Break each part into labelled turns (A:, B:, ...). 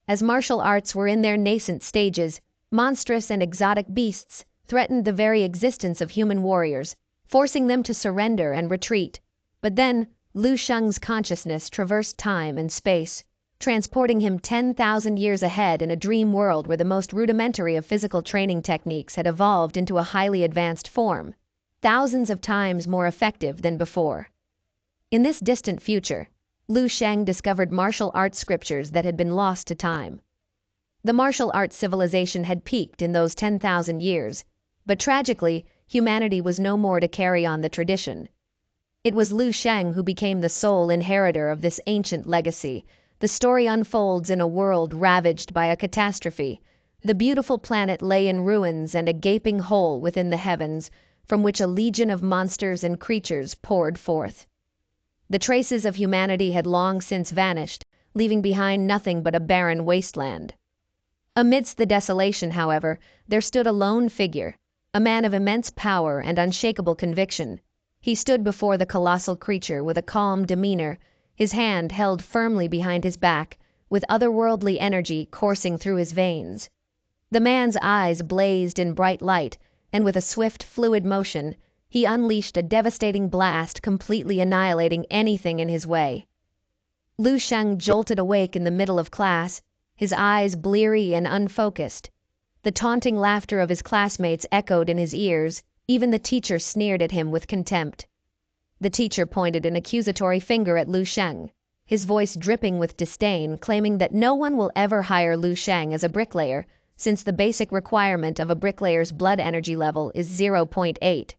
A: As martial arts were in their nascent stages, monstrous and exotic beasts threatened the very existence of human warriors, forcing them to surrender and retreat. But then, Lu Sheng's consciousness traversed time and space, transporting him 10,000 years ahead in a dream world where the most rudimentary of physical training techniques had evolved into a highly advanced form, thousands of times more effective than before. In this distant future, Lu Sheng discovered martial arts scriptures that had been lost to time. The martial arts civilization had peaked in those 10,000 years, but tragically, humanity was no more to carry on the tradition. It was Lu Sheng who became the sole inheritor of this ancient legacy. The story unfolds in a world ravaged by a catastrophe. The beautiful planet lay in ruins and a gaping hole within the heavens, from which a legion of monsters and creatures poured forth. The traces of humanity had long since vanished, leaving behind nothing but a barren wasteland. Amidst the desolation, however, there stood a lone figure, a man of immense power and unshakable conviction. He stood before the colossal creature with a calm demeanor, his hand held firmly behind his back, with otherworldly energy coursing through his veins. The man's eyes blazed in bright light, and with a swift, fluid motion, he unleashed a devastating blast, completely annihilating anything in his way. Lu Sheng jolted awake in the middle of class, his eyes bleary and unfocused. The taunting laughter of his classmates echoed in his ears, even the teacher sneered at him with contempt. The teacher pointed an accusatory finger at Lu Sheng, his voice dripping with disdain, claiming that no one will ever hire Lu Sheng as a bricklayer, since the basic requirement of a bricklayer's blood energy level is 0.8.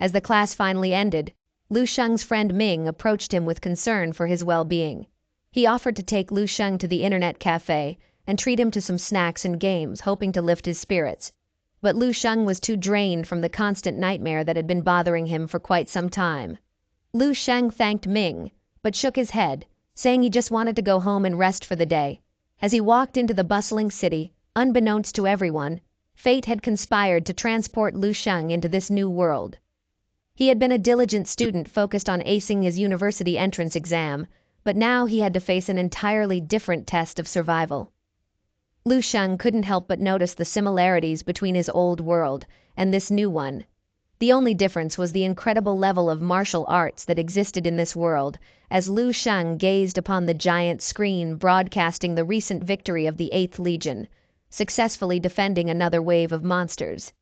A: As the class finally ended, Lu Sheng's friend Ming approached him with concern for his well-being. He offered to take Lu Sheng to the internet cafe and treat him to some snacks and games, hoping to lift his spirits. But Lu Sheng was too drained from the constant nightmare that had been bothering him for quite some time. Lu Sheng thanked Ming, but shook his head, saying he just wanted to go home and rest for the day. As he walked into the bustling city, unbeknownst to everyone, fate had conspired to transport Lu Sheng into this new world. He had been a diligent student focused on acing his university entrance exam, but now he had to face an entirely different test of survival. Lu Sheng couldn't help but notice the similarities between his old world and this new one. The only difference was the incredible level of martial arts that existed in this world, as Lu Sheng gazed upon the giant screen broadcasting the recent victory of the 8th Legion, successfully defending another wave of monsters.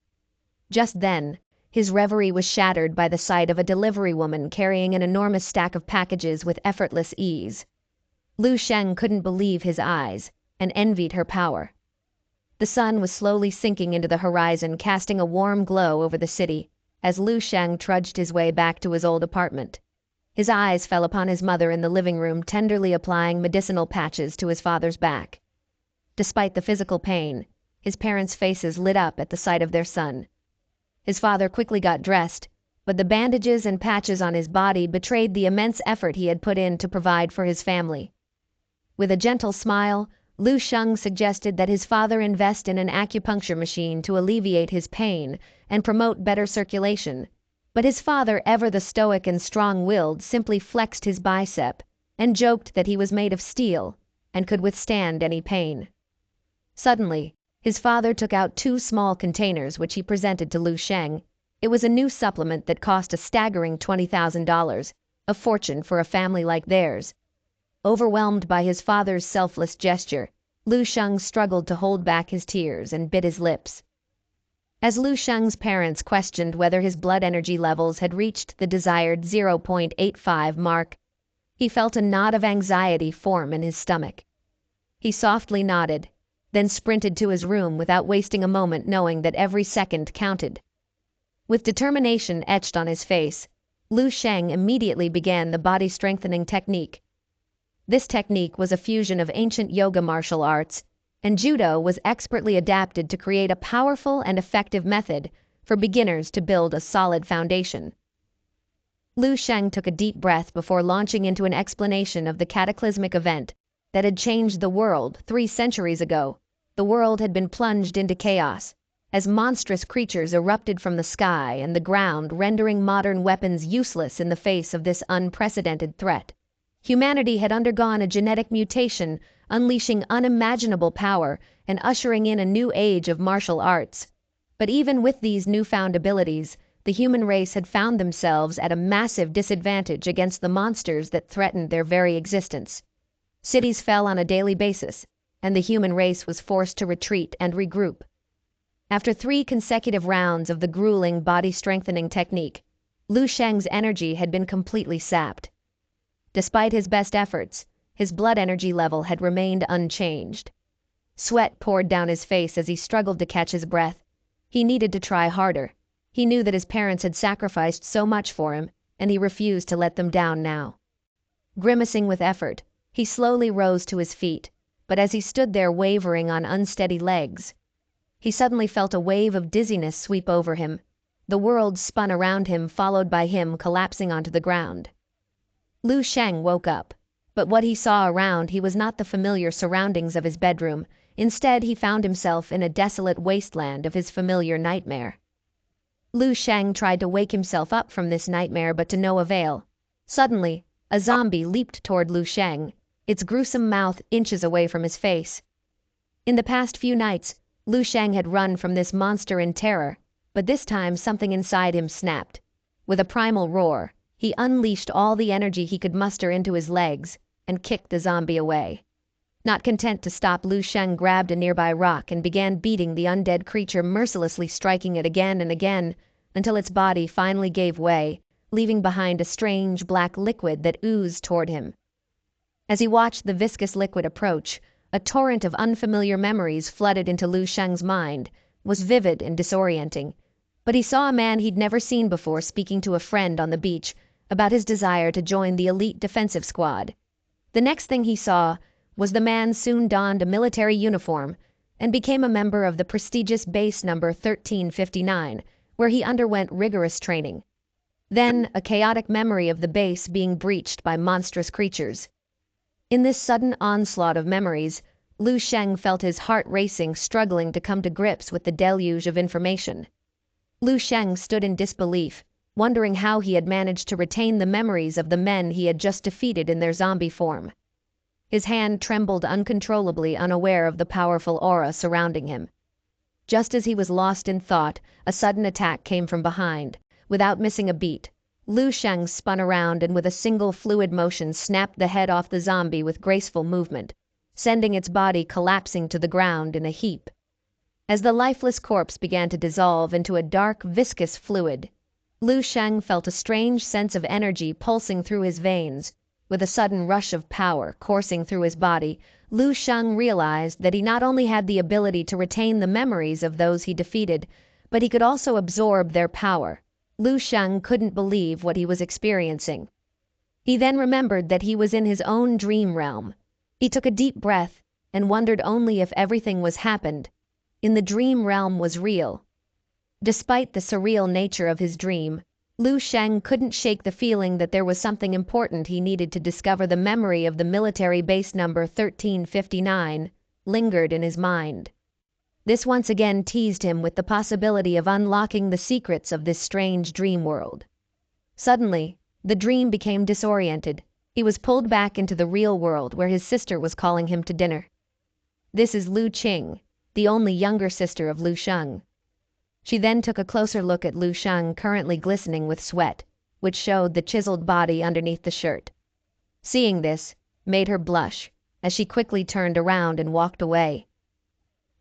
A: Just then, his reverie was shattered by the sight of a delivery woman carrying an enormous stack of packages with effortless ease. Lu Sheng couldn't believe his eyes, and envied her power. The sun was slowly sinking into the horizon, casting a warm glow over the city, as Lu Sheng trudged his way back to his old apartment. His eyes fell upon his mother in the living room, tenderly applying medicinal patches to his father's back. Despite the physical pain, his parents' faces lit up at the sight of their son. His father quickly got dressed, but the bandages and patches on his body betrayed the immense effort he had put in to provide for his family. With a gentle smile, Lu Sheng suggested that his father invest in an acupuncture machine to alleviate his pain and promote better circulation, but his father, ever the stoic and strong-willed, simply flexed his bicep and joked that he was made of steel and could withstand any pain. Suddenly, his father took out 2 small containers which he presented to Lu Sheng. It was a new supplement that cost a staggering $20,000, a fortune for a family like theirs. Overwhelmed by his father's selfless gesture, Lu Sheng struggled to hold back his tears and bit his lips. As Lu Sheng's parents questioned whether his blood energy levels had reached the desired 0.85 mark, he felt a knot of anxiety form in his stomach. He softly nodded, then sprinted to his room without wasting a moment, knowing that every second counted. With determination etched on his face, Lu Sheng immediately began the body-strengthening technique. This technique was a fusion of ancient yoga martial arts, and judo was expertly adapted to create a powerful and effective method for beginners to build a solid foundation. Lu Sheng took a deep breath before launching into an explanation of the cataclysmic event that had changed the world 3 centuries ago. The world had been plunged into chaos, as monstrous creatures erupted from the sky and the ground, rendering modern weapons useless in the face of this unprecedented threat. Humanity had undergone a genetic mutation unleashing unimaginable power and ushering in a new age of martial arts. But even with these newfound abilities, the human race had found themselves at a massive disadvantage against the monsters that threatened their very existence. Cities fell on a daily basis, and the human race was forced to retreat and regroup. After 3 consecutive rounds of the grueling body-strengthening technique, Lu Sheng's energy had been completely sapped. Despite his best efforts, his blood energy level had remained unchanged. Sweat poured down his face as he struggled to catch his breath. He needed to try harder. He knew that his parents had sacrificed so much for him, and he refused to let them down now. Grimacing with effort, he slowly rose to his feet, but as he stood there wavering on unsteady legs, he suddenly felt a wave of dizziness sweep over him. The world spun around him, followed by him collapsing onto the ground. Lu Sheng woke up, but what he saw around he was not the familiar surroundings of his bedroom. Instead, he found himself in a desolate wasteland of his familiar nightmare. Lu Sheng tried to wake himself up from this nightmare, but to no avail. Suddenly, a zombie leaped toward Lu Sheng, its gruesome mouth inches away from his face. In the past few nights, Lu Sheng had run from this monster in terror, but this time something inside him snapped. With a primal roar, he unleashed all the energy he could muster into his legs and kicked the zombie away. Not content to stop, Lu Sheng grabbed a nearby rock and began beating the undead creature, mercilessly striking it again and again until its body finally gave way, leaving behind a strange black liquid that oozed toward him. As he watched the viscous liquid approach, a torrent of unfamiliar memories flooded into Lu Sheng's mind, was vivid and disorienting. But he saw a man he'd never seen before speaking to a friend on the beach about his desire to join the elite defensive squad. The next thing he saw was the man soon donned a military uniform and became a member of the prestigious base number 1359, where he underwent rigorous training. Then, a chaotic memory of the base being breached by monstrous creatures. In this sudden onslaught of memories, Lu Sheng felt his heart racing, struggling to come to grips with the deluge of information. Lu Sheng stood in disbelief, wondering how he had managed to retain the memories of the men he had just defeated in their zombie form. His hand trembled uncontrollably, unaware of the powerful aura surrounding him. Just as he was lost in thought, a sudden attack came from behind. Without missing a beat, Lu Sheng spun around and with a single fluid motion snapped the head off the zombie with graceful movement, sending its body collapsing to the ground in a heap. As the lifeless corpse began to dissolve into a dark, viscous fluid, Lu Sheng felt a strange sense of energy pulsing through his veins. With a sudden rush of power coursing through his body, Lu Sheng realized that he not only had the ability to retain the memories of those he defeated, but he could also absorb their power. Lu Sheng couldn't believe what he was experiencing. He then remembered that he was in his own dream realm. He took a deep breath and wondered only if everything was happened. In the dream realm was real. Despite the surreal nature of his dream, Lu Sheng couldn't shake the feeling that there was something important he needed to discover. The memory of the military base number 1359 lingered in his mind. This once again teased him with the possibility of unlocking the secrets of this strange dream world. Suddenly, the dream became disoriented. He was pulled back into the real world where his sister was calling him to dinner. This is Lu Qing, the only younger sister of Lu Sheng. She then took a closer look at Lu Sheng, currently glistening with sweat, which showed the chiseled body underneath the shirt. Seeing this made her blush, as she quickly turned around and walked away.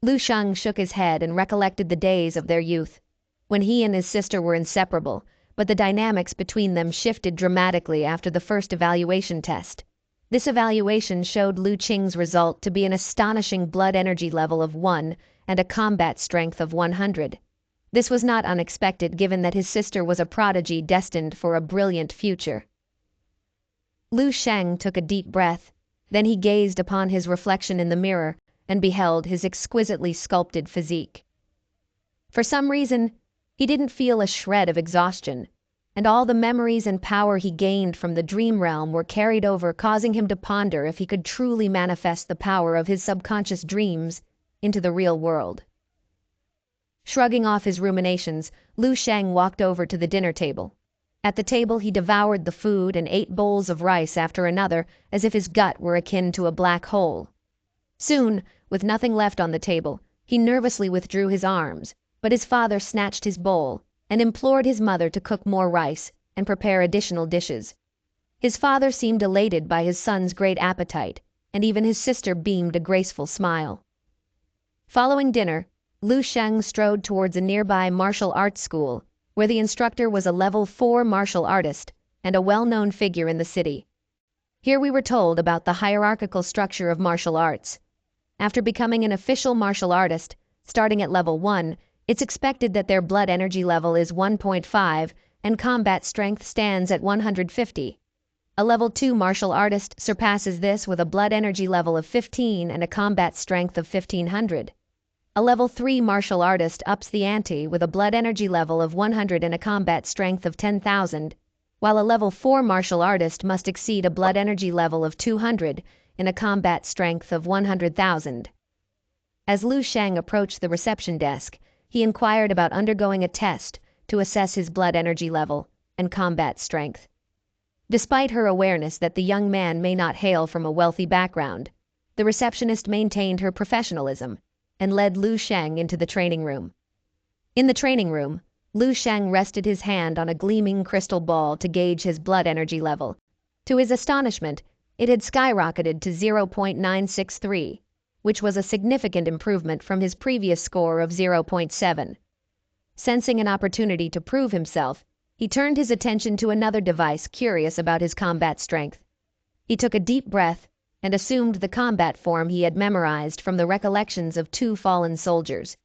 A: Lu Sheng shook his head and recollected the days of their youth, when he and his sister were inseparable, but the dynamics between them shifted dramatically after the first evaluation test. This evaluation showed Lu Qing's result to be an astonishing blood energy level of 1 and a combat strength of 100. This was not unexpected, given that his sister was a prodigy destined for a brilliant future. Lu Sheng took a deep breath. Then he gazed upon his reflection in the mirror and beheld his exquisitely sculpted physique. For some reason, he didn't feel a shred of exhaustion, and all the memories and power he gained from the dream realm were carried over, causing him to ponder if he could truly manifest the power of his subconscious dreams into the real world. Shrugging off his ruminations, Lu Sheng walked over to the dinner table. At the table, he devoured the food and ate bowls of rice after another, as if his gut were akin to a black hole. Soon, with nothing left on the table, he nervously withdrew his arms, but his father snatched his bowl and implored his mother to cook more rice and prepare additional dishes. His father seemed elated by his son's great appetite, and even his sister beamed a graceful smile. Following dinner, Lu Sheng strode towards a nearby martial arts school, where the instructor was a level 4 martial artist and a well-known figure in the city. Here we were told about the hierarchical structure of martial arts. After becoming an official martial artist, starting at level 1, it's expected that their blood energy level is 1.5 and combat strength stands at 150. A level 2 martial artist surpasses this with a blood energy level of 15 and a combat strength of 1500. A level 3 martial artist ups the ante with a blood energy level of 100 and a combat strength of 10,000, while a level 4 martial artist must exceed a blood energy level of 200 and a combat strength of 100,000. As Lu Sheng approached the reception desk, he inquired about undergoing a test to assess his blood energy level and combat strength. Despite her awareness that the young man may not hail from a wealthy background, the receptionist maintained her professionalism and led Lu Sheng into the training room. In the training room, Lu Sheng rested his hand on a gleaming crystal ball to gauge his blood energy level. To his astonishment, it had skyrocketed to 0.963, which was a significant improvement from his previous score of 0.7. Sensing an opportunity to prove himself, he turned his attention to another device curious about his combat strength. He took a deep breath and assumed the combat form he had memorized from the recollections of 2 fallen soldiers.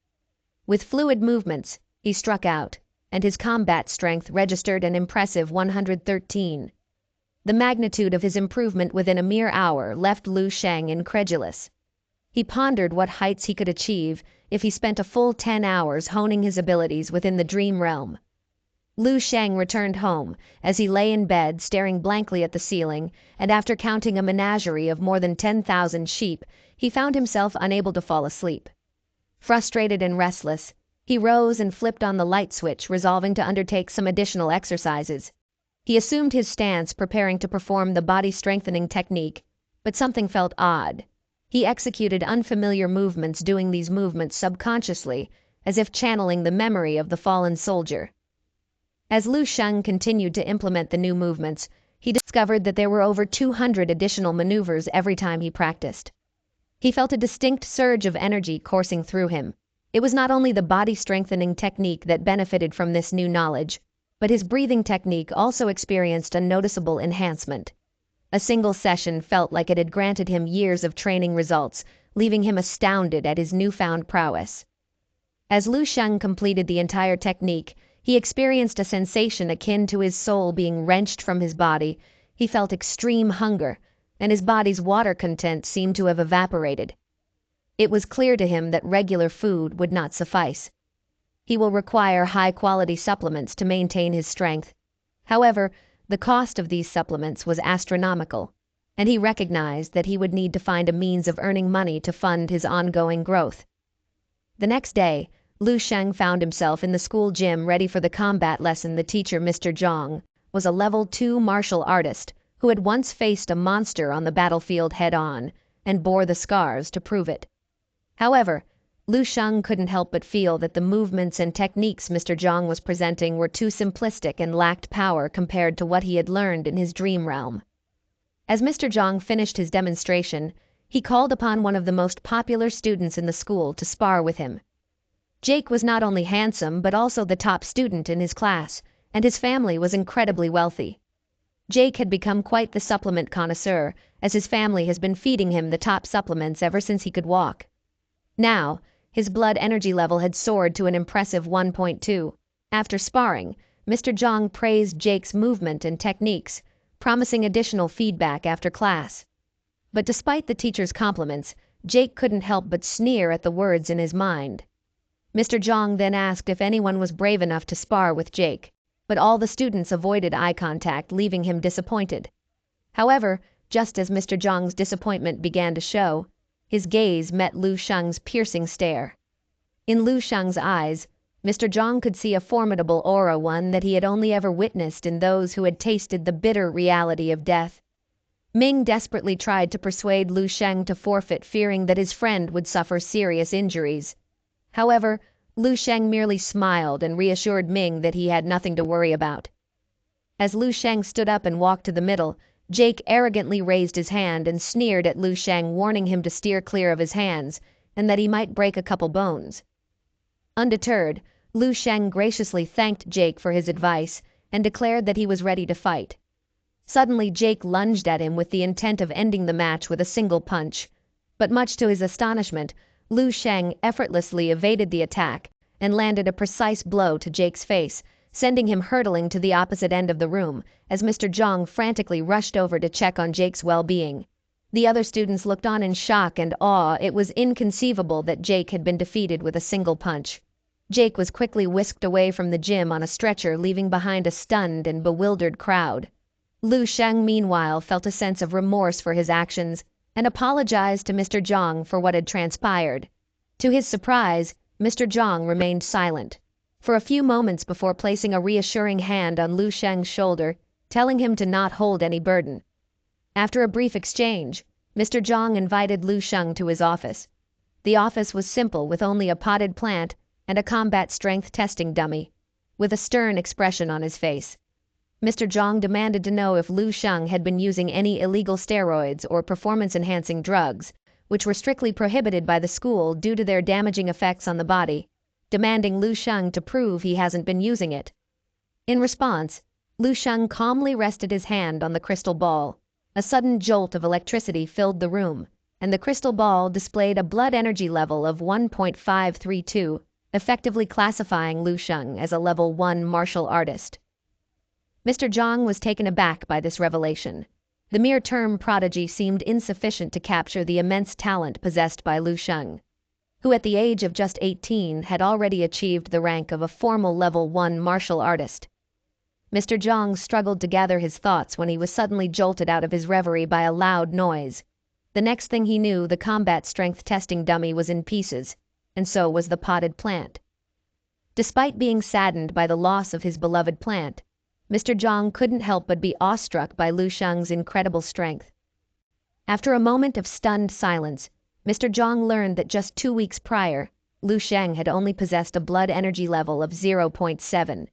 A: With fluid movements, he struck out, and his combat strength registered an impressive 113. The magnitude of his improvement within a mere hour left Lu Sheng incredulous. He pondered what heights he could achieve if he spent a full 10 hours honing his abilities within the dream realm. Lu Sheng returned home as he lay in bed staring blankly at the ceiling, and after counting a menagerie of more than 10,000 sheep, he found himself unable to fall asleep. Frustrated and restless, he rose and flipped on the light switch, resolving to undertake some additional exercises. He assumed his stance, preparing to perform the body-strengthening technique, but something felt odd. He executed unfamiliar movements, doing these movements subconsciously, as if channeling the memory of the fallen soldier. As Lu Sheng continued to implement the new movements, he discovered that there were over 200 additional maneuvers every time he practiced. He felt a distinct surge of energy coursing through him. It was not only the body-strengthening technique that benefited from this new knowledge, but his breathing technique also experienced a noticeable enhancement. A single session felt like it had granted him years of training results, leaving him astounded at his newfound prowess. As Lu Sheng completed the entire technique, he experienced a sensation akin to his soul being wrenched from his body. He felt extreme hunger, and his body's water content seemed to have evaporated. It was clear to him that regular food would not suffice. He will require high-quality supplements to maintain his strength. However, the cost of these supplements was astronomical, and he recognized that he would need to find a means of earning money to fund his ongoing growth. The next day, Lu Sheng found himself in the school gym ready for the combat lesson. The teacher, Mr. Zhang, was a level 2 martial artist who had once faced a monster on the battlefield head-on and bore the scars to prove it. However, Lu Sheng couldn't help but feel that the movements and techniques Mr. Zhang was presenting were too simplistic and lacked power compared to what he had learned in his dream realm. As Mr. Zhang finished his demonstration, he called upon one of the most popular students in the school to spar with him. Jake was not only handsome but also the top student in his class, and his family was incredibly wealthy. Jake had become quite the supplement connoisseur, as his family has been feeding him the top supplements ever since he could walk. Now, his blood energy level had soared to an impressive 1.2. After sparring, Mr. Zhang praised Jake's movement and techniques, promising additional feedback after class. But despite the teacher's compliments, Jake couldn't help but sneer at the words in his mind. Mr. Zhang then asked if anyone was brave enough to spar with Jake, but all the students avoided eye contact, leaving him disappointed. However, just as Mr. Zhang's disappointment began to show, his gaze met Lu Sheng's piercing stare. In Lu Sheng's eyes, Mr. Zhang could see a formidable aura, one that he had only ever witnessed in those who had tasted the bitter reality of death. Ming desperately tried to persuade Lu Sheng to forfeit, fearing that his friend would suffer serious injuries. However, Lu Sheng merely smiled and reassured Ming that he had nothing to worry about. As Lu Sheng stood up and walked to the middle, Jake arrogantly raised his hand and sneered at Lu Sheng, warning him to steer clear of his hands and that he might break a couple bones. Undeterred, Lu Sheng graciously thanked Jake for his advice and declared that he was ready to fight. Suddenly, Jake lunged at him with the intent of ending the match with a single punch, but much to his astonishment, Lu Sheng effortlessly evaded the attack and landed a precise blow to Jake's face, sending him hurtling to the opposite end of the room as Mr. Zhang frantically rushed over to check on Jake's well-being. The other students looked on in shock and awe. It was inconceivable that Jake had been defeated with a single punch. Jake was quickly whisked away from the gym on a stretcher, leaving behind a stunned and bewildered crowd. Lu Sheng, meanwhile, felt a sense of remorse for his actions and apologized to Mr. Zhang for what had transpired. To his surprise, Mr. Zhang remained silent for a few moments before placing a reassuring hand on Lu Sheng's shoulder, telling him to not hold any burden. After a brief exchange, Mr. Zhang invited Lu Sheng to his office. The office was simple, with only a potted plant and a combat strength testing dummy, with a stern expression on his face. Mr. Zhang demanded to know if Lu Sheng had been using any illegal steroids or performance-enhancing drugs, which were strictly prohibited by the school due to their damaging effects on the body, demanding Lu Sheng to prove he hasn't been using it. In response, Lu Sheng calmly rested his hand on the crystal ball. A sudden jolt of electricity filled the room, and the crystal ball displayed a blood energy level of 1.532, effectively classifying Lu Sheng as a level 1 martial artist. Mr. Zhang was taken aback by this revelation. The mere term prodigy seemed insufficient to capture the immense talent possessed by Lu Sheng, who at the age of just 18 had already achieved the rank of a formal level 1 martial artist. Mr. Zhang struggled to gather his thoughts when he was suddenly jolted out of his reverie by a loud noise. The next thing he knew, the combat strength testing dummy was in pieces, and so was the potted plant. Despite being saddened by the loss of his beloved plant, Mr. Zhang couldn't help but be awestruck by Lu Sheng's incredible strength. After a moment of stunned silence, Mr. Zhang learned that just 2 weeks prior, Lu Sheng had only possessed a blood energy level of 0.7.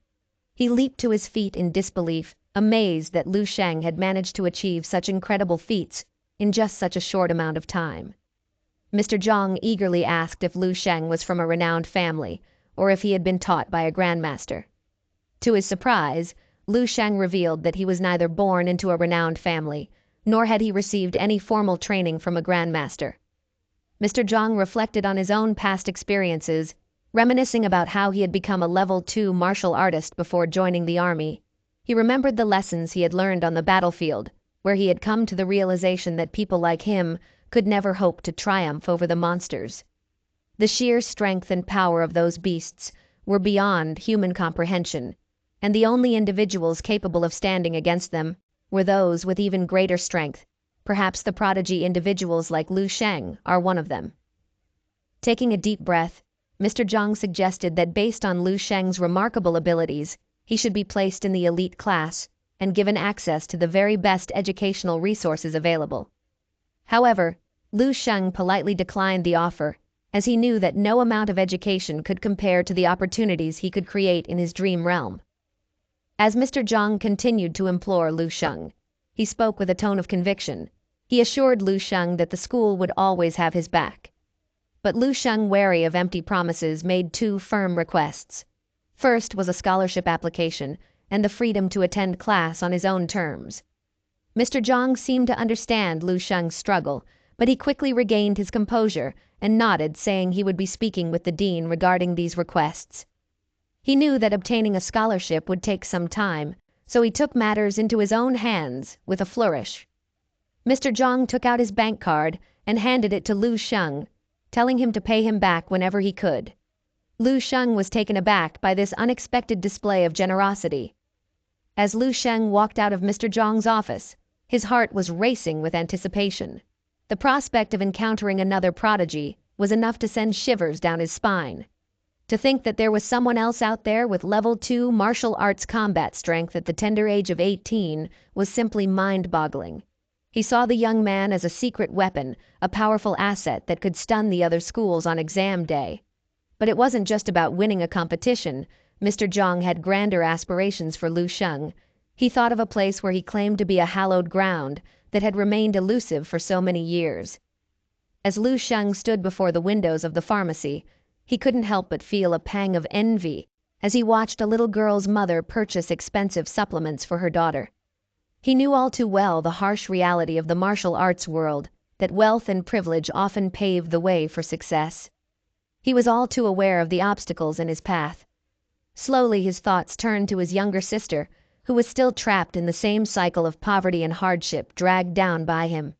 A: He leaped to his feet in disbelief, amazed that Lu Sheng had managed to achieve such incredible feats in just such a short amount of time. Mr. Zhang eagerly asked if Lu Sheng was from a renowned family, or if he had been taught by a grandmaster. To his surprise, Lu Sheng revealed that he was neither born into a renowned family, nor had he received any formal training from a grandmaster. Mr. Zhang reflected on his own past experiences, reminiscing about how he had become a level 2 martial artist before joining the army. He remembered the lessons he had learned on the battlefield, where he had come to the realization that people like him could never hope to triumph over the monsters. The sheer strength and power of those beasts were beyond human comprehension, and the only individuals capable of standing against them were those with even greater strength. Perhaps the prodigy individuals like Lu Sheng are one of them. Taking a deep breath, Mr. Zhang suggested that based on Lu Sheng's remarkable abilities, he should be placed in the elite class and given access to the very best educational resources available. However, Lu Sheng politely declined the offer, as he knew that no amount of education could compare to the opportunities he could create in his dream realm. As Mr. Zhang continued to implore Lu Sheng, he spoke with a tone of conviction. He assured Lu Sheng that the school would always have his back. But Lu Sheng, wary of empty promises, made 2 firm requests. First was a scholarship application and the freedom to attend class on his own terms. Mr. Zhang seemed to understand Lu Sheng's struggle, but he quickly regained his composure and nodded, saying he would be speaking with the dean regarding these requests. He knew that obtaining a scholarship would take some time, so he took matters into his own hands with a flourish. Mr. Zhang took out his bank card and handed it to Lu Sheng, telling him to pay him back whenever he could. Lu Sheng was taken aback by this unexpected display of generosity. As Lu Sheng walked out of Mr. Zhang's office, his heart was racing with anticipation. The prospect of encountering another prodigy was enough to send shivers down his spine. To think that there was someone else out there with level 2 martial arts combat strength at the tender age of 18 was simply mind-boggling. He saw the young man as a secret weapon, a powerful asset that could stun the other schools on exam day. But it wasn't just about winning a competition. Mr. Zhang had grander aspirations for Lu Sheng. He thought of a place where he claimed to be a hallowed ground that had remained elusive for so many years. As Lu Sheng stood before the windows of the pharmacy, he couldn't help but feel a pang of envy as he watched a little girl's mother purchase expensive supplements for her daughter. He knew all too well the harsh reality of the martial arts world, that wealth and privilege often pave the way for success. He was all too aware of the obstacles in his path. Slowly his thoughts turned to his younger sister, who was still trapped in the same cycle of poverty and hardship dragged down by him.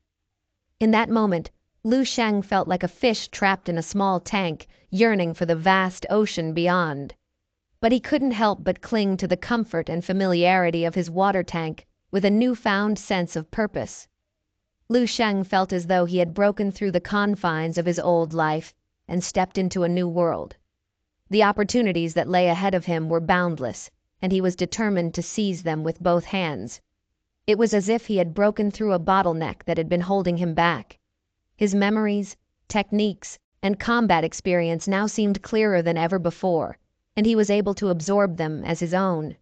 A: In that moment, Lu Sheng felt like a fish trapped in a small tank, yearning for the vast ocean beyond. But he couldn't help but cling to the comfort and familiarity of his water tank with a newfound sense of purpose. Lu Sheng felt as though he had broken through the confines of his old life and stepped into a new world. The opportunities that lay ahead of him were boundless, and he was determined to seize them with both hands. It was as if he had broken through a bottleneck that had been holding him back. His memories, techniques, and combat experience now seemed clearer than ever before, and he was able to absorb them as his own.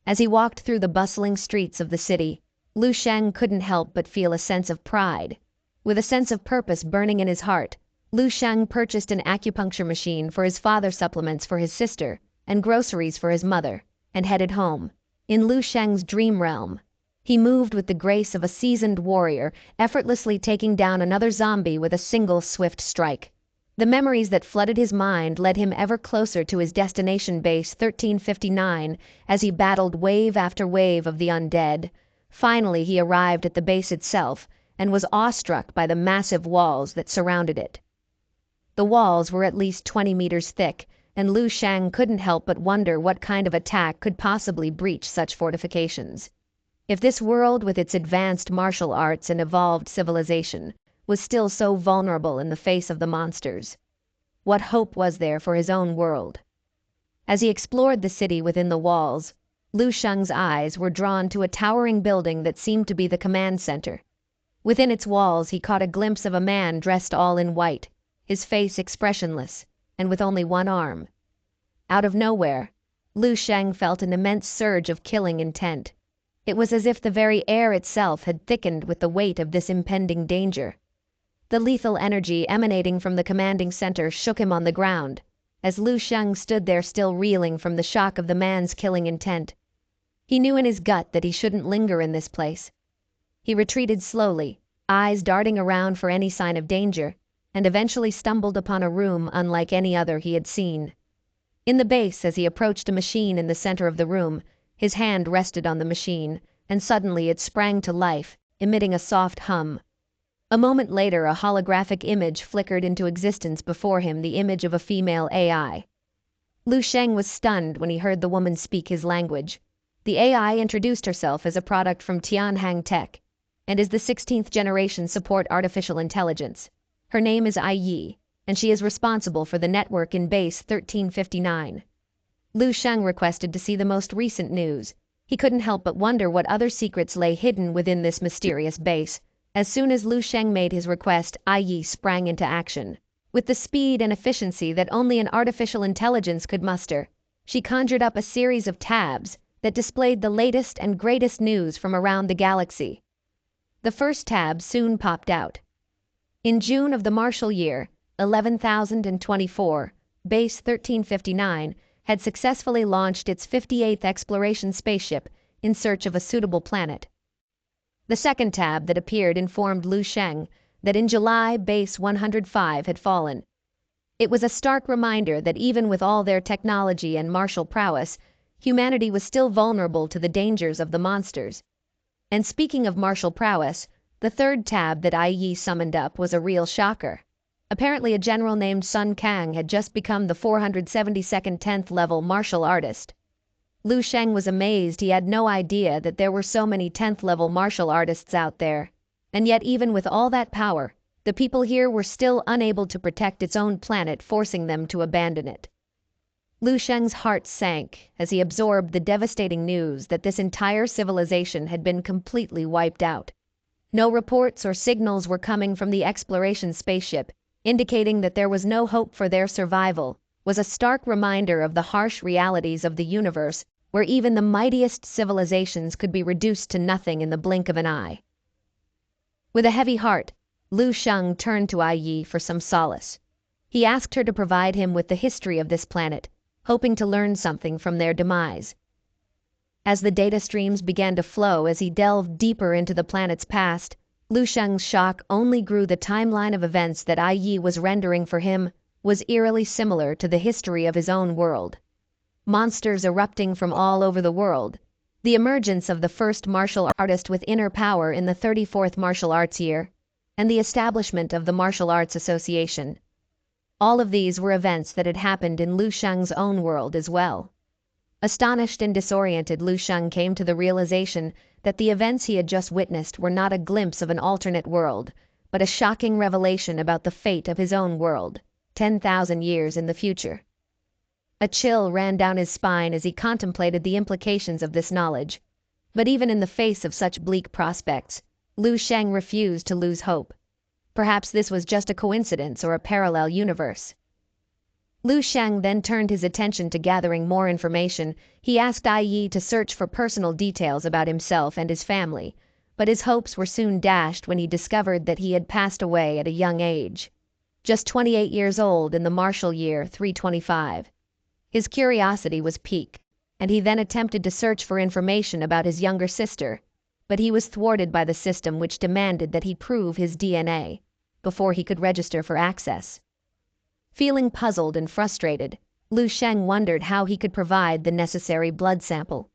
A: As he walked through the bustling streets of the city, Lu Sheng couldn't help but feel a sense of pride. With a sense of purpose burning in his heart, Lu Sheng purchased an acupuncture machine for his father, supplements for his sister, and groceries for his mother, and headed home. In Lu Sheng's dream realm, he moved with the grace of a seasoned warrior, effortlessly taking down another zombie with a single swift strike. The memories that flooded his mind led him ever closer to his destination base 1359 as he battled wave after wave of the undead. Finally, he arrived at the base itself and was awestruck by the massive walls that surrounded it. The walls were at least 20 meters thick, and Lu Sheng couldn't help but wonder what kind of attack could possibly breach such fortifications. If this world with its advanced martial arts and evolved civilization was still so vulnerable in the face of the monsters, what hope was there for his own world? As he explored the city within the walls, Lu Sheng's eyes were drawn to a towering building that seemed to be the command center. Within its walls he caught a glimpse of a man dressed all in white, his face expressionless, and with only one arm. Out of nowhere, Lu Sheng felt an immense surge of killing intent. It was as if the very air itself had thickened with the weight of this impending danger. The lethal energy emanating from the commanding center shook him on the ground, as Lu Sheng stood there still reeling from the shock of the man's killing intent. He knew in his gut that he shouldn't linger in this place. He retreated slowly, eyes darting around for any sign of danger, and eventually stumbled upon a room unlike any other he had seen. In the base, as he approached a machine in the center of the room, his hand rested on the machine, and suddenly it sprang to life, emitting a soft hum. A moment later, a holographic image flickered into existence before him, the image of a female AI. Lu Sheng was stunned when he heard the woman speak his language. The AI introduced herself as a product from Tianhang Tech, and is the 16th generation support artificial intelligence. Her name is Ai Yi, and she is responsible for the network in base 1359. Lu Sheng requested to see the most recent news. He couldn't help but wonder what other secrets lay hidden within this mysterious base. As soon as Lu Sheng made his request, Ai Yi sprang into action. With the speed and efficiency that only an artificial intelligence could muster, she conjured up a series of tabs that displayed the latest and greatest news from around the galaxy. The first tab soon popped out. In June of the martial year, 11,024, Base 1359 had successfully launched its 58th exploration spaceship in search of a suitable planet. The second tab that appeared informed Lu Sheng that in July, Base 105 had fallen. It was a stark reminder that even with all their technology and martial prowess, humanity was still vulnerable to the dangers of the monsters. And speaking of martial prowess, the third tab that Ai Yi summoned up was a real shocker. Apparently a general named Sun Kang had just become the 472nd 10th level martial artist. Lu Sheng was amazed. He had no idea that there were so many 10th level martial artists out there. And yet even with all that power, the people here were still unable to protect its own planet, forcing them to abandon it. Lu Sheng's heart sank as he absorbed the devastating news that this entire civilization had been completely wiped out. No reports or signals were coming from the exploration spaceship, indicating that there was no hope for their survival, was a stark reminder of the harsh realities of the universe, where even the mightiest civilizations could be reduced to nothing in the blink of an eye. With a heavy heart, Lu Sheng turned to Ai Yi for some solace. He asked her to provide him with the history of this planet, hoping to learn something from their demise. As the data streams began to flow as he delved deeper into the planet's past, Lu Sheng's shock only grew. The timeline of events that Ai Yi was rendering for him was eerily similar to the history of his own world. Monsters erupting from all over the world, the emergence of the first martial artist with inner power in the 34th martial arts year, and the establishment of the Martial Arts Association. All of these were events that had happened in Lu Sheng's own world as well. Astonished and disoriented, Lu Sheng came to the realization that the events he had just witnessed were not a glimpse of an alternate world, but a shocking revelation about the fate of his own world, 10,000 years in the future. A chill ran down his spine as he contemplated the implications of this knowledge. But even in the face of such bleak prospects, Lu Sheng refused to lose hope. Perhaps this was just a coincidence or a parallel universe. Lu Sheng then turned his attention to gathering more information. He asked Ai Yi to search for personal details about himself and his family, but his hopes were soon dashed when he discovered that he had passed away at a young age, just 28 years old in the martial year 325. His curiosity was piqued, and he then attempted to search for information about his younger sister, but he was thwarted by the system, which demanded that he prove his DNA before he could register for access. Feeling puzzled and frustrated, Lu Sheng wondered how he could provide the necessary blood sample.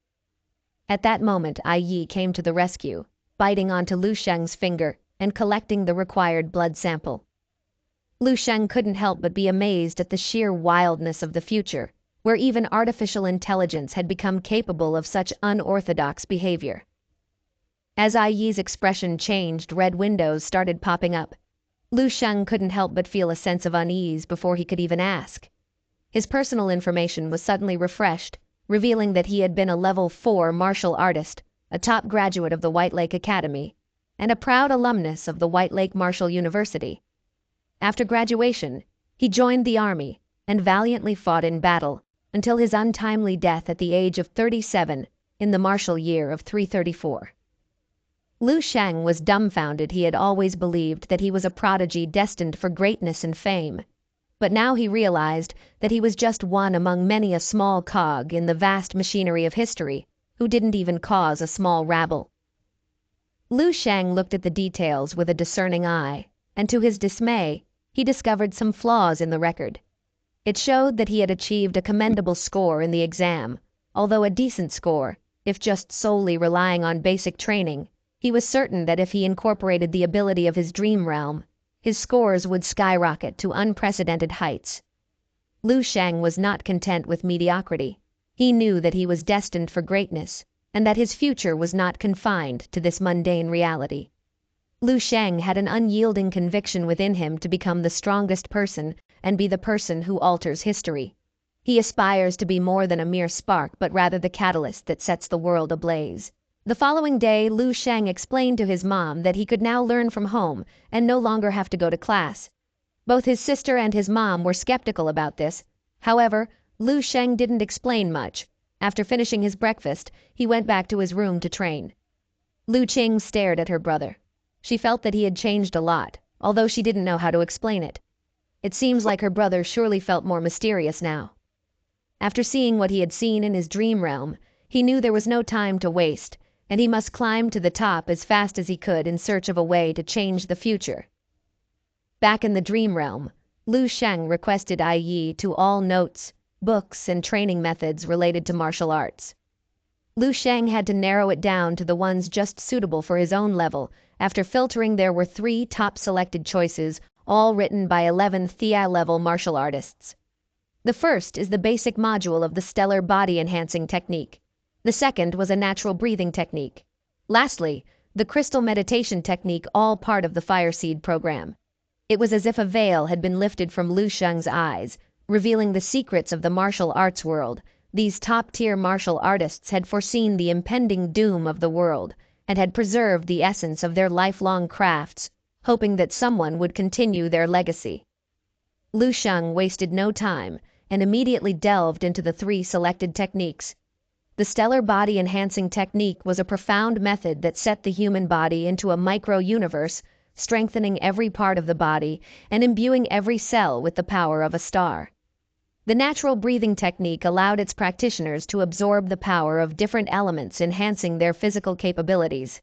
A: At that moment, Ai Yi came to the rescue, biting onto Lu Sheng's finger and collecting the required blood sample. Lu Sheng couldn't help but be amazed at the sheer wildness of the future, where even artificial intelligence had become capable of such unorthodox behavior. As Ai Yi's expression changed, red windows started popping up. Lu Sheng couldn't help but feel a sense of unease before he could even ask. His personal information was suddenly refreshed, revealing that he had been a level 4 martial artist, a top graduate of the White Lake Academy, and a proud alumnus of the White Lake Martial University. After graduation, he joined the army and valiantly fought in battle until his untimely death at the age of 37 in the martial year of 334. Lu Sheng was dumbfounded. He had always believed that he was a prodigy destined for greatness and fame, but now he realized that he was just one among many, a small cog in the vast machinery of history, who didn't even cause a small rabble. Lu Sheng looked at the details with a discerning eye, and to his dismay, he discovered some flaws in the record. It showed that he had achieved a commendable score in the exam, although a decent score, if just solely relying on basic training. He was certain that if he incorporated the ability of his dream realm, his scores would skyrocket to unprecedented heights. Lu Sheng was not content with mediocrity. He knew that he was destined for greatness, and that his future was not confined to this mundane reality. Lu Sheng had an unyielding conviction within him to become the strongest person and be the person who alters history. He aspires to be more than a mere spark, but rather the catalyst that sets the world ablaze. The following day, Lu Sheng explained to his mom that he could now learn from home and no longer have to go to class. Both his sister and his mom were skeptical about this. However, Lu Sheng didn't explain much. After finishing his breakfast, he went back to his room to train. Lu Qing stared at her brother. She felt that he had changed a lot, although she didn't know how to explain it. It seems like her brother surely felt more mysterious now. After seeing what he had seen in his dream realm, he knew there was no time to waste, and he must climb to the top as fast as he could in search of a way to change the future. Back in the dream realm, Lu Sheng requested Ai Yi to all notes, books, and training methods related to martial arts. Lu Sheng had to narrow it down to the ones just suitable for his own level. After filtering, there were 3 top selected choices, all written by 11 Thea-level martial artists. The first is the basic module of the stellar body enhancing technique. The second was a natural breathing technique. Lastly, the crystal meditation technique, all part of the Fire Seed program. It was as if a veil had been lifted from Lu Sheng's eyes, revealing the secrets of the martial arts world. These top-tier martial artists had foreseen the impending doom of the world, and had preserved the essence of their lifelong crafts, hoping that someone would continue their legacy. Lu Sheng wasted no time and immediately delved into the 3 selected techniques. The stellar body enhancing technique was a profound method that set the human body into a micro-universe, strengthening every part of the body and imbuing every cell with the power of a star. The natural breathing technique allowed its practitioners to absorb the power of different elements, enhancing their physical capabilities.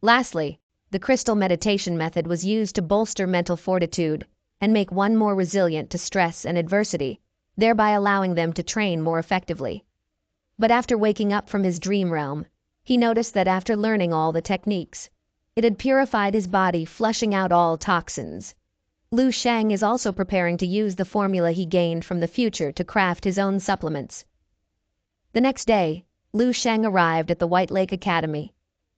A: Lastly, the crystal meditation method was used to bolster mental fortitude and make one more resilient to stress and adversity, thereby allowing them to train more effectively. But after waking up from his dream realm, he noticed that after learning all the techniques, it had purified his body, flushing out all toxins. Lu Sheng is also preparing to use the formula he gained from the future to craft his own supplements. The next day, Lu Sheng arrived at the White Lake Academy.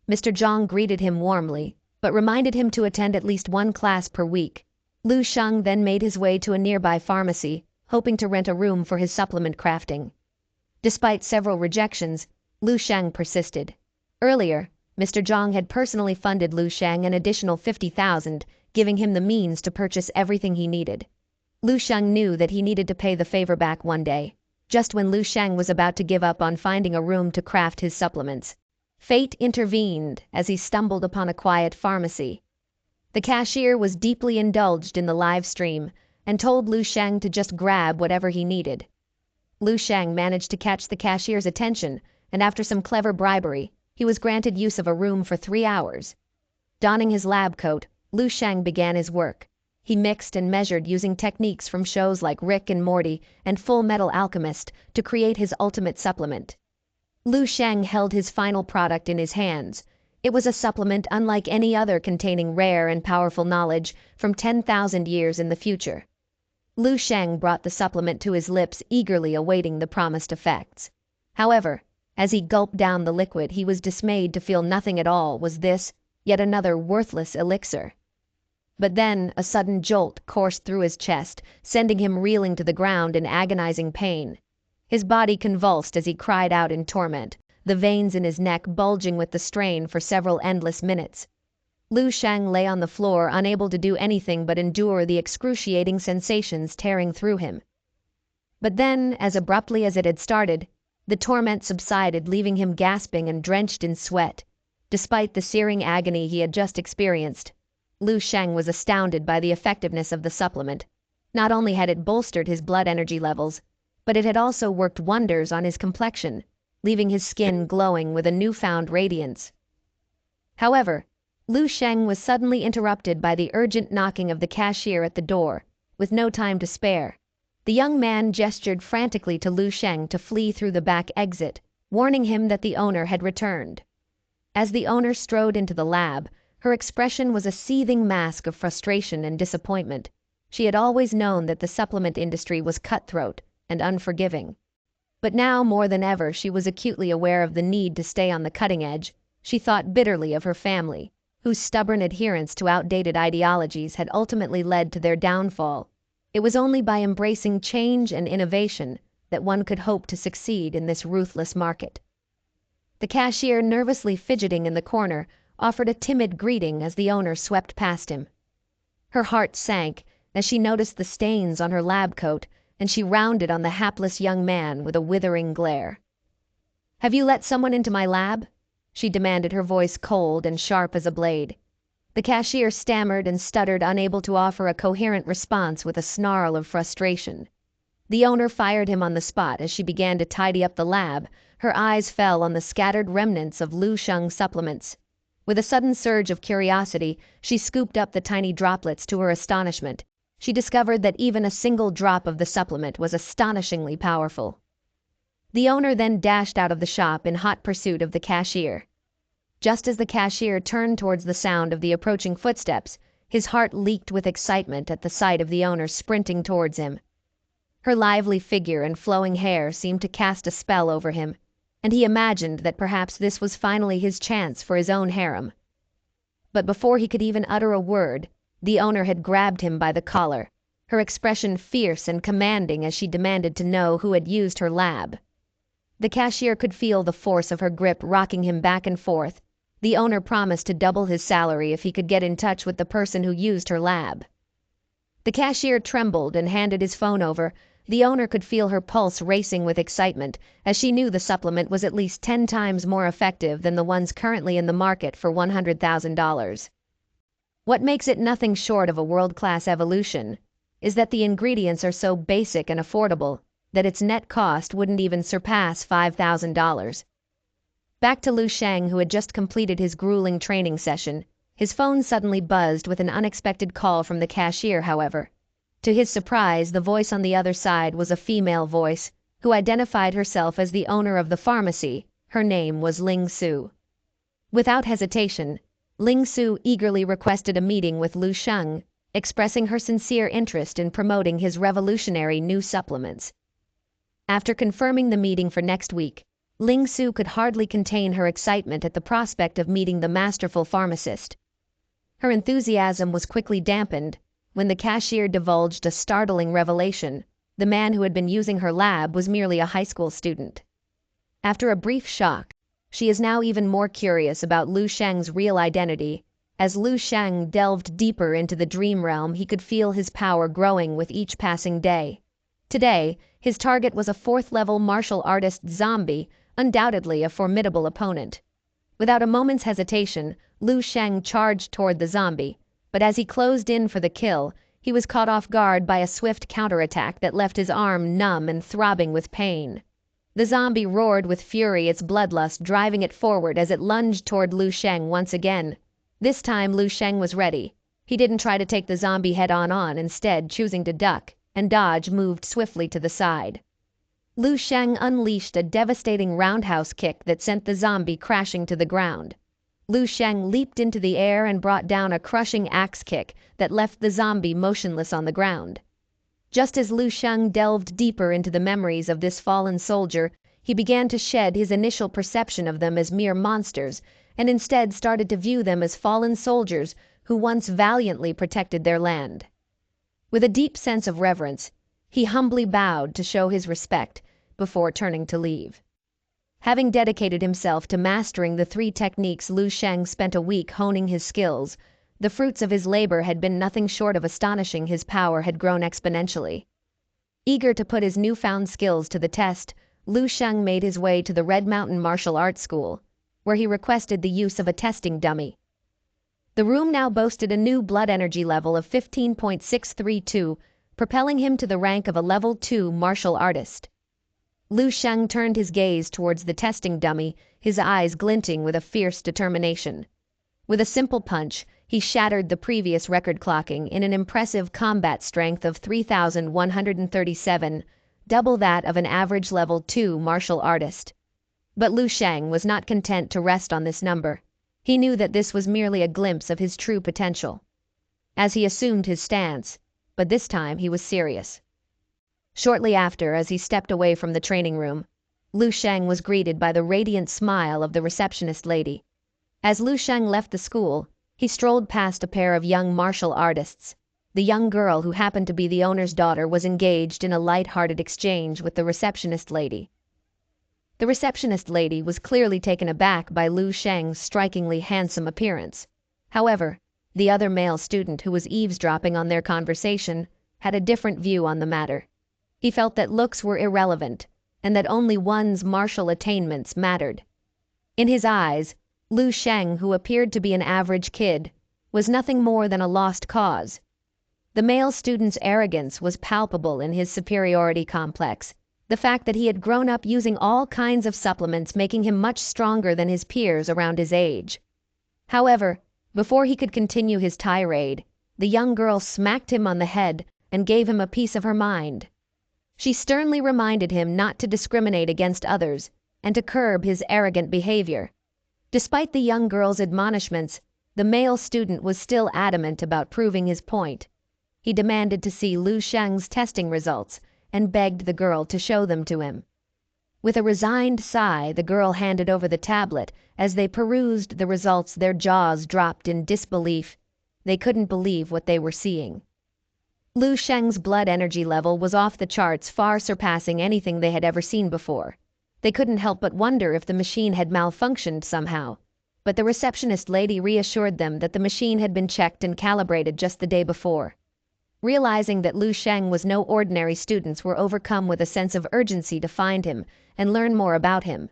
A: Mr. Zhang greeted him warmly, but reminded him to attend at least 1 class per week. Lu Sheng then made his way to a nearby pharmacy, hoping to rent a room for his supplement crafting. Despite several rejections, Lu Sheng persisted. Earlier, Mr. Zhang had personally funded Lu Sheng an additional 50,000, giving him the means to purchase everything he needed. Lu Sheng knew that he needed to pay the favor back one day, just when Lu Sheng was about to give up on finding a room to craft his supplements. Fate intervened as he stumbled upon a quiet pharmacy. The cashier was deeply indulged in the live stream and told Lu Sheng to just grab whatever he needed. Lu Sheng managed to catch the cashier's attention, and after some clever bribery, he was granted use of a room for 3 hours. Donning his lab coat, Lu Sheng began his work. He mixed and measured using techniques from shows like Rick and Morty and Full Metal Alchemist to create his ultimate supplement. Lu Sheng held his final product in his hands. It was a supplement unlike any other, containing rare and powerful knowledge from 10,000 years in the future. Lu Sheng brought the supplement to his lips, eagerly awaiting the promised effects. However, as he gulped down the liquid, he was dismayed to feel nothing at all. Was this yet another worthless elixir? But then a sudden jolt coursed through his chest, sending him reeling to the ground in agonizing pain. His body convulsed as he cried out in torment, the veins in his neck bulging with the strain for several endless minutes. Lu Sheng lay on the floor, unable to do anything but endure the excruciating sensations tearing through him. But then, as abruptly as it had started, the torment subsided, leaving him gasping and drenched in sweat. Despite the searing agony he had just experienced, Lu Sheng was astounded by the effectiveness of the supplement. Not only had it bolstered his blood energy levels, but it had also worked wonders on his complexion, leaving his skin glowing with a newfound radiance. However, Lu Sheng was suddenly interrupted by the urgent knocking of the cashier at the door. With no time to spare, the young man gestured frantically to Lu Sheng to flee through the back exit, warning him that the owner had returned. As the owner strode into the lab, her expression was a seething mask of frustration and disappointment. She had always known that the supplement industry was cutthroat and unforgiving. But now more than ever she was acutely aware of the need to stay on the cutting edge. She thought bitterly of her family, whose stubborn adherence to outdated ideologies had ultimately led to their downfall. It was only by embracing change and innovation that one could hope to succeed in this ruthless market. The cashier, nervously fidgeting in the corner, offered a timid greeting as the owner swept past him. Her heart sank as she noticed the stains on her lab coat, and she rounded on the hapless young man with a withering glare. "Have you let someone into my lab?" she demanded, her voice cold and sharp as a blade. The cashier stammered and stuttered, unable to offer a coherent response, with a snarl of frustration. The owner fired him on the spot as she began to tidy up the lab. Her eyes fell on the scattered remnants of Lu Sheng's supplements. With a sudden surge of curiosity, she scooped up the tiny droplets. To her astonishment, she discovered that even a single drop of the supplement was astonishingly powerful. The owner then dashed out of the shop in hot pursuit of the cashier. Just as the cashier turned towards the sound of the approaching footsteps, his heart leaped with excitement at the sight of the owner sprinting towards him. Her lively figure and flowing hair seemed to cast a spell over him, and he imagined that perhaps this was finally his chance for his own harem. But before he could even utter a word, the owner had grabbed him by the collar, her expression fierce and commanding as she demanded to know who had used her lab. The cashier could feel the force of her grip rocking him back and forth. The owner promised to double his salary if he could get in touch with the person who used her lab. The cashier trembled and handed his phone over. The owner could feel her pulse racing with excitement, as she knew the supplement was at least 10 times more effective than the ones currently in the market for $100,000. What makes it nothing short of a world-class evolution is that the ingredients are so basic and affordable that its net cost wouldn't even surpass $5,000. Back to Lu Sheng, who had just completed his grueling training session. His phone suddenly buzzed with an unexpected call from the cashier, however. To his surprise, the voice on the other side was a female voice, who identified herself as the owner of the pharmacy. Her name was Ling Su. Without hesitation, Ling Su eagerly requested a meeting with Lu Sheng, expressing her sincere interest in promoting his revolutionary new supplements. After confirming the meeting for next week, Ling Su could hardly contain her excitement at the prospect of meeting the masterful pharmacist. Her enthusiasm was quickly dampened when the cashier divulged a startling revelation. The man who had been using her lab was merely a high school student. After a brief shock, she is now even more curious about Lu Sheng's real identity. As Lu Sheng delved deeper into the dream realm, he could feel his power growing with each passing day. Today, his target was a 4th-level martial artist zombie, undoubtedly a formidable opponent. Without a moment's hesitation, Lu Sheng charged toward the zombie, but as he closed in for the kill, he was caught off guard by a swift counterattack that left his arm numb and throbbing with pain. The zombie roared with fury, its bloodlust driving it forward as it lunged toward Lu Sheng once again. This time Lu Sheng was ready. He didn't try to take the zombie head-on, instead choosing to duck and dodge, moved swiftly to the side. Lu Sheng unleashed a devastating roundhouse kick that sent the zombie crashing to the ground. Lu Sheng leaped into the air and brought down a crushing axe kick that left the zombie motionless on the ground. Just as Lu Sheng delved deeper into the memories of this fallen soldier, he began to shed his initial perception of them as mere monsters, and instead started to view them as fallen soldiers who once valiantly protected their land. With a deep sense of reverence, he humbly bowed to show his respect before turning to leave. Having dedicated himself to mastering the 3 techniques Lu Sheng spent a week honing his skills, the fruits of his labor had been nothing short of astonishing. His power had grown exponentially. Eager to put his newfound skills to the test, Lu Sheng made his way to the Red Mountain Martial Arts School, where he requested the use of a testing dummy. The room now boasted a new blood energy level of 15.632, propelling him to the rank of a level 2 martial artist. Lu Sheng turned his gaze towards the testing dummy, his eyes glinting with a fierce determination. With a simple punch, he shattered the previous record, clocking in an impressive combat strength of 3,137, double that of an average level 2 martial artist. But Lu Sheng was not content to rest on this number. He knew that this was merely a glimpse of his true potential. As he assumed his stance, but this time he was serious. Shortly after, as he stepped away from the training room, Lu Sheng was greeted by the radiant smile of the receptionist lady. As Lu Sheng left the school, he strolled past a pair of young martial artists. The young girl, who happened to be the owner's daughter, was engaged in a light-hearted exchange with the receptionist lady. The receptionist lady was clearly taken aback by Lu Sheng's strikingly handsome appearance. However, the other male student, who was eavesdropping on their conversation, had a different view on the matter. He felt that looks were irrelevant, and that only one's martial attainments mattered. In his eyes, Lu Sheng, who appeared to be an average kid, was nothing more than a lost cause. The male student's arrogance was palpable in his superiority complex, the fact that he had grown up using all kinds of supplements making him much stronger than his peers around his age. However, before he could continue his tirade, the young girl smacked him on the head and gave him a piece of her mind. She sternly reminded him not to discriminate against others and to curb his arrogant behavior. Despite the young girl's admonishments, the male student was still adamant about proving his point. He demanded to see Lu Sheng's testing results and begged the girl to show them to him. With a resigned sigh, the girl handed over the tablet. As they perused the results, their jaws dropped in disbelief. They couldn't believe what they were seeing. Lu Sheng's blood energy level was off the charts, far surpassing anything they had ever seen before. They couldn't help but wonder if the machine had malfunctioned somehow. but the receptionist lady reassured them that the machine had been checked and calibrated just the day before. Realizing that Lu Sheng was no ordinary, students were overcome with a sense of urgency to find him and learn more about him.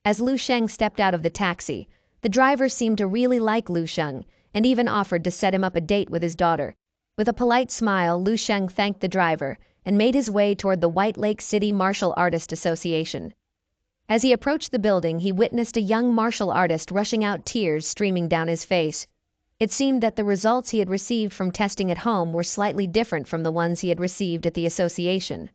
A: As Lu Sheng stepped out of the taxi, the driver seemed to really like Lu Sheng and even offered to set him up a date with his daughter. With a polite smile, Lu Sheng thanked the driver and made his way toward the White Lake City Martial Artist Association. As he approached the building, he witnessed a young martial artist rushing out, tears streaming down his face. It seemed that the results he had received from testing at home were slightly different from the ones he had received at the association.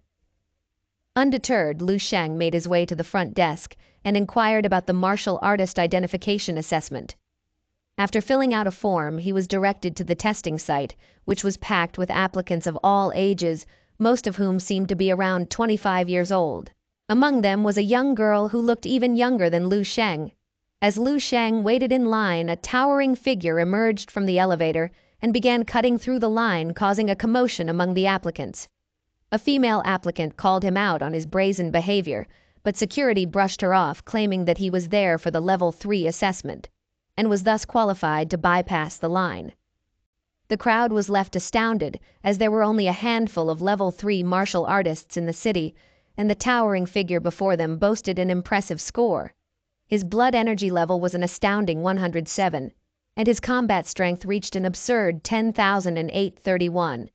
A: Undeterred, Lu Sheng made his way to the front desk and inquired about the martial artist identification assessment. After filling out a form, he was directed to the testing site, which was packed with applicants of all ages, most of whom seemed to be around 25 years old. Among them was a young girl who looked even younger than Lu Sheng. As Lu Sheng waited in line, a towering figure emerged from the elevator and began cutting through the line, causing a commotion among the applicants. A female applicant called him out on his brazen behavior, but security brushed her off, claiming that he was there for the Level 3 assessment and was thus qualified to bypass the line. The crowd was left astounded, as there were only a handful of Level 3 martial artists in the city, and the towering figure before them boasted an impressive score. His blood energy level was an astounding 107, and his combat strength reached an absurd 10,831.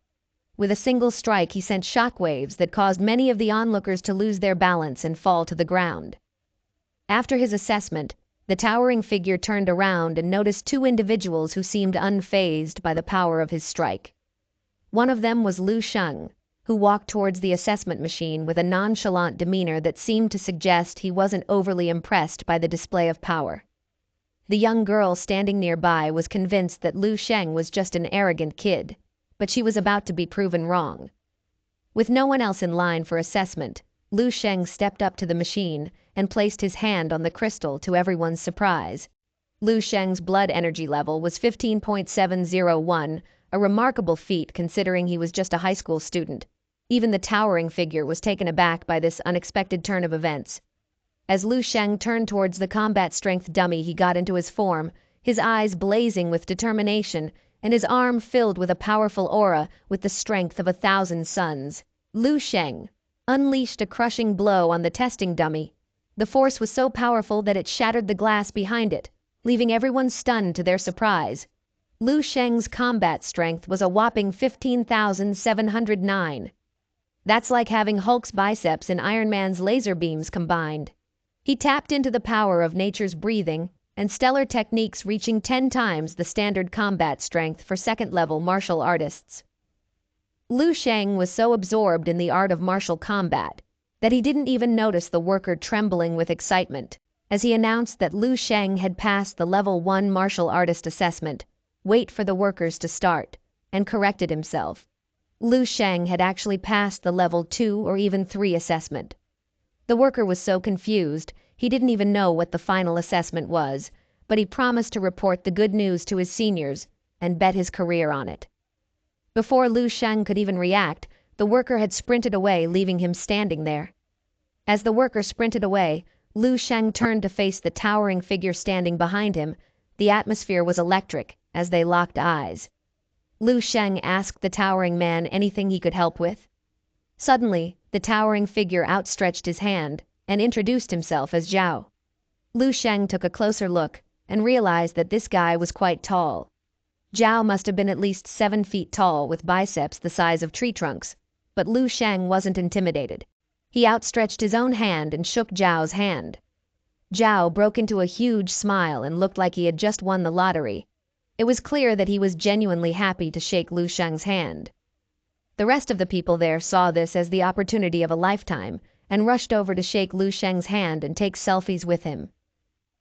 A: With a single strike, he sent shockwaves that caused many of the onlookers to lose their balance and fall to the ground. After his assessment, the towering figure turned around and noticed two individuals who seemed unfazed by the power of his strike. One of them was Lu Sheng, who walked towards the assessment machine with a nonchalant demeanor that seemed to suggest he wasn't overly impressed by the display of power. The young girl standing nearby was convinced that Lu Sheng was just an arrogant kid, but she was about to be proven wrong. With no one else in line for assessment, Lu Sheng stepped up to the machine and placed his hand on the crystal, to everyone's surprise. Lu Sheng's blood energy level was 15.701, a remarkable feat considering he was just a high school student. Even the towering figure was taken aback by this unexpected turn of events. As Lu Sheng turned towards the combat strength dummy, he got into his form, his eyes blazing with determination and his arm filled with a powerful aura with the strength of 1,000 suns. Lu Sheng unleashed a crushing blow on the testing dummy. The force was so powerful that it shattered the glass behind it, leaving everyone stunned to their surprise. Lu Sheng's combat strength was a whopping 15,709. That's like having Hulk's biceps and Iron Man's laser beams combined. He tapped into the power of nature's breathing and stellar techniques, reaching 10 times the standard combat strength for second-level martial artists. Lu Sheng was so absorbed in the art of martial combat that he didn't even notice the worker trembling with excitement as he announced that Lu Sheng had passed the Level 1 martial artist assessment. Wait for the workers to start, and corrected himself. Lu Sheng had actually passed the Level 2 or even 3 assessment. The worker was so confused, he didn't even know what the final assessment was, but he promised to report the good news to his seniors and bet his career on it. Before Lu Sheng could even react, the worker had sprinted away, leaving him standing there. As the worker sprinted away, Lu Sheng turned to face the towering figure standing behind him. The atmosphere was electric as they locked eyes. Lu Sheng asked the towering man anything he could help with. Suddenly, the towering figure outstretched his hand and introduced himself as Zhao. Lu Sheng took a closer look and realized that this guy was quite tall. Zhao must have been at least 7 feet tall with biceps the size of tree trunks, but Lu Sheng wasn't intimidated. He outstretched his own hand and shook Zhao's hand. Zhao broke into a huge smile and looked like he had just won the lottery. It was clear that he was genuinely happy to shake Lu Sheng's hand. The rest of the people there saw this as the opportunity of a lifetime and rushed over to shake Lu Sheng's hand and take selfies with him.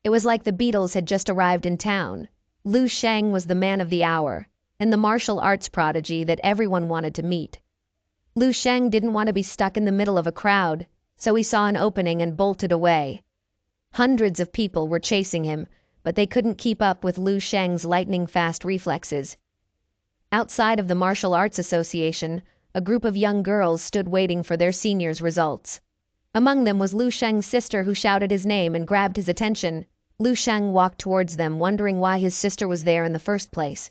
A: It was like the Beatles had just arrived in town. Lu Sheng was the man of the hour and the martial arts prodigy that everyone wanted to meet. Lu Sheng didn't want to be stuck in the middle of a crowd, so he saw an opening and bolted away. Hundreds of people were chasing him, but they couldn't keep up with Lu Sheng's lightning-fast reflexes. Outside of the Martial Arts Association, a group of young girls stood waiting for their seniors' results. Among them was Lu Sheng's sister, who shouted his name and grabbed his attention. Lu Sheng walked towards them, wondering why his sister was there in the first place.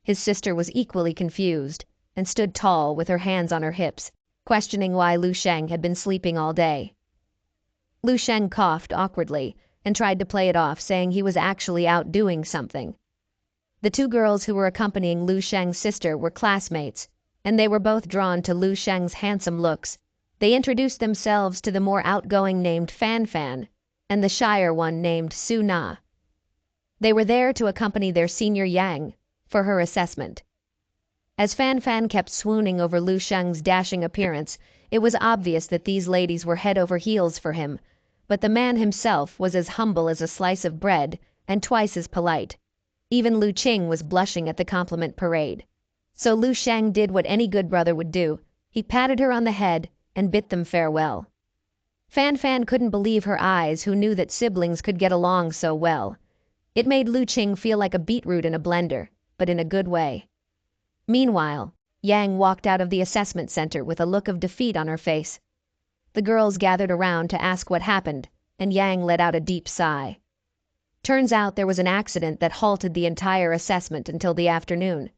A: His sister was equally confused and stood tall with her hands on her hips, questioning why Lu Sheng had been sleeping all day. Lu Sheng coughed awkwardly and tried to play it off, saying he was actually out doing something. The two girls who were accompanying Lu Sheng's sister were classmates, and they were both drawn to Lu Sheng's handsome looks. They introduced themselves to the more outgoing named Fan Fan and the shyer one named Su Na. They were there to accompany their senior Yang for her assessment. As Fan Fan kept swooning over Lu Sheng's dashing appearance, it was obvious that these ladies were head over heels for him, but the man himself was as humble as a slice of bread and twice as polite. Even Lu Qing was blushing at the compliment parade. So Lu Sheng did what any good brother would do. He patted her on the head and bid them farewell. Fan Fan couldn't believe her eyes, who knew that siblings could get along so well. It made Lu Qing feel like a beetroot in a blender, but in a good way. Meanwhile, Yang walked out of the assessment center with a look of defeat on her face. The girls gathered around to ask what happened, and Yang let out a deep sigh. Turns out there was an accident that halted the entire assessment until the afternoon.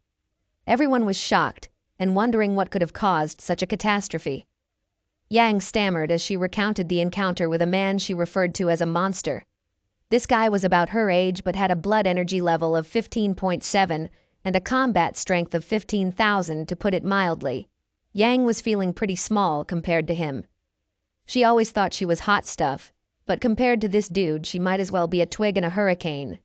A: Everyone was shocked and wondering what could have caused such a catastrophe. Yang stammered as she recounted the encounter with a man she referred to as a monster. This guy was about her age but had a blood energy level of 15.7 and a combat strength of 15,000, to put it mildly. Yang was feeling pretty small compared to him. She always thought she was hot stuff, but compared to this dude she might as well be a twig in a hurricane.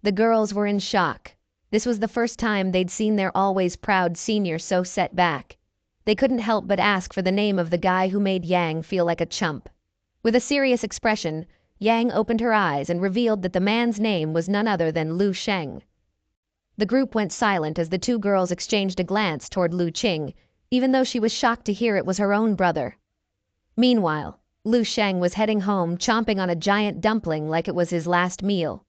A: The girls were in shock. This was the first time they'd seen their always proud senior so set back. They couldn't help but ask for the name of the guy who made Yang feel like a chump. With a serious expression, Yang opened her eyes and revealed that the man's name was none other than Lu Sheng. The group went silent as the two girls exchanged a glance toward Lu Qing, even though she was shocked to hear it was her own brother. Meanwhile, Lu Sheng was heading home, chomping on a giant dumpling like it was his last meal.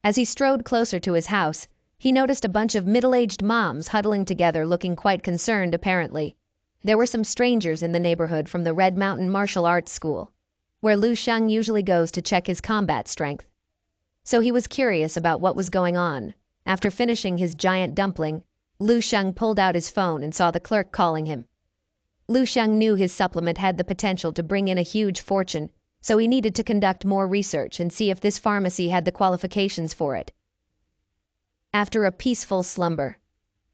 A: As he strode closer to his house, he noticed a bunch of middle-aged moms huddling together, looking quite concerned apparently. There were some strangers in the neighborhood from the Red Mountain Martial Arts School, where Lu Sheng usually goes to check his combat strength. So he was curious about what was going on. After finishing his giant dumpling, Lu Sheng pulled out his phone and saw the clerk calling him. Lu Sheng knew his supplement had the potential to bring in a huge fortune, so he needed to conduct more research and see if this pharmacy had the qualifications for it. After a peaceful slumber,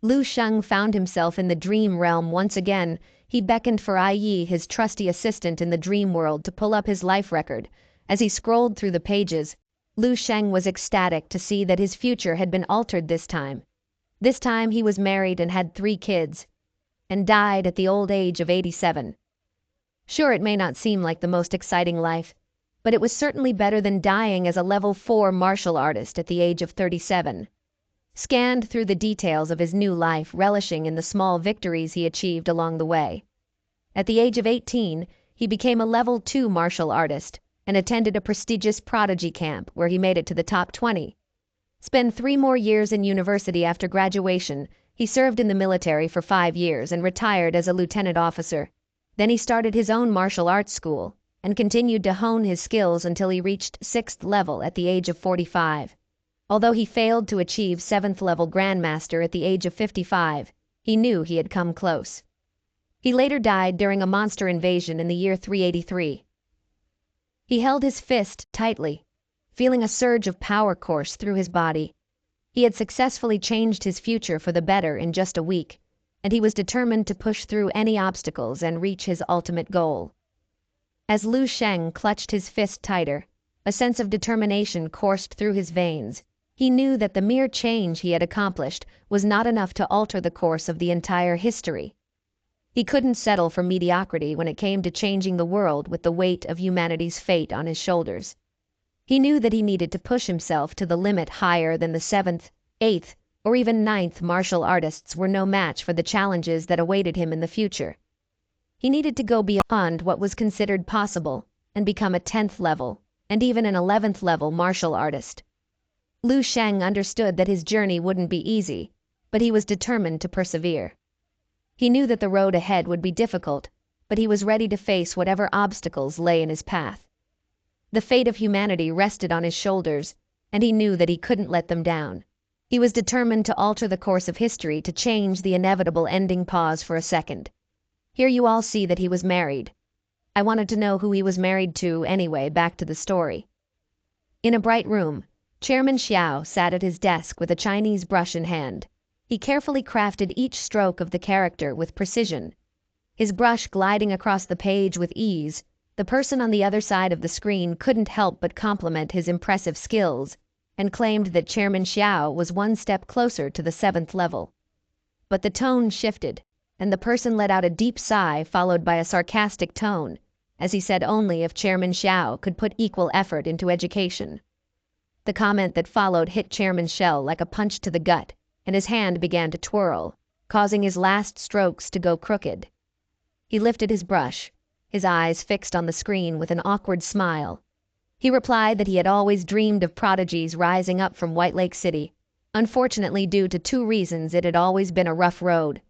A: Lu Sheng found himself in the dream realm once again. He beckoned for Ai Yi, his trusty assistant in the dream world, to pull up his life record. As he scrolled through the pages, Lu Sheng was ecstatic to see that his future had been altered this time. This time he was married and had 3 kids, and died at the old age of 87. Sure, it may not seem like the most exciting life, but it was certainly better than dying as a level 4 martial artist at the age of 37. Scanned through the details of his new life, relishing in the small victories he achieved along the way. At the age of 18, he became a level 2 martial artist and attended a prestigious prodigy camp where he made it to the top 20. Spent 3 more years in university after graduation. He served in the military for 5 years and retired as a lieutenant officer. Then he started his own martial arts school and continued to hone his skills until he reached 6th level at the age of 45. Although he failed to achieve 7th level Grandmaster at the age of 55, he knew he had come close. He later died during a monster invasion in the year 383. He held his fist tightly, feeling a surge of power course through his body. He had successfully changed his future for the better in just a week, and he was determined to push through any obstacles and reach his ultimate goal. As Lu Sheng clutched his fist tighter, a sense of determination coursed through his veins. He knew that the mere change he had accomplished was not enough to alter the course of the entire history. He couldn't settle for mediocrity when it came to changing the world with the weight of humanity's fate on his shoulders. He knew that he needed to push himself to the limit. Higher than the 7th, 8th, or even 9th martial artists were no match for the challenges that awaited him in the future. He needed to go beyond what was considered possible and become a 10th level, and even an 11th level martial artist. Lu Sheng understood that his journey wouldn't be easy, but he was determined to persevere. He knew that the road ahead would be difficult, but he was ready to face whatever obstacles lay in his path. The fate of humanity rested on his shoulders, and he knew that he couldn't let them down. He was determined to alter the course of history to change the inevitable ending. Pause for a second. Here you all see that he was married. I wanted to know who he was married to anyway. Back to the story. In a bright room, Chairman Xiao sat at his desk with a Chinese brush in hand. He carefully crafted each stroke of the character with precision. His brush gliding across the page with ease, the person on the other side of the screen couldn't help but compliment his impressive skills and claimed that Chairman Xiao was one step closer to the 7th level. But the tone shifted, and the person let out a deep sigh followed by a sarcastic tone, as he said only if Chairman Xiao could put equal effort into education. The comment that followed hit Chairman Xiao like a punch to the gut, and his hand began to twirl, causing his last strokes to go crooked. He lifted his brush, his eyes fixed on the screen with an awkward smile. He replied that he had always dreamed of prodigies rising up from White Lake City. Unfortunately, due to 2 reasons, it had always been a rough road.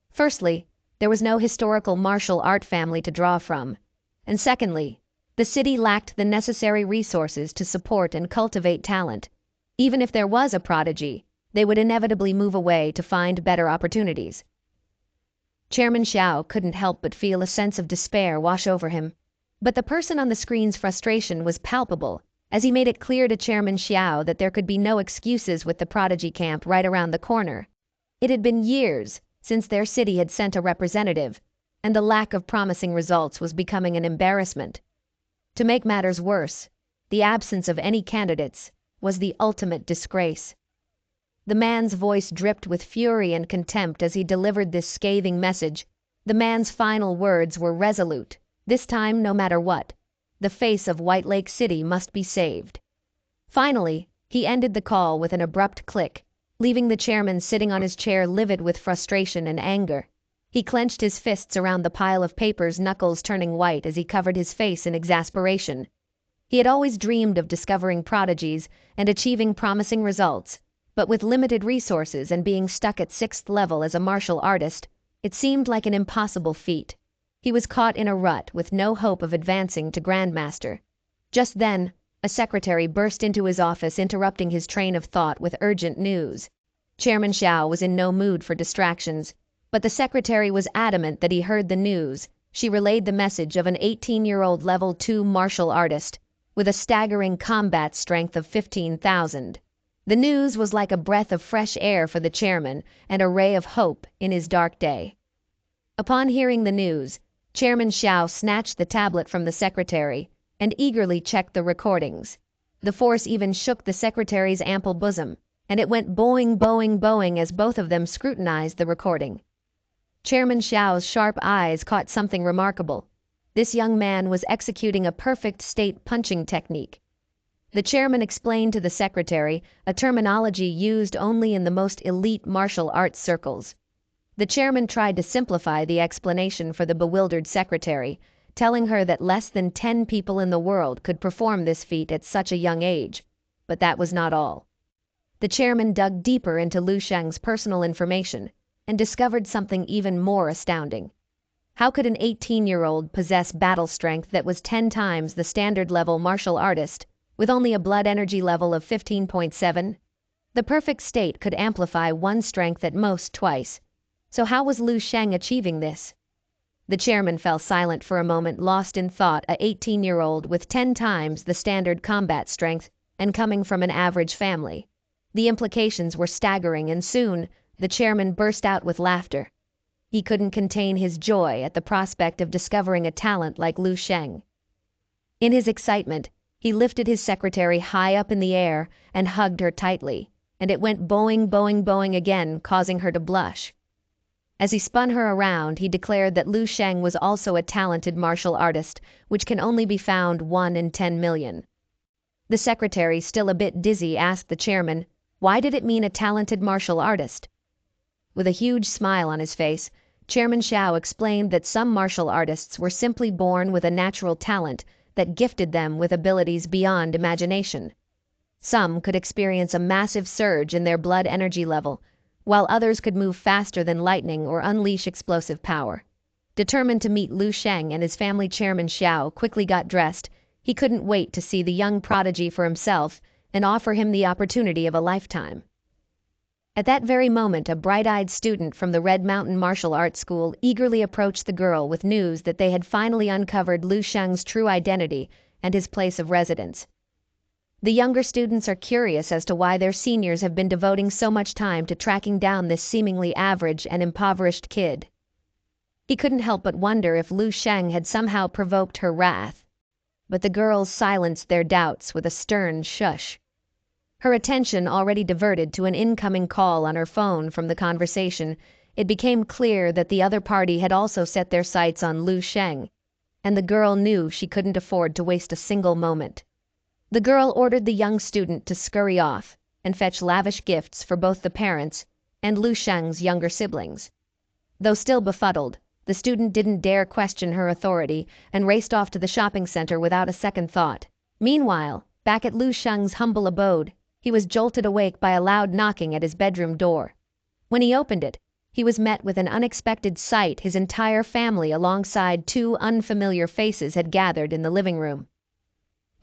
A: Firstly, there was no historical martial art family to draw from. And secondly, the city lacked the necessary resources to support and cultivate talent. Even if there was a prodigy, they would inevitably move away to find better opportunities. Chairman Xiao couldn't help but feel a sense of despair wash over him. But the person on the screen's frustration was palpable, as he made it clear to Chairman Xiao that there could be no excuses with the prodigy camp right around the corner. It had been years since their city had sent a representative, and the lack of promising results was becoming an embarrassment. To make matters worse, the absence of any candidates was the ultimate disgrace. The man's voice dripped with fury and contempt as he delivered this scathing message. The man's final words were resolute. This time, no matter what, the face of White Lake City must be saved. Finally, he ended the call with an abrupt click, leaving the chairman sitting on his chair livid with frustration and anger. He clenched his fists around the pile of papers, knuckles turning white as he covered his face in exasperation. He had always dreamed of discovering prodigies and achieving promising results, but with limited resources and being stuck at 6th level as a martial artist, it seemed like an impossible feat. He was caught in a rut with no hope of advancing to Grandmaster. Just then, a secretary burst into his office, interrupting his train of thought with urgent news. Chairman Xiao was in no mood for distractions, but the secretary was adamant that he heard the news. She relayed the message of an 18-year-old level 2 martial artist with a staggering combat strength of 15,000. The news was like a breath of fresh air for the chairman and a ray of hope in his dark day. Upon hearing the news, Chairman Xiao snatched the tablet from the secretary and eagerly checked the recordings. The force even shook the secretary's ample bosom, and it went boing, boing, boing as both of them scrutinized the recording. Chairman Xiao's sharp eyes caught something remarkable. This young man was executing a perfect state punching technique. The chairman explained to the secretary a terminology used only in the most elite martial arts circles. The chairman tried to simplify the explanation for the bewildered secretary, telling her that less than 10 people in the world could perform this feat at such a young age. But that was not all. The chairman dug deeper into Lu Sheng's personal information and discovered something even more astounding. How could an 18-year-old possess battle strength that was 10 times the standard level martial artist, with only a blood energy level of 15.7? The perfect state could amplify one's strength at most twice. So how was Lu Sheng achieving this? The chairman fell silent for a moment, lost in thought. A 18-year-old with 10 times the standard combat strength and coming from an average family. The implications were staggering, and soon the chairman burst out with laughter. He couldn't contain his joy at the prospect of discovering a talent like Lu Sheng. In his excitement, he lifted his secretary high up in the air and hugged her tightly, and it went boing, boing, boing again, causing her to blush. As he spun her around, he declared that Lu Sheng was also a talented martial artist, which can only be found 1 in 10 million. The secretary, still a bit dizzy, asked the chairman, why did it mean a talented martial artist? With a huge smile on his face, Chairman Xiao explained that some martial artists were simply born with a natural talent that gifted them with abilities beyond imagination. Some could experience a massive surge in their blood energy level, while others could move faster than lightning or unleash explosive power. Determined to meet Lu Sheng and his family, Chairman Xiao quickly got dressed. He couldn't wait to see the young prodigy for himself and offer him the opportunity of a lifetime. At that very moment, a bright-eyed student from the Red Mountain Martial Arts School eagerly approached the girl with news that they had finally uncovered Lu Sheng's true identity and his place of residence. The younger students are curious as to why their seniors have been devoting so much time to tracking down this seemingly average and impoverished kid. He couldn't help but wonder if Lu Sheng had somehow provoked her wrath. But the girls silenced their doubts with a stern shush. Her attention already diverted to an incoming call on her phone from the conversation, it became clear that the other party had also set their sights on Lu Sheng, and the girl knew she couldn't afford to waste a single moment. The girl ordered the young student to scurry off and fetch lavish gifts for both the parents and Lu Sheng's younger siblings. Though still befuddled, the student didn't dare question her authority and raced off to the shopping center without a second thought. Meanwhile, back at Lu Sheng's humble abode, he was jolted awake by a loud knocking at his bedroom door. When he opened it, he was met with an unexpected sight. His entire family alongside two unfamiliar faces had gathered in the living room.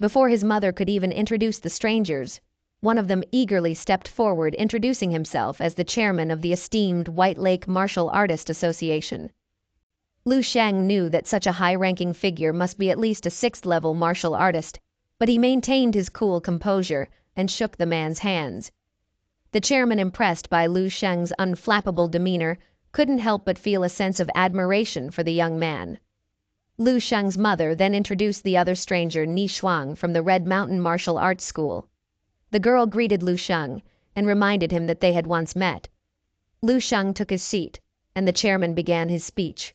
A: Before his mother could even introduce the strangers, one of them eagerly stepped forward, introducing himself as the chairman of the esteemed White Lake Martial Artist Association. Lu Sheng knew that such a high-ranking figure must be at least a sixth-level martial artist, but he maintained his cool composure and shook the man's hands. The chairman, impressed by Lu Sheng's unflappable demeanor, couldn't help but feel a sense of admiration for the young man. Lu Sheng's mother then introduced the other stranger, Ni Shuang, from the Red Mountain Martial Arts School. The girl greeted Lu Sheng and reminded him that they had once met. Lu Sheng took his seat, and the chairman began his speech.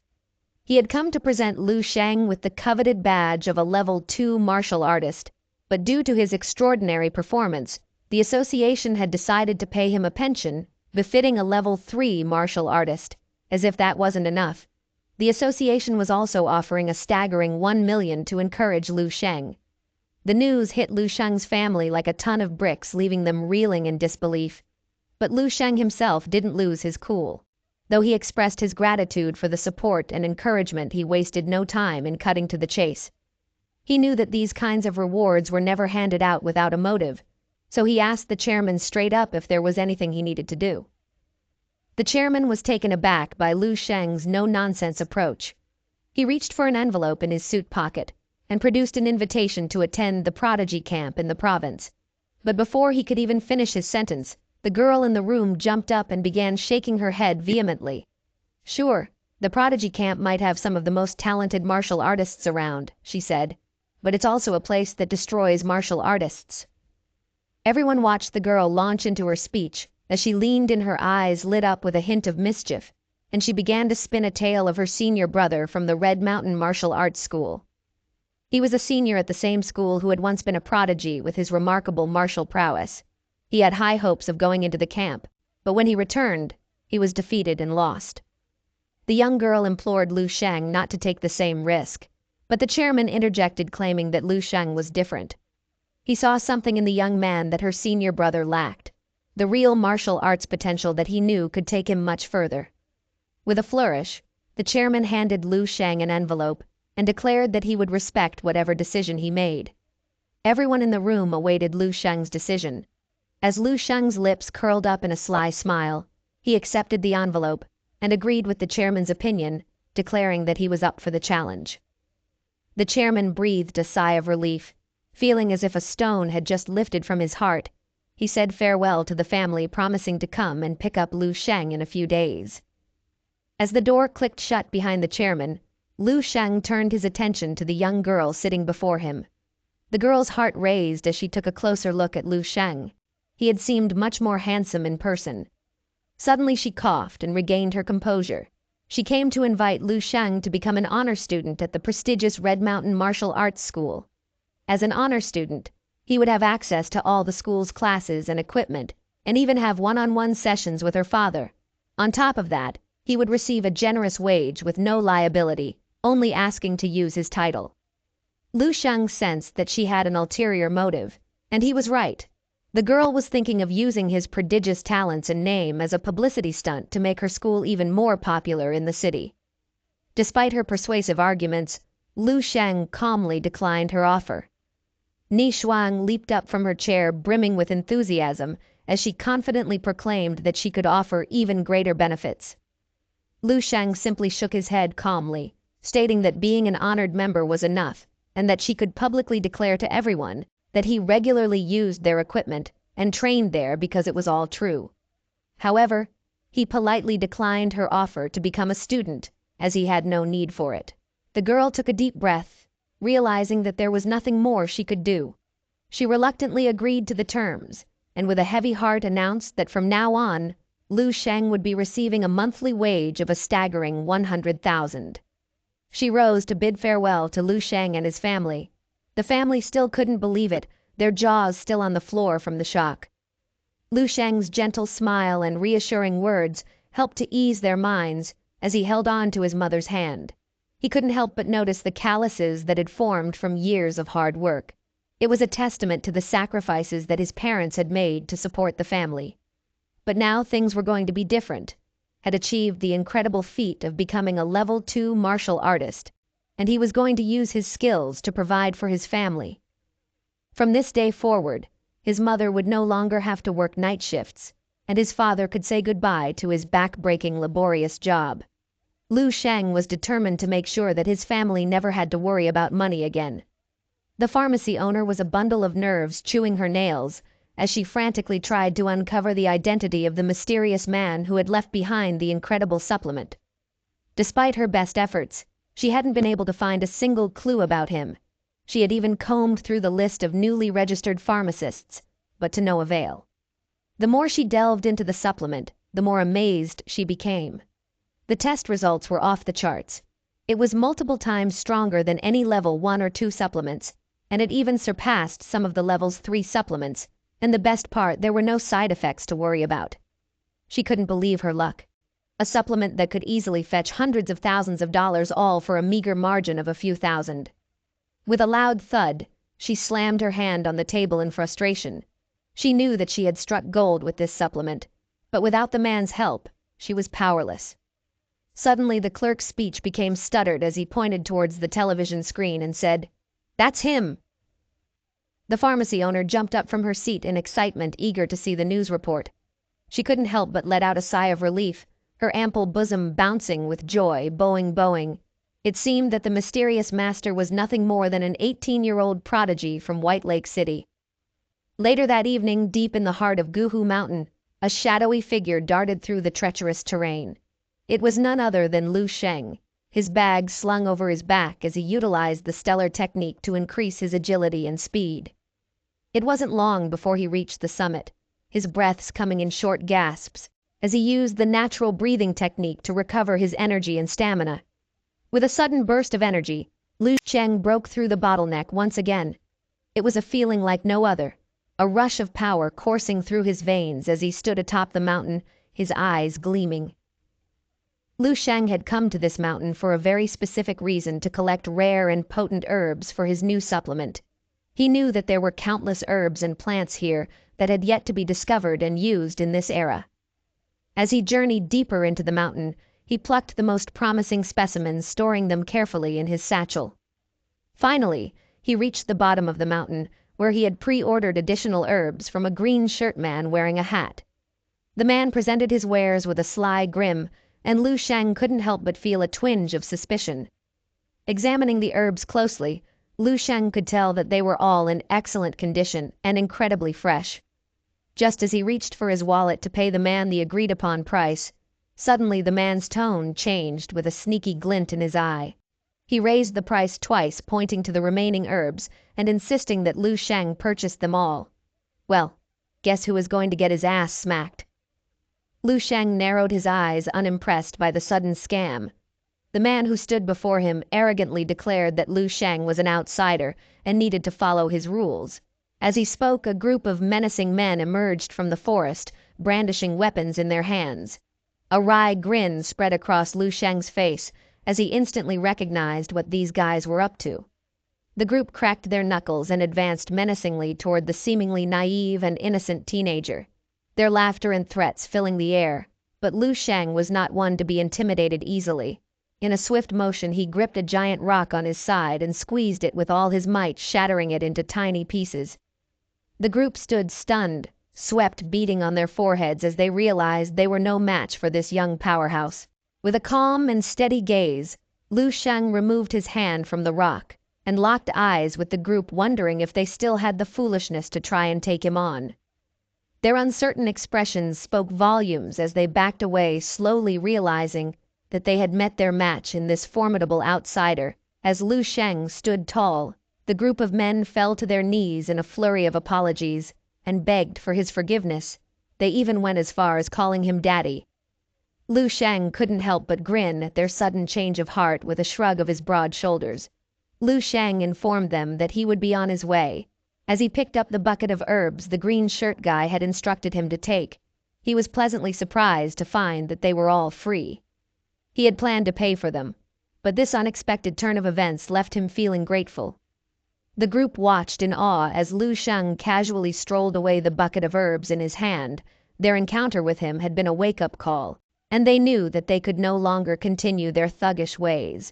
A: He had come to present Lu Sheng with the coveted badge of a Level 2 martial artist, but due to his extraordinary performance, the association had decided to pay him a pension befitting a Level 3 martial artist. As if that wasn't enough, the association was also offering a staggering 1 million to encourage Lu Sheng. The news hit Lu Sheng's family like a ton of bricks, leaving them reeling in disbelief. But Lu Sheng himself didn't lose his cool. Though he expressed his gratitude for the support and encouragement, he wasted no time in cutting to the chase. He knew that these kinds of rewards were never handed out without a motive, so he asked the chairman straight up if there was anything he needed to do. The chairman was taken aback by Lu Sheng's no-nonsense approach. He reached for an envelope in his suit pocket and produced an invitation to attend the prodigy camp in the province. But before he could even finish his sentence, the girl in the room jumped up and began shaking her head vehemently. "Sure, the prodigy camp might have some of the most talented martial artists around," she said, "but it's also a place that destroys martial artists." Everyone watched the girl launch into her speech as she leaned in, her eyes lit up with a hint of mischief, and she began to spin a tale of her senior brother from the Red Mountain Martial Arts School. He was a senior at the same school who had once been a prodigy with his remarkable martial prowess. He had high hopes of going into the camp, but when he returned, he was defeated and lost. The young girl implored Lu Sheng not to take the same risk, but the chairman interjected, claiming that Lu Sheng was different. He saw something in the young man that her senior brother lacked, the real martial arts potential that he knew could take him much further. With a flourish, the chairman handed Lu Sheng an envelope and declared that he would respect whatever decision he made. Everyone in the room awaited Lu Sheng's decision. As Lu Sheng's lips curled up in a sly smile, he accepted the envelope and agreed with the chairman's opinion, declaring that he was up for the challenge. The chairman breathed a sigh of relief. Feeling as if a stone had just lifted from his heart, he said farewell to the family, promising to come and pick up Lu Sheng in a few days. As the door clicked shut behind the chairman, Lu Sheng turned his attention to the young girl sitting before him. The girl's heart raised as she took a closer look at Lu Sheng. He had seemed much more handsome in person. Suddenly she coughed and regained her composure. She came to invite Lu Sheng to become an honor student at the prestigious Red Mountain Martial Arts School. As an honor student, he would have access to all the school's classes and equipment, and even have one-on-one sessions with her father. On top of that, he would receive a generous wage with no liability, only asking to use his title. Lu Sheng sensed that she had an ulterior motive, and he was right. The girl was thinking of using his prodigious talents and name as a publicity stunt to make her school even more popular in the city. Despite her persuasive arguments, Lu Sheng calmly declined her offer. Ni Shuang leaped up from her chair, brimming with enthusiasm, as she confidently proclaimed that she could offer even greater benefits. Lu Shang simply shook his head calmly, stating that being an honored member was enough, and that she could publicly declare to everyone that he regularly used their equipment and trained there because it was all true. However, he politely declined her offer to become a student, as he had no need for it. The girl took a deep breath, realizing that there was nothing more she could do. She reluctantly agreed to the terms, and with a heavy heart announced that from now on, Lu Sheng would be receiving a monthly wage of a staggering 100,000. She rose to bid farewell to Lu Sheng and his family. The family still couldn't believe it, their jaws still on the floor from the shock. Lu Sheng's gentle smile and reassuring words helped to ease their minds as he held on to his mother's hand. He couldn't help but notice the calluses that had formed from years of hard work. It was a testament to the sacrifices that his parents had made to support the family. But now things were going to be different, had achieved the incredible feat of becoming a level 2 martial artist, and he was going to use his skills to provide for his family. From this day forward, his mother would no longer have to work night shifts, and his father could say goodbye to his back-breaking laborious job. Lu Sheng was determined to make sure that his family never had to worry about money again. The pharmacy owner was a bundle of nerves chewing her nails as she frantically tried to uncover the identity of the mysterious man who had left behind the incredible supplement. Despite her best efforts, she hadn't been able to find a single clue about him. She had even combed through the list of newly registered pharmacists, but to no avail. The more she delved into the supplement, the more amazed she became. The test results were off the charts. It was multiple times stronger than any level 1 or 2 supplements, and it even surpassed some of the levels 3 supplements, and the best part, there were no side effects to worry about. She couldn't believe her luck. A supplement that could easily fetch hundreds of thousands of dollars, all for a meager margin of a few thousand. With a loud thud, she slammed her hand on the table in frustration. She knew that she had struck gold with this supplement, but without the man's help, she was powerless. Suddenly the clerk's speech became stuttered as he pointed towards the television screen and said, "That's him!" The pharmacy owner jumped up from her seat in excitement, eager to see the news report. She couldn't help but let out a sigh of relief, her ample bosom bouncing with joy, bowing. It seemed that the mysterious master was nothing more than an 18-year-old prodigy from White Lake City. Later that evening, deep in the heart of Guhu Mountain, a shadowy figure darted through the treacherous terrain. It was none other than Lu Sheng, his bag slung over his back as he utilized the stellar technique to increase his agility and speed. It wasn't long before he reached the summit, his breaths coming in short gasps, as he used the natural breathing technique to recover his energy and stamina. With a sudden burst of energy, Lu Sheng broke through the bottleneck once again. It was a feeling like no other, a rush of power coursing through his veins as he stood atop the mountain, his eyes gleaming. Lu Sheng had come to this mountain for a very specific reason, to collect rare and potent herbs for his new supplement. He knew that there were countless herbs and plants here that had yet to be discovered and used in this era. As he journeyed deeper into the mountain, he plucked the most promising specimens, storing them carefully in his satchel. Finally, he reached the bottom of the mountain, where he had pre-ordered additional herbs from a green shirt man wearing a hat. The man presented his wares with a sly grin, and Lu Sheng couldn't help but feel a twinge of suspicion. Examining the herbs closely, Lu Sheng could tell that they were all in excellent condition and incredibly fresh. Just as he reached for his wallet to pay the man the agreed-upon price, suddenly the man's tone changed with a sneaky glint in his eye. He raised the price twice, pointing to the remaining herbs and insisting that Lu Sheng purchase them all. Well, guess who was going to get his ass smacked? Lu Sheng narrowed his eyes, unimpressed by the sudden scam. The man who stood before him arrogantly declared that Lu Sheng was an outsider and needed to follow his rules. As he spoke, a group of menacing men emerged from the forest, brandishing weapons in their hands. A wry grin spread across Lu Sheng's face as he instantly recognized what these guys were up to. The group cracked their knuckles and advanced menacingly toward the seemingly naive and innocent teenager, their laughter and threats filling the air. But Lu Sheng was not one to be intimidated easily. In a swift motion, he gripped a giant rock on his side and squeezed it with all his might, shattering it into tiny pieces. The group stood stunned, sweat beating on their foreheads as they realized they were no match for this young powerhouse. With a calm and steady gaze, Lu Sheng removed his hand from the rock and locked eyes with the group, wondering if they still had the foolishness to try and take him on. Their uncertain expressions spoke volumes as they backed away, slowly realizing that they had met their match in this formidable outsider. As Lu Sheng stood tall, the group of men fell to their knees in a flurry of apologies and begged for his forgiveness. They even went as far as calling him daddy. Lu Sheng couldn't help but grin at their sudden change of heart. With a shrug of his broad shoulders, Lu Sheng informed them that he would be on his way. As he picked up the bucket of herbs the green shirt guy had instructed him to take, he was pleasantly surprised to find that they were all free. He had planned to pay for them, but this unexpected turn of events left him feeling grateful. The group watched in awe as Lu Sheng casually strolled away, the bucket of herbs in his hand. Their encounter with him had been a wake-up call, and they knew that they could no longer continue their thuggish ways.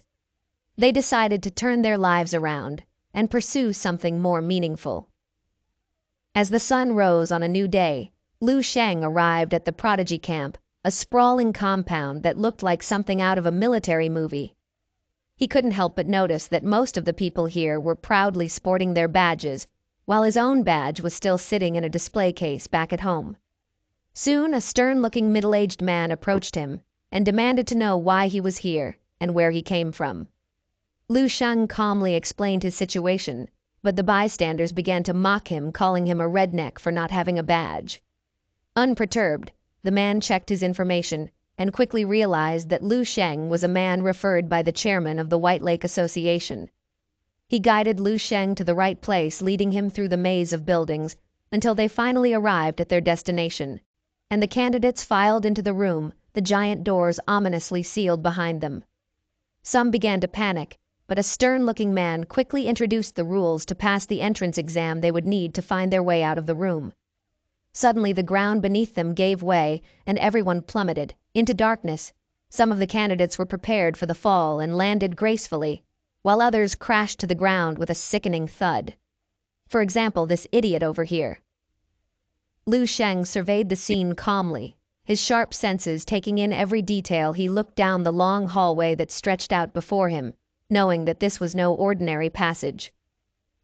A: They decided to turn their lives around and pursue something more meaningful. As the sun rose on a new day, Lu Sheng arrived at the prodigy camp, a sprawling compound that looked like something out of a military movie. He couldn't help but notice that most of the people here were proudly sporting their badges, while his own badge was still sitting in a display case back at home. Soon a stern-looking middle-aged man approached him and demanded to know why he was here and where he came from. Lu Sheng calmly explained his situation, but the bystanders began to mock him, calling him a redneck for not having a badge. Unperturbed, the man checked his information and quickly realized that Lu Sheng was a man referred by the chairman of the White Lake Association. He guided Lu Sheng to the right place, leading him through the maze of buildings until they finally arrived at their destination, and the candidates filed into the room, the giant doors ominously sealed behind them. Some began to panic, but a stern-looking man quickly introduced the rules to pass the entrance exam they would need to find their way out of the room. Suddenly the ground beneath them gave way and everyone plummeted into darkness. Some of the candidates were prepared for the fall and landed gracefully, while others crashed to the ground with a sickening thud. For example, this idiot over here. Lu Sheng surveyed the scene calmly, his sharp senses taking in every detail. He looked down the long hallway that stretched out before him, knowing that this was no ordinary passage.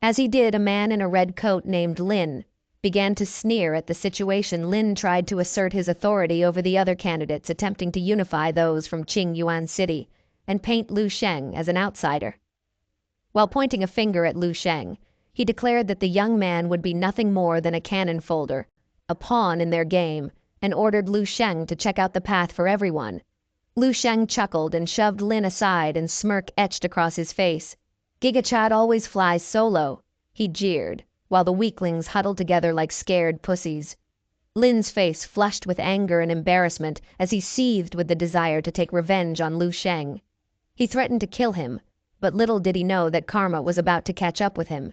A: As he did, a man in a red coat named Lin began to sneer at the situation. Lin tried to assert his authority over the other candidates, attempting to unify those from Qingyuan City and paint Lu Sheng as an outsider. While pointing a finger at Lu Sheng, he declared that the young man would be nothing more than a cannon folder, a pawn in their game, and ordered Lu Sheng to check out the path for everyone. Lu Sheng chuckled and shoved Lin aside, and smirk etched across his face. "Gigachad always flies solo," he jeered, while the weaklings huddled together like scared pussies. Lin's face flushed with anger and embarrassment as he seethed with the desire to take revenge on Lu Sheng. He threatened to kill him, but little did he know that karma was about to catch up with him.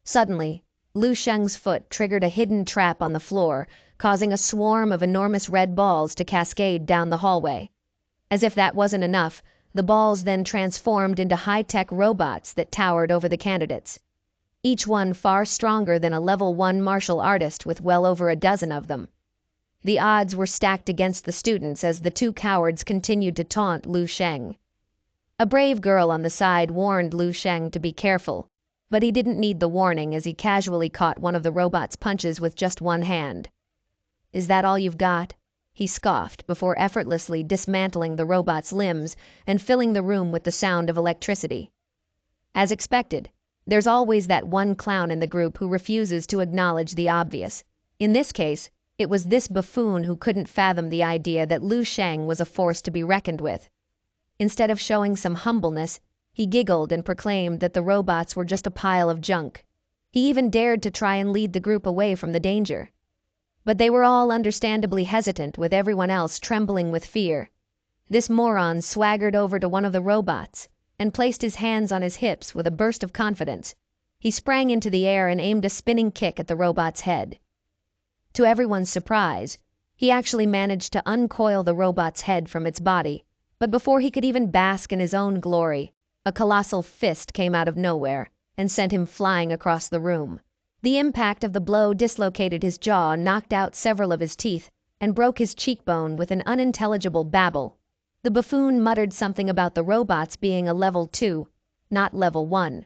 A: Suddenly, Lu Sheng's foot triggered a hidden trap on the floor, causing a swarm of enormous red balls to cascade down the hallway. As if that wasn't enough, the balls then transformed into high-tech robots that towered over the candidates, each one far stronger than a level 1 martial artist with well over a dozen of them. The odds were stacked against the students as the two cowards continued to taunt Lu Sheng. A brave girl on the side warned Lu Sheng to be careful, but he didn't need the warning as he casually caught one of the robot's punches with just one hand. "Is that all you've got?" he scoffed before effortlessly dismantling the robot's limbs and filling the room with the sound of electricity. As expected, there's always that one clown in the group who refuses to acknowledge the obvious. In this case, it was this buffoon who couldn't fathom the idea that Lu Sheng was a force to be reckoned with. Instead of showing some humbleness, he giggled and proclaimed that the robots were just a pile of junk. He even dared to try and lead the group away from the danger. But they were all understandably hesitant, with everyone else trembling with fear. This moron swaggered over to one of the robots and placed his hands on his hips with a burst of confidence. He sprang into the air and aimed a spinning kick at the robot's head. To everyone's surprise, he actually managed to uncoil the robot's head from its body, But before he could even bask in his own glory, a colossal fist came out of nowhere and sent him flying across the room. The impact of the blow dislocated his jaw, knocked out several of his teeth, and broke his cheekbone with an unintelligible babble. The buffoon muttered something about the robots being a level 2, not level 1.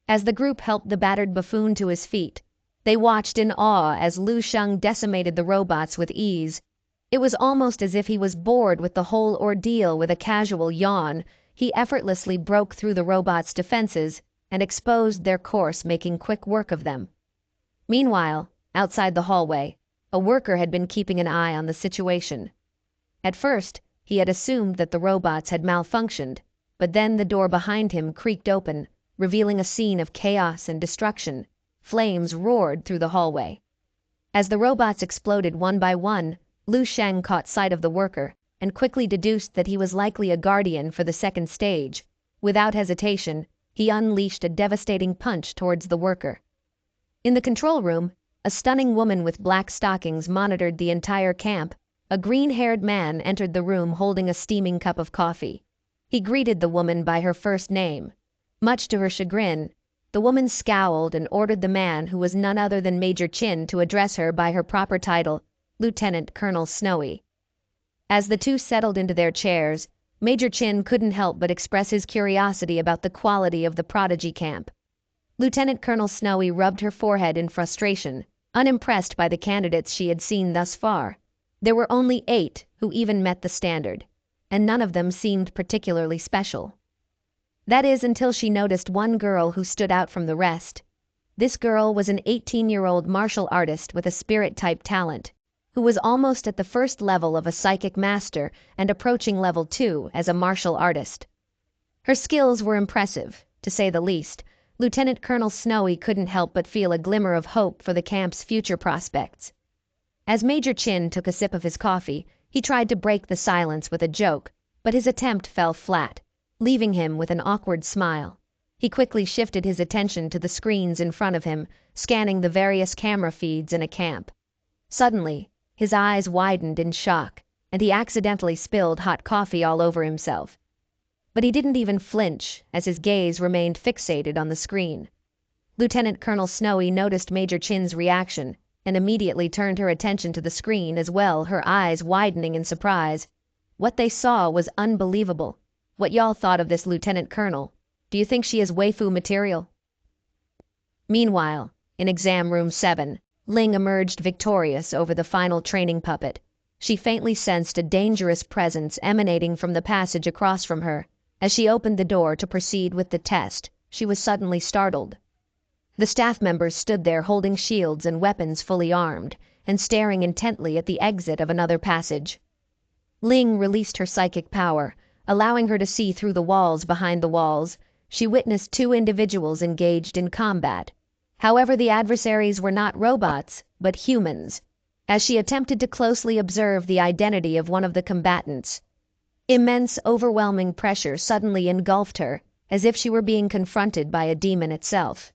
A: As the group helped the battered buffoon to his feet, they watched in awe as Lu Sheng decimated the robots with ease. It was almost as if he was bored with the whole ordeal. With a casual yawn, he effortlessly broke through the robots' defenses and exposed their course, making quick work of them. Meanwhile, outside the hallway, a worker had been keeping an eye on the situation. At first, he had assumed that the robots had malfunctioned, but then the door behind him creaked open, revealing a scene of chaos and destruction. Flames roared through the hallway. As the robots exploded one by one, Lu Sheng caught sight of the worker and quickly deduced that he was likely a guardian for the second stage. Without hesitation, he unleashed a devastating punch towards the worker. In the control room, a stunning woman with black stockings monitored the entire camp. A green-haired man entered the room holding a steaming cup of coffee. He greeted the woman by her first name. Much to her chagrin, the woman scowled and ordered the man, who was none other than Major Chin, to address her by her proper title, Lieutenant Colonel Snowy. As the two settled into their chairs, Major Chin couldn't help but express his curiosity about the quality of the prodigy camp. Lieutenant Colonel Snowy rubbed her forehead in frustration, unimpressed by the candidates she had seen thus far. There were only 8 who even met the standard, and none of them seemed particularly special. That is, until she noticed one girl who stood out from the rest. This girl was an 18-year-old martial artist with a spirit-type talent, who was almost at the first level of a psychic master and approaching level 2 as a martial artist. Her skills were impressive, to say the least. Lieutenant Colonel Snowy couldn't help but feel a glimmer of hope for the camp's future prospects. As Major Chin took a sip of his coffee, he tried to break the silence with a joke, but his attempt fell flat, leaving him with an awkward smile. He quickly shifted his attention to the screens in front of him, scanning the various camera feeds in a camp. Suddenly, his eyes widened in shock, and he accidentally spilled hot coffee all over himself. But he didn't even flinch, as his gaze remained fixated on the screen. Lieutenant Colonel Snowy noticed Major Chin's reaction and immediately turned her attention to the screen as well, her eyes widening in surprise. What they saw was unbelievable. What y'all thought of this Lieutenant Colonel? Do you think she is waifu material? Meanwhile, in exam room 7, Ling emerged victorious over the final training puppet. She faintly sensed a dangerous presence emanating from the passage across from her. As she opened the door to proceed with the test, she was suddenly startled. The staff members stood there holding shields and weapons fully armed, and staring intently at the exit of another passage. Ling released her psychic power, allowing her to see through the walls behind the walls. She witnessed 2 individuals engaged in combat. However, the adversaries were not robots, but humans. As she attempted to closely observe the identity of one of the combatants, immense, overwhelming pressure suddenly engulfed her, as if she were being confronted by a demon itself.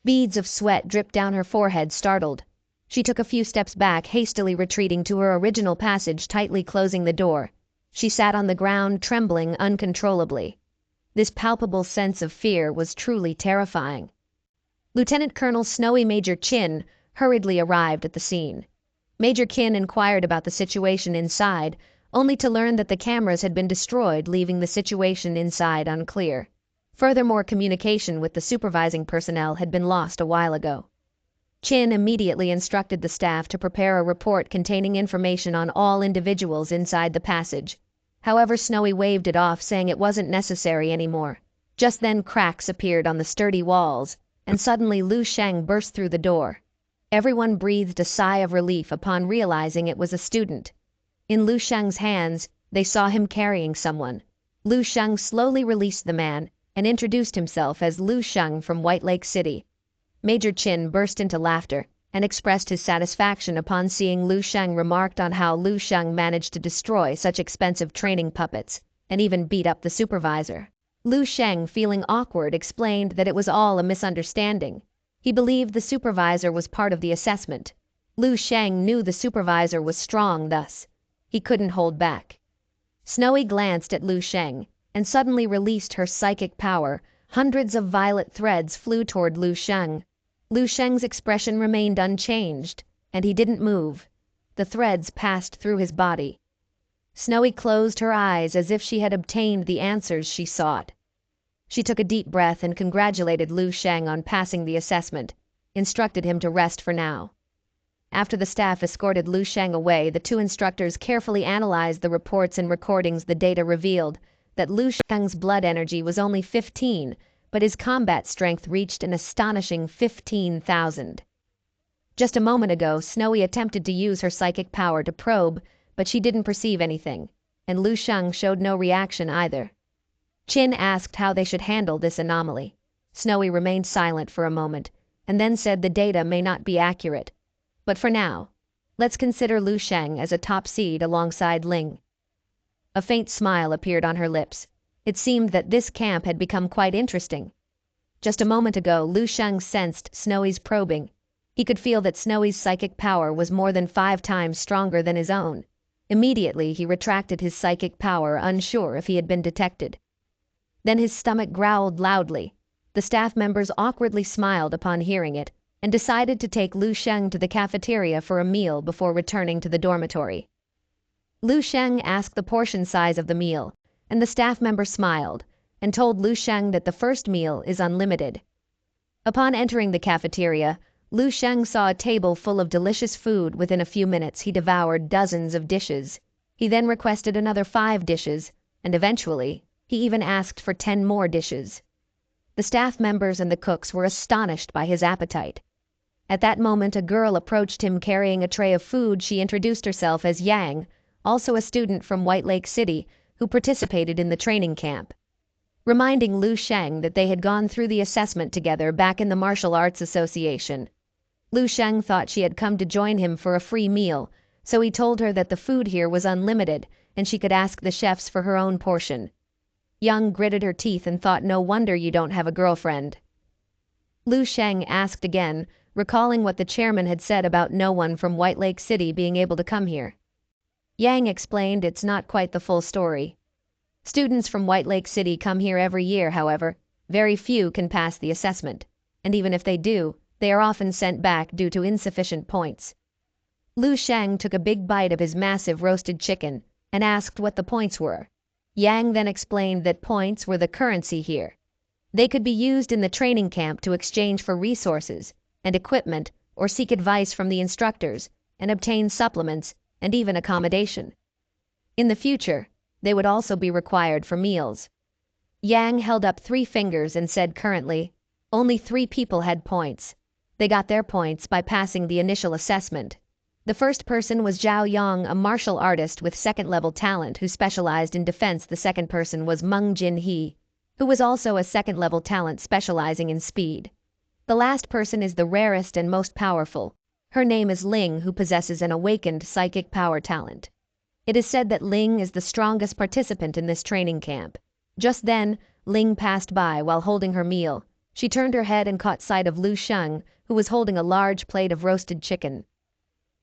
A: Beads of sweat dripped down her forehead, startled. She took a few steps back, hastily retreating to her original passage, tightly closing the door. She sat on the ground, trembling uncontrollably. This palpable sense of fear was truly terrifying. Lieutenant Colonel Snowy Major Chin hurriedly arrived at the scene. Major Chin inquired about the situation inside, only to learn that the cameras had been destroyed, leaving the situation inside unclear. Furthermore, communication with the supervising personnel had been lost a while ago. Chin immediately instructed the staff to prepare a report containing information on all individuals inside the passage. However, Snowy waved it off, saying it wasn't necessary anymore. Just then cracks appeared on the sturdy walls, and suddenly Lu Sheng burst through the door. Everyone breathed a sigh of relief upon realizing it was a student. In Lu Sheng's hands, they saw him carrying someone. Lu Sheng slowly released the man and introduced himself as Lu Sheng from White Lake City. Major Chin burst into laughter and expressed his satisfaction upon seeing Lu Sheng, remarked on how Lu Sheng managed to destroy such expensive training puppets and even beat up the supervisor. Lu Sheng, feeling awkward, explained that it was all a misunderstanding. He believed the supervisor was part of the assessment. Lu Sheng knew the supervisor was strong, thus he couldn't hold back. Snowy glanced at Lu Sheng and suddenly released her psychic power. Hundreds of violet threads flew toward Lu Sheng. Lu Sheng's expression remained unchanged, and he didn't move. The threads passed through his body. Snowy closed her eyes as if she had obtained the answers she sought. She took a deep breath and congratulated Lu Sheng on passing the assessment, instructed him to rest for now. After the staff escorted Lu Sheng away, the two instructors carefully analyzed the reports and recordings. The data revealed that Lu Sheng's blood energy was only 15, but his combat strength reached an astonishing 15,000. Just a moment ago, Snowy attempted to use her psychic power to probe, but she didn't perceive anything, and Lu Sheng showed no reaction either. Qin asked how they should handle this anomaly. Snowy remained silent for a moment, and then said the data may not be accurate. But for now, let's consider Lu Sheng as a top seed alongside Ling. A faint smile appeared on her lips. It seemed that this camp had become quite interesting. Just a moment ago, Lu Sheng sensed Snowy's probing. He could feel that Snowy's psychic power was more than 5 times stronger than his own. Immediately, he retracted his psychic power, unsure if he had been detected. Then his stomach growled loudly. The staff members awkwardly smiled upon hearing it, and decided to take Lu Sheng to the cafeteria for a meal before returning to the dormitory. Lu Sheng asked the portion size of the meal, and the staff member smiled, and told Lu Sheng that the first meal is unlimited. Upon entering the cafeteria, Lu Sheng saw a table full of delicious food. Within a few minutes, he devoured dozens of dishes. He then requested another 5 dishes, and eventually, he even asked for 10 more dishes. The staff members and the cooks were astonished by his appetite. At that moment, a girl approached him carrying a tray of food. She introduced herself as Yang, also a student from White Lake City, who participated in the training camp. Reminding Lu Sheng that they had gone through the assessment together back in the Martial Arts Association. Lu Sheng thought she had come to join him for a free meal, so he told her that the food here was unlimited and she could ask the chefs for her own portion. Yang gritted her teeth and thought, no wonder you don't have a girlfriend. Lu Sheng asked again, recalling what the chairman had said about no one from White Lake City being able to come here. Yang explained it's not quite the full story. Students from White Lake City come here every year, however. Very few can pass the assessment, and even if they do, they are often sent back due to insufficient points. Lu Sheng took a big bite of his massive roasted chicken and asked what the points were. Yang then explained that points were the currency here. They could be used in the training camp to exchange for resources and equipment, or seek advice from the instructors and obtain supplements and even accommodation. In the future, they would also be required for meals. Yang held up 3 fingers and said currently, only 3 people had points. They got their points by passing the initial assessment. The first person was Zhao Yang, a martial artist with 2nd-level talent who specialized in defense. The second person was Meng Jinhe, who was also a 2nd-level talent specializing in speed. The last person is the rarest and most powerful. Her name is Ling, who possesses an awakened psychic power talent. It is said that Ling is the strongest participant in this training camp. Just then, Ling passed by while holding her meal. She turned her head and caught sight of Lu Sheng, who was holding a large plate of roasted chicken.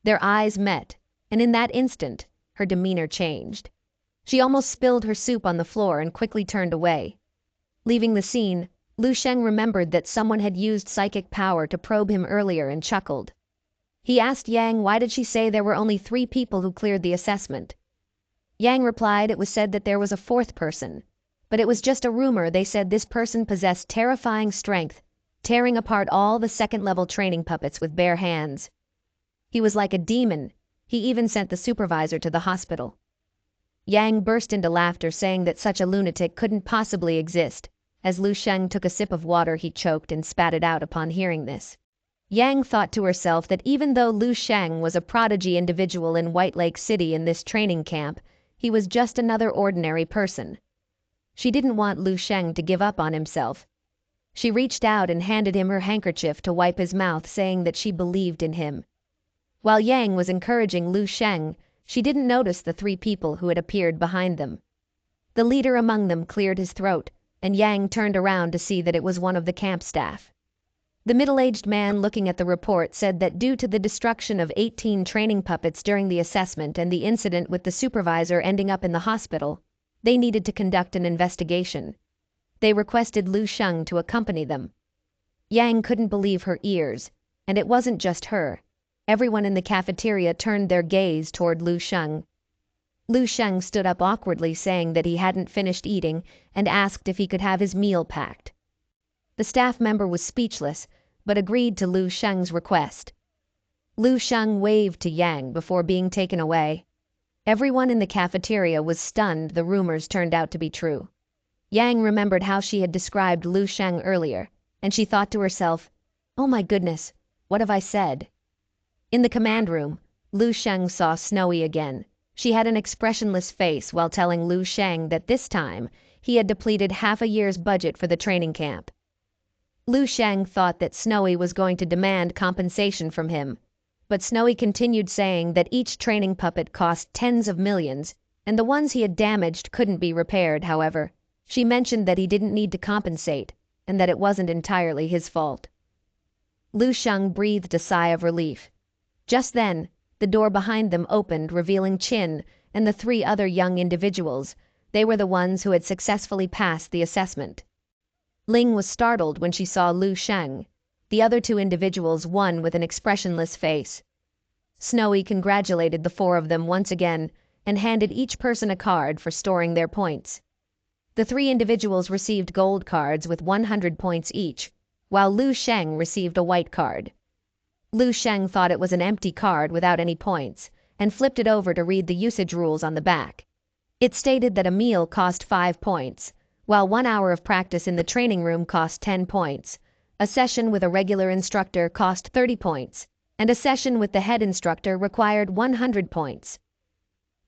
A: Their eyes met, and in that instant, her demeanor changed. She almost spilled her soup on the floor and quickly turned away. Leaving the scene, Lu Sheng remembered that someone had used psychic power to probe him earlier and chuckled. He asked Yang why did she say there were only 3 people who cleared the assessment. Yang replied it was said that there was a 4th person, but it was just a rumor. They said this person possessed terrifying strength, tearing apart all the 2nd-level training puppets with bare hands. He was like a demon. He even sent the supervisor to the hospital. Yang burst into laughter, saying that such a lunatic couldn't possibly exist. As Lu Sheng took a sip of water, he choked and spat it out upon hearing this. Yang thought to herself that even though Lu Sheng was a prodigy individual in White Lake City in this training camp, he was just another ordinary person. She didn't want Lu Sheng to give up on himself. She reached out and handed him her handkerchief to wipe his mouth, saying that she believed in him. While Yang was encouraging Lu Sheng, she didn't notice the 3 people who had appeared behind them. The leader among them cleared his throat, and Yang turned around to see that it was one of the camp staff. The middle-aged man looking at the report said that due to the destruction of 18 training puppets during the assessment and the incident with the supervisor ending up in the hospital, they needed to conduct an investigation. They requested Lu Sheng to accompany them. Yang couldn't believe her ears, and it wasn't just her. Everyone in the cafeteria turned their gaze toward Lu Sheng. Lu Sheng stood up awkwardly, saying that he hadn't finished eating and asked if he could have his meal packed. The staff member was speechless, but agreed to Lu Sheng's request. Lu Sheng waved to Yang before being taken away. Everyone in the cafeteria was stunned the rumors turned out to be true. Yang remembered how she had described Lu Sheng earlier, and she thought to herself, "Oh my goodness, what have I said?" In the command room, Lu Sheng saw Snowy again. She had an expressionless face while telling Lu Sheng that this time he had depleted half a year's budget for the training camp. Lu Sheng thought that Snowy was going to demand compensation from him, but Snowy continued saying that each training puppet cost tens of millions, and the ones he had damaged couldn't be repaired. However, she mentioned that he didn't need to compensate, and that it wasn't entirely his fault. Lu Sheng breathed a sigh of relief. Just then, the door behind them opened, revealing Qin and the 3 other young individuals. They were the ones who had successfully passed the assessment. Ling was startled when she saw Lu Sheng. The other 2 individuals won with an expressionless face. Snowy congratulated the 4 of them once again and handed each person a card for storing their points. The 3 individuals received gold cards with 100 points each, while Lu Sheng received a white card. Lu Sheng thought it was an empty card without any points and flipped it over to read the usage rules on the back. It stated that a meal cost 5 points, while 1 hour of practice in the training room cost 10 points, a session with a regular instructor cost 30 points, and a session with the head instructor required 100 points.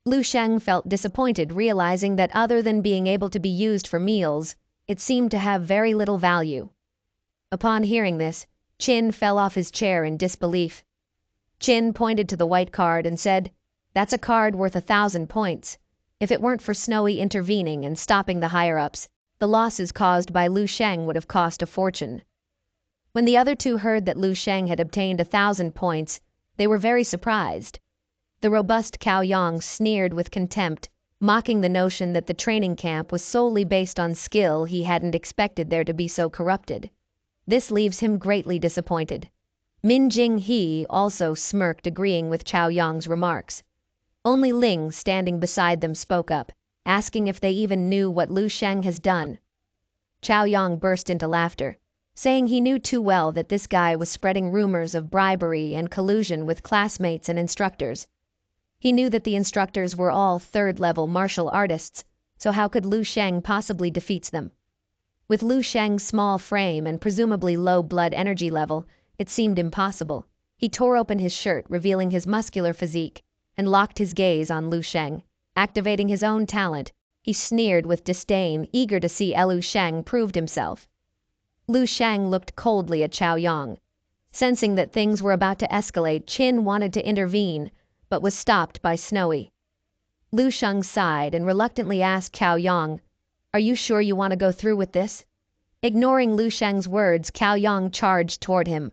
A: Lu Sheng felt disappointed, realizing that other than being able to be used for meals, it seemed to have very little value. Upon hearing this, Qin fell off his chair in disbelief. Qin pointed to the white card and said, "That's a card worth 1,000 points. If it weren't for Snowy intervening and stopping the higher-ups, the losses caused by Lu Sheng would have cost a fortune." When the other 2 heard that Lu Sheng had obtained 1,000 points, they were very surprised. The robust Cao Yang sneered with contempt, mocking the notion that the training camp was solely based on skill. He hadn't expected there to be so corrupted. This leaves him greatly disappointed. Min Jing He also smirked, agreeing with Cao Yang's remarks. Only Ling, standing beside them, spoke up, asking if they even knew what Lu Sheng has done. Cao Yang burst into laughter, saying he knew too well that this guy was spreading rumors of bribery and collusion with classmates and instructors. He knew that the instructors were all 3rd-level martial artists, so how could Lu Sheng possibly defeat them? With Lu Sheng's small frame and presumably low blood energy level, it seemed impossible. He tore open his shirt, revealing his muscular physique, and locked his gaze on Lu Sheng. Activating his own talent, he sneered with disdain, eager to see Lu Sheng prove himself. Lu Sheng looked coldly at Cao Yang. Sensing that things were about to escalate, Qin wanted to intervene, but was stopped by Snowy. Lu Sheng sighed and reluctantly asked Cao Yang, "Are you sure you want to go through with this?" Ignoring Lu Sheng's words, Cao Yang charged toward him.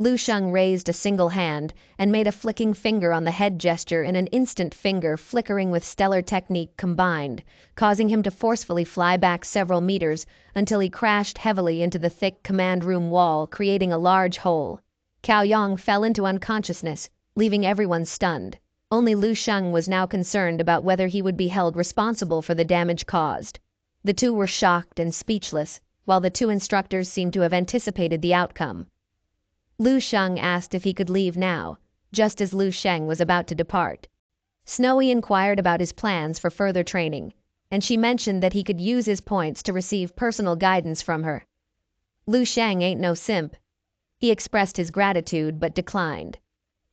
A: Lu Sheng raised a single hand and made a flicking finger on the head gesture, in an instant, finger flickering with stellar technique combined, causing him to forcefully fly back several meters until he crashed heavily into the thick command room wall, creating a large hole. Cao Yang fell into unconsciousness, leaving everyone stunned. Only Lu Sheng was now concerned about whether he would be held responsible for the damage caused. The 2 were shocked and speechless, while the 2 instructors seemed to have anticipated the outcome. Lu Sheng asked if he could leave now, just as Lu Sheng was about to depart. Snowy inquired about his plans for further training, and she mentioned that he could use his points to receive personal guidance from her. Lu Sheng ain't no simp. He expressed his gratitude but declined,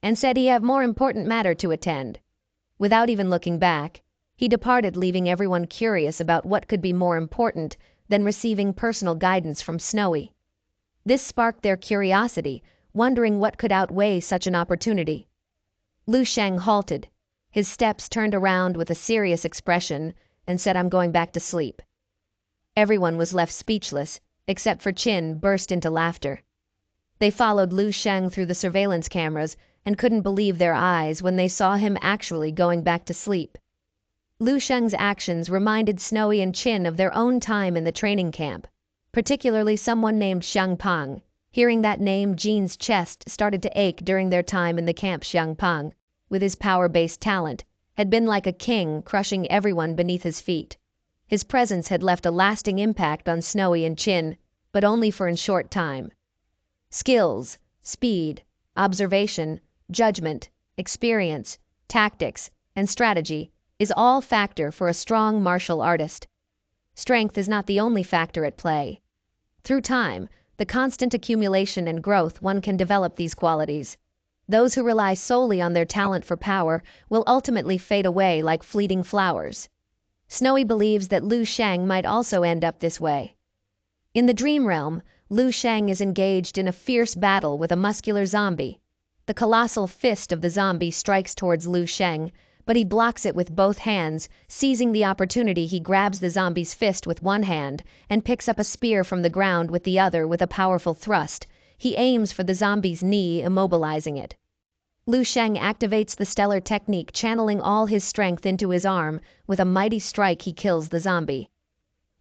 A: and said he have more important matter to attend. Without even looking back, he departed, leaving everyone curious about what could be more important than receiving personal guidance from Snowy. This sparked their curiosity, wondering what could outweigh such an opportunity. Lu Sheng halted. His steps turned around with a serious expression and said, "I'm going back to sleep." Everyone was left speechless, except for Qin, burst into laughter. They followed Lu Sheng through the surveillance cameras and couldn't believe their eyes when they saw him actually going back to sleep. Lu Sheng's actions reminded Snowy and Chin of their own time in the training camp, particularly someone named Xiang Pang. Hearing that name, Jin's chest started to ache during their time in the camp. Xiang Pang, with his power-based talent, had been like a king, crushing everyone beneath his feet. His presence had left a lasting impact on Snowy and Chin, but only for a short time. Skills, speed, observation, judgment, experience, tactics, and strategy is all factor for a strong martial artist. Strength is not the only factor at play. Through time, the constant accumulation and growth, one can develop these qualities. Those who rely solely on their talent for power will ultimately fade away like fleeting flowers. Snowy believes that Lu Sheng might also end up this way. In the dream realm, Lu Sheng is engaged in a fierce battle with a muscular zombie. The colossal fist of the zombie strikes towards Lu Sheng, but he blocks it with both hands. Seizing the opportunity, he grabs the zombie's fist with one hand and picks up a spear from the ground with the other. With a powerful thrust, he aims for the zombie's knee, immobilizing it. Lu Sheng activates the stellar technique, channeling all his strength into his arm. With a mighty strike, he kills the zombie.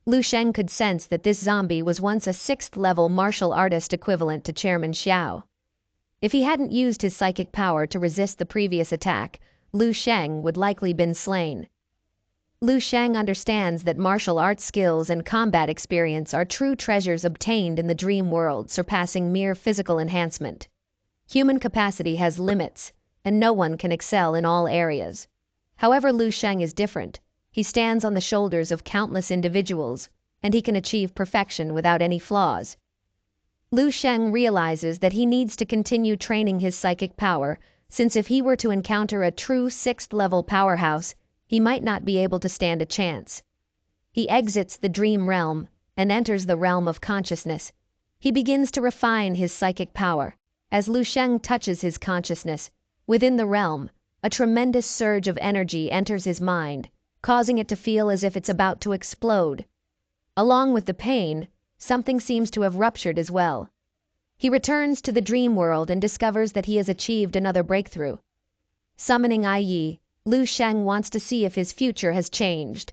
A: Lu Sheng could sense that this zombie was once a 6th-level martial artist equivalent to Chairman Xiao. If he hadn't used his psychic power to resist the previous attack, Lu Sheng would likely been slain. Lu Sheng understands that martial arts skills and combat experience are true treasures obtained in the dream world, surpassing mere physical enhancement. Human capacity has limits, and no one can excel in all areas. However, Lu Sheng is different. He stands on the shoulders of countless individuals, and he can achieve perfection without any flaws. Lu Sheng realizes that he needs to continue training his psychic power, since if he were to encounter a true 6th-level powerhouse, he might not be able to stand a chance. He exits the dream realm and enters the realm of consciousness. He begins to refine his psychic power. As Lu Sheng touches his consciousness, within the realm, a tremendous surge of energy enters his mind, causing it to feel as if it's about to explode. Along with the pain, something seems to have ruptured as well. He returns to the dream world and discovers that he has achieved another breakthrough. Summoning Ai Yi, Lu Sheng wants to see if his future has changed.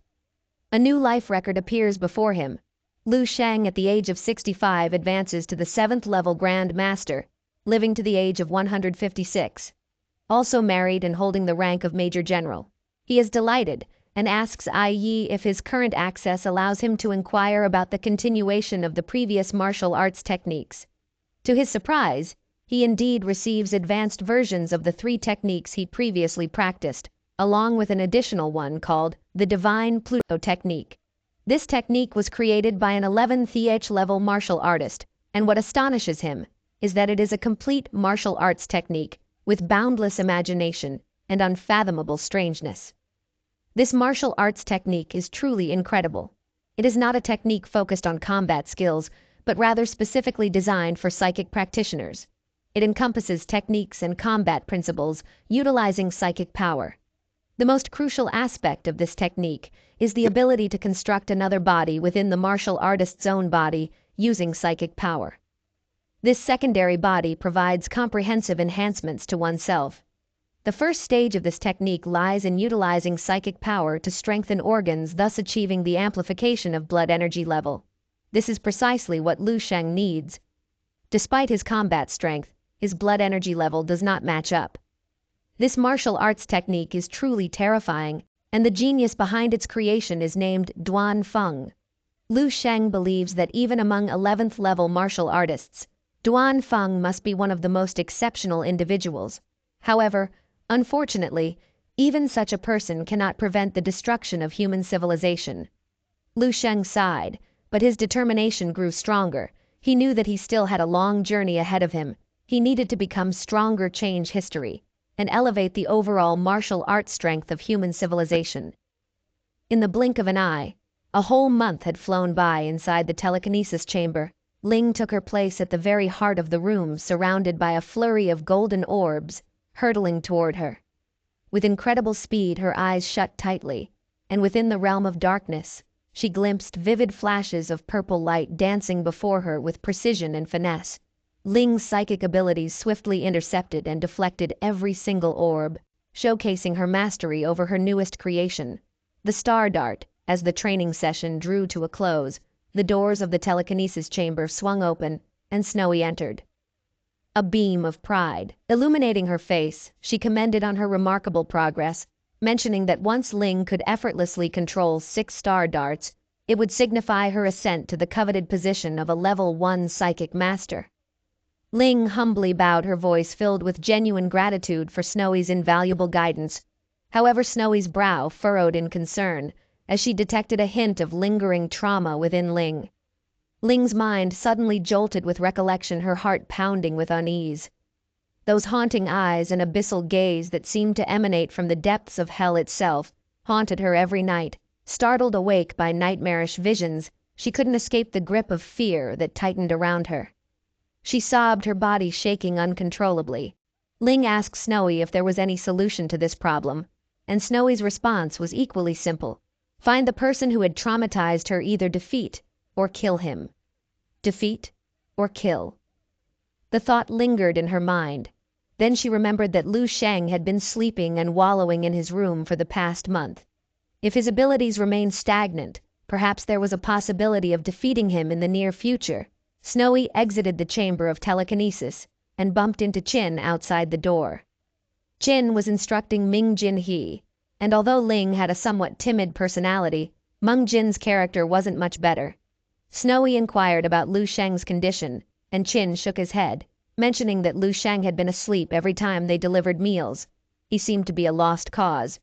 A: A new life record appears before him. Lu Sheng, at the age of 65, advances to the 7th-level Grand Master, living to the age of 156. Also married and holding the rank of Major General. He is delighted and asks Ai Yi if his current access allows him to inquire about the continuation of the previous martial arts techniques. To his surprise, he indeed receives advanced versions of the 3 techniques he previously practiced, along with an additional one called the Divine Pluto Technique. This technique was created by an 11th level martial artist, and what astonishes him is that it is a complete martial arts technique with boundless imagination and unfathomable strangeness. This martial arts technique is truly incredible. It is not a technique focused on combat skills, but rather specifically designed for psychic practitioners. It encompasses techniques and combat principles utilizing psychic power. The most crucial aspect of this technique is the ability to construct another body within the martial artist's own body using psychic power. This secondary body provides comprehensive enhancements to oneself. The first stage of this technique lies in utilizing psychic power to strengthen organs, thus achieving the amplification of blood energy level. This is precisely what Lu Sheng needs. Despite his combat strength, his blood energy level does not match up. This martial arts technique is truly terrifying, and the genius behind its creation is named Duan Feng. Lu Sheng believes that even among 11th-level martial artists, Duan Feng must be one of the most exceptional individuals. However, unfortunately, even such a person cannot prevent the destruction of human civilization. Lu Sheng sighed, but his determination grew stronger. He knew that he still had a long journey ahead of him. He needed to become stronger, change history, and elevate the overall martial arts strength of human civilization. In the blink of an eye, a whole month had flown by inside the telekinesis chamber. Ling took her place at the very heart of the room, surrounded by a flurry of golden orbs, hurtling toward her. With incredible speed, her eyes shut tightly, and within the realm of darkness, she glimpsed vivid flashes of purple light dancing before her with precision and finesse. Ling's psychic abilities swiftly intercepted and deflected every single orb, showcasing her mastery over her newest creation, the Star Dart. As the training session drew to a close, the doors of the telekinesis chamber swung open, and Snowy entered. A beam of pride illuminating her face, she commended on her remarkable progress, mentioning that once Ling could effortlessly control 6 star darts, it would signify her ascent to the coveted position of a level 1 psychic master. Ling humbly bowed, her voice filled with genuine gratitude for Snowy's invaluable guidance. However, Snowy's brow furrowed in concern as she detected a hint of lingering trauma within Ling. Ling's mind suddenly jolted with recollection, her heart pounding with unease. Those haunting eyes and abyssal gaze that seemed to emanate from the depths of hell itself haunted her every night. Startled awake by nightmarish visions, she couldn't escape the grip of fear that tightened around her. She sobbed, her body shaking uncontrollably. Ling asked Snowy if there was any solution to this problem, and Snowy's response was equally simple. Find the person who had traumatized her, either defeat or kill him. Defeat or kill. The thought lingered in her mind. Then she remembered that Lu Sheng had been sleeping and wallowing in his room for the past month. If his abilities remained stagnant, perhaps there was a possibility of defeating him in the near future. Snowy exited the chamber of telekinesis and bumped into Qin outside the door. Qin was instructing Ming Jin He, and although Ling had a somewhat timid personality, Meng Jin's character wasn't much better. Snowy inquired about Lu Sheng's condition, and Qin shook his head, mentioning that Lu Sheng had been asleep every time they delivered meals. He seemed to be a lost cause.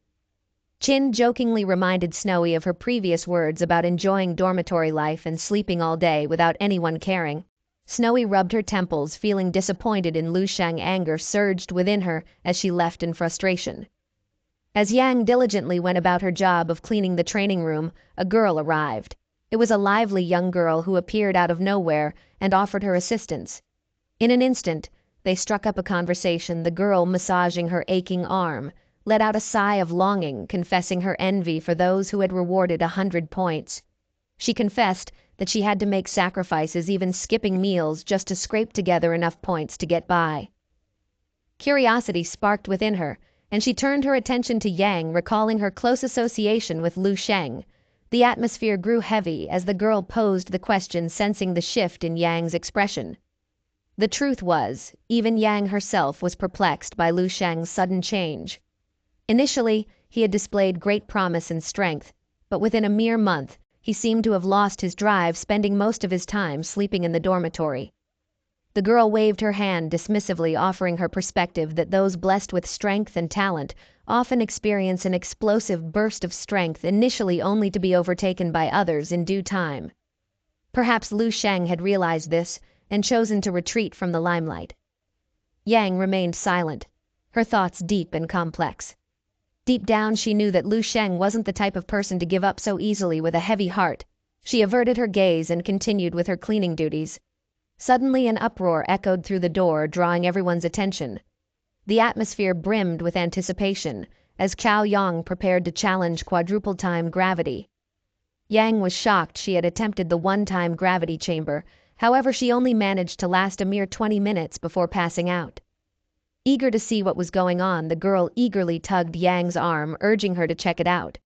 A: Qin jokingly reminded Snowy of her previous words about enjoying dormitory life and sleeping all day without anyone caring. Snowy rubbed her temples, feeling disappointed in Lu Sheng. Anger surged within her as she left in frustration. As Yang diligently went about her job of cleaning the training room, a girl arrived. It was a lively young girl who appeared out of nowhere and offered her assistance. In an instant, they struck up a conversation, the girl, massaging her aching arm, let out a sigh of longing, confessing her envy for those who had rewarded 100 points. She confessed that she had to make sacrifices, even skipping meals, just to scrape together enough points to get by. Curiosity sparked within her, and she turned her attention to Yang, recalling her close association with Lu Sheng. The atmosphere grew heavy as the girl posed the question, sensing the shift in Yang's expression. The truth was, even Yang herself was perplexed by Lu Sheng's sudden change. Initially, he had displayed great promise and strength, but within a mere month, he seemed to have lost his drive, spending most of his time sleeping in the dormitory. The girl waved her hand dismissively, offering her perspective that those blessed with strength and talent often experience an explosive burst of strength, initially only to be overtaken by others in due time. Perhaps Lu Sheng had realized this and chosen to retreat from the limelight. Yang remained silent, her thoughts deep and complex. Deep down, she knew that Lu Sheng wasn't the type of person to give up so easily. With a heavy heart, she averted her gaze and continued with her cleaning duties. Suddenly, an uproar echoed through the door, drawing everyone's attention. The atmosphere brimmed with anticipation as Cao Yang prepared to challenge quadruple-time gravity. Yang was shocked. She had attempted the one-time gravity chamber, however she only managed to last a mere 20 minutes before passing out. Eager to see what was going on, the girl eagerly tugged Yang's arm, urging her to check it out.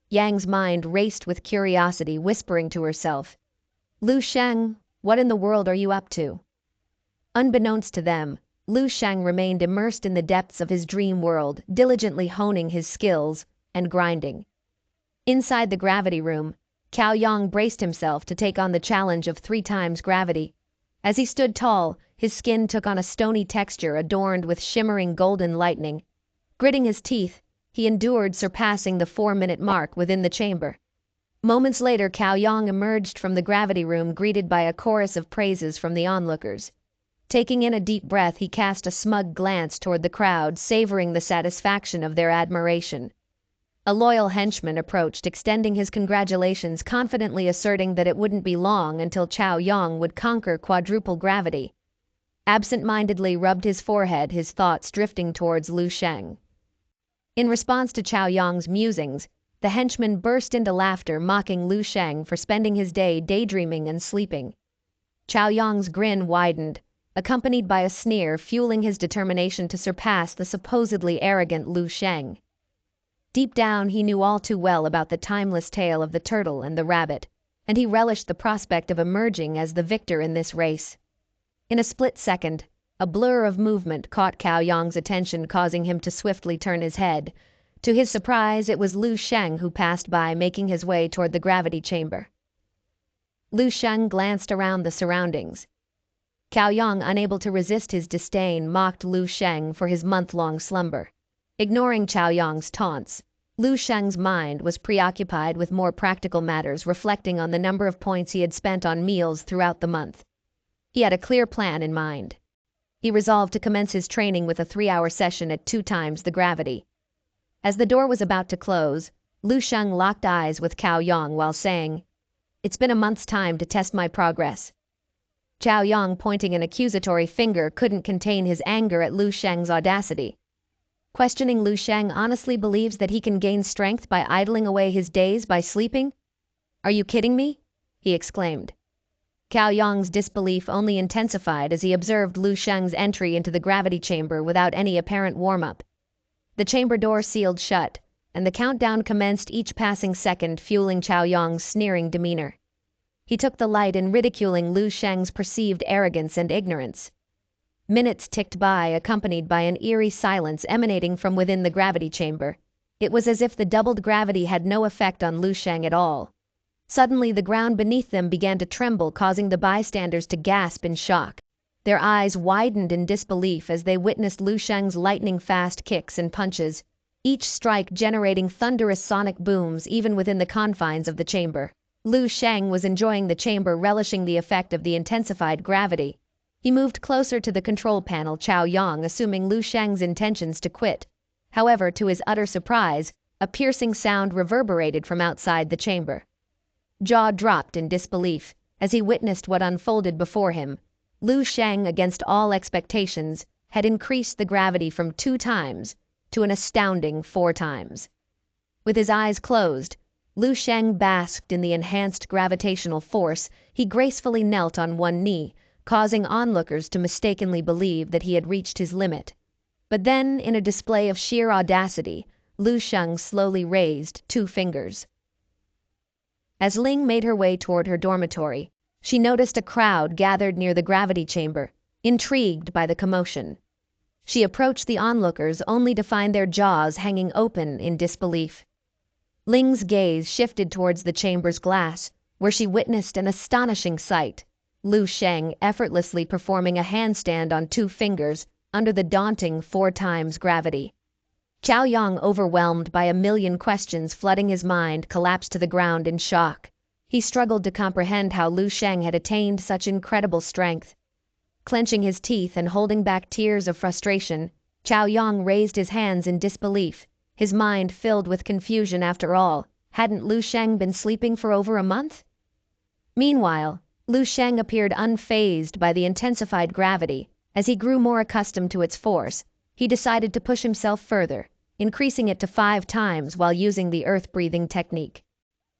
A: Yang's mind raced with curiosity, whispering to herself, "Lu Sheng, what in the world are you up to?" Unbeknownst to them, Lu Sheng remained immersed in the depths of his dream world, diligently honing his skills and grinding. Inside the gravity room, Cao Yang braced himself to take on the challenge of 3 times gravity. As he stood tall, his skin took on a stony texture adorned with shimmering golden lightning. Gritting his teeth, he endured, surpassing the 4-minute mark within the chamber. Moments later, Cao Yang emerged from the gravity room, greeted by a chorus of praises from the onlookers. Taking in a deep breath, he cast a smug glance toward the crowd, savoring the satisfaction of their admiration. A loyal henchman approached, extending his congratulations, confidently asserting that it wouldn't be long until Cao Yang would conquer quadruple gravity. Absent-mindedly rubbed his forehead, his thoughts drifting towards Lu Sheng. In response to Cao Yang's musings, the henchman burst into laughter, mocking Lu Sheng for spending his day daydreaming and sleeping. Cao Yang's grin widened. accompanied by a sneer fueling his determination to surpass the supposedly arrogant Lu Sheng. Deep down, he knew all too well about the timeless tale of the turtle and the rabbit, and he relished the prospect of emerging as the victor in this race. In a split second, a blur of movement caught Cao Yang's attention, causing him to swiftly turn his head. To his surprise, it was Lu Sheng who passed by, making his way toward the gravity chamber. Lu Sheng glanced around the surroundings. Cao Yang, unable to resist his disdain, mocked Lu Sheng for his month-long slumber. Ignoring Cao Yang's taunts, Lu Sheng's mind was preoccupied with more practical matters, reflecting on the number of points he had spent on meals throughout the month. He had a clear plan in mind. He resolved to commence his training with a 3-hour session at 2 times the gravity. As the door was about to close, Lu Sheng locked eyes with Cao Yang while saying, "It's been a month's time to test my progress." Cao Yang, pointing an accusatory finger, couldn't contain his anger at Lu Sheng's audacity. Questioning Lu Sheng honestly believes that he can gain strength by idling away his days by sleeping? "Are you kidding me?" he exclaimed. Cao Yang's disbelief only intensified as he observed Lu Sheng's entry into the gravity chamber without any apparent warm-up. The chamber door sealed shut, and the countdown commenced each passing second, fueling Cao Yang's sneering demeanor. He took the light in ridiculing Lu Sheng's perceived arrogance and ignorance. Minutes ticked by, accompanied by an eerie silence emanating from within the gravity chamber. It was as if the doubled gravity had no effect on Lu Sheng at all. Suddenly, the ground beneath them began to tremble, causing the bystanders to gasp in shock. Their eyes widened in disbelief as they witnessed Lu Sheng's lightning-fast kicks and punches, each strike generating thunderous sonic booms even within the confines of the chamber. Lu Sheng was enjoying the chamber, relishing the effect of the intensified gravity. He moved closer to the control panel, Cao Yang assuming Lu Sheng's intentions to quit. However, to his utter surprise, a piercing sound reverberated from outside the chamber. Jaw dropped in disbelief as he witnessed what unfolded before him. Lu Sheng, against all expectations, had increased the gravity from 2 times to an astounding 4 times. With his eyes closed, Lu Sheng basked in the enhanced gravitational force. He gracefully knelt on one knee, causing onlookers to mistakenly believe that he had reached his limit. But then, in a display of sheer audacity, Lu Sheng slowly raised 2 fingers. As Ling made her way toward her dormitory, she noticed a crowd gathered near the gravity chamber, intrigued by the commotion. She approached the onlookers only to find their jaws hanging open in disbelief. Ling's gaze shifted towards the chamber's glass, where she witnessed an astonishing sight. Lu Sheng effortlessly performing a handstand on 2 fingers under the daunting 4 times gravity. Cao Yang, overwhelmed by a million questions flooding his mind, collapsed to the ground in shock. He struggled to comprehend how Lu Sheng had attained such incredible strength. Clenching his teeth and holding back tears of frustration, Cao Yang raised his hands in disbelief, his mind filled with confusion. After all, hadn't Lu Sheng been sleeping for over a month? Meanwhile, Lu Sheng appeared unfazed by the intensified gravity. As he grew more accustomed to its force, he decided to push himself further, increasing it to 5 times while using the earth-breathing technique.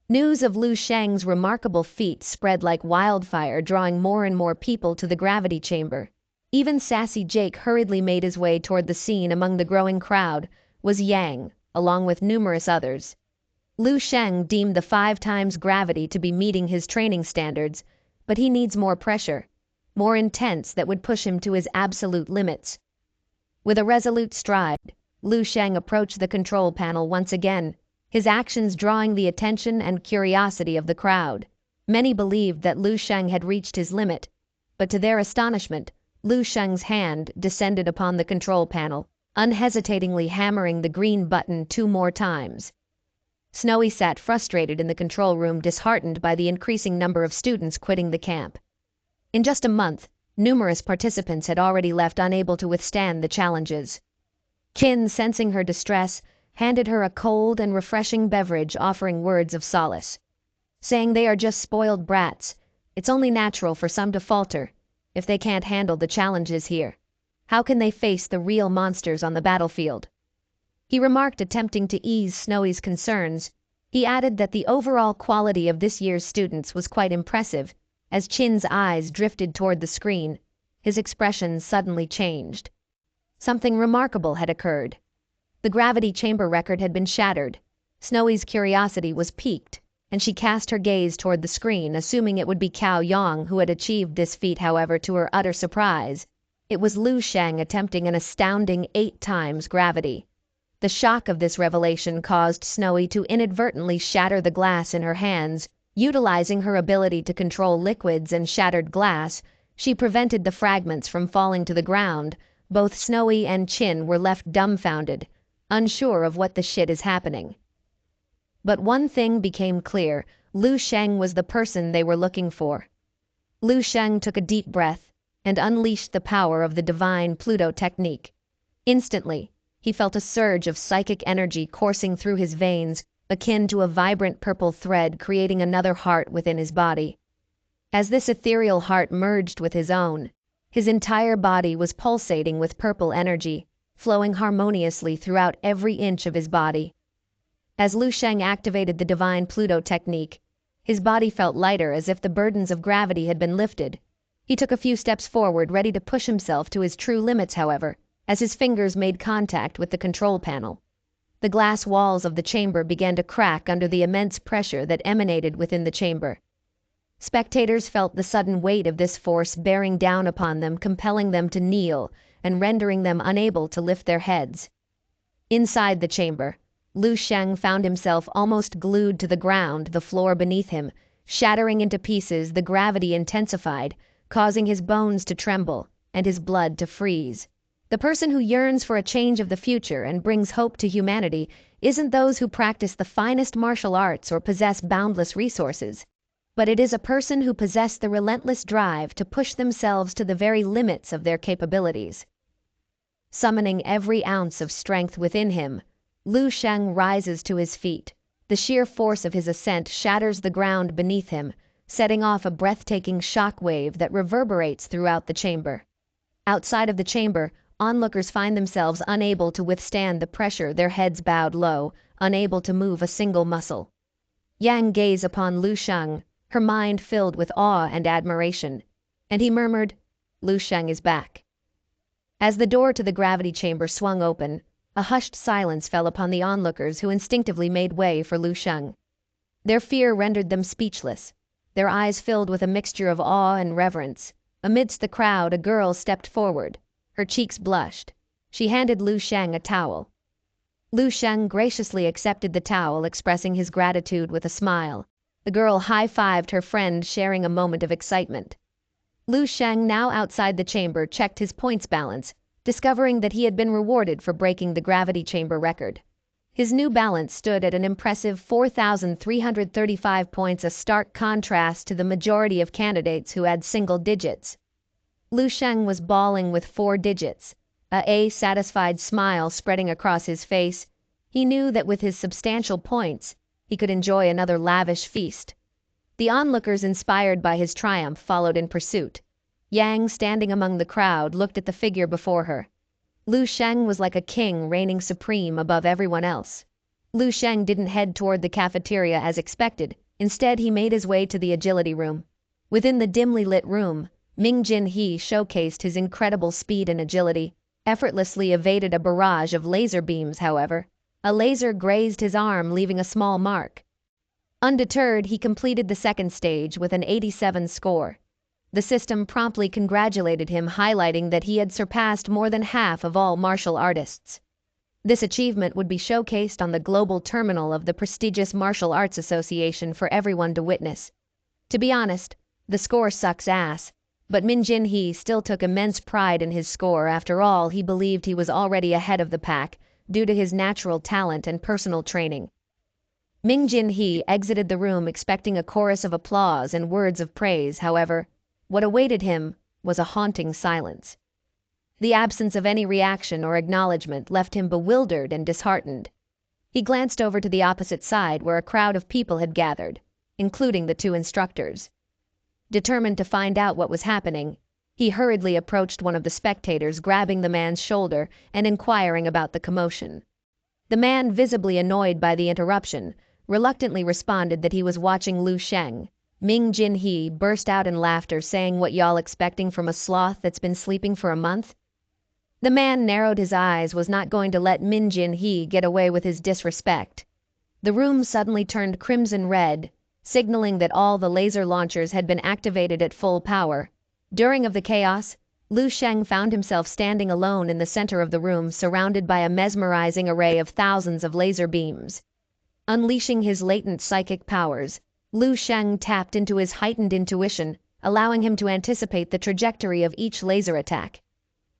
A: News of Lu Sheng's remarkable feat spread like wildfire, drawing more and more people to the gravity chamber. Even sassy Jake hurriedly made his way toward the scene. Among the growing crowd was Yang, along with numerous others. Lu Sheng deemed the 5 times gravity to be meeting his training standards, but he needs more pressure, more intense, that would push him to his absolute limits. With a resolute stride, Lu Sheng approached the control panel once again, his actions drawing the attention and curiosity of the crowd. Many believed that Lu Sheng had reached his limit, but to their astonishment, Lu Sheng's hand descended upon the control panel, unhesitatingly hammering the green button 2 more times. Snowy sat frustrated in the control room, disheartened by the increasing number of students quitting the camp. In just a month, numerous participants had already left, unable to withstand the challenges. Qin, sensing her distress, handed her a cold and refreshing beverage, offering words of solace, saying they are just spoiled brats. It's only natural for some to falter. If they can't handle the challenges here, how can they face the real monsters on the battlefield? He remarked, attempting to ease Snowy's concerns. He added that the overall quality of this year's students was quite impressive. As Qin's eyes drifted toward the screen, his expression suddenly changed. Something remarkable had occurred. The gravity chamber record had been shattered. Snowy's curiosity was piqued, and she cast her gaze toward the screen, assuming it would be Cao Yang who had achieved this feat. However, to her utter surprise, it was Lu Sheng attempting an astounding 8 times gravity. The shock of this revelation caused Snowy to inadvertently shatter the glass in her hands. Utilizing her ability to control liquids and shattered glass, she prevented the fragments from falling to the ground. Both Snowy and Chin were left dumbfounded, unsure of what the shit is happening. But one thing became clear: Lu Sheng was the person they were looking for. Lu Sheng took a deep breath and unleashed the power of the divine Pluto technique. Instantly, he felt a surge of psychic energy coursing through his veins, akin to a vibrant purple thread creating another heart within his body. As this ethereal heart merged with his own, his entire body was pulsating with purple energy, flowing harmoniously throughout every inch of his body. As Lu Sheng activated the divine Pluto technique, his body felt lighter, as if the burdens of gravity had been lifted. He took a few steps forward, ready to push himself to his true limits, however, as his fingers made contact with the control panel. The glass walls of the chamber began to crack under the immense pressure that emanated within the chamber. Spectators felt the sudden weight of this force bearing down upon them, compelling them to kneel and rendering them unable to lift their heads. Inside the chamber, Lu Sheng found himself almost glued to the ground, the floor beneath him, shattering into pieces. The gravity intensified, causing his bones to tremble and his blood to freeze. The person who yearns for a change of the future and brings hope to humanity isn't those who practice the finest martial arts or possess boundless resources, but it is a person who possesses the relentless drive to push themselves to the very limits of their capabilities. Summoning every ounce of strength within him, Lu Sheng rises to his feet. The sheer force of his ascent shatters the ground beneath him, setting off a breathtaking shock wave that reverberates throughout the chamber. Outside of the chamber, onlookers find themselves unable to withstand the pressure, their heads bowed low, unable to move a single muscle. Yang gazed upon Lu Sheng, her mind filled with awe and admiration, and he murmured, "Lu Sheng is back." As the door to the gravity chamber swung open, a hushed silence fell upon the onlookers, who instinctively made way for Lu Sheng. Their fear rendered them speechless, their eyes filled with a mixture of awe and reverence. Amidst the crowd, a girl stepped forward. Her cheeks blushed. She handed Lu Sheng a towel. Lu Sheng graciously accepted the towel, expressing his gratitude with a smile. The girl high-fived her friend, sharing a moment of excitement. Lu Sheng, now outside the chamber, checked his points balance, discovering that he had been rewarded for breaking the gravity chamber record. His new balance stood at an impressive 4,335 points, a stark contrast to the majority of candidates who had single digits. Lu Sheng was bawling with 4 digits, a satisfied smile spreading across his face. He knew that with his substantial points, he could enjoy another lavish feast. The onlookers, inspired by his triumph, followed in pursuit. Yang, standing among the crowd, looked at the figure before her. Lu Sheng was like a king reigning supreme above everyone else. Lu Sheng didn't head toward the cafeteria as expected. Instead, he made his way to the agility room. Within the dimly lit room, Ming Jin He showcased his incredible speed and agility, effortlessly evaded a barrage of laser beams. However, a laser grazed his arm, leaving a small mark. Undeterred, he completed the second stage with an 87 score. The system promptly congratulated him, highlighting that he had surpassed more than half of all martial artists. This achievement would be showcased on the global terminal of the prestigious Martial Arts Association for everyone to witness. To be honest, the score sucks ass, but Min Jin He still took immense pride in his score. After all, he believed he was already ahead of the pack due to his natural talent and personal training. Ming Jin He exited the room expecting a chorus of applause and words of praise. However, what awaited him was a haunting silence. The absence of any reaction or acknowledgement left him bewildered and disheartened. He glanced over to the opposite side, where a crowd of people had gathered, including the 2 instructors. Determined to find out what was happening, he hurriedly approached one of the spectators, grabbing the man's shoulder and inquiring about the commotion. The man, visibly annoyed by the interruption, reluctantly responded that he was watching Lu Sheng, Ming Jin-hee burst out in laughter, saying, "What y'all expecting from a sloth that's been sleeping for a month?" The man narrowed his eyes, was not going to let Min Jin-hee get away with his disrespect. The room suddenly turned crimson red, signaling that all the laser launchers had been activated at full power. During of the chaos, Lu Sheng found himself standing alone in the center of the room, surrounded by a mesmerizing array of thousands of laser beams. Unleashing his latent psychic powers, Lu Sheng tapped into his heightened intuition, allowing him to anticipate the trajectory of each laser attack.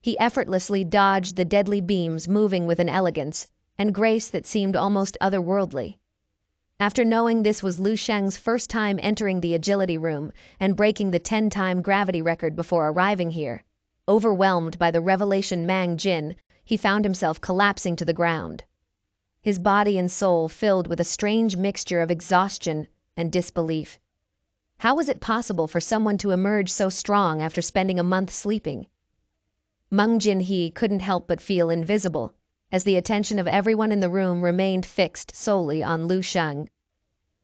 A: He effortlessly dodged the deadly beams, moving with an elegance and grace that seemed almost otherworldly. After knowing this was Lu Sheng's first time entering the agility room and breaking the 10-time gravity record before arriving here, overwhelmed by the revelation Mang Jin, he found himself collapsing to the ground. His body and soul filled with a strange mixture of exhaustion and disbelief. How was it possible for someone to emerge so strong after spending a month sleeping? Mang Jin-hee couldn't help but feel invisible, as the attention of everyone in the room remained fixed solely on Lu Sheng.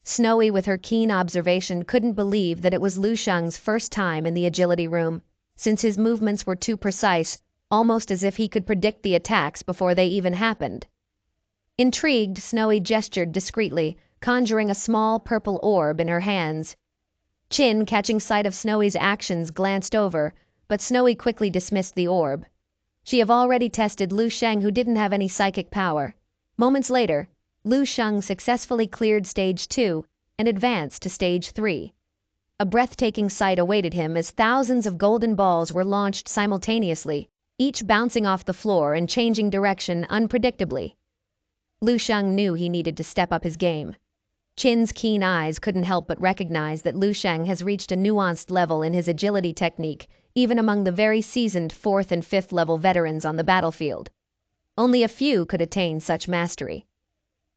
A: Snowy, with her keen observation, couldn't believe that it was Lu Sheng's first time in the agility room, since his movements were too precise, almost as if he could predict the attacks before they even happened. Intrigued, Snowy gestured discreetly, conjuring a small purple orb in her hands. Chin, catching sight of Snowy's actions, glanced over, but Snowy quickly dismissed the orb. She have already tested Lu Sheng, who didn't have any psychic power. Moments later, Lu Sheng successfully cleared Stage 2 and advanced to Stage 3. A breathtaking sight awaited him as thousands of golden balls were launched simultaneously, each bouncing off the floor and changing direction unpredictably. Lu Sheng knew he needed to step up his game. Chin's keen eyes couldn't help but recognize that Lu Sheng has reached a nuanced level in his agility technique, even among the very seasoned 4th and 5th level veterans on the battlefield. Only a few could attain such mastery.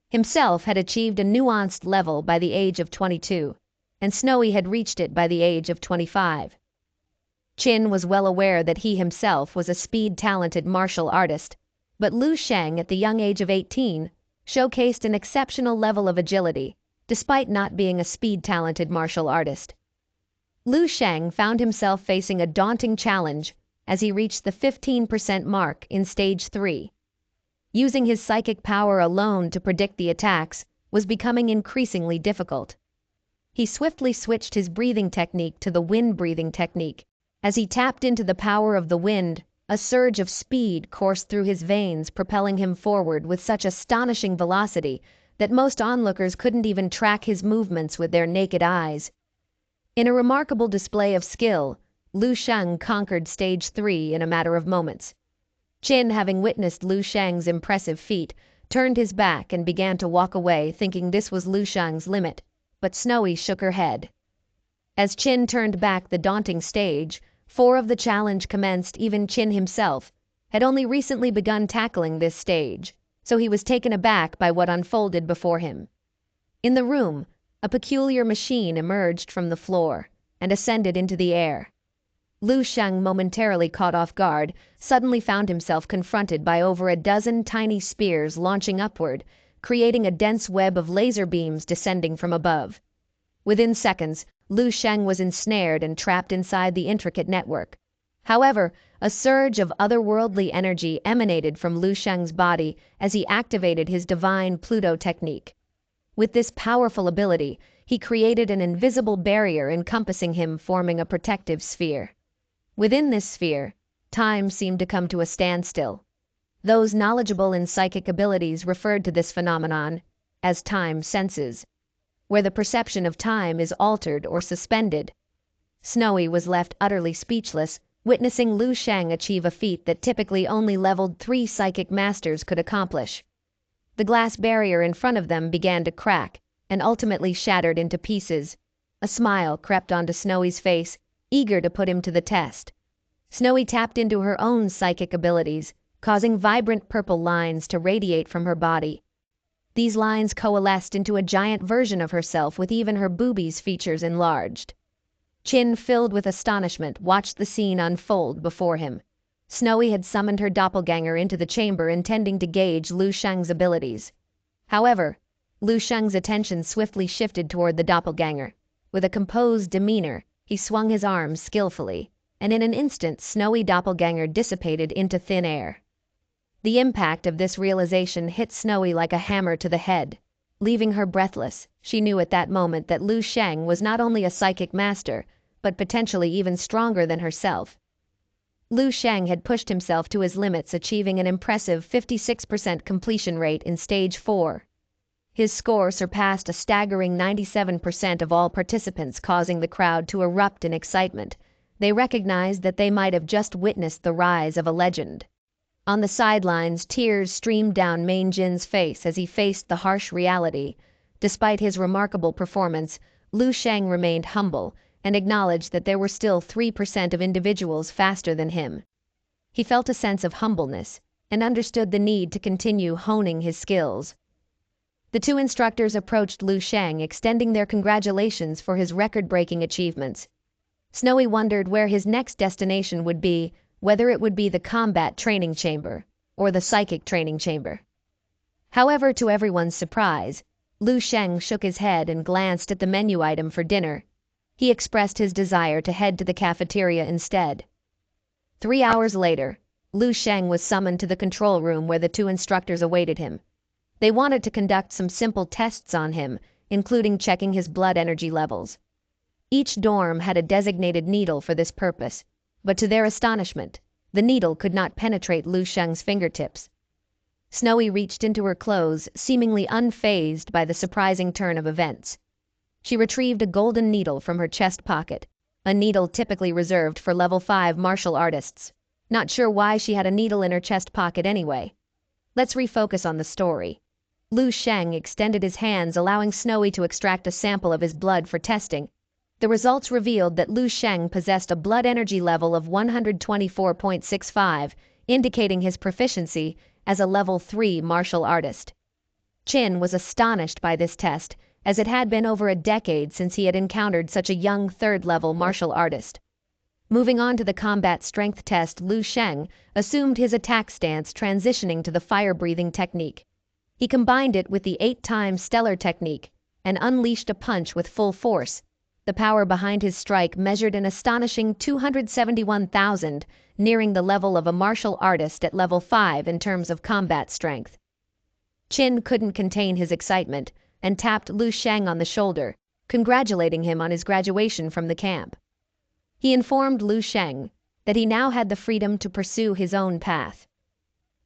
A: Himself had achieved a nuanced level by the age of 22, and Snowy had reached it by the age of 25. Chin was well aware that he himself was a speed-talented martial artist, but Lu Sheng, at the young age of 18, showcased an exceptional level of agility, despite not being a speed-talented martial artist. Lu Sheng found himself facing a daunting challenge as he reached the 15% mark in Stage 3. Using his psychic power alone to predict the attacks was becoming increasingly difficult. He swiftly switched his breathing technique to the wind-breathing technique. As he tapped into the power of the wind, a surge of speed coursed through his veins, propelling him forward with such astonishing velocity that most onlookers couldn't even track his movements with their naked eyes. In a remarkable display of skill, Lu Sheng conquered Stage 3 in a matter of moments. Chin, having witnessed Lu Sheng's impressive feat, turned his back and began to walk away, thinking this was Lu Sheng's limit, but Snowy shook her head. As Chin turned back the daunting stage, 4 of the challenge commenced. Even Chin himself had only recently begun tackling this stage, so he was taken aback by what unfolded before him. In the room, a peculiar machine emerged from the floor and ascended into the air. Lu Sheng, momentarily caught off guard, suddenly found himself confronted by over a dozen tiny spears launching upward, creating a dense web of laser beams descending from above. Within seconds, Lu Sheng was ensnared and trapped inside the intricate network. However, a surge of otherworldly energy emanated from Lu Sheng's body as he activated his divine Pluto technique. With this powerful ability, he created an invisible barrier encompassing him, forming a protective sphere. Within this sphere, time seemed to come to a standstill. Those knowledgeable in psychic abilities referred to this phenomenon as time senses, where the perception of time is altered or suspended. Snowy was left utterly speechless, witnessing Lu Sheng achieve a feat that typically only leveled 3 psychic masters could accomplish. The glass barrier in front of them began to crack and ultimately shattered into pieces. A smile crept onto Snowy's face, eager to put him to the test. Snowy tapped into her own psychic abilities, causing vibrant purple lines to radiate from her body. These lines coalesced into a giant version of herself, with even her boobies' features enlarged. Chin, filled with astonishment, watched the scene unfold before him. Snowy had summoned her doppelganger into the chamber, intending to gauge Lu Sheng's abilities. However, Lu Sheng's attention swiftly shifted toward the doppelganger, With a composed demeanor, he swung his arms skillfully, and in an instant Snowy Doppelganger dissipated into thin air. The impact of this realization hit Snowy like a hammer to the head. Leaving her breathless, she knew at that moment that Lu Sheng was not only a psychic master, but potentially even stronger than herself. Lu Sheng had pushed himself to his limits, achieving an impressive 56% completion rate in Stage 4. His score surpassed a staggering 97% of all participants, causing the crowd to erupt in excitement. They recognized that they might have just witnessed the rise of a legend. On the sidelines, tears streamed down Main Jin's face as he faced the harsh reality. Despite his remarkable performance, Lu Sheng remained humble and acknowledged that there were still 3% of individuals faster than him. He felt a sense of humbleness and understood the need to continue honing his skills. The two instructors approached Lu Sheng, extending their congratulations for his record-breaking achievements. Snowy wondered where his next destination would be, whether it would be the combat training chamber or the psychic training chamber. However, to everyone's surprise, Lu Sheng shook his head and glanced at the menu item for dinner. He expressed his desire to head to the cafeteria instead. 3 hours later, Lu Sheng was summoned to the control room where the two instructors awaited him. They wanted to conduct some simple tests on him, including checking his blood energy levels. Each dorm had a designated needle for this purpose, but to their astonishment, the needle could not penetrate Lu Sheng's fingertips. Snowy reached into her clothes, seemingly unfazed by the surprising turn of events. She retrieved a golden needle from her chest pocket, a needle typically reserved for level 5 martial artists. Not sure why she had a needle in her chest pocket anyway. Let's refocus on the story. Lu Sheng extended his hands, allowing Snowy to extract a sample of his blood for testing. The results revealed that Lu Sheng possessed a blood energy level of 124.65, indicating his proficiency as a level 3 martial artist. Qin was astonished by this test, as it had been over a decade since he had encountered such a young third-level martial artist. Moving on to the combat strength test, Lu Sheng assumed his attack stance, transitioning to the fire-breathing technique. He combined it with the 8-time stellar technique and unleashed a punch with full force. The power behind his strike measured an astonishing 271,000, nearing the level of a martial artist at level 5 in terms of combat strength. Qin couldn't contain his excitement and tapped Lu Sheng on the shoulder, congratulating him on his graduation from the camp. He informed Lu Sheng that he now had the freedom to pursue his own path.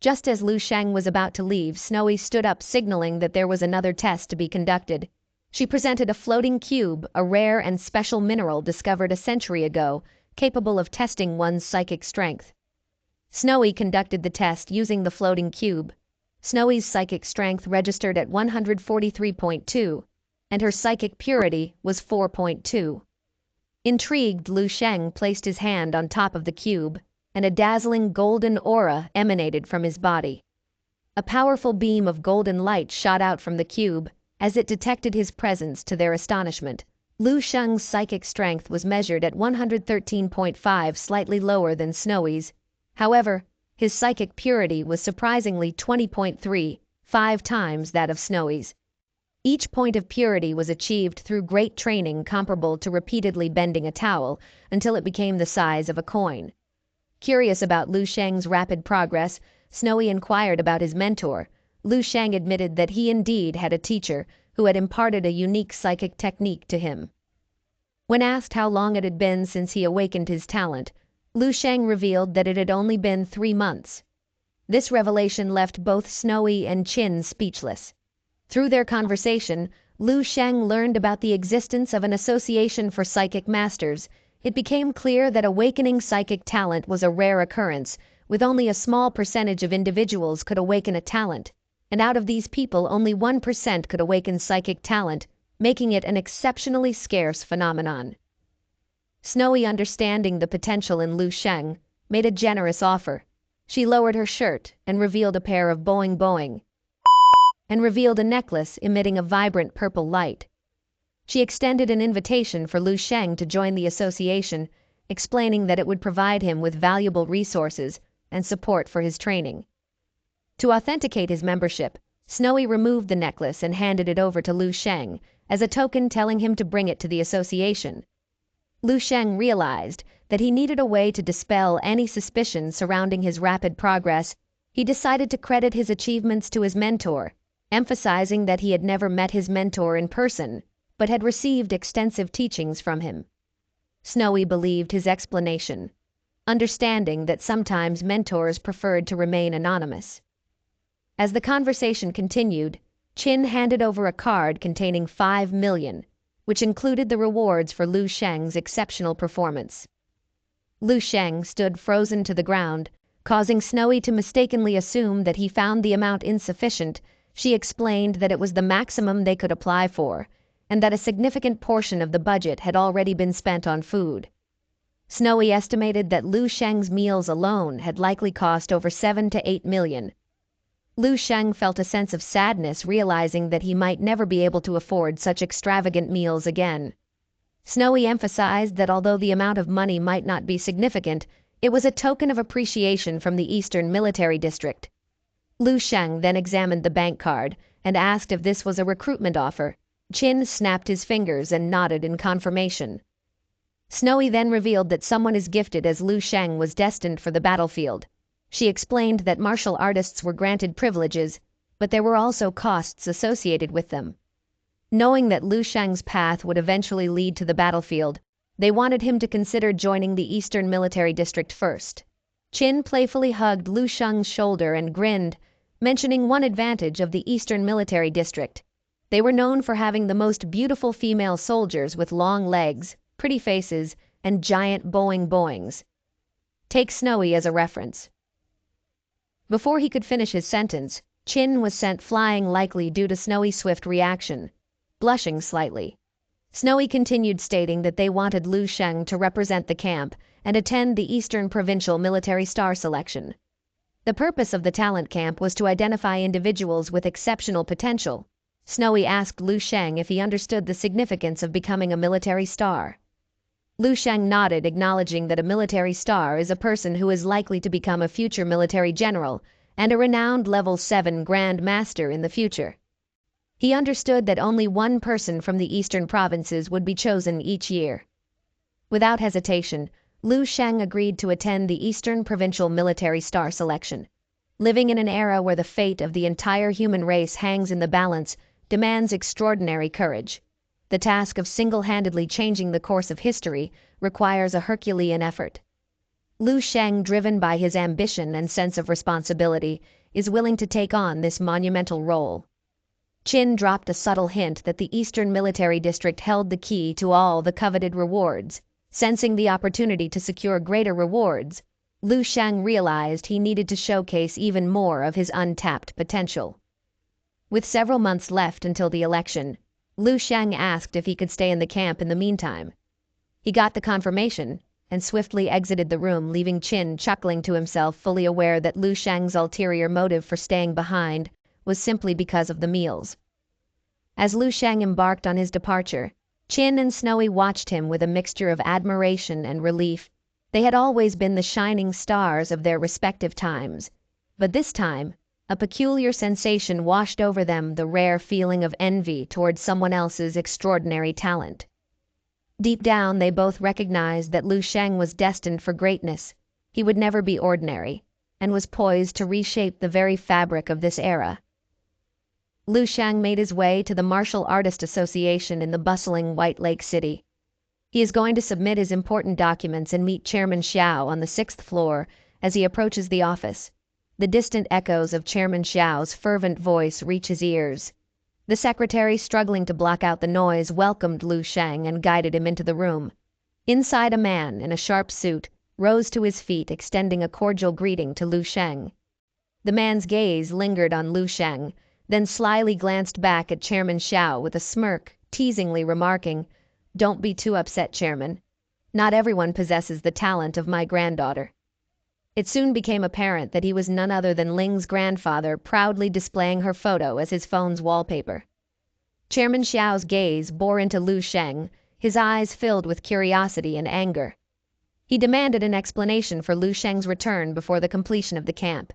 A: Just as Lu Sheng was about to leave, Snowy stood up, signaling that there was another test to be conducted. She presented a floating cube, a rare and special mineral discovered a century ago, capable of testing one's psychic strength. Snowy conducted the test using the floating cube. Snowy's psychic strength registered at 143.2, and her psychic purity was 4.2. Intrigued, Lu Sheng placed his hand on top of the cube, and a dazzling golden aura emanated from his body. A powerful beam of golden light shot out from the cube as it detected his presence. To their astonishment, Lu Sheng's psychic strength was measured at 113.5, slightly lower than Snowy's. However, his psychic purity was surprisingly 20.3, 5 times that of Snowy's. Each point of purity was achieved through great training, comparable to repeatedly bending a towel until it became the size of a coin. Curious about Lu Sheng's rapid progress, Snowy inquired about his mentor. Lu Sheng admitted that he indeed had a teacher who had imparted a unique psychic technique to him. When asked how long it had been since he awakened his talent, Lu Sheng revealed that it had only been 3 months. This revelation left both Snowy and Qin speechless. Through their conversation, Lu Sheng learned about the existence of an association for psychic masters. It became clear that awakening psychic talent was a rare occurrence, with only a small percentage of individuals could awaken a talent, and out of these people only 1% could awaken psychic talent, making it an exceptionally scarce phenomenon. Snowy, understanding the potential in Lu Sheng, made a generous offer. She lowered her shirt and revealed a pair of boing and revealed a necklace emitting a vibrant purple light. She extended an invitation for Lu Sheng to join the association, explaining that it would provide him with valuable resources and support for his training. To authenticate his membership, Snowy removed the necklace and handed it over to Lu Sheng, as a token telling him to bring it to the association. Lu Sheng realized that he needed a way to dispel any suspicion surrounding his rapid progress. He decided to credit his achievements to his mentor, emphasizing that he had never met his mentor in person, but had received extensive teachings from him. Snowy believed his explanation, understanding that sometimes mentors preferred to remain anonymous. As the conversation continued, Qin handed over a card containing 5 million, which included the rewards for Lu Sheng's exceptional performance. Lu Sheng stood frozen to the ground, causing Snowy to mistakenly assume that he found the amount insufficient. She explained that it was the maximum they could apply for, and that a significant portion of the budget had already been spent on food. Snowy estimated that Lu Sheng's meals alone had likely cost over 7 to 8 million. Lu Sheng felt a sense of sadness realizing that he might never be able to afford such extravagant meals again. Snowy emphasized that although the amount of money might not be significant, it was a token of appreciation from the Eastern Military District. Lu Sheng then examined the bank card and asked if this was a recruitment offer. Qin snapped his fingers and nodded in confirmation. Snowy then revealed that someone as gifted as Lu Sheng was destined for the battlefield. She explained that martial artists were granted privileges, but there were also costs associated with them. Knowing that Lu Sheng's path would eventually lead to the battlefield, they wanted him to consider joining the Eastern Military District first. Qin playfully hugged Lu Sheng's shoulder and grinned, mentioning one advantage of the Eastern Military District. They were known for having the most beautiful female soldiers with long legs, pretty faces, and giant boings. Take Snowy as a reference. Before he could finish his sentence, Qin was sent flying, likely due to Snowy's swift reaction. Blushing slightly, Snowy continued, stating that they wanted Lu Sheng to represent the camp and attend the Eastern Provincial Military Star Selection. The purpose of the talent camp was to identify individuals with exceptional potential. Snowy asked Lu Sheng if he understood the significance of becoming a military star. Lu Sheng nodded, acknowledging that a military star is a person who is likely to become a future military general and a renowned level 7 Grand Master in the future. He understood that only one person from the eastern provinces would be chosen each year. Without hesitation, Lu Sheng agreed to attend the Eastern Provincial Military Star Selection. Living in an era where the fate of the entire human race hangs in the balance demands extraordinary courage. The task of single-handedly changing the course of history requires a Herculean effort. Lu Sheng, driven by his ambition and sense of responsibility, is willing to take on this monumental role. Qin dropped a subtle hint that the Eastern Military District held the key to all the coveted rewards. Sensing the opportunity to secure greater rewards, Lu Sheng realized he needed to showcase even more of his untapped potential. With several months left until the election, Lu Sheng asked if he could stay in the camp in the meantime. He got the confirmation and swiftly exited the room, leaving Qin chuckling to himself, fully aware that Lu Sheng's ulterior motive for staying behind was simply because of the meals. As Lu Sheng embarked on his departure, Qin and Snowy watched him with a mixture of admiration and relief. They had always been the shining stars of their respective times, but this time, a peculiar sensation washed over them, the rare feeling of envy towards someone else's extraordinary talent. Deep down, they both recognized that Lu Sheng was destined for greatness. He would never be ordinary, and was poised to reshape the very fabric of this era. Lu Sheng made his way to the Martial Artist Association in the bustling White Lake City. He is going to submit his important documents and meet Chairman Xiao on the 6th floor as he approaches the office. The distant echoes of Chairman Xiao's fervent voice reach his ears. The secretary, struggling to block out the noise, welcomed Lu Sheng and guided him into the room. Inside, a man in a sharp suit rose to his feet, extending a cordial greeting to Lu Sheng. The man's gaze lingered on Lu Sheng, then slyly glanced back at Chairman Xiao with a smirk, teasingly remarking, "Don't be too upset, Chairman. Not everyone possesses the talent of my granddaughter." It soon became apparent that he was none other than Ling's grandfather, proudly displaying her photo as his phone's wallpaper. Chairman Xiao's gaze bore into Lu Sheng, his eyes filled with curiosity and anger. He demanded an explanation for Lu Sheng's return before the completion of the camp.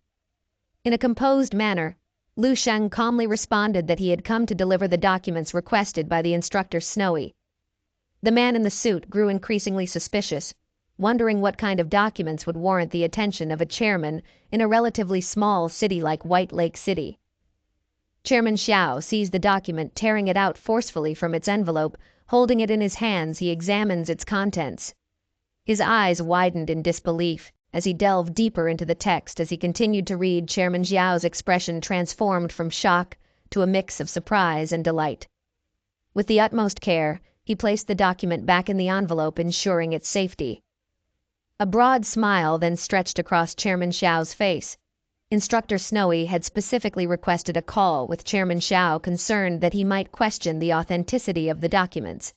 A: In a composed manner, Lu Sheng calmly responded that he had come to deliver the documents requested by the instructor Snowy. The man in the suit grew increasingly suspicious, wondering what kind of documents would warrant the attention of a chairman in a relatively small city like White Lake City. Chairman Xiao sees the document, tearing it out forcefully from its envelope. Holding it in his hands, he examines its contents. His eyes widened in disbelief as he delved deeper into the text. As he continued to read, Chairman Xiao's expression transformed from shock to a mix of surprise and delight. With the utmost care, he placed the document back in the envelope, ensuring its safety. A broad smile then stretched across Chairman Xiao's face. Instructor Snowy had specifically requested a call with Chairman Xiao, concerned that he might question the authenticity of the documents.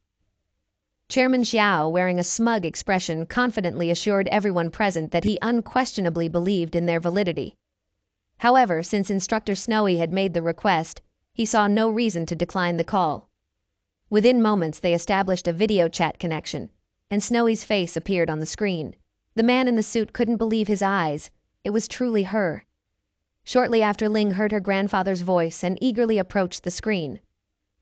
A: Chairman Xiao, wearing a smug expression, confidently assured everyone present that he unquestionably believed in their validity. However, since Instructor Snowy had made the request, he saw no reason to decline the call. Within moments they established a video chat connection, and Snowy's face appeared on the screen. The man in the suit couldn't believe his eyes. It was truly her. Shortly after, Ling heard her grandfather's voice and eagerly approached the screen.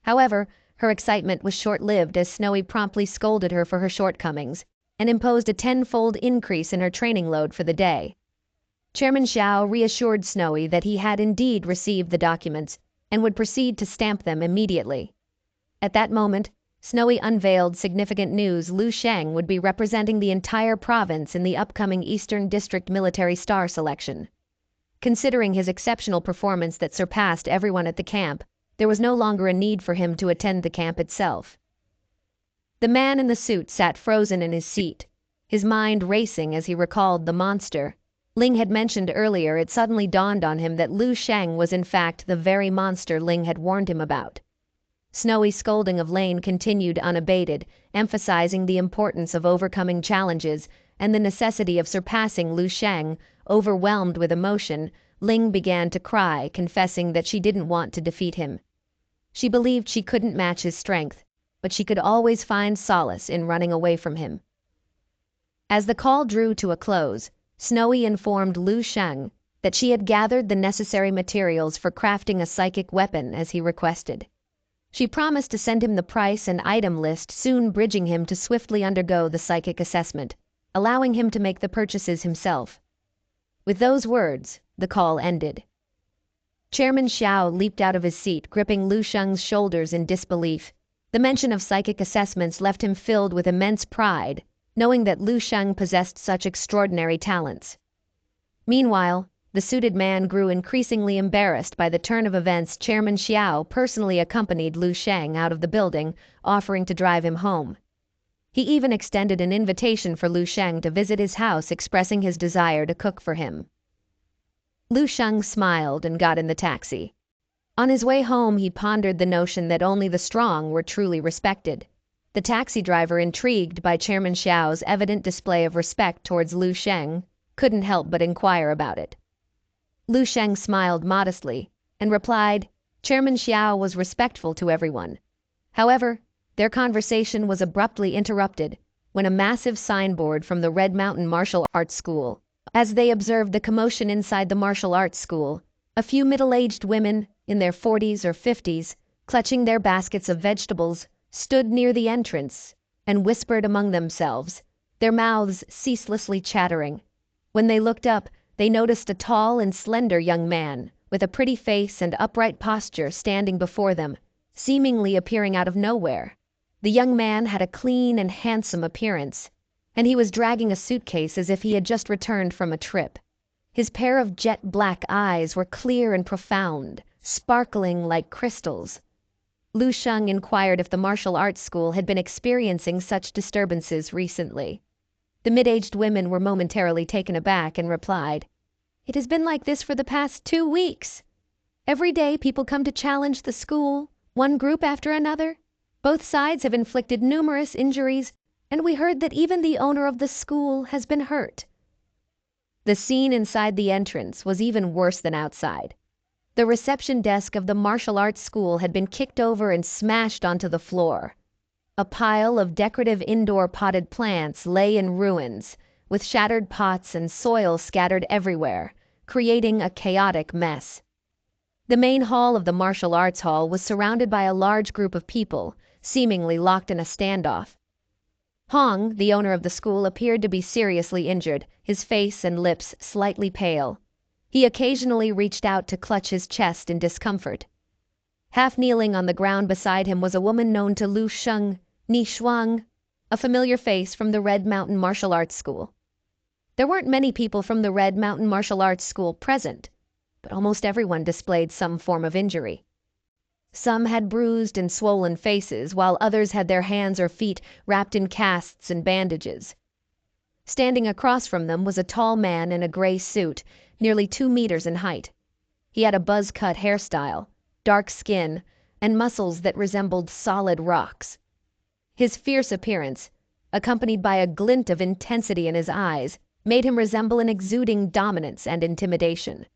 A: However, her excitement was short-lived as Snowy promptly scolded her for her shortcomings and imposed a 10-fold increase in her training load for the day. Chairman Xiao reassured Snowy that he had indeed received the documents and would proceed to stamp them immediately. At that moment, Snowy unveiled significant news. Lu Sheng would be representing the entire province in the upcoming Eastern District Military Star selection. Considering his exceptional performance that surpassed everyone at the camp, there was no longer a need for him to attend the camp itself. The man in the suit sat frozen in his seat, his mind racing as he recalled the monster Ling had mentioned earlier. It suddenly dawned on him that Lu Sheng was in fact the very monster Ling had warned him about. Snowy's scolding of Lane continued unabated, emphasizing the importance of overcoming challenges and the necessity of surpassing Lu Sheng. Overwhelmed with emotion, Ling began to cry, confessing that she didn't want to defeat him. She believed she couldn't match his strength, but she could always find solace in running away from him. As the call drew to a close, Snowy informed Lu Sheng that she had gathered the necessary materials for crafting a psychic weapon as he requested. She promised to send him the price and item list soon, bridging him to swiftly undergo the psychic assessment, allowing him to make the purchases himself. With those words, the call ended. Chairman Xiao leaped out of his seat, gripping Lu Sheng's shoulders in disbelief. The mention of psychic assessments left him filled with immense pride, knowing that Lu Sheng possessed such extraordinary talents. Meanwhile, the suited man grew increasingly embarrassed by the turn of events. Chairman Xiao personally accompanied Lu Sheng out of the building, offering to drive him home. He even extended an invitation for Lu Sheng to visit his house, expressing his desire to cook for him. Lu Sheng smiled and got in the taxi. On his way home, he pondered the notion that only the strong were truly respected. The taxi driver, intrigued by Chairman Xiao's evident display of respect towards Lu Sheng, couldn't help but inquire about it. Lu Sheng smiled modestly and replied Chairman Xiao was respectful to everyone. However, their conversation was abruptly interrupted when a massive signboard from the Red Mountain Martial Arts School. As they observed the commotion inside the martial arts school, a few middle-aged women, in their 40s or 50s, clutching their baskets of vegetables, stood near the entrance and whispered among themselves, their mouths ceaselessly chattering. When they looked up, they noticed a tall and slender young man, with a pretty face and upright posture, standing before them, seemingly appearing out of nowhere. The young man had a clean and handsome appearance, and he was dragging a suitcase as if he had just returned from a trip. His pair of jet black eyes were clear and profound, sparkling like crystals. Lu Sheng inquired if the martial arts school had been experiencing such disturbances recently. The mid-aged women were momentarily taken aback and replied, "It has been like this for the past 2 weeks. Every day people come to challenge the school, one group after another. Both sides have inflicted numerous injuries, and we heard that even the owner of the school has been hurt." The scene inside the entrance was even worse than outside. The reception desk of the martial arts school had been kicked over and smashed onto the floor. A pile of decorative indoor potted plants lay in ruins, with shattered pots and soil scattered everywhere, creating a chaotic mess. The main hall of the martial arts hall was surrounded by a large group of people, seemingly locked in a standoff. Hong, the owner of the school, appeared to be seriously injured, his face and lips slightly pale. He occasionally reached out to clutch his chest in discomfort. Half kneeling on the ground beside him was a woman known to Lu Sheng, Ni Shuang, a familiar face from the Red Mountain Martial Arts School. There weren't many people from the Red Mountain Martial Arts School present, but almost everyone displayed some form of injury. Some had bruised and swollen faces, while others had their hands or feet wrapped in casts and bandages. Standing across from them was a tall man in a gray suit, nearly 2 meters in height. He had a buzz-cut hairstyle, dark skin, and muscles that resembled solid rocks. His fierce appearance, accompanied by a glint of intensity in his eyes, made him resemble an exuding dominance and intimidation.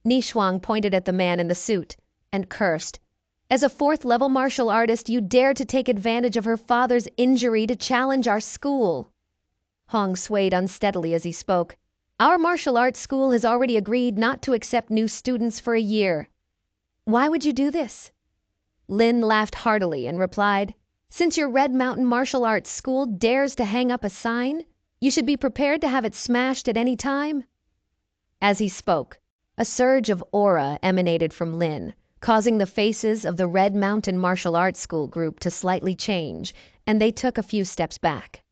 A: Ni Shuang pointed at the man in the suit and cursed. "As a 4th-level martial artist, you dare to take advantage of her father's injury to challenge our school." Hong swayed unsteadily as he spoke. "Our martial arts school has already agreed not to accept new students for a year." "Why would you do this?" Lin laughed heartily and replied, "Since your Red Mountain Martial Arts School dares to hang up a sign, you should be prepared to have it smashed at any time." As he spoke, a surge of aura emanated from Lin, causing the faces of the Red Mountain Martial Arts School group to slightly change, and they took a few steps back.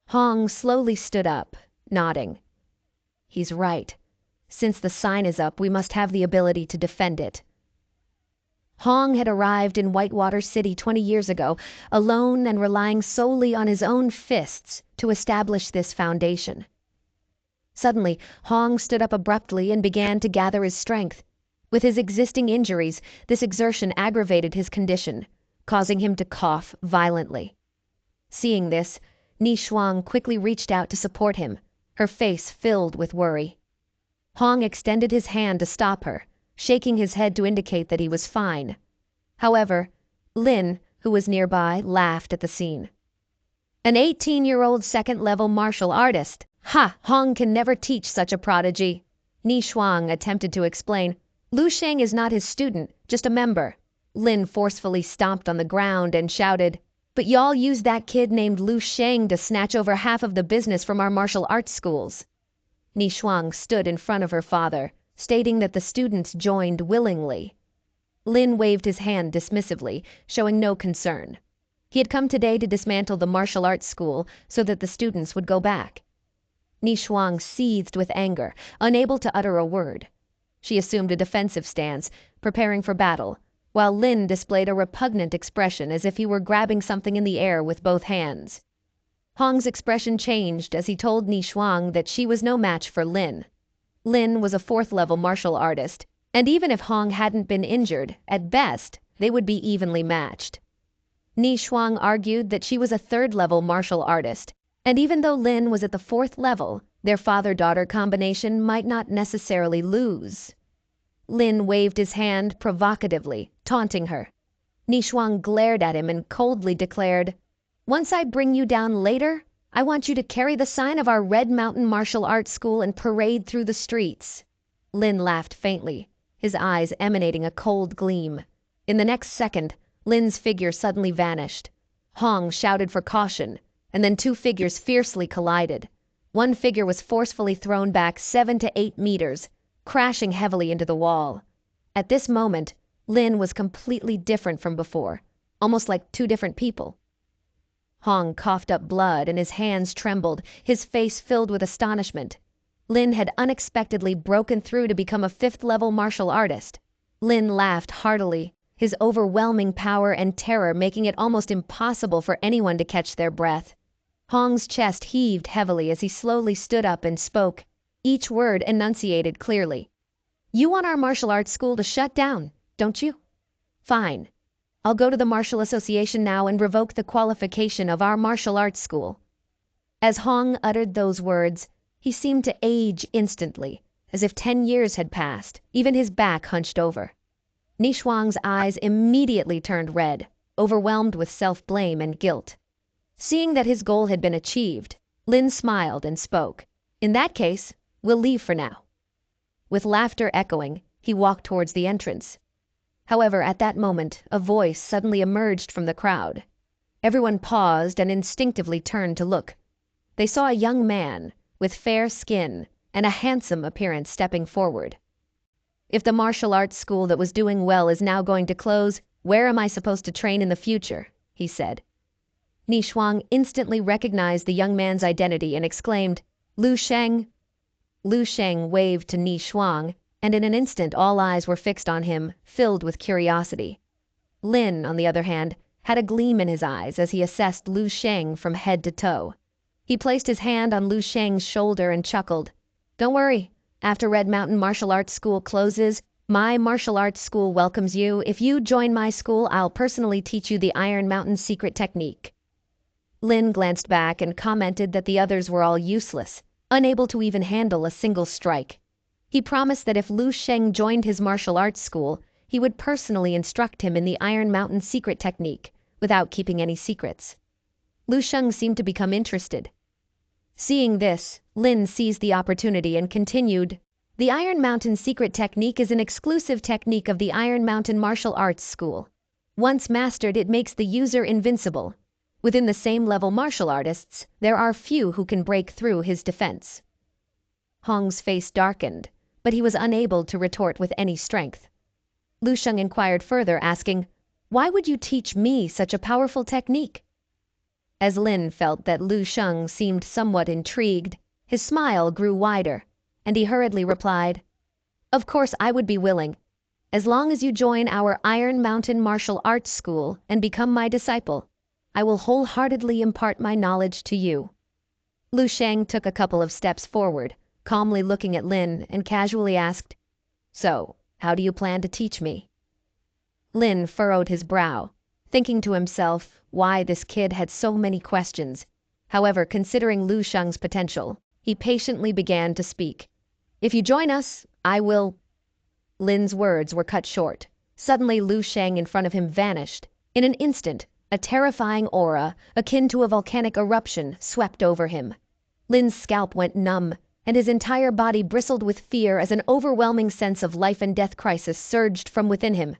A: Hong slowly stood up, nodding. "He's right. Since the sign is up, we must have the ability to defend it." Hong had arrived in Whitewater City 20 years ago, alone and relying solely on his own fists to establish this foundation. Suddenly, Hong stood up abruptly and began to gather his strength. With his existing injuries, this exertion aggravated his condition, causing him to cough violently. Seeing this, Ni Shuang quickly reached out to support him, her face filled with worry. Hong extended his hand to stop her, shaking his head to indicate that he was fine. However, Lin, who was nearby, laughed at the scene. "An 18-year-old 2nd-level martial artist? Ha! Hong can never teach such a prodigy." Ni Shuang attempted to explain. "Lu Sheng is not his student, just a member." Lin forcefully stomped on the ground and shouted, "But y'all used that kid named Lu Sheng to snatch over half of the business from our martial arts schools." Ni Shuang stood in front of her father, stating that the students joined willingly. Lin waved his hand dismissively, showing no concern. He had come today to dismantle the martial arts school so that the students would go back. Ni Shuang seethed with anger, unable to utter a word. She assumed a defensive stance, preparing for battle, while Lin displayed a repugnant expression as if he were grabbing something in the air with both hands. Hong's expression changed as he told Ni Shuang that she was no match for Lin. Lin was a 4th-level martial artist, and even if Hong hadn't been injured, at best, they would be evenly matched. Ni Shuang argued that she was a 3rd-level martial artist, and even though Lin was at the 4th level, their father-daughter combination might not necessarily lose. Lin waved his hand provocatively, taunting her. Ni Shuang glared at him and coldly declared, "Once I bring you down later, I want you to carry the sign of our Red Mountain Martial Arts School and parade through the streets." Lin laughed faintly, his eyes emanating a cold gleam. In the next second, Lin's figure suddenly vanished. Hong shouted for caution, and then 2 figures fiercely collided. One figure was forcefully thrown back 7 to 8 meters, crashing heavily into the wall. At this moment, Lin was completely different from before, almost like 2 different people. Hong coughed up blood and his hands trembled, his face filled with astonishment. Lin had unexpectedly broken through to become a 5th-level martial artist. Lin laughed heartily, his overwhelming power and terror making it almost impossible for anyone to catch their breath. Hong's chest heaved heavily as he slowly stood up and spoke, each word enunciated clearly. "You want our martial arts school to shut down, don't you? Fine. I'll go to the Martial Association now and revoke the qualification of our martial arts school." As Hong uttered those words, he seemed to age instantly, as if 10 years had passed, even his back hunched over. Ni Shuang's eyes immediately turned red, overwhelmed with self-blame and guilt. Seeing that his goal had been achieved, Lin smiled and spoke. "In that case, we'll leave for now." With laughter echoing, he walked towards the entrance. However, at that moment, a voice suddenly emerged from the crowd. Everyone paused and instinctively turned to look. They saw a young man with fair skin and a handsome appearance stepping forward. "If the martial arts school that was doing well is now going to close, where am I supposed to train in the future?" he said. Ni Shuang instantly recognized the young man's identity and exclaimed, "Lu Sheng!" Lu Sheng waved to Ni Shuang, and in an instant all eyes were fixed on him, filled with curiosity. Lin, on the other hand, had a gleam in his eyes as he assessed Lu Sheng from head to toe. He placed his hand on Lu Sheng's shoulder and chuckled. "Don't worry. After Red Mountain Martial Arts School closes, my martial arts school welcomes you. If you join my school, I'll personally teach you the Iron Mountain secret technique." Lin glanced back and commented that the others were all useless, unable to even handle a single strike. He promised that if Lu Sheng joined his martial arts school, he would personally instruct him in the Iron Mountain secret technique, without keeping any secrets. Lu Sheng seemed to become interested. Seeing this, Lin seized the opportunity and continued, "The Iron Mountain secret technique is an exclusive technique of the Iron Mountain Martial Arts School. Once mastered, it makes the user invincible. Within the same level martial artists, there are few who can break through his defense." Hong's face darkened, but he was unable to retort with any strength. Lu Sheng inquired further, asking, "Why would you teach me such a powerful technique?" As Lin felt that Lu Sheng seemed somewhat intrigued, his smile grew wider, and he hurriedly replied, "Of course I would be willing. As long as you join our Iron Mountain Martial Arts School and become my disciple, I will wholeheartedly impart my knowledge to you." Lu Sheng took a couple of steps forward, calmly looking at Lin, and casually asked, "So, how do you plan to teach me?" Lin furrowed his brow, thinking to himself why this kid had so many questions. However, considering Lu Sheng's potential, he patiently began to speak. "If you join us, I will—" Lin's words were cut short. Suddenly Lu Sheng in front of him vanished. In an instant, a terrifying aura, akin to a volcanic eruption, swept over him. Lin's scalp went numb, and his entire body bristled with fear as an overwhelming sense of life and death crisis surged from within him.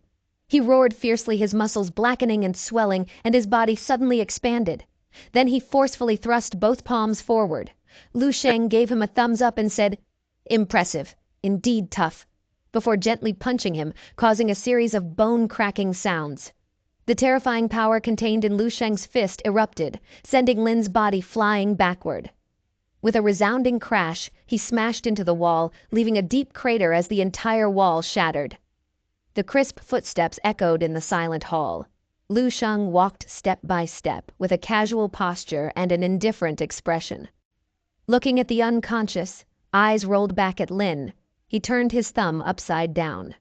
A: He roared fiercely, his muscles blackening and swelling, and his body suddenly expanded. Then he forcefully thrust both palms forward. Lu Sheng gave him a thumbs up and said, "Impressive, indeed tough," before gently punching him, causing a series of bone-cracking sounds. The terrifying power contained in Lu Sheng's fist erupted, sending Lin's body flying backward. With a resounding crash, he smashed into the wall, leaving a deep crater as the entire wall shattered. The crisp footsteps echoed in the silent hall. Lu Sheng walked step by step, with a casual posture and an indifferent expression. Looking at the unconscious, eyes rolled back at Lin, he turned his thumb upside down.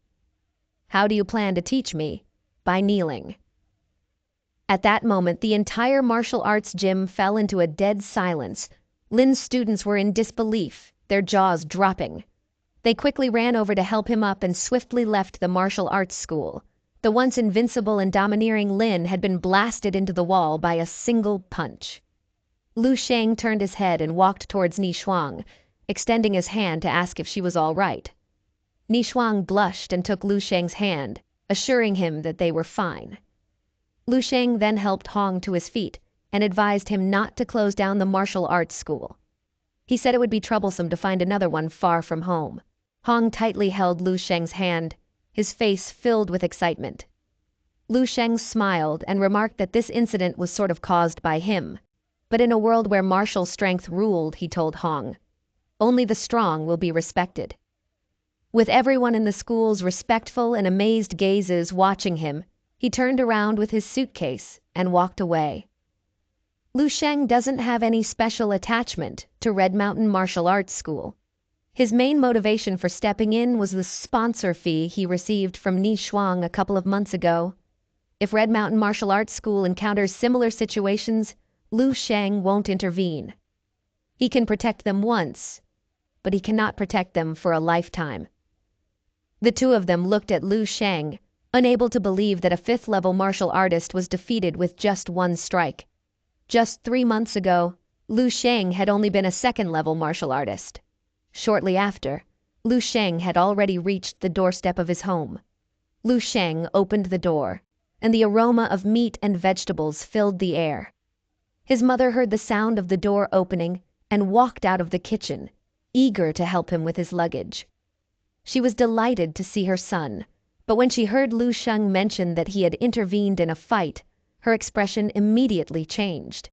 A: "How do you plan to teach me?" "By kneeling." At that moment, the entire martial arts gym fell into a dead silence. Lin's students were in disbelief, their jaws dropping. They quickly ran over to help him up and swiftly left the martial arts school. The once invincible and domineering Lin had been blasted into the wall by a single punch. Lu Sheng turned his head and walked towards Ni Shuang, extending his hand to ask if she was all right. Ni Shuang blushed and took Lu Sheng's hand, assuring him that they were fine. Lu Sheng then helped Hong to his feet and advised him not to close down the martial arts school. He said it would be troublesome to find another one far from home. Hong tightly held Lu Sheng's hand, his face filled with excitement. Lu Sheng smiled and remarked that this incident was sort of caused by him. But in a world where martial strength ruled, he told Hong, only the strong will be respected. With everyone in the school's respectful and amazed gazes watching him, he turned around with his suitcase and walked away. Lu Sheng doesn't have any special attachment to Red Mountain Martial Arts School. His main motivation for stepping in was the sponsor fee he received from Ni Shuang a couple of months ago. If Red Mountain Martial Arts School encounters similar situations, Lu Sheng won't intervene. He can protect them once, but he cannot protect them for a lifetime. The two of them looked at Lu Sheng, unable to believe that a fifth-level martial artist was defeated with just one strike. Just 3 months ago, Lu Sheng had only been a second-level martial artist. Shortly after, Lu Sheng had already reached the doorstep of his home. Lu Sheng opened the door, and the aroma of meat and vegetables filled the air. His mother heard the sound of the door opening and walked out of the kitchen, eager to help him with his luggage. She was delighted to see her son, but when she heard Lu Sheng mention that he had intervened in a fight, her expression immediately changed.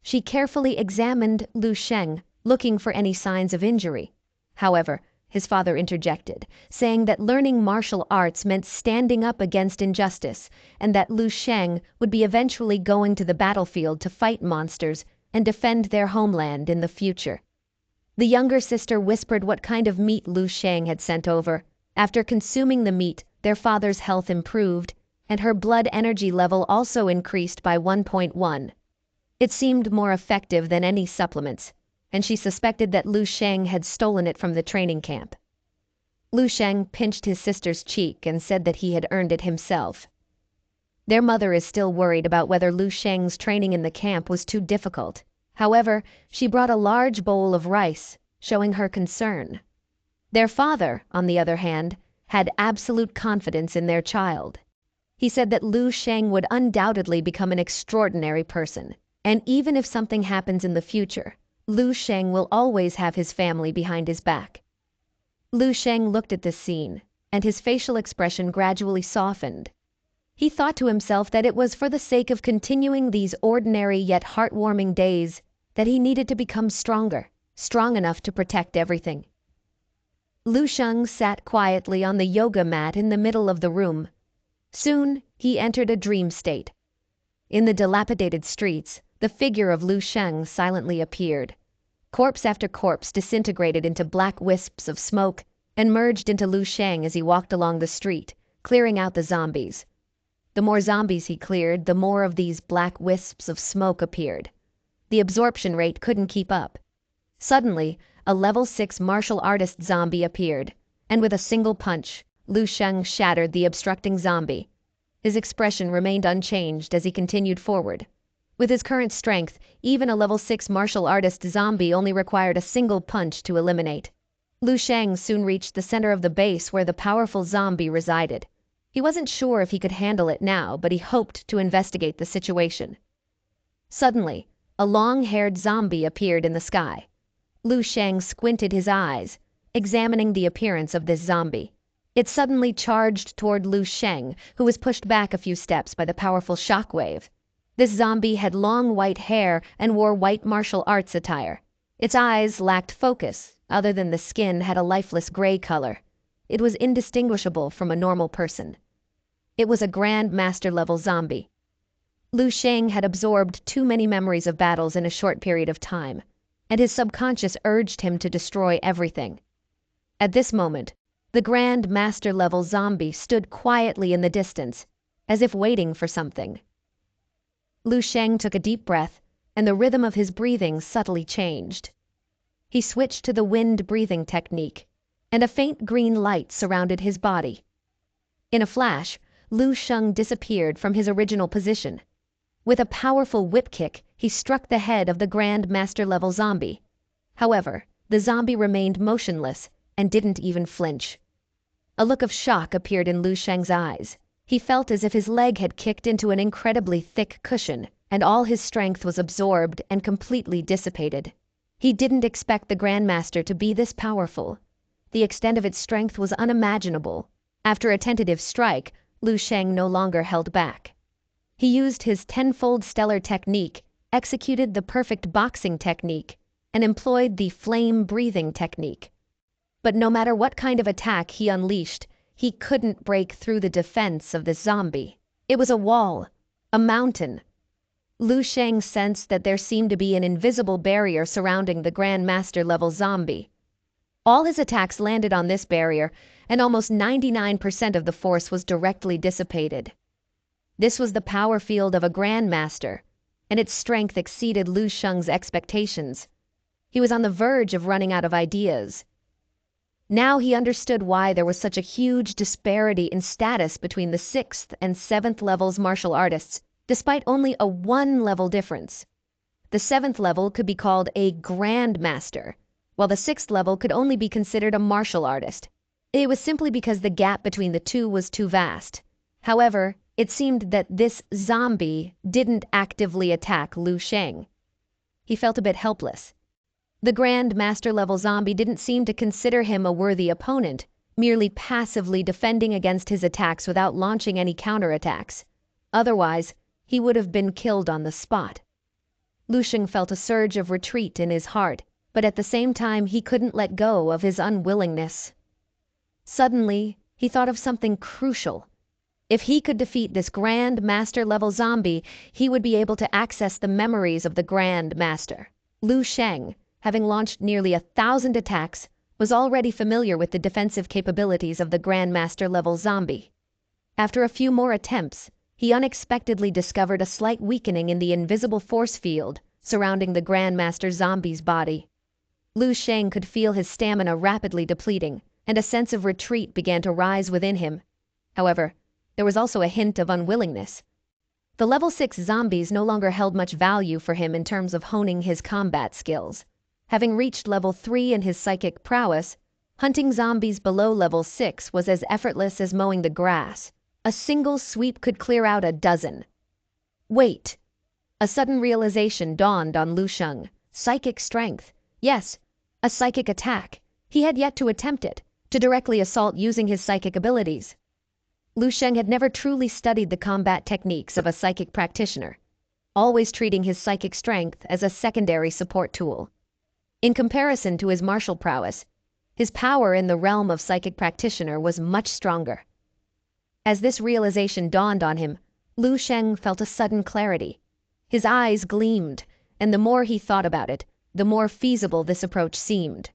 A: She carefully examined Lu Sheng, looking for any signs of injury. However, his father interjected, saying that learning martial arts meant standing up against injustice, and that Lu Sheng would be eventually going to the battlefield to fight monsters and defend their homeland in the future. The younger sister whispered what kind of meat Lu Sheng had sent over. After consuming the meat, their father's health improved, and her blood energy level also increased by 1.1. It seemed more effective than any supplements, and she suspected that Lu Sheng had stolen it from the training camp. Lu Sheng pinched his sister's cheek and said that he had earned it himself. Their mother is still worried about whether Lu Sheng's training in the camp was too difficult. However, she brought a large bowl of rice, showing her concern. Their father, on the other hand, had absolute confidence in their child. He said that Lu Sheng would undoubtedly become an extraordinary person, and even if something happens in the future, Lu Sheng will always have his family behind his back. Lu Sheng looked at this scene, and his facial expression gradually softened. He thought to himself that it was for the sake of continuing these ordinary yet heartwarming days that he needed to become stronger, strong enough to protect everything. Lu Sheng sat quietly on the yoga mat in the middle of the room. Soon, he entered a dream state. In the dilapidated streets, the figure of Lu Sheng silently appeared. Corpse after corpse disintegrated into black wisps of smoke and merged into Lu Sheng as he walked along the street, clearing out the zombies. The more zombies he cleared, the more of these black wisps of smoke appeared. The absorption rate couldn't keep up. Suddenly, a level 6 martial artist zombie appeared, and with a single punch, Lu Sheng shattered the obstructing zombie. His expression remained unchanged as he continued forward. With his current strength, even a level 6 martial artist zombie only required a single punch to eliminate. Lu Sheng soon reached the center of the base where the powerful zombie resided. He wasn't sure if he could handle it now, but he hoped to investigate the situation. Suddenly, a long-haired zombie appeared in the sky. Lu Sheng squinted his eyes, examining the appearance of this zombie. It suddenly charged toward Lu Sheng, who was pushed back a few steps by the powerful shockwave. This zombie had long white hair and wore white martial arts attire. Its eyes lacked focus, other than the skin had a lifeless gray color. It was indistinguishable from a normal person. It was a Grand Master level zombie. Lu Sheng had absorbed too many memories of battles in a short period of time, and his subconscious urged him to destroy everything. At this moment, the Grand Master level zombie stood quietly in the distance, as if waiting for something. Lu Sheng took a deep breath, and the rhythm of his breathing subtly changed. He switched to the wind breathing technique, and a faint green light surrounded his body. In a flash, Lu Sheng disappeared from his original position. With a powerful whip kick, he struck the head of the Grand Master level zombie. However, the zombie remained motionless and didn't even flinch. A look of shock appeared in Lu Sheng's eyes. He felt as if his leg had kicked into an incredibly thick cushion, and all his strength was absorbed and completely dissipated. He didn't expect the Grandmaster to be this powerful. The extent of its strength was unimaginable. After a tentative strike, Lu Sheng no longer held back. He used his tenfold stellar technique, executed the perfect boxing technique, and employed the flame breathing technique. But no matter what kind of attack he unleashed, he couldn't break through the defense of the zombie. It was a wall, a mountain. Lu Sheng sensed that there seemed to be an invisible barrier surrounding the Grand Master level zombie. All his attacks landed on this barrier, and almost 99% of the force was directly dissipated. This was the power field of a Grandmaster, and its strength exceeded Lu Sheng's expectations. He was on the verge of running out of ideas. Now he understood why there was such a huge disparity in status between the 6th and 7th levels martial artists, despite only a 1-level difference. The 7th level could be called a Grand Master. while the sixth level could only be considered a martial artist. It was simply because the gap between the two was too vast. However, it seemed that this zombie didn't actively attack Lu Sheng. He felt a bit helpless. The Grand Master level zombie didn't seem to consider him a worthy opponent, merely passively defending against his attacks without launching any counterattacks. Otherwise, he would have been killed on the spot. Lu Sheng felt a surge of retreat in his heart, but at the same time he couldn't let go of his unwillingness. Suddenly, he thought of something crucial. If he could defeat this Grand Master level zombie, he would be able to access the memories of the Grand Master. Lu Sheng, having launched nearly 1,000 attacks, was already familiar with the defensive capabilities of the Grand Master level zombie. After a few more attempts, he unexpectedly discovered a slight weakening in the invisible force field surrounding the Grand Master zombie's body. Lu Sheng could feel his stamina rapidly depleting, and a sense of retreat began to rise within him. However, there was also a hint of unwillingness. The level 6 zombies no longer held much value for him in terms of honing his combat skills. Having reached level 3 in his psychic prowess, hunting zombies below level 6 was as effortless as mowing the grass. A single sweep could clear out a dozen. Wait! A sudden realization dawned on Lu Sheng. Psychic strength. Yes, a psychic attack. He had yet to attempt it, to directly assault using his psychic abilities. Lu Sheng had never truly studied the combat techniques of a psychic practitioner, always treating his psychic strength as a secondary support tool. In comparison to his martial prowess, his power in the realm of psychic practitioner was much stronger. As this realization dawned on him, Lu Sheng felt a sudden clarity. His eyes gleamed, and the more he thought about it, the more feasible this approach seemed.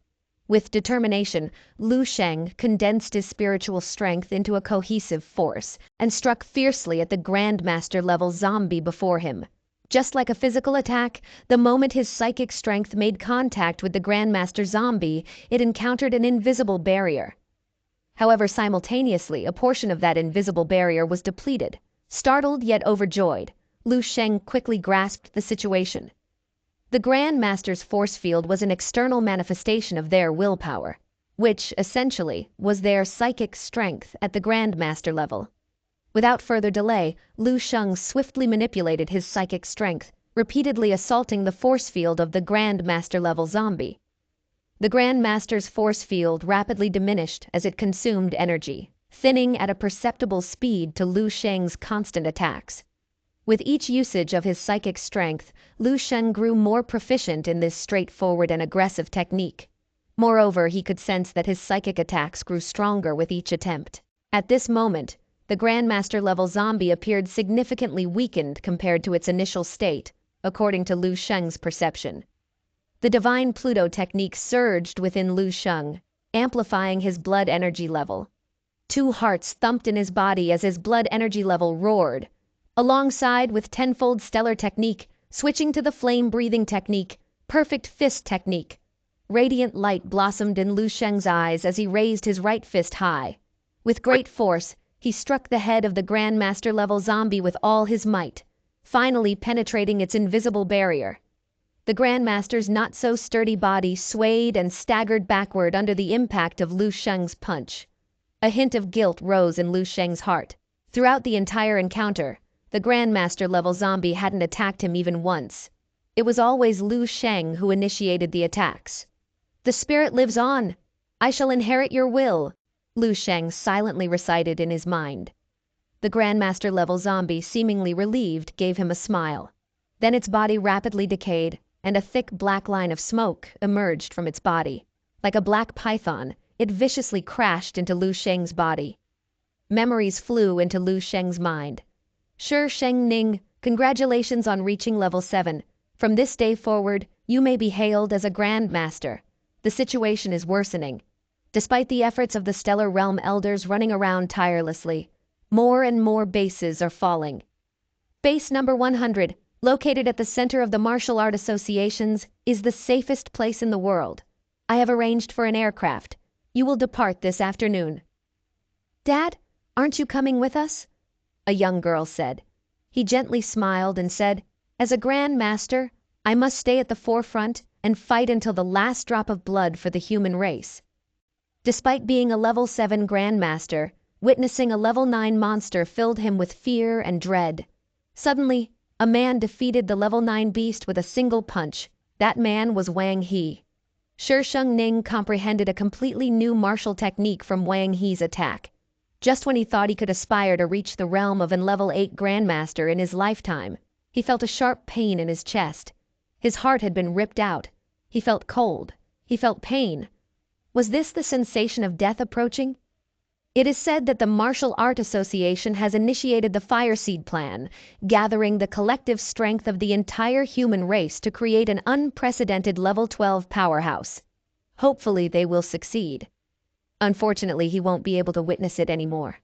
A: With determination, Lu Sheng condensed his spiritual strength into a cohesive force and struck fiercely at the Grandmaster level zombie before him. Just like a physical attack, the moment his psychic strength made contact with the Grandmaster zombie, it encountered an invisible barrier. However, simultaneously, a portion of that invisible barrier was depleted. Startled yet overjoyed, Lu Sheng quickly grasped the situation. The Grand Master's force field was an external manifestation of their willpower, which, essentially, was their psychic strength at the Grand Master level. Without further delay, Lu Sheng swiftly manipulated his psychic strength, repeatedly assaulting the force field of the Grand Master level zombie. The Grand Master's force field rapidly diminished as it consumed energy, thinning at a perceptible speed to Lu Sheng's constant attacks. With each usage of his psychic strength, Lu Sheng grew more proficient in this straightforward and aggressive technique. Moreover, he could sense that his psychic attacks grew stronger with each attempt. At this moment, the Grandmaster level zombie appeared significantly weakened compared to its initial state, according to Lu Sheng's perception. The Divine Pluto technique surged within Lu Sheng, amplifying his blood energy level. 2 hearts thumped in his body as his blood energy level roared. Alongside with tenfold stellar technique, switching to the flame-breathing technique, perfect fist technique. Radiant light blossomed in Lu Sheng's eyes as he raised his right fist high. With great force, he struck the head of the Grandmaster level zombie with all his might, finally penetrating its invisible barrier. The Grandmaster's not-so-sturdy body swayed and staggered backward under the impact of Lu Sheng's punch. A hint of guilt rose in Lu Sheng's heart. Throughout the entire encounter, the Grandmaster level zombie hadn't attacked him even once. It was always Lu Sheng who initiated the attacks. "The spirit lives on. I shall inherit your will," Lu Sheng silently recited in his mind. The Grandmaster level zombie, seemingly relieved, gave him a smile. Then its body rapidly decayed, and a thick black line of smoke emerged from its body. Like a black python, it viciously crashed into Lu Sheng's body. Memories flew into Lu Sheng's mind. "Sure, Sheng Ning, congratulations on reaching level 7. From this day forward, you may be hailed as a Grand Master. The situation is worsening. Despite the efforts of the Stellar Realm Elders running around tirelessly, more and more bases are falling. Base number 100, located at the center of the martial art associations, is the safest place in the world. I have arranged for an aircraft. You will depart this afternoon." "Dad, aren't you coming with us?" a young girl said. He gently smiled and said, "As a Grand Master, I must stay at the forefront and fight until the last drop of blood for the human race. Despite being a level 7 Grandmaster, witnessing a level 9 monster filled him with fear and dread. Suddenly, a man defeated the level 9 beast with a single punch. That man was Wang He. Shisheng Ning comprehended a completely new martial technique from Wang He's attack. Just when he thought he could aspire to reach the realm of an level 8 Grandmaster in his lifetime, he felt a sharp pain in his chest. His heart had been ripped out. He felt cold. He felt pain. Was this the sensation of death approaching? It is said that the Martial Art Association has initiated the Fire Seed Plan, gathering the collective strength of the entire human race to create an unprecedented level 12 powerhouse. Hopefully they will succeed. Unfortunately, he won't be able to witness it anymore.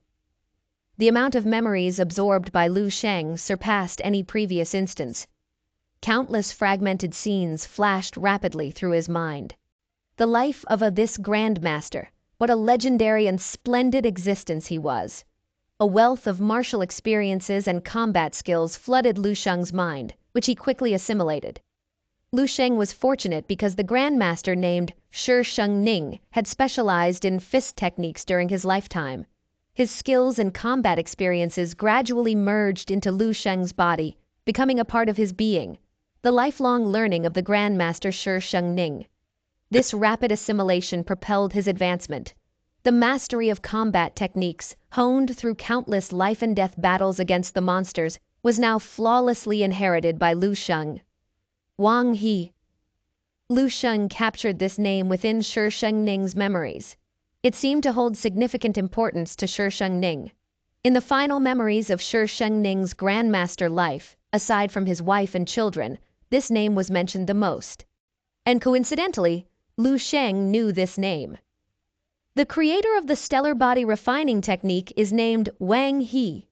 A: The amount of memories absorbed by Lu Sheng surpassed any previous instance. Countless fragmented scenes flashed rapidly through his mind. The life of this Grandmaster. What a legendary and splendid existence he was. A wealth of martial experiences and combat skills flooded Lu Sheng's mind, which he quickly assimilated. Lu Sheng was fortunate because the Grandmaster named Shisheng Ning had specialized in fist techniques during his lifetime. His skills and combat experiences gradually merged into Lu Sheng's body, becoming a part of his being. The lifelong learning of the Grandmaster Shisheng Ning. This rapid assimilation propelled his advancement. The mastery of combat techniques, honed through countless life-and-death battles against the monsters, was now flawlessly inherited by Lu Sheng. Wang He. Lu Sheng captured this name within Shisheng Ning's memories. It seemed to hold significant importance to Shisheng Ning. In the final memories of Shisheng Ning's Grandmaster life, aside from his wife and children, this name was mentioned the most. And coincidentally, Lu Sheng knew this name. The creator of the stellar body refining technique is named Wang He.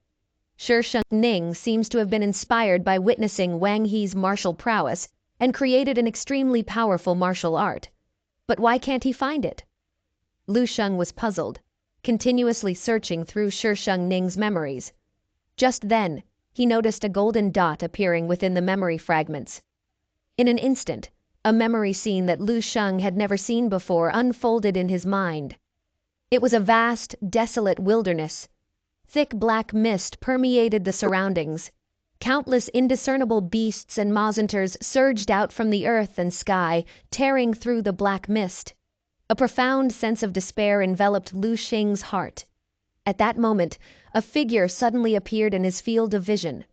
A: Shisheng Ning seems to have been inspired by witnessing Wang He's martial prowess and created an extremely powerful martial art. But why can't he find it? Lu Sheng was puzzled, continuously searching through Shisheng Ning's memories. Just then, he noticed a golden dot appearing within the memory fragments. In an instant, a memory scene that Lu Sheng had never seen before unfolded in his mind. It was a vast, desolate wilderness. Thick black mist permeated the surroundings. Countless indiscernible beasts and monsters surged out from the earth and sky, tearing through the black mist. A profound sense of despair enveloped Lu Sheng's heart. At that moment, a figure suddenly appeared in his field of vision.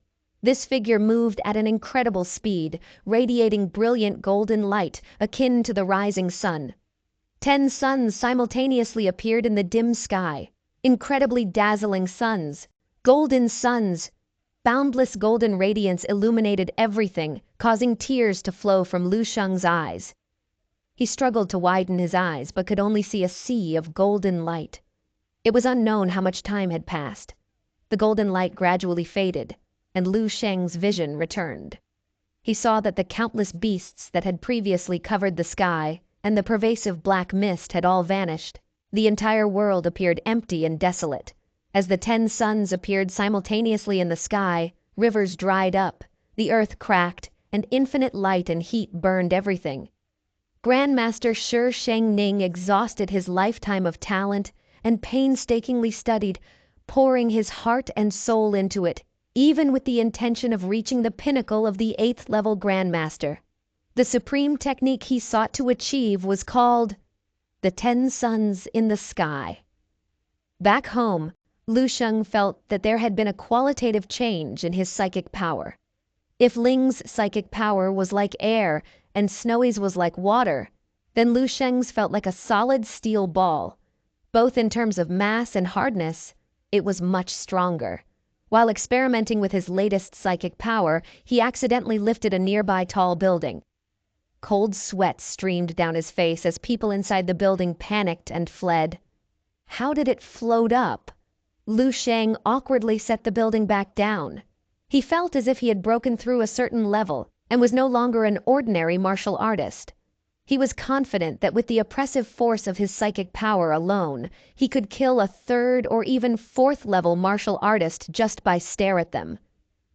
A: This figure moved at an incredible speed, radiating brilliant golden light akin to the rising sun. 10 suns simultaneously appeared in the dim sky. Incredibly dazzling suns. Golden suns. Boundless golden radiance illuminated everything, causing tears to flow from Lu Sheng's eyes. He struggled to widen his eyes, but could only see a sea of golden light. It was unknown how much time had passed. The golden light gradually faded, and Lu Sheng's vision returned. He saw that the countless beasts that had previously covered the sky and the pervasive black mist had all vanished. The entire world appeared empty and desolate. As the 10 suns appeared simultaneously in the sky, rivers dried up, the earth cracked, and infinite light and heat burned everything. Grandmaster Shisheng Ning exhausted his lifetime of talent and painstakingly studied, pouring his heart and soul into it, even with the intention of reaching the pinnacle of the 8th level Grandmaster. The supreme technique he sought to achieve was called the 10 Suns in the Sky. Back home, Lu Sheng felt that there had been a qualitative change in his psychic power. If Ling's psychic power was like air and Snowy's was like water, then Lu Sheng's felt like a solid steel ball. Both in terms of mass and hardness, it was much stronger. While experimenting with his latest psychic power, he accidentally lifted a nearby tall building. Cold sweat streamed down his face as people inside the building panicked and fled. How did it float up? Lu Sheng awkwardly set the building back down. He felt as if he had broken through a certain level and was no longer an ordinary martial artist. He was confident that with the oppressive force of his psychic power alone, he could kill a 3rd or even 4th level martial artist just by stare at them.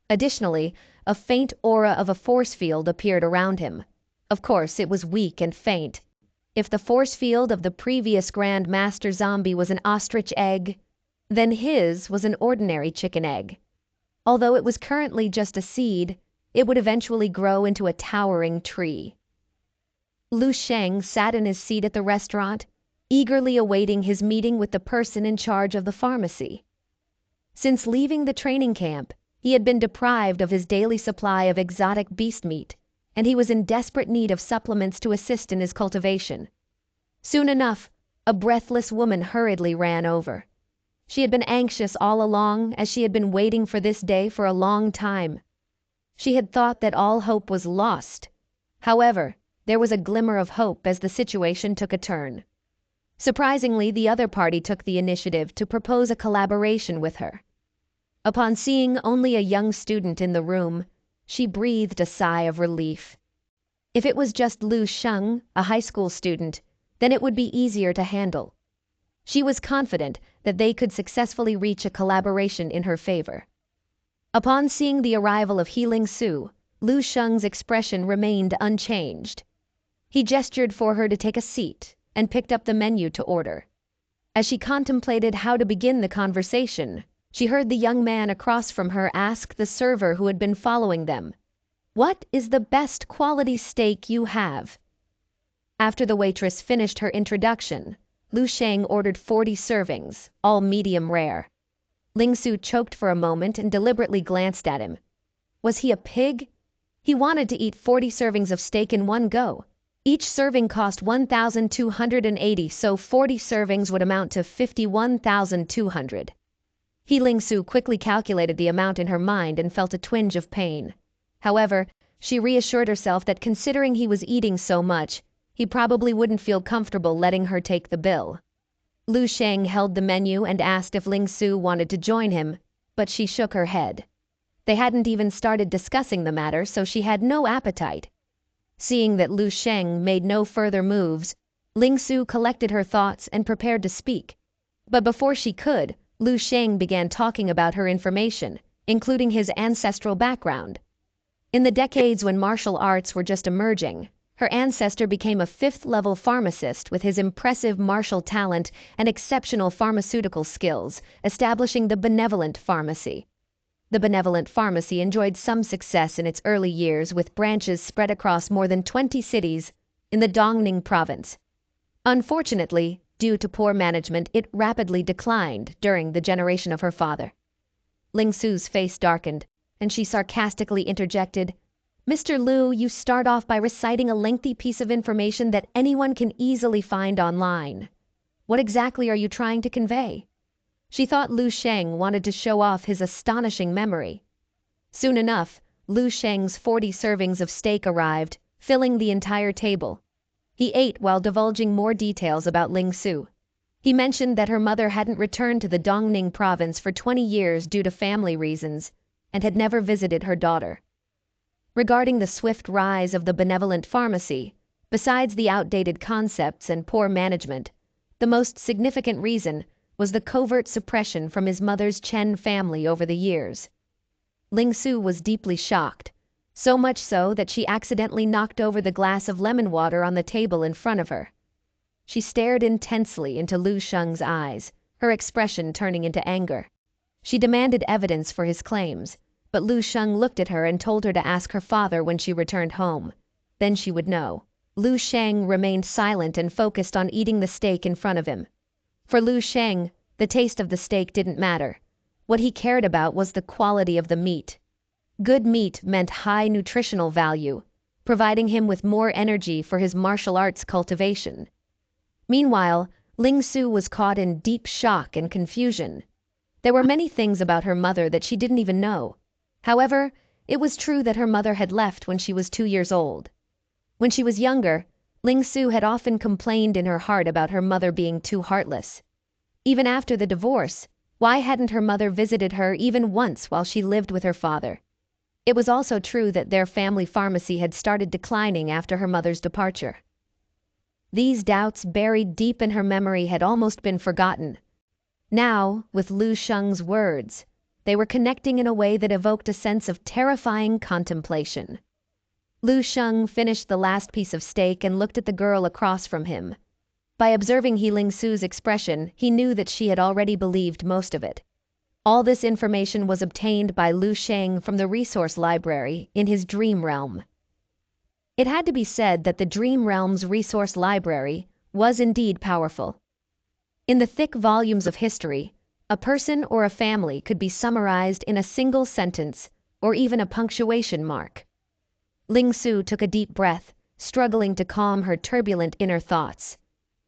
A: Additionally, a faint aura of a force field appeared around him. Of course, it was weak and faint. If the force field of the previous Grand Master zombie was an ostrich egg, then his was an ordinary chicken egg. Although it was currently just a seed, it would eventually grow into a towering tree. Lu Sheng sat in his seat at the restaurant, eagerly awaiting his meeting with the person in charge of the pharmacy. Since leaving the training camp, he had been deprived of his daily supply of exotic beast meat, and he was in desperate need of supplements to assist in his cultivation. Soon enough, a breathless woman hurriedly ran over. She had been anxious all along, as she had been waiting for this day for a long time. She had thought that all hope was lost. However, there was a glimmer of hope as the situation took a turn. Surprisingly, the other party took the initiative to propose a collaboration with her. Upon seeing only a young student in the room, she breathed a sigh of relief. If it was just Lu Sheng, a high school student, then it would be easier to handle. She was confident that they could successfully reach a collaboration in her favor. Upon seeing the arrival of Healing Su, Lu Sheng's expression remained unchanged. He gestured for her to take a seat and picked up the menu to order. As she contemplated how to begin the conversation, she heard the young man across from her ask the server who had been following them, "What is the best quality steak you have?" After the waitress finished her introduction, Lu Sheng ordered 40 servings, all medium rare. Ling Su choked for a moment and deliberately glanced at him. Was he a pig? He wanted to eat 40 servings of steak in one go. Each serving cost 1,280, so 40 servings would amount to 51,200. Ling Su quickly calculated the amount in her mind and felt a twinge of pain. However, she reassured herself that considering he was eating so much, he probably wouldn't feel comfortable letting her take the bill. Lu Sheng held the menu and asked if Ling Su wanted to join him, but she shook her head. They hadn't even started discussing the matter, so she had no appetite. Seeing that Lu Sheng made no further moves, Ling Su collected her thoughts and prepared to speak. But before she could, Lu Sheng began talking about her information, including his ancestral background. In the decades when martial arts were just emerging, her ancestor became a 5th-level pharmacist with his impressive martial talent and exceptional pharmaceutical skills, establishing the Benevolent Pharmacy. The Benevolent Pharmacy enjoyed some success in its early years, with branches spread across more than 20 cities in the Dongning province. Unfortunately, due to poor management, it rapidly declined during the generation of her father. Ling Su's face darkened, and she sarcastically interjected, "Mr. Lu, you start off by reciting a lengthy piece of information that anyone can easily find online. What exactly are you trying to convey?" She thought Lu Sheng wanted to show off his astonishing memory. Soon enough, Lu Sheng's 40 servings of steak arrived, filling the entire table. He ate while divulging more details about Ling Su. He mentioned that her mother hadn't returned to the Dongning province for 20 years due to family reasons, and had never visited her daughter. Regarding the swift rise of the Benevolent Pharmacy, besides the outdated concepts and poor management, the most significant reason was the covert suppression from his mother's Chen family over the years. Ling Su was deeply shocked, so much so that she accidentally knocked over the glass of lemon water on the table in front of her. She stared intensely into Lu Sheng's eyes, her expression turning into anger. She demanded evidence for his claims, but Lu Sheng looked at her and told her to ask her father when she returned home. Then she would know. Lu Sheng remained silent and focused on eating the steak in front of him. For Lu Sheng, the taste of the steak didn't matter. What he cared about was the quality of the meat. Good meat meant high nutritional value, providing him with more energy for his martial arts cultivation. Meanwhile, Ling Su was caught in deep shock and confusion. There were many things about her mother that she didn't even know. However, it was true that her mother had left when she was 2 years old. When she was younger, Ling Su had often complained in her heart about her mother being too heartless. Even after the divorce, why hadn't her mother visited her even once while she lived with her father? It was also true that their family pharmacy had started declining after her mother's departure. These doubts buried deep in her memory had almost been forgotten. Now, with Lu Sheng's words, they were connecting in a way that evoked a sense of terrifying contemplation. Lu Sheng finished the last piece of steak and looked at the girl across from him. By observing Ling Su's expression, he knew that she had already believed most of it. All this information was obtained by Lu Sheng from the resource library in his dream realm. It had to be said that the dream realm's resource library was indeed powerful. In the thick volumes of history, a person or a family could be summarized in a single sentence or even a punctuation mark. Ling Su took a deep breath, struggling to calm her turbulent inner thoughts.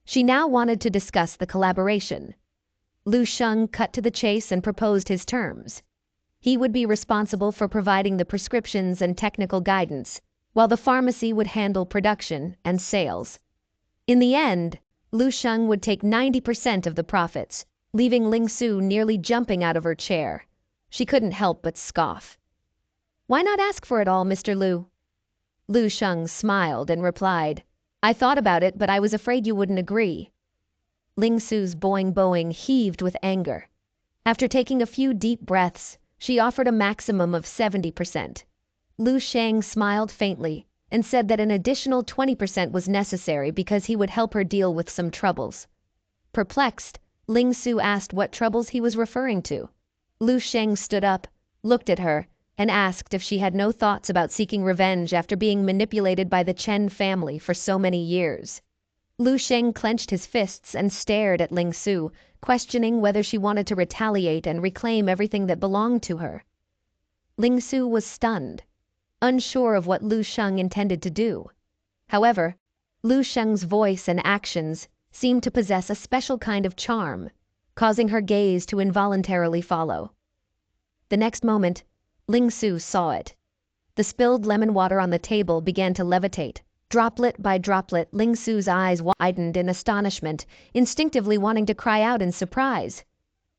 A: She now wanted to discuss the collaboration. Lu Sheng cut to the chase and proposed his terms. He would be responsible for providing the prescriptions and technical guidance, while the pharmacy would handle production and sales. In the end, Lu Sheng would take 90% of the profits, leaving Ling Su nearly jumping out of her chair. She couldn't help but scoff. "Why not ask for it all, Mr. Lu?" Lu Sheng smiled and replied, "I thought about it, but I was afraid you wouldn't agree." Ling Su's boing heaved with anger. After taking a few deep breaths, she offered a maximum of 70%. Lu Sheng smiled faintly and said that an additional 20% was necessary because he would help her deal with some troubles. Perplexed, Ling Su asked what troubles he was referring to. Lu Sheng stood up, looked at her, and asked if she had no thoughts about seeking revenge after being manipulated by the Chen family for so many years. Lu Sheng clenched his fists and stared at Ling Su, questioning whether she wanted to retaliate and reclaim everything that belonged to her. Ling Su was stunned, unsure of what Lu Sheng intended to do. However, Lu Sheng's voice and actions seemed to possess a special kind of charm, causing her gaze to involuntarily follow. The next moment, Ling Su saw it. The spilled lemon water on the table began to levitate. Droplet by droplet, Ling Su's eyes widened in astonishment, instinctively wanting to cry out in surprise.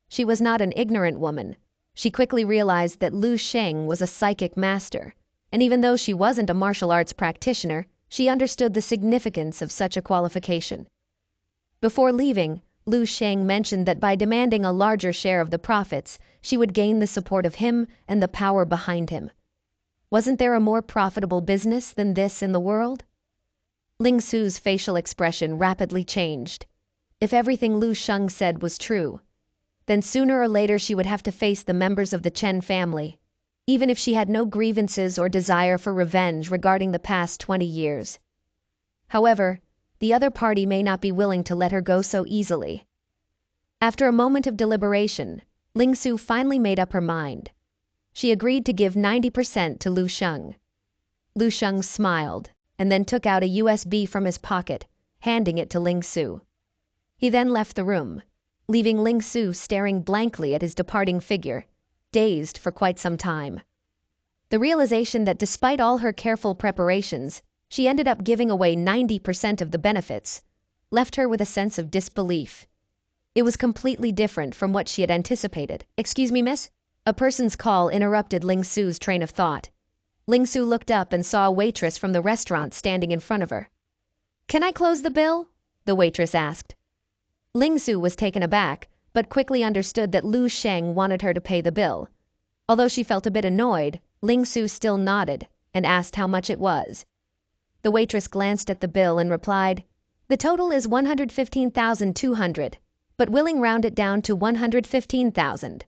A: She was not an ignorant woman. She quickly realized that Lu Sheng was a psychic master, and even though she wasn't a martial arts practitioner, she understood the significance of such a qualification. Before leaving, Lu Sheng mentioned that by demanding a larger share of the profits, she would gain the support of him and the power behind him. Wasn't there a more profitable business than this in the world? Ling Su's facial expression rapidly changed. If everything Lu Sheng said was true, then sooner or later she would have to face the members of the Chen family, even if she had no grievances or desire for revenge regarding the past 20 years. However, the other party may not be willing to let her go so easily. After a moment of deliberation, Ling Su finally made up her mind. She agreed to give 90% to Lu Sheng. Lu Sheng smiled, and then took out a USB from his pocket, handing it to Ling Su. He then left the room, leaving Ling Su staring blankly at his departing figure, dazed for quite some time. The realization that despite all her careful preparations, she ended up giving away 90% of the benefits, left her with a sense of disbelief. It was completely different from what she had anticipated. "Excuse me, miss?" A person's call interrupted Ling Su's train of thought. Ling Su looked up and saw a waitress from the restaurant standing in front of her. "Can I close the bill?" the waitress asked. Ling Su was taken aback, but quickly understood that Lu Sheng wanted her to pay the bill. Although she felt a bit annoyed, Ling Su still nodded and asked how much it was. The waitress glanced at the bill and replied, "The total is 115,200, but willing round it down to 115,000.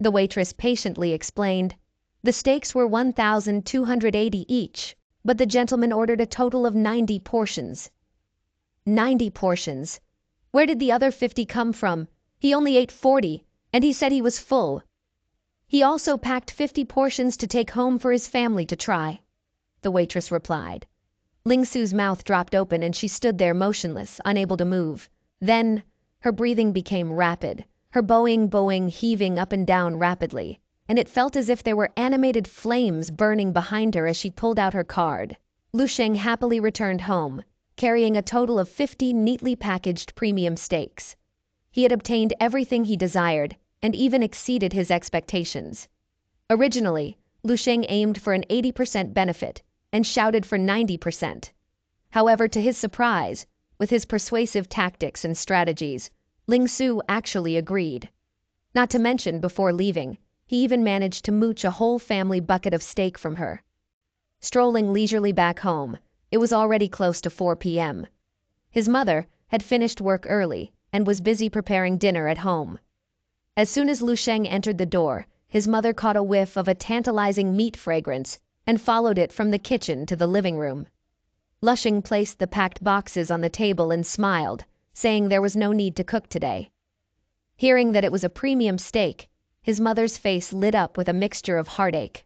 A: The waitress patiently explained, "The steaks were 1,280 each, but the gentleman ordered a total of 90 portions. 90 portions. Where did the other 50 come from? He only ate 40, and he said he was full. He also packed 50 portions to take home for his family to try," the waitress replied. Ling Su's mouth dropped open and she stood there motionless, unable to move. Then, her breathing became rapid, her boing heaving up and down rapidly, and it felt as if there were animated flames burning behind her as she pulled out her card. Lu Sheng happily returned home, carrying a total of 50 neatly packaged premium steaks. He had obtained everything he desired, and even exceeded his expectations. Originally, Lu Sheng aimed for an 80% benefit, and shouted for 90%. However, to his surprise, with his persuasive tactics and strategies, Ling Su actually agreed. Not to mention, before leaving, he even managed to mooch a whole family bucket of steak from her. strolling leisurely back home. It was already close to 4 p.m. His mother had finished work early and was busy preparing dinner at home. As soon as Lu Sheng entered the door, his mother caught a whiff of a tantalizing meat fragrance and followed it from the kitchen to the living room. Lu Sheng placed the packed boxes on the table and smiled, saying there was no need to cook today. Hearing that it was a premium steak, his mother's face lit up with a mixture of heartache.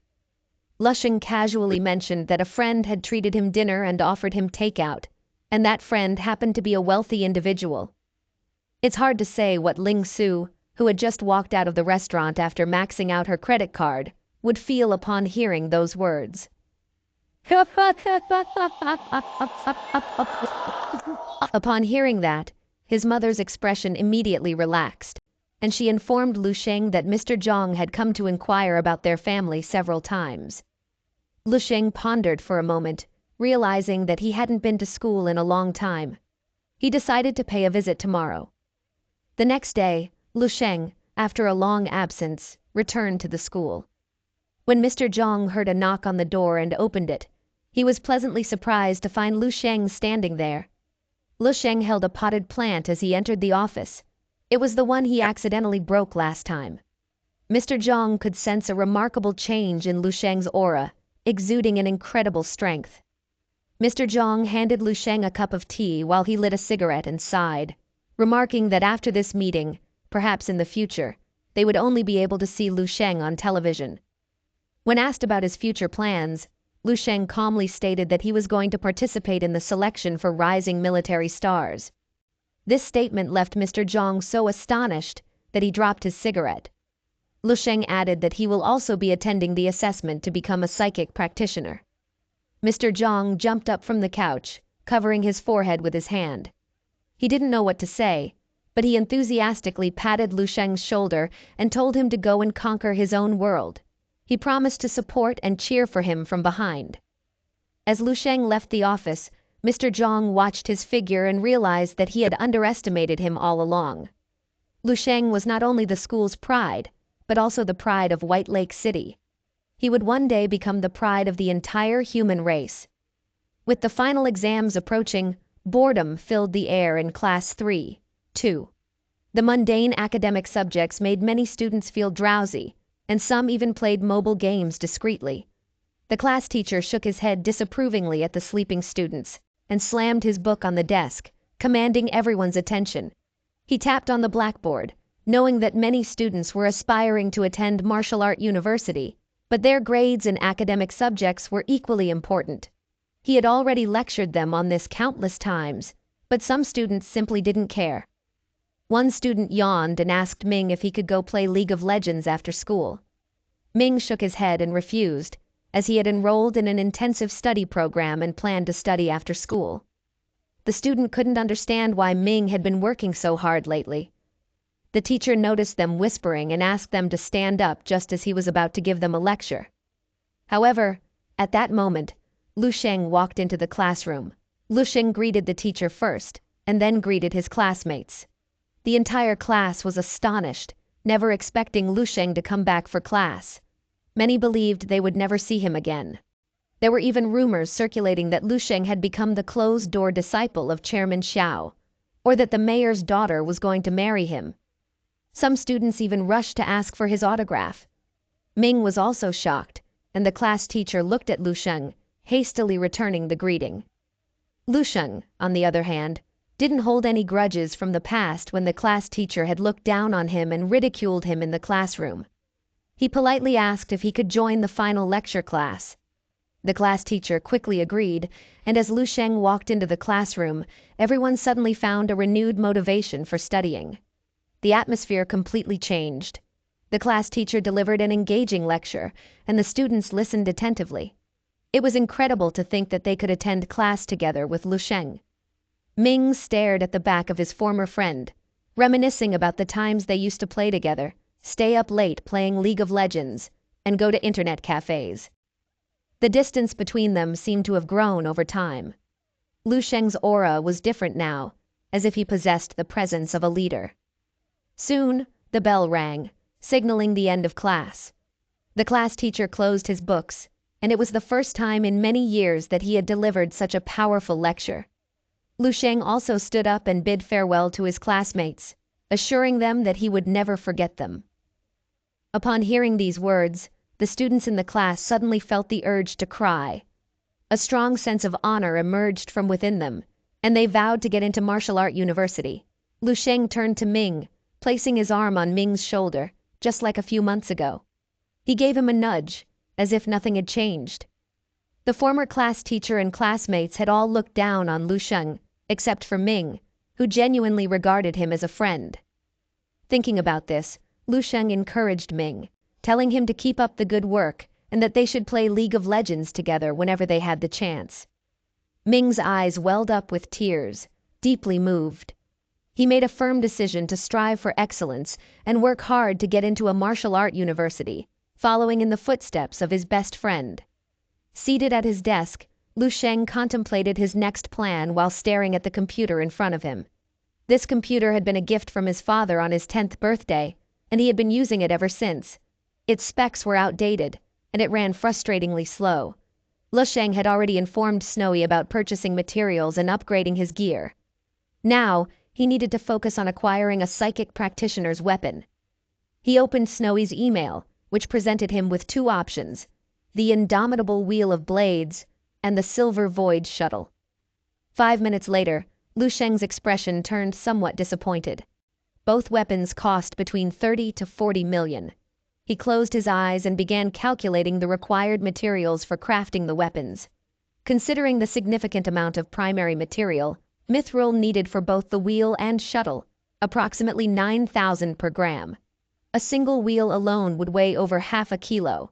A: Lu Sheng casually mentioned that a friend had treated him dinner and offered him takeout, and that friend happened to be a wealthy individual. It's hard to say what Ling Su, who had just walked out of the restaurant after maxing out her credit card, would feel upon hearing those words. Upon hearing that, his mother's expression immediately relaxed, and she informed Lu Sheng that Mr. Zhang had come to inquire about their family several times. Lu Sheng pondered for a moment, realizing that he hadn't been to school in a long time. He decided to pay a visit tomorrow. The next day, Lu Sheng, after a long absence, returned to the school. When Mr. Zhang heard a knock on the door and opened it, he was pleasantly surprised to find Lu Sheng standing there. Lu Sheng held a potted plant as he entered the office. It was the one he accidentally broke last time. Mr. Zhang could sense a remarkable change in Lu Sheng's aura, exuding an incredible strength. Mr. Zhang handed Lu Sheng a cup of tea while he lit a cigarette and sighed, remarking that after this meeting, perhaps in the future, they would only be able to see Lu Sheng on television. When asked about his future plans, Lu Sheng calmly stated that he was going to participate in the selection for rising military stars. This statement left Mr. Zhang so astonished that he dropped his cigarette. Lu Sheng added that he will also be attending the assessment to become a psychic practitioner. Mr. Zhang jumped up from the couch, covering his forehead with his hand. He didn't know what to say, but he enthusiastically patted Lu Sheng's shoulder and told him to go and conquer his own world. He promised to support and cheer for him from behind. As Lu Sheng left the office, Mr. Zhang watched his figure and realized that he had underestimated him all along. Lu Sheng was not only the school's pride, but also the pride of White Lake City. He would one day become the pride of the entire human race. With the final exams approaching, boredom filled the air in Class 3, 2. The mundane academic subjects made many students feel drowsy, and some even played mobile games discreetly. The class teacher shook his head disapprovingly at the sleeping students and slammed his book on the desk, commanding everyone's attention. He tapped on the blackboard, knowing that many students were aspiring to attend martial art university, but their grades in academic subjects were equally important. He had already lectured them on this countless times, but some students simply didn't care. One student yawned and asked Ming if he could go play League of Legends after school. Ming shook his head and refused, as he had enrolled in an intensive study program and planned to study after school. The student couldn't understand why Ming had been working so hard lately. The teacher noticed them whispering and asked them to stand up just as he was about to give them a lecture. However, at that moment, Lu Sheng walked into the classroom. Lu Sheng greeted the teacher first, and then greeted his classmates. The entire class was astonished, never expecting Lu Sheng to come back for class. Many believed they would never see him again. There were even rumors circulating that Lu Sheng had become the closed-door disciple of Chairman Xiao, or that the mayor's daughter was going to marry him. Some students even rushed to ask for his autograph. Ming was also shocked, and the class teacher looked at Lu Sheng, hastily returning the greeting. Lu Sheng, on the other hand, didn't hold any grudges from the past when the class teacher had looked down on him and ridiculed him in the classroom. He politely asked if he could join the final lecture class. The class teacher quickly agreed, and as Lu Sheng walked into the classroom, everyone suddenly found a renewed motivation for studying. The atmosphere completely changed. The class teacher delivered an engaging lecture, and the students listened attentively. It was incredible to think that they could attend class together with Lu Sheng. Ming stared at the back of his former friend, reminiscing about the times they used to play together, stay up late playing League of Legends, and go to internet cafes. The distance between them seemed to have grown over time. Lu Sheng's aura was different now, as if he possessed the presence of a leader. Soon, the bell rang, signaling the end of class. The class teacher closed his books, and it was the first time in many years that he had delivered such a powerful lecture. Lu Sheng also stood up and bid farewell to his classmates, assuring them that he would never forget them. Upon hearing these words, the students in the class suddenly felt the urge to cry. A strong sense of honor emerged from within them, and they vowed to get into martial art university. Lu Sheng turned to Ming, placing his arm on Ming's shoulder, just like a few months ago. He gave him a nudge, as if nothing had changed. The former class teacher and classmates had all looked down on Lu Sheng, except for Ming, who genuinely regarded him as a friend. Thinking about this, Lu Sheng encouraged Ming, telling him to keep up the good work and that they should play League of Legends together whenever they had the chance. Ming's eyes welled up with tears, deeply moved. He made a firm decision to strive for excellence and work hard to get into a martial art university, following in the footsteps of his best friend. Seated at his desk, Lu Sheng contemplated his next plan while staring at the computer in front of him. This computer had been a gift from his father on his 10th birthday, and he had been using it ever since. Its specs were outdated, and it ran frustratingly slow. Lu Sheng had already informed Snowy about purchasing materials and upgrading his gear. Now, he needed to focus on acquiring a psychic practitioner's weapon. He opened Snowy's email, which presented him with two options: the indomitable wheel of blades and the silver void shuttle. 5 minutes later, Lu Sheng's expression turned somewhat disappointed. Both weapons cost between 30 to 40 million. He closed his eyes and began calculating the required materials for crafting the weapons. Considering the significant amount of primary material, mithril needed for both the wheel and shuttle, approximately 9,000 per gram. A single wheel alone would weigh over half a kilo.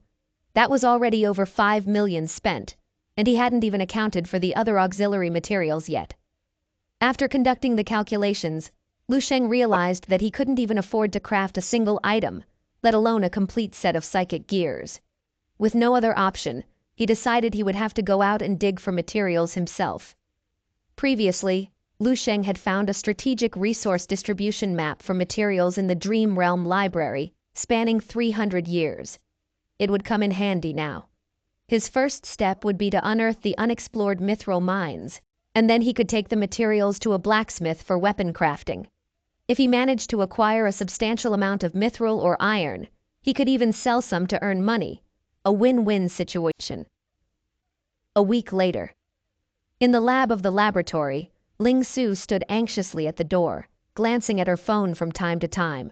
A: That was already over 5 million spent, and he hadn't even accounted for the other auxiliary materials yet. After conducting the calculations, Lu Sheng realized that he couldn't even afford to craft a single item, let alone a complete set of psychic gears. With no other option, he decided he would have to go out and dig for materials himself. Previously, Lu Sheng had found a strategic resource distribution map for materials in the Dream Realm Library, spanning 300 years. It would come in handy now. His first step would be to unearth the unexplored mithril mines, and then he could take the materials to a blacksmith for weapon crafting. If he managed to acquire a substantial amount of mithril or iron, he could even sell some to earn money. A win-win situation. A week later. In the lab of the laboratory, Ling Su stood anxiously at the door, glancing at her phone from time to time.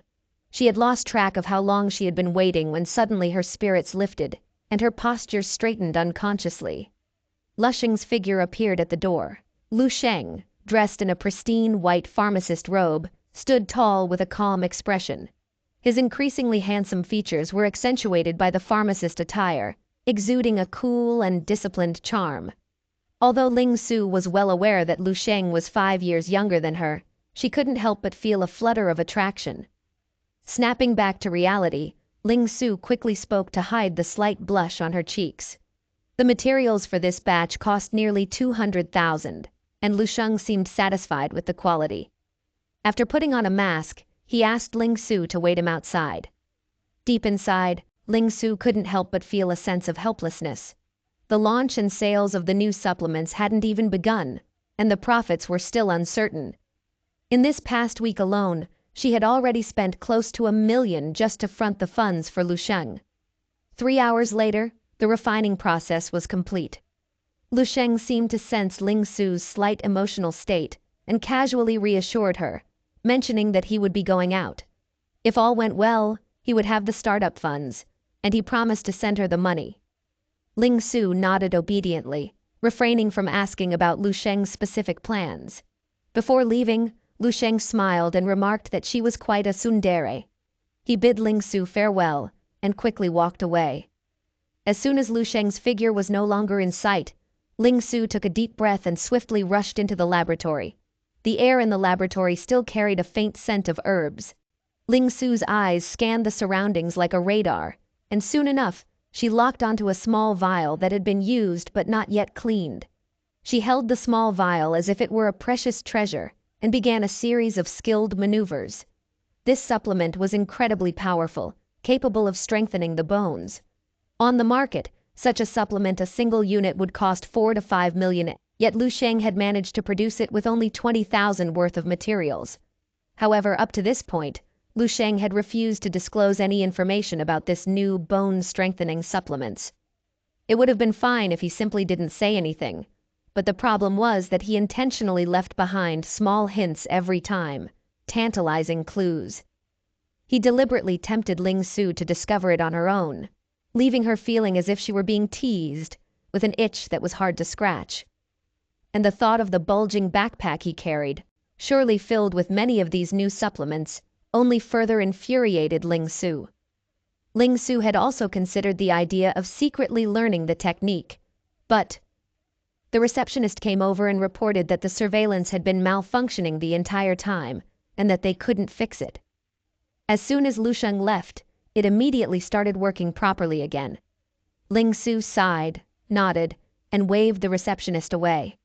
A: She had lost track of how long she had been waiting when suddenly her spirits lifted, and her posture straightened unconsciously. Lu Sheng's figure appeared at the door. Lu Sheng, dressed in a pristine white pharmacist robe, stood tall with a calm expression. His increasingly handsome features were accentuated by the pharmacist attire, exuding a cool and disciplined charm. Although Ling Su was well aware that Lu Sheng was 5 years younger than her, she couldn't help but feel a flutter of attraction. Snapping back to reality, Ling Su quickly spoke to hide the slight blush on her cheeks. The materials for this batch cost nearly 200,000, and Lu Sheng seemed satisfied with the quality. After putting on a mask, he asked Ling Su to wait him outside. Deep inside, Ling Su couldn't help but feel a sense of helplessness. The launch and sales of the new supplements hadn't even begun, and the profits were still uncertain. In this past week alone, she had already spent close to 1 million just to front the funds for Lu Sheng. 3 hours later, the refining process was complete. Lu Sheng seemed to sense Ling Su's slight emotional state and casually reassured her, mentioning that he would be going out. If all went well, he would have the startup funds, and he promised to send her the money. Ling Su nodded obediently, refraining from asking about Lu Sheng's specific plans. Before leaving, Lu Sheng smiled and remarked that she was quite a tsundere. He bid Ling Su farewell and quickly walked away. As soon as Lu Sheng's figure was no longer in sight, Ling Su took a deep breath and swiftly rushed into the laboratory. The air in the laboratory still carried a faint scent of herbs. Ling Su's eyes scanned the surroundings like a radar, and soon enough, she locked onto a small vial that had been used but not yet cleaned. She held the small vial as if it were a precious treasure and began a series of skilled maneuvers. This supplement was incredibly powerful, capable of strengthening the bones. On the market, Such a supplement, a single unit, would cost 4 to 5 million, yet Lu Sheng had managed to produce it with only 20,000 worth of materials. However, up to this point, Lu Sheng had refused to disclose any information about this new bone-strengthening supplements. It would have been fine if he simply didn't say anything, but the problem was that he intentionally left behind small hints every time, tantalizing clues. He deliberately tempted Ling Su to discover it on her own, leaving her feeling as if she were being teased, with an itch that was hard to scratch. And the thought of the bulging backpack he carried, surely filled with many of these new supplements, only further infuriated Ling Su. Ling Su had also considered the idea of secretly learning the technique, but the receptionist came over and reported that the surveillance had been malfunctioning the entire time and that they couldn't fix it. As soon as Lu Sheng left, it immediately started working properly again. Ling Su sighed, nodded, and waved the receptionist away.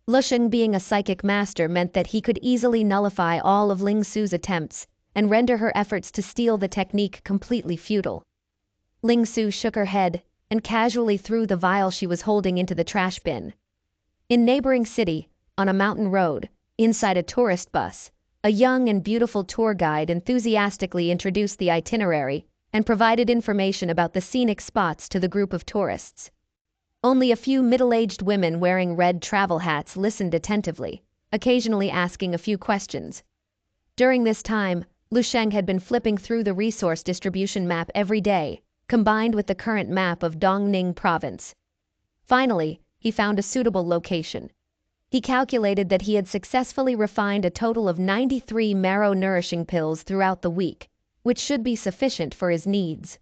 A: Lu Sheng being a psychic master meant that he could easily nullify all of Ling Su's attempts and render her efforts to steal the technique completely futile. Ling Su shook her head and casually threw the vial she was holding into the trash bin. In neighboring city, on a mountain road, inside a tourist bus, a young and beautiful tour guide enthusiastically introduced the itinerary and provided information about the scenic spots to the group of tourists. Only a few middle-aged women wearing red travel hats listened attentively, occasionally asking a few questions. During this time, Lu Sheng had been flipping through the resource distribution map every day, combined with the current map of Dongning province. Finally, he found a suitable location. He calculated that he had successfully refined a total of 93 marrow-nourishing pills throughout the week, which should be sufficient for his needs.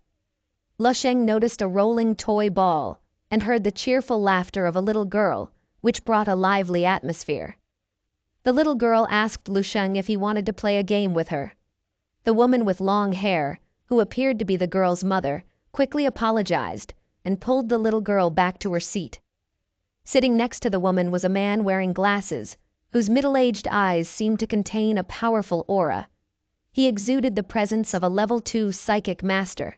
A: Lu Sheng noticed a rolling toy ball and heard the cheerful laughter of a little girl, which brought a lively atmosphere. The little girl asked Lu Sheng if he wanted to play a game with her. The woman with long hair, who appeared to be the girl's mother, quickly apologized and pulled the little girl back to her seat. Sitting next to the woman was a man wearing glasses, whose middle-aged eyes seemed to contain a powerful aura. He exuded the presence of a level 2 psychic master.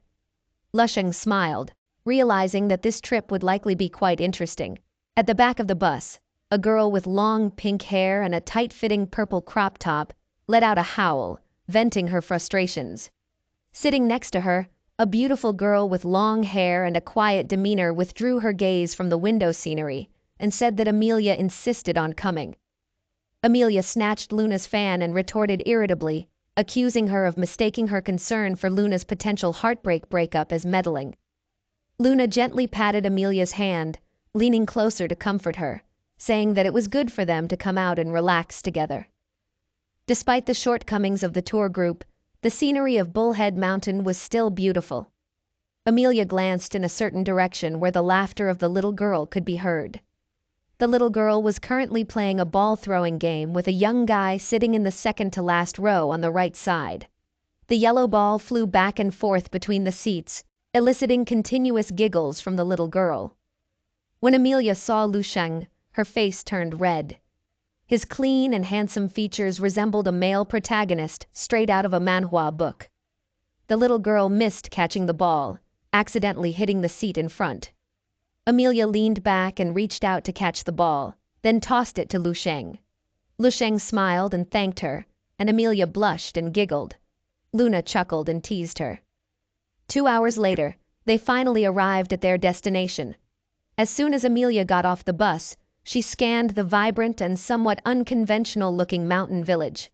A: Lu Sheng smiled, realizing that this trip would likely be quite interesting. At the back of the bus, a girl with long pink hair and a tight-fitting purple crop top let out a howl, venting her frustrations. Sitting next to her, a beautiful girl with long hair and a quiet demeanor withdrew her gaze from the window scenery and said that Amelia insisted on coming. Amelia snatched Luna's fan and retorted irritably, accusing her of mistaking her concern for Luna's potential heartbreak breakup as meddling. Luna gently patted Amelia's hand, leaning closer to comfort her, saying that it was good for them to come out and relax together. Despite the shortcomings of the tour group, the scenery of Bullhead Mountain was still beautiful. Amelia glanced in a certain direction where the laughter of the little girl could be heard. The little girl was currently playing a ball-throwing game with a young guy sitting in the second-to-last row on the right side. The yellow ball flew back and forth between the seats, eliciting continuous giggles from the little girl. When Amelia saw Lu Sheng, her face turned red. His clean and handsome features resembled a male protagonist straight out of a manhwa book. The little girl missed catching the ball, accidentally hitting the seat in front. Amelia leaned back and reached out to catch the ball, then tossed it to Lu Sheng. Lu Sheng smiled and thanked her, and Amelia blushed and giggled. Luna chuckled and teased her. 2 hours later, they finally arrived at their destination. As soon as Amelia got off the bus, she scanned the vibrant and somewhat unconventional-looking mountain village.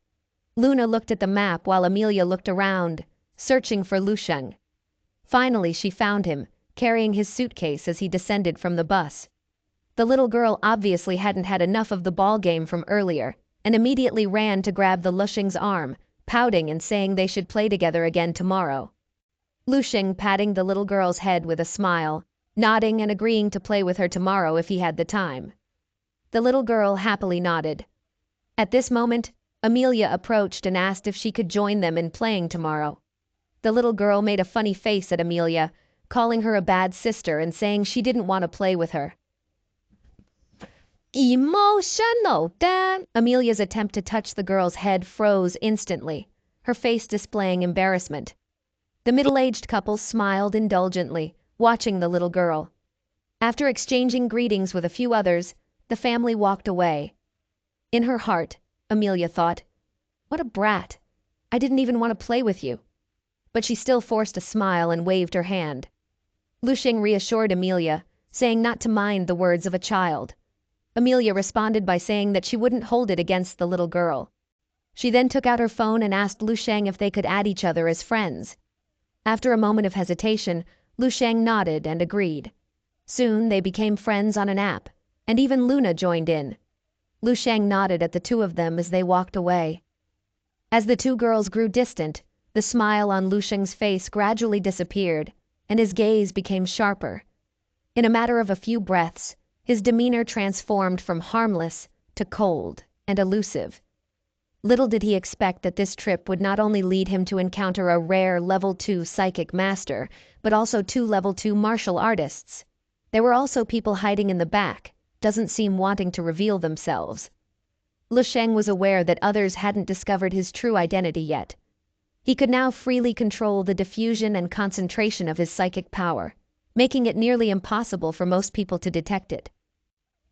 A: Luna looked at the map while Amelia looked around, searching for Lu Sheng. Finally, she found him, carrying his suitcase as he descended from the bus. The little girl obviously hadn't had enough of the ball game from earlier, and immediately ran to grab the Lu Sheng's arm, pouting and saying they should play together again tomorrow. Lu Sheng patting the little girl's head with a smile, nodding and agreeing to play with her tomorrow if he had the time. The little girl happily nodded. At this moment, Amelia approached and asked if she could join them in playing tomorrow. The little girl made a funny face at Amelia, calling her a bad sister and saying she didn't want to play with her. Emotional, damn! Amelia's attempt to touch the girl's head froze instantly, her face displaying embarrassment. The middle-aged couple smiled indulgently, watching the little girl, After exchanging greetings with a few others, the family walked away. In her heart, Amelia thought, "What a brat. I didn't even want to play with you." But she still forced a smile and waved her hand. Lushing reassured Amelia, saying not to mind the words of a child. Amelia responded by saying that she wouldn't hold it against the little girl. She then took out her phone and asked Lusheng if they could add each other as friends. After a moment of hesitation, Lusheng nodded and agreed. Soon they became friends on an app, and even Luna joined in. Lusheng nodded at the two of them as they walked away. As the two girls grew distant, the smile on Lusheng's face gradually disappeared, and his gaze became sharper. In a matter of a few breaths, his demeanor transformed from harmless to cold and elusive. Little did he expect that this trip would not only lead him to encounter a rare level 2 psychic master, but also 2 level 2 martial artists. There were also people hiding in the back, doesn't seem wanting to reveal themselves. Lusheng was aware that others hadn't discovered his true identity yet. He could now freely control the diffusion and concentration of his psychic power, making it nearly impossible for most people to detect it.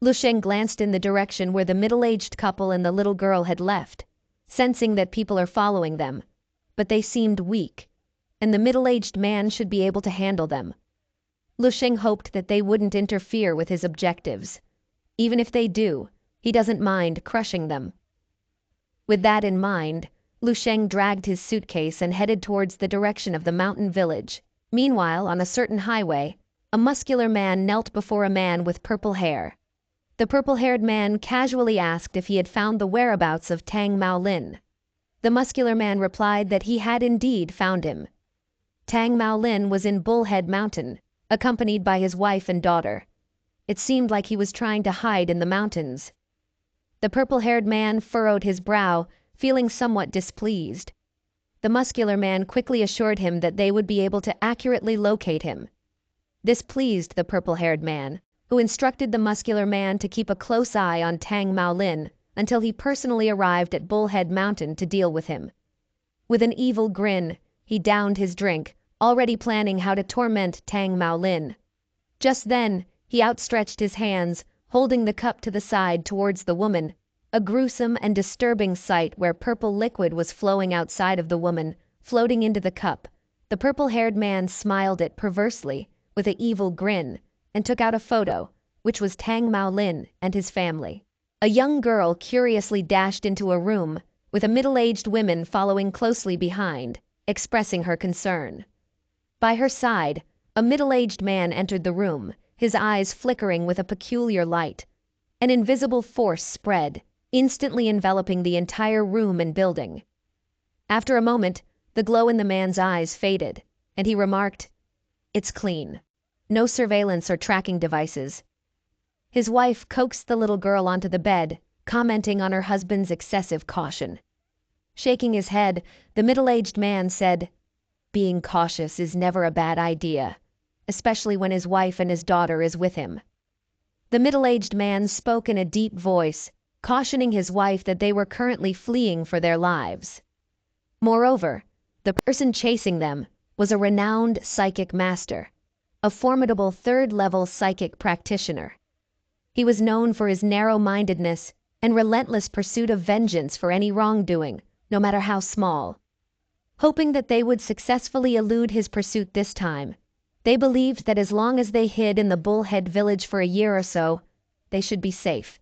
A: Lusheng glanced in the direction where the middle-aged couple and the little girl had left, sensing that people are following them, but they seemed weak, and the middle-aged man should be able to handle them. Lusheng hoped that they wouldn't interfere with his objectives. Even if they do, he doesn't mind crushing them. With that in mind, Lusheng dragged his suitcase and headed towards the direction of the mountain village. Meanwhile, on a certain highway, a muscular man knelt before a man with purple hair. The purple-haired man casually asked if he had found the whereabouts of Tang Maolin. The muscular man replied that he had indeed found him. Tang Maolin was in Bullhead Mountain, accompanied by his wife and daughter. It seemed like he was trying to hide in the mountains. The purple-haired man furrowed his brow, feeling somewhat displeased. The muscular man quickly assured him that they would be able to accurately locate him. This pleased the purple-haired man, who instructed the muscular man to keep a close eye on Tang Maolin until he personally arrived at Bullhead Mountain to deal with him. With an evil grin, he downed his drink, already planning how to torment Tang Maolin. Just then, he outstretched his hands, holding the cup to the side towards the woman, a gruesome and disturbing sight where purple liquid was flowing outside of the woman, floating into the cup. The purple-haired man smiled it perversely, with an evil grin, and took out a photo, which was Tang Maolin and his family. A young girl curiously dashed into a room, with a middle-aged woman following closely behind, expressing her concern. By her side, a middle-aged man entered the room, his eyes flickering with a peculiar light. An invisible force spread, instantly enveloping the entire room and building. After a moment, the glow in the man's eyes faded, and he remarked, "It's clean. No surveillance or tracking devices." His wife coaxed the little girl onto the bed, commenting on her husband's excessive caution. Shaking his head, the middle-aged man said, "Being cautious is never a bad idea, especially when his wife and his daughter is with him." The middle-aged man spoke in a deep voice, cautioning his wife that they were currently fleeing for their lives. Moreover, the person chasing them was a renowned psychic master, a formidable third-level psychic practitioner. He was known for his narrow-mindedness and relentless pursuit of vengeance for any wrongdoing, no matter how small. Hoping that they would successfully elude his pursuit this time, they believed that as long as they hid in the Bullhead village for a year or so, they should be safe.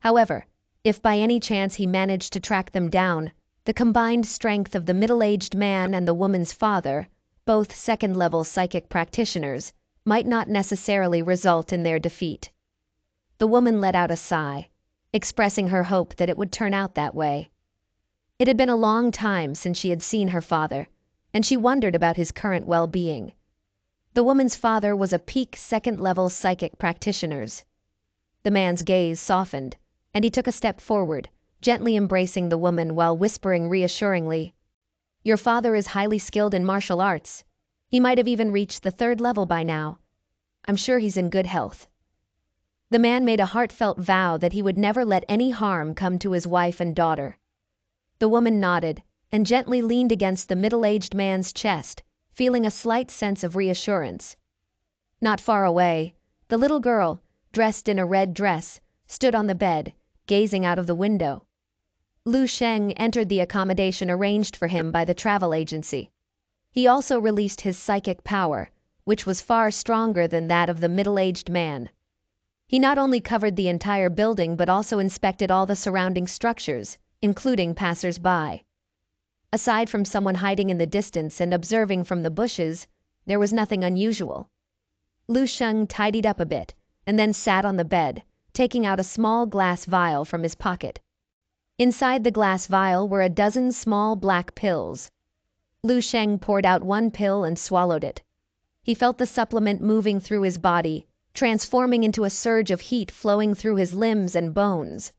A: However, if by any chance he managed to track them down, the combined strength of the middle-aged man and the woman's father, both second-level psychic practitioners, might not necessarily result in their defeat. The woman let out a sigh, expressing her hope that it would turn out that way. It had been a long time since she had seen her father, and she wondered about his current well-being. The woman's father was a peak second-level psychic practitioner. The man's gaze softened, and he took a step forward, gently embracing the woman while whispering reassuringly, "Your father is highly skilled in martial arts. He might have even reached the 3rd level by now. I'm sure he's in good health." The man made a heartfelt vow that he would never let any harm come to his wife and daughter. The woman nodded and gently leaned against the middle-aged man's chest, feeling a slight sense of reassurance. Not far away, The little girl, dressed in a red dress, stood on the bed, gazing out of the window. Lu Sheng entered the accommodation arranged for him by the travel agency. He also released his psychic power, which was far stronger than that of the middle-aged man. He not only covered the entire building but also inspected all the surrounding structures, including passers-by. Aside from someone hiding in the distance and observing from the bushes, there was nothing unusual. Lu Sheng tidied up a bit and then sat on the bed, taking out a small glass vial from his pocket. Inside the glass vial were a dozen small black pills. Lu Sheng poured out one pill and swallowed it. He felt the supplement moving through his body, transforming into a surge of heat flowing through his limbs and bones.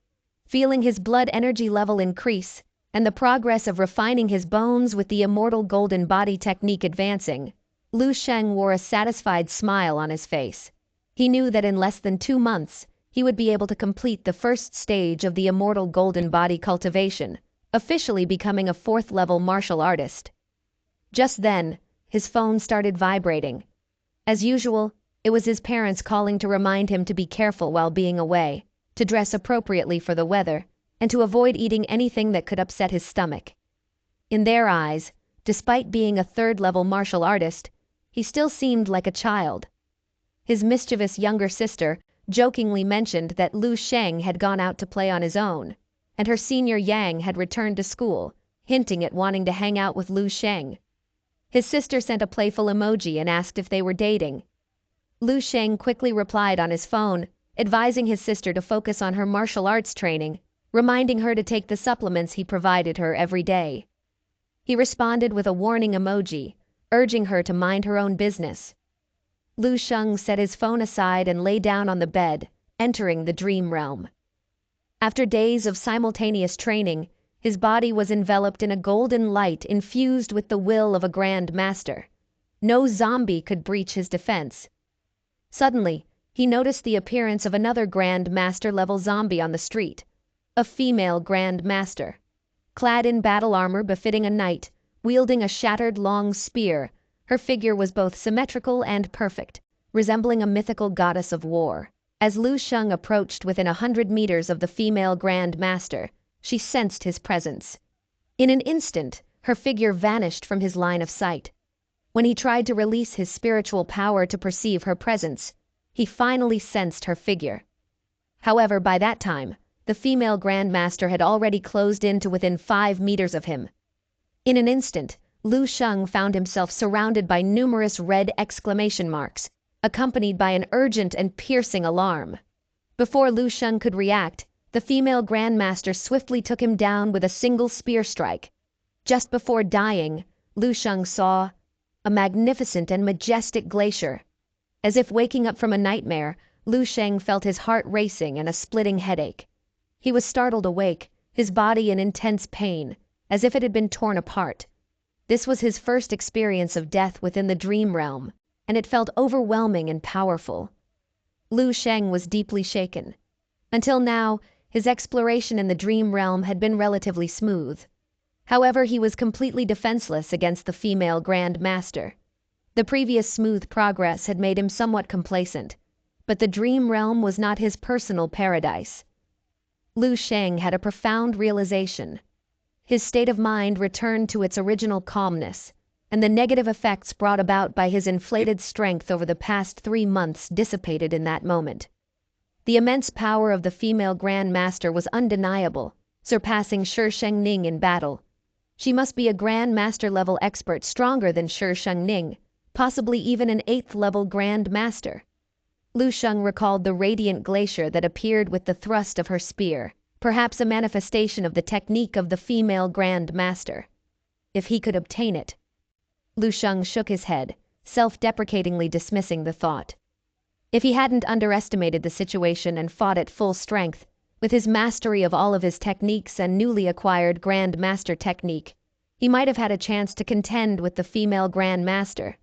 A: Feeling his blood energy level increase, and the progress of refining his bones with the immortal golden body technique advancing, Lu Sheng wore a satisfied smile on his face. He knew that in less than 2 months, he would be able to complete the first stage of the immortal golden body cultivation, officially becoming a 4th-level martial artist. Just then, his phone started vibrating. As usual, it was his parents calling to remind him to be careful while being away, to dress appropriately for the weather, and to avoid eating anything that could upset his stomach. In their eyes, despite being a 3rd-level martial artist, he still seemed like a child. His mischievous younger sister jokingly mentioned that Lu Sheng had gone out to play on his own, and her senior Yang had returned to school, hinting at wanting to hang out with Lu Sheng. His sister sent a playful emoji and asked if they were dating. Lu Sheng quickly replied on his phone, advising his sister to focus on her martial arts training, reminding her to take the supplements he provided her every day. He responded with a warning emoji, urging her to mind her own business. Lu Sheng set his phone aside and lay down on the bed, entering the dream realm. After days of simultaneous training, his body was enveloped in a golden light infused with the will of a Grand Master. No zombie could breach his defense. Suddenly, he noticed the appearance of another Grand Master-level zombie on the street. A female Grand Master. Clad in battle armor befitting a knight, wielding a shattered long spear, her figure was both symmetrical and perfect, resembling a mythical goddess of war. As Lu Sheng approached within 100 meters of the female Grand Master, she sensed his presence. In an instant, her figure vanished from his line of sight. When he tried to release his spiritual power to perceive her presence, he finally sensed her figure. However, by that time, the female Grand Master had already closed in to within 5 meters of him. In an instant, Lu Sheng found himself surrounded by numerous red exclamation marks, accompanied by an urgent and piercing alarm. Before Lu Sheng could react, the female Grand Master swiftly took him down with a single spear strike. Just before dying, Lu Sheng saw a magnificent and majestic glacier. As if waking up from a nightmare, Lu Sheng felt his heart racing and a splitting headache. He was startled awake, his body in intense pain, as if it had been torn apart. This was his first experience of death within the dream realm, and it felt overwhelming and powerful. Lu Sheng was deeply shaken. Until now, his exploration in the dream realm had been relatively smooth. However, he was completely defenseless against the female Grand Master. The previous smooth progress had made him somewhat complacent, but the dream realm was not his personal paradise. Lu Sheng had a profound realization. His state of mind returned to its original calmness, and the negative effects brought about by his inflated strength over the past 3 months dissipated in that moment. The immense power of the female Grand Master was undeniable, surpassing Shi Shengning in battle. She must be a Grand Master-level expert stronger than Shi Shengning, possibly even an 8th-level Grand Master. Lu Sheng recalled the radiant glacier that appeared with the thrust of her spear, perhaps a manifestation of the technique of the female Grand Master. If he could obtain it. Lu Sheng shook his head, self-deprecatingly dismissing the thought. If he hadn't underestimated the situation and fought at full strength, with his mastery of all of his techniques and newly acquired Grand Master technique, he might have had a chance to contend with the female Grand Master.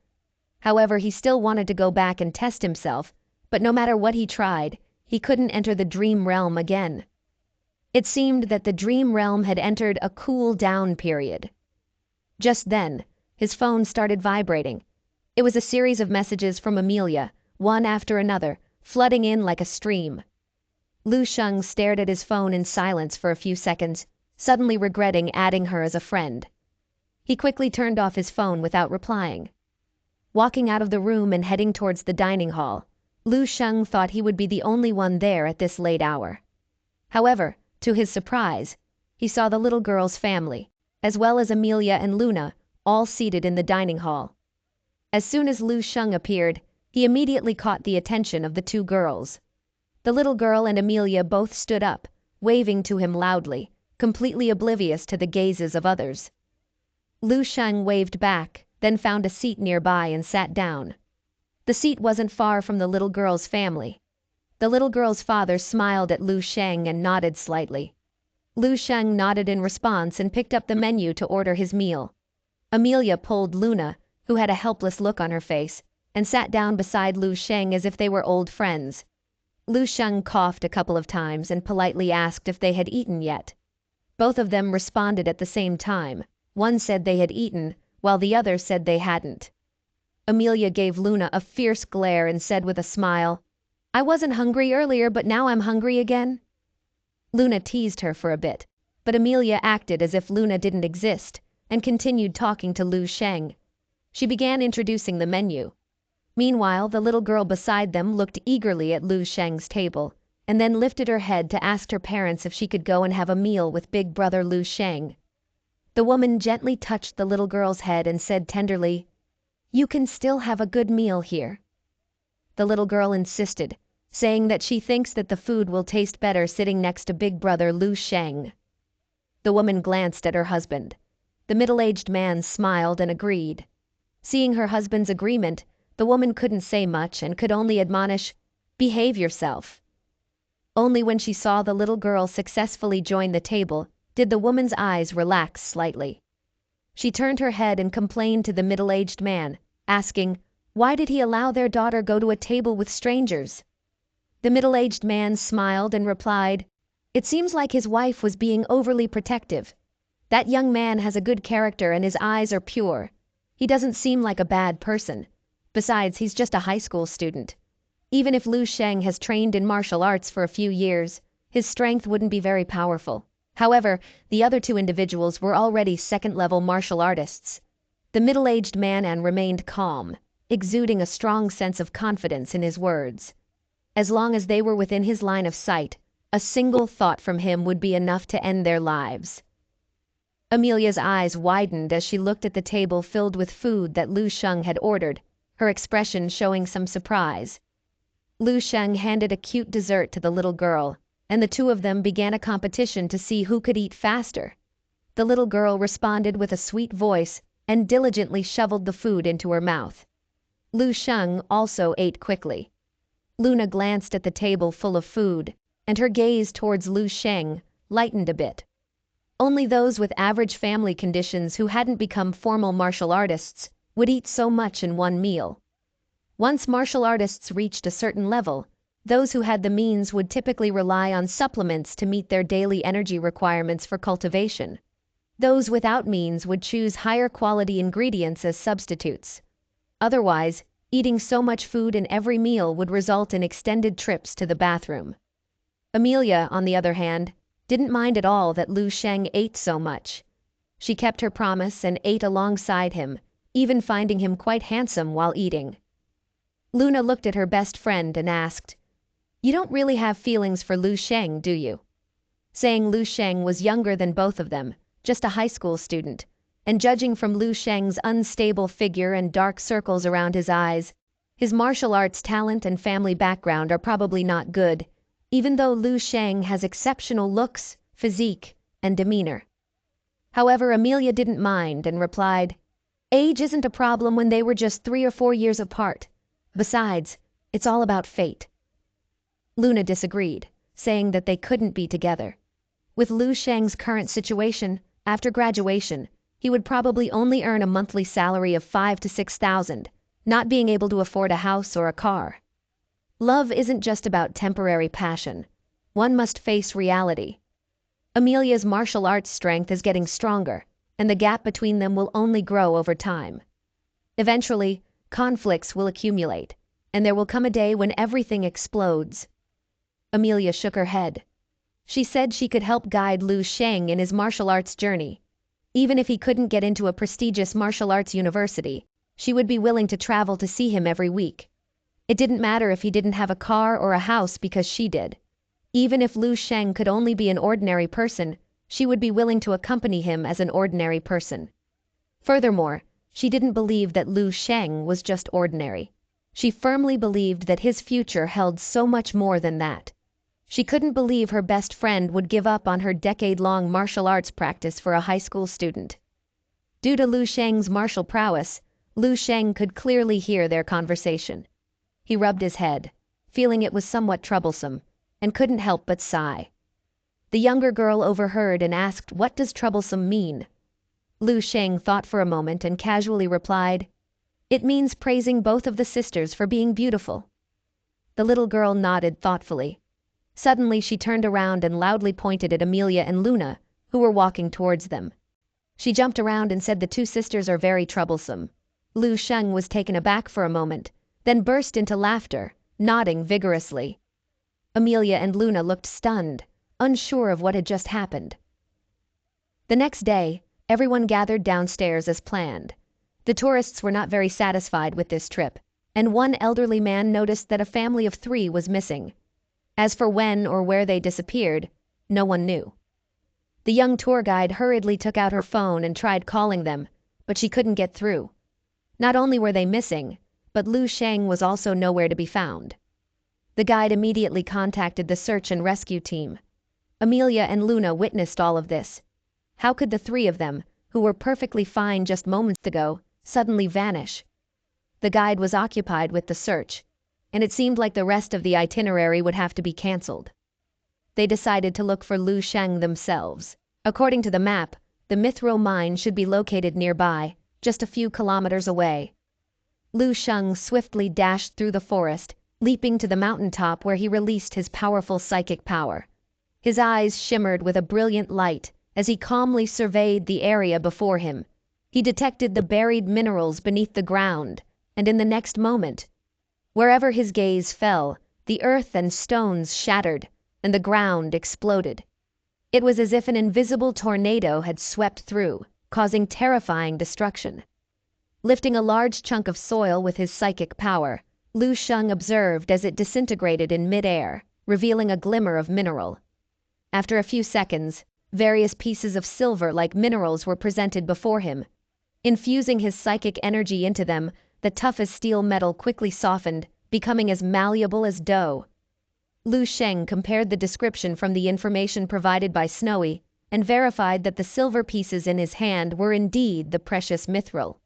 A: However, he still wanted to go back and test himself, but no matter what he tried, he couldn't enter the dream realm again. It seemed that the dream realm had entered a cool-down period. Just then, his phone started vibrating. It was a series of messages from Amelia, one after another, flooding in like a stream. Lu Sheng stared at his phone in silence for a few seconds, suddenly regretting adding her as a friend. He quickly turned off his phone without replying. Walking out of the room and heading towards the dining hall, Lu Sheng thought he would be the only one there at this late hour. However, to his surprise, he saw the little girl's family, as well as Amelia and Luna, all seated in the dining hall. As soon as Lu Sheng appeared, he immediately caught the attention of the two girls. The little girl and Amelia both stood up, waving to him loudly, completely oblivious to the gazes of others. Lu Sheng waved back, then found a seat nearby and sat down. The seat wasn't far from the little girl's family. The little girl's father smiled at Lu Sheng and nodded slightly. Lu Sheng nodded in response and picked up the menu to order his meal. Amelia pulled Luna, who had a helpless look on her face, and sat down beside Lu Sheng as if they were old friends. Lu Sheng coughed a couple of times and politely asked if they had eaten yet. Both of them responded at the same time. One said they had eaten, while the other said they hadn't. Amelia gave Luna a fierce glare and said with a smile, "I wasn't hungry earlier, but now I'm hungry again." Luna teased her for a bit, but Amelia acted as if Luna didn't exist and continued talking to Lu Sheng. She began introducing the menu. Meanwhile, the little girl beside them looked eagerly at Lu Sheng's table, and then lifted her head to ask her parents if she could go and have a meal with big brother Lu Sheng. The woman gently touched the little girl's head and said tenderly, "You can still have a good meal here." The little girl insisted, saying that she thinks that the food will taste better sitting next to big brother Lu Sheng. The woman glanced at her husband. The middle-aged man smiled and agreed. Seeing her husband's agreement, the woman couldn't say much and could only admonish, "Behave yourself." Only when she saw the little girl successfully join the table did the woman's eyes relax slightly. She turned her head and complained to the middle-aged man, asking, why did he allow their daughter go to a table with strangers? The middle-aged man smiled and replied, "It seems like his wife was being overly protective. That young man has a good character and his eyes are pure. He doesn't seem like a bad person. Besides, he's just a high school student. Even if Lu Sheng has trained in martial arts for a few years, his strength wouldn't be very powerful." However, the other two individuals were already second-level martial artists. The middle-aged man remained calm, exuding a strong sense of confidence in his words. As long as they were within his line of sight, a single thought from him would be enough to end their lives. Amelia's eyes widened as she looked at the table filled with food that Lu Sheng had ordered, her expression showing some surprise. Lu Sheng handed a cute dessert to the little girl, and the two of them began a competition to see who could eat faster. The little girl responded with a sweet voice and diligently shoveled the food into her mouth. Lu Sheng also ate quickly. Luna glanced at the table full of food, and her gaze towards Lu Sheng lightened a bit. Only those with average family conditions who hadn't become formal martial artists would eat so much in one meal. Once martial artists reached a certain level, those who had the means would typically rely on supplements to meet their daily energy requirements for cultivation. Those without means would choose higher quality ingredients as substitutes. Otherwise, eating so much food in every meal would result in extended trips to the bathroom. Amelia, on the other hand, didn't mind at all that Lu Sheng ate so much. She kept her promise and ate alongside him, even finding him quite handsome while eating. Luna looked at her best friend and asked, "You don't really have feelings for Lu Sheng, do you?" Saying Lu Sheng was younger than both of them, just a high school student, and judging from Lu Sheng's unstable figure and dark circles around his eyes, his martial arts talent and family background are probably not good, even though Lu Sheng has exceptional looks, physique, and demeanor. However, Amelia didn't mind and replied, "Age isn't a problem when they were just 3 or 4 years apart. Besides, it's all about fate." Luna disagreed, saying that they couldn't be together. With Lu Sheng's current situation, after graduation, he would probably only earn a monthly salary of 5,000 to 6,000, not being able to afford a house or a car. Love isn't just about temporary passion. One must face reality. Amelia's martial arts strength is getting stronger, and the gap between them will only grow over time. Eventually, conflicts will accumulate, and there will come a day when everything explodes. Amelia shook her head. She said she could help guide Lu Sheng in his martial arts journey. Even if he couldn't get into a prestigious martial arts university, she would be willing to travel to see him every week. It didn't matter if he didn't have a car or a house because she did. Even if Lu Sheng could only be an ordinary person, she would be willing to accompany him as an ordinary person. Furthermore, she didn't believe that Lu Sheng was just ordinary. She firmly believed that his future held so much more than that. She couldn't believe her best friend would give up on her decade-long martial arts practice for a high school student. Due to Lu Sheng's martial prowess, Lu Sheng could clearly hear their conversation. He rubbed his head, feeling it was somewhat troublesome, and couldn't help but sigh. The younger girl overheard and asked, "What does troublesome mean?" Lu Sheng thought for a moment and casually replied, "It means praising both of the sisters for being beautiful." The little girl nodded thoughtfully. Suddenly she turned around and loudly pointed at Amelia and Luna, who were walking towards them. She jumped around and said the two sisters are very troublesome. Lu Sheng was taken aback for a moment, then burst into laughter, nodding vigorously. Amelia and Luna looked stunned, unsure of what had just happened. The next day, everyone gathered downstairs as planned. The tourists were not very satisfied with this trip, and one elderly man noticed that a family of 3 was missing. As for when or where they disappeared, no one knew. The young tour guide hurriedly took out her phone and tried calling them, but she couldn't get through. Not only were they missing, but Lu Sheng was also nowhere to be found. The guide immediately contacted the search and rescue team. Amelia and Luna witnessed all of this. How could the 3 of them, who were perfectly fine just moments ago, suddenly vanish? The guide was occupied with the search, and it seemed like the rest of the itinerary would have to be cancelled. They decided to look for Lu Sheng themselves. According to the map, the mithril mine should be located nearby, just a few kilometers away. Lu Sheng swiftly dashed through the forest, leaping to the mountaintop where he released his powerful psychic power. His eyes shimmered with a brilliant light as he calmly surveyed the area before him. He detected the buried minerals beneath the ground, and in the next moment, wherever his gaze fell, the earth and stones shattered, and the ground exploded. It was as if an invisible tornado had swept through, causing terrifying destruction. Lifting a large chunk of soil with his psychic power, Lu Sheng observed as it disintegrated in mid-air, revealing a glimmer of mineral. After a few seconds, various pieces of silver-like minerals were presented before him. Infusing his psychic energy into them, the toughest steel metal quickly softened, becoming as malleable as dough. Lu Sheng compared the description from the information provided by Snowy and verified that the silver pieces in his hand were indeed the precious mithril.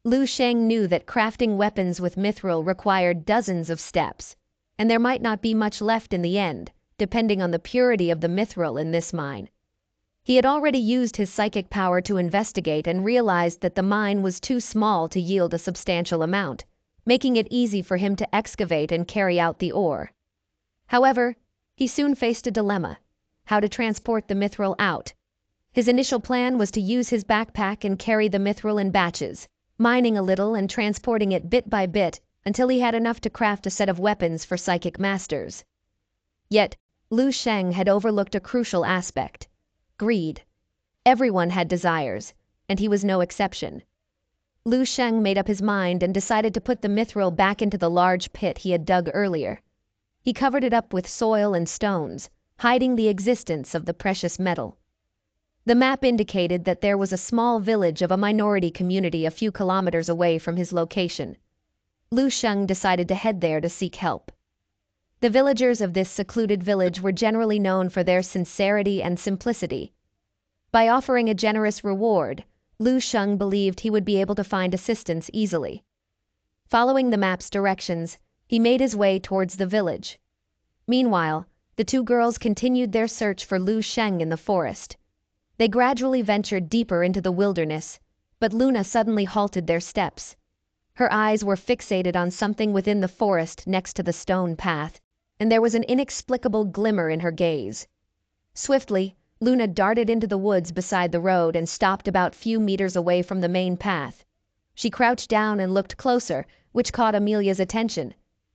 A: Lu Sheng knew that crafting weapons with mithril required dozens of steps, and there might not be much left in the end, depending on the purity of the mithril in this mine. He had already used his psychic power to investigate and realized that the mine was too small to yield a substantial amount, making it easy for him to excavate and carry out the ore. However, he soon faced a dilemma: how to transport the mithril out. His initial plan was to use his backpack and carry the mithril in batches, mining a little and transporting it bit by bit until he had enough to craft a set of weapons for psychic masters. Yet, Lu Sheng had overlooked a crucial aspect: greed. Everyone had desires, and he was no exception. Lu Sheng made up his mind and decided to put the mithril back into the large pit he had dug earlier. He covered it up with soil and stones, hiding the existence of the precious metal. The map indicated that there was a small village of a minority community a few kilometers away from his location. Lu Sheng decided to head there to seek help. The villagers of this secluded village were generally known for their sincerity and simplicity. By offering a generous reward, Lu Sheng believed he would be able to find assistance easily. Following the map's directions, he made his way towards the village. Meanwhile, the 2 girls continued their search for Lu Sheng in the forest. They gradually ventured deeper into the wilderness, but Luna suddenly halted their steps. Her eyes were fixated on something within the forest next to the stone path, and there was an inexplicable glimmer in her gaze. Swiftly, Luna darted into the woods beside the road and stopped about few meters away from the main path. She crouched down and looked closer, which caught Amelia's attention,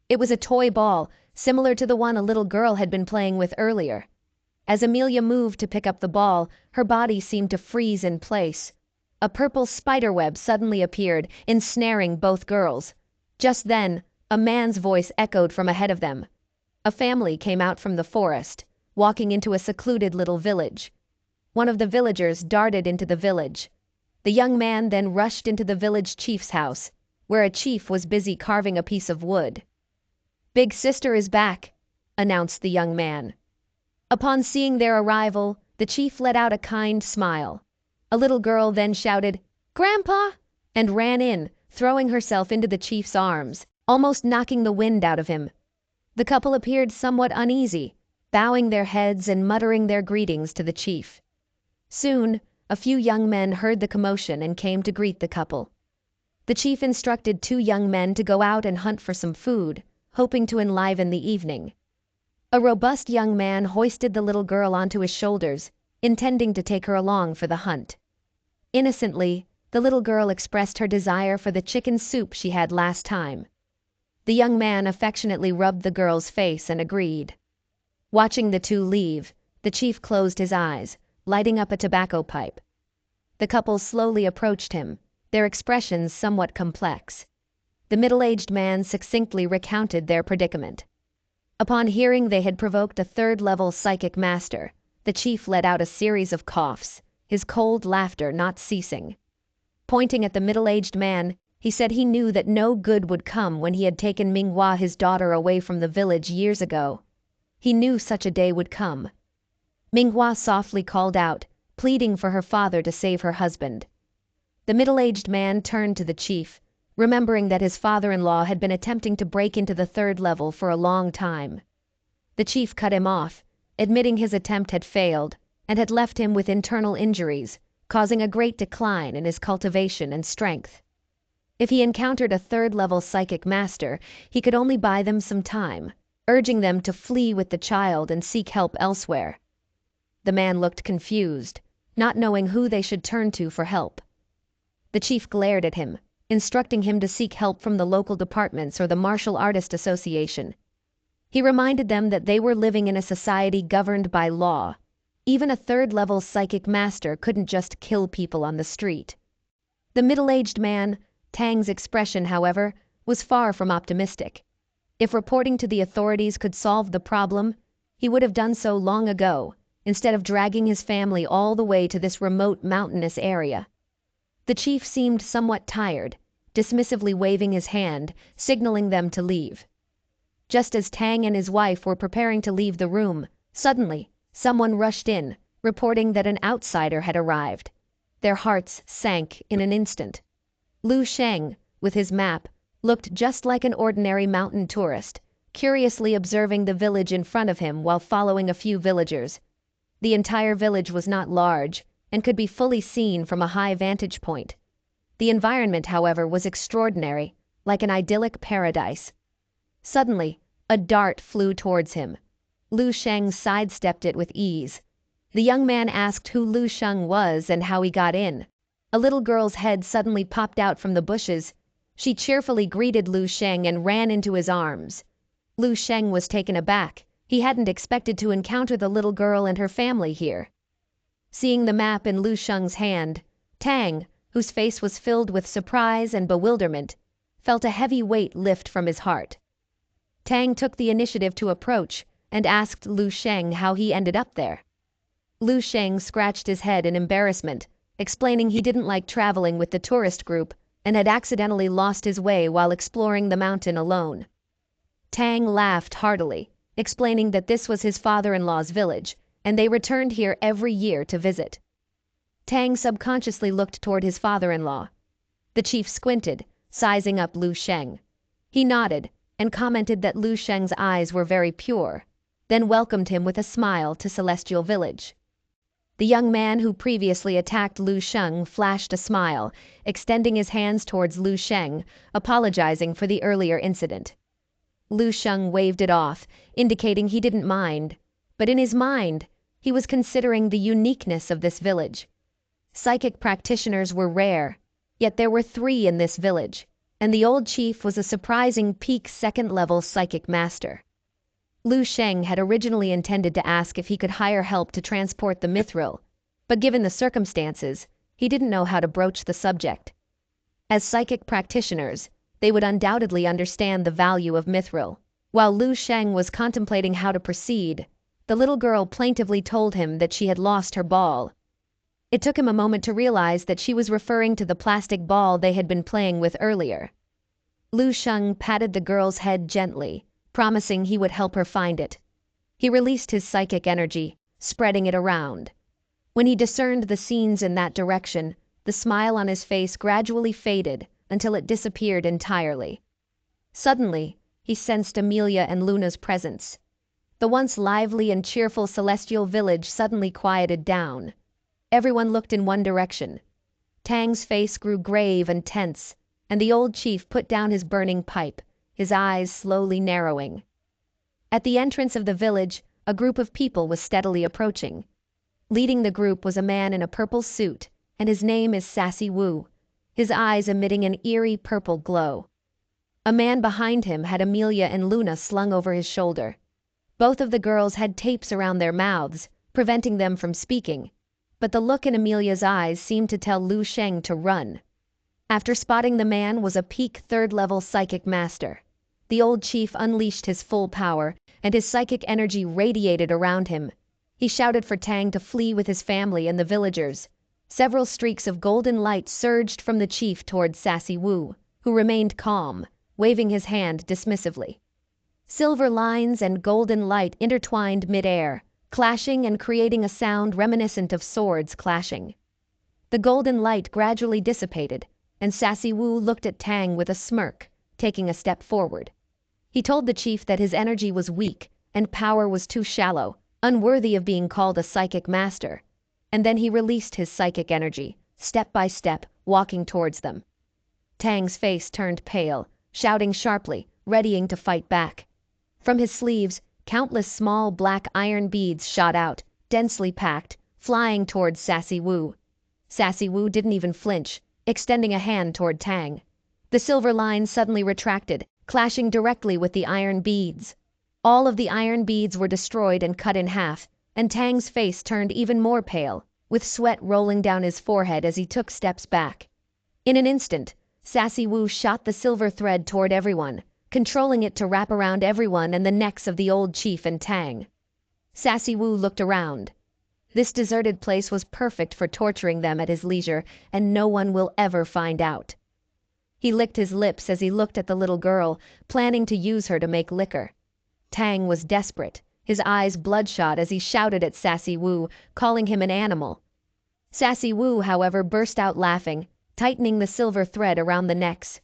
A: It was a toy ball, similar to the one a little girl had been playing with earlier. As Amelia moved to pick up the ball, her body seemed to freeze in place. A purple spiderweb suddenly appeared, ensnaring both girls. Just then, a man's voice echoed from ahead of them. A family came out from the forest, walking into a secluded little village. One of the villagers darted into the village. The young man then rushed into the village chief's house, where a chief was busy carving a piece of wood. "Big sister is back," announced the young man. Upon seeing their arrival, the chief let out a kind smile. A little girl then shouted, "Grandpa!" and ran in, throwing herself into the chief's arms, almost knocking the wind out of him. The couple appeared somewhat uneasy, bowing their heads and muttering their greetings to the chief. Soon, a few young men heard the commotion and came to greet the couple. The chief instructed 2 young men to go out and hunt for some food, hoping to enliven the evening. A robust young man hoisted the little girl onto his shoulders, intending to take her along for the hunt. Innocently, the little girl expressed her desire for the chicken soup she had last time. The young man affectionately rubbed the girl's face and agreed. Watching the 2 leave, the chief closed his eyes, lighting up a tobacco pipe. The couple slowly approached him, their expressions somewhat complex. The middle-aged man succinctly recounted their predicament. Upon hearing they had provoked a 3rd-level psychic master, the chief let out a series of coughs, his cold laughter not ceasing. Pointing at the middle-aged man, he said he knew that no good would come when he had taken Manhwa, his daughter, away from the village years ago. He knew such a day would come. Manhwa softly called out, pleading for her father to save her husband. The middle-aged man turned to the chief, remembering that his father-in-law had been attempting to break into the 3rd level for a long time. The chief cut him off, admitting his attempt had failed and had left him with internal injuries, causing a great decline in his cultivation and strength. If he encountered a 3rd-level psychic master, he could only buy them some time, urging them to flee with the child and seek help elsewhere. The man looked confused, not knowing who they should turn to for help. The chief glared at him, instructing him to seek help from the local departments or the Martial Artist Association. He reminded them that they were living in a society governed by law. Even a 3rd-level psychic master couldn't just kill people on the street. The middle-aged man, Tang's expression, however, was far from optimistic. If reporting to the authorities could solve the problem, he would have done so long ago, instead of dragging his family all the way to this remote mountainous area. The chief seemed somewhat tired, dismissively waving his hand, signaling them to leave. Just as Tang and his wife were preparing to leave the room, suddenly, someone rushed in, reporting that an outsider had arrived. Their hearts sank in an instant. Lu Sheng, with his map, looked just like an ordinary mountain tourist, curiously observing the village in front of him while following a few villagers. The entire village was not large and could be fully seen from a high vantage point. The environment, however, was extraordinary, like an idyllic paradise. Suddenly, a dart flew towards him. Lu Sheng sidestepped it with ease. The young man asked who Lu Sheng was and how he got in. A little girl's head suddenly popped out from the bushes. She cheerfully greeted Lu Sheng and ran into his arms. Lu Sheng was taken aback. He hadn't expected to encounter the little girl and her family here. Seeing the map in Lu Sheng's hand, Tang, whose face was filled with surprise and bewilderment, felt a heavy weight lift from his heart. Tang took the initiative to approach and asked Lu Sheng how he ended up there. Lu Sheng scratched his head in embarrassment, explaining he didn't like traveling with the tourist group and had accidentally lost his way while exploring the mountain alone. Tang laughed heartily, explaining that this was his father-in-law's village, and they returned here every year to visit. Tang subconsciously looked toward his father-in-law. The chief squinted, sizing up Lu Sheng. He nodded and commented that Lu Sheng's eyes were very pure, then welcomed him with a smile to Celestial Village. The young man who previously attacked Lu Sheng flashed a smile, extending his hands towards Lu Sheng, apologizing for the earlier incident. Lu Sheng waved it off, indicating he didn't mind, but in his mind, he was considering the uniqueness of this village. Psychic practitioners were rare, yet there were 3 in this village, and the old chief was a surprising peak second-level psychic master. Lu Sheng had originally intended to ask if he could hire help to transport the mithril, but given the circumstances, he didn't know how to broach the subject. As psychic practitioners, they would undoubtedly understand the value of mithril. While Lu Sheng was contemplating how to proceed, the little girl plaintively told him that she had lost her ball. It took him a moment to realize that she was referring to the plastic ball they had been playing with earlier. Lu Sheng patted the girl's head gently, promising he would help her find it. He released his psychic energy, spreading it around. When he discerned the scenes in that direction, the smile on his face gradually faded until it disappeared entirely. Suddenly, he sensed Amelia and Luna's presence. The once lively and cheerful celestial village suddenly quieted down. Everyone looked in one direction. Tang's face grew grave and tense, and the old chief put down his burning pipe, his eyes slowly narrowing. At the entrance of the village, a group of people was steadily approaching. Leading the group was a man in a purple suit, and his name is Sassy Wu, his eyes emitting an eerie purple glow. A man behind him had Amelia and Luna slung over his shoulder. Both of the girls had tapes around their mouths, preventing them from speaking, but the look in Amelia's eyes seemed to tell Lu Sheng to run. After spotting the man was a peak third-level psychic master. The old chief unleashed his full power, and his psychic energy radiated around him. He shouted for Tang to flee with his family and the villagers. Several streaks of golden light surged from the chief toward Sassy Wu, who remained calm, waving his hand dismissively. Silver lines and golden light intertwined mid-air, clashing and creating a sound reminiscent of swords clashing. The golden light gradually dissipated, and Sassy Wu looked at Tang with a smirk, taking a step forward. He told the chief that his energy was weak and power was too shallow, unworthy of being called a psychic master, and then he released his psychic energy, step by step, walking towards them. Tang's face turned pale, shouting sharply, readying to fight back. From his sleeves, countless small black iron beads shot out, densely packed, flying towards Sassy Wu. Sassy Wu didn't even flinch, extending a hand toward Tang. The silver line suddenly retracted, clashing directly with the iron beads. All of the iron beads were destroyed and cut in half, and Tang's face turned even more pale, with sweat rolling down his forehead as he took steps back. In an instant, Sassy Wu shot the silver thread toward everyone, controlling it to wrap around everyone and the necks of the old chief and Tang. Sassy Wu looked around. This deserted place was perfect for torturing them at his leisure, and no one will ever find out. He licked his lips as he looked at the little girl, planning to use her to make liquor. Tang was desperate, his eyes bloodshot as he shouted at Sassy Wu, calling him an animal. Sassy Wu, however, burst out laughing, tightening the silver thread around the necks.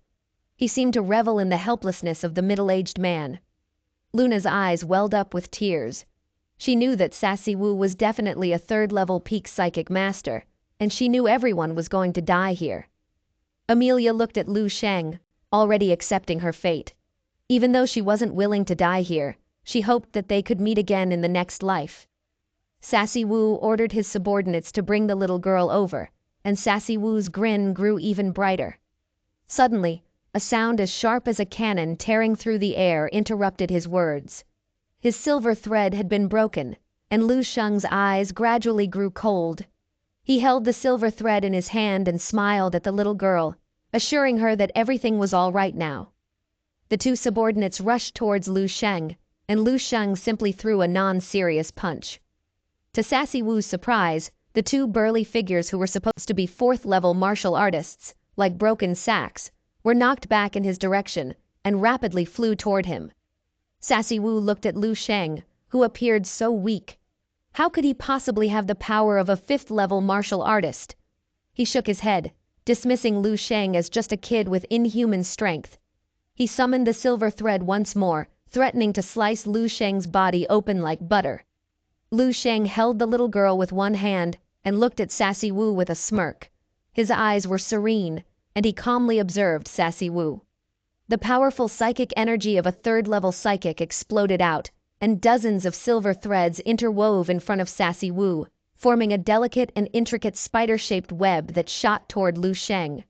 A: He seemed to revel in the helplessness of the middle-aged man. Luna's eyes welled up with tears. She knew that Sassy Wu was definitely a third-level peak psychic master, and she knew everyone was going to die here. Amelia looked at Lu Sheng, already accepting her fate. Even though she wasn't willing to die here, she hoped that they could meet again in the next life. Sassy Wu ordered his subordinates to bring the little girl over, and Sassy Wu's grin grew even brighter. Suddenly, a sound as sharp as a cannon tearing through the air interrupted his words. His silver thread had been broken, and Lu Sheng's eyes gradually grew cold. He held the silver thread in his hand and smiled at the little girl, assuring her that everything was all right now. The two subordinates rushed towards Lu Sheng, and Lu Sheng simply threw a non-serious punch. To Sassy Wu's surprise, the two burly figures who were supposed to be fourth-level martial artists, like broken sacks, were knocked back in his direction and rapidly flew toward him. Sassy Wu looked at Lu Sheng, who appeared so weak. How could he possibly have the power of a fifth-level martial artist? He shook his head, dismissing Lu Sheng as just a kid with inhuman strength. He summoned the silver thread once more, threatening to slice Lu Sheng's body open like butter. Lu Sheng held the little girl with one hand and looked at Sassy Wu with a smirk. His eyes were serene, and he calmly observed Sassy Wu. The powerful psychic energy of a third-level psychic exploded out, and dozens of silver threads interwove in front of Sassy Wu, forming a delicate and intricate spider-shaped web that shot toward Lu Sheng.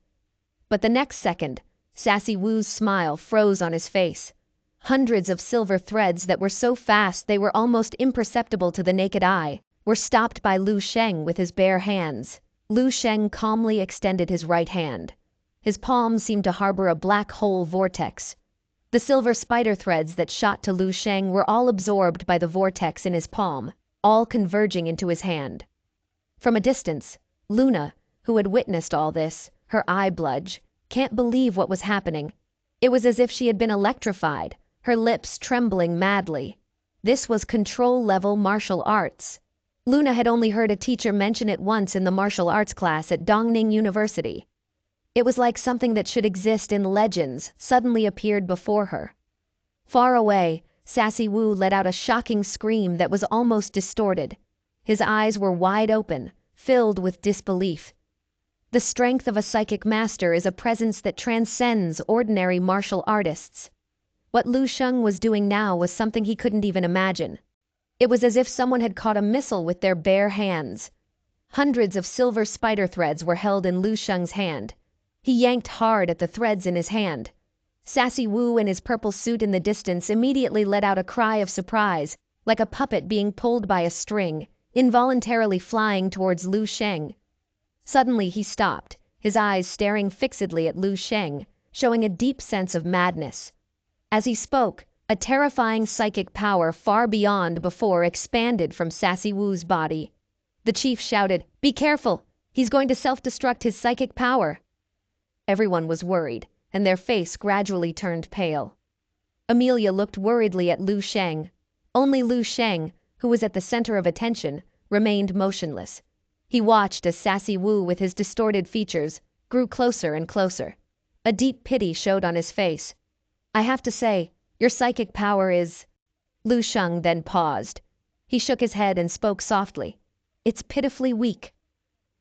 A: But the next second, Sassy Wu's smile froze on his face. Hundreds of silver threads that were so fast they were almost imperceptible to the naked eye were stopped by Lu Sheng with his bare hands. Lu Sheng calmly extended his right hand. His palm seemed to harbor a black hole vortex. The silver spider threads that shot to Lu Sheng were all absorbed by the vortex in his palm, all converging into his hand. From a distance, Luna, who had witnessed all this, her eye bludge, can't believe what was happening. It was as if she had been electrified, her lips trembling madly. This was control-level martial arts. Luna had only heard a teacher mention it once in the martial arts class at Dongning University. It was like something that should exist in legends suddenly appeared before her. Far away, Sassy Wu let out a shocking scream that was almost distorted. His eyes were wide open, filled with disbelief. The strength of a psychic master is a presence that transcends ordinary martial artists. What Lu Sheng was doing now was something he couldn't even imagine. It was as if someone had caught a missile with their bare hands. Hundreds of silver spider threads were held in Lu Sheng's hand. He yanked hard at the threads in his hand. Sassy Wu in his purple suit in the distance immediately let out a cry of surprise, like a puppet being pulled by a string, involuntarily flying towards Lu Sheng. Suddenly he stopped, his eyes staring fixedly at Lu Sheng, showing a deep sense of madness. As he spoke, a terrifying psychic power far beyond before expanded from Sassy Wu's body. The chief shouted, "Be careful! He's going to self-destruct his psychic power!" Everyone was worried, and their face gradually turned pale. Amelia looked worriedly at Lu Sheng. Only Lu Sheng, who was at the center of attention, remained motionless. He watched as Sassy Wu, with his distorted features, grew closer and closer. A deep pity showed on his face. "I have to say, your psychic power is—" Lu Sheng then paused. He shook his head and spoke softly. "It's pitifully weak."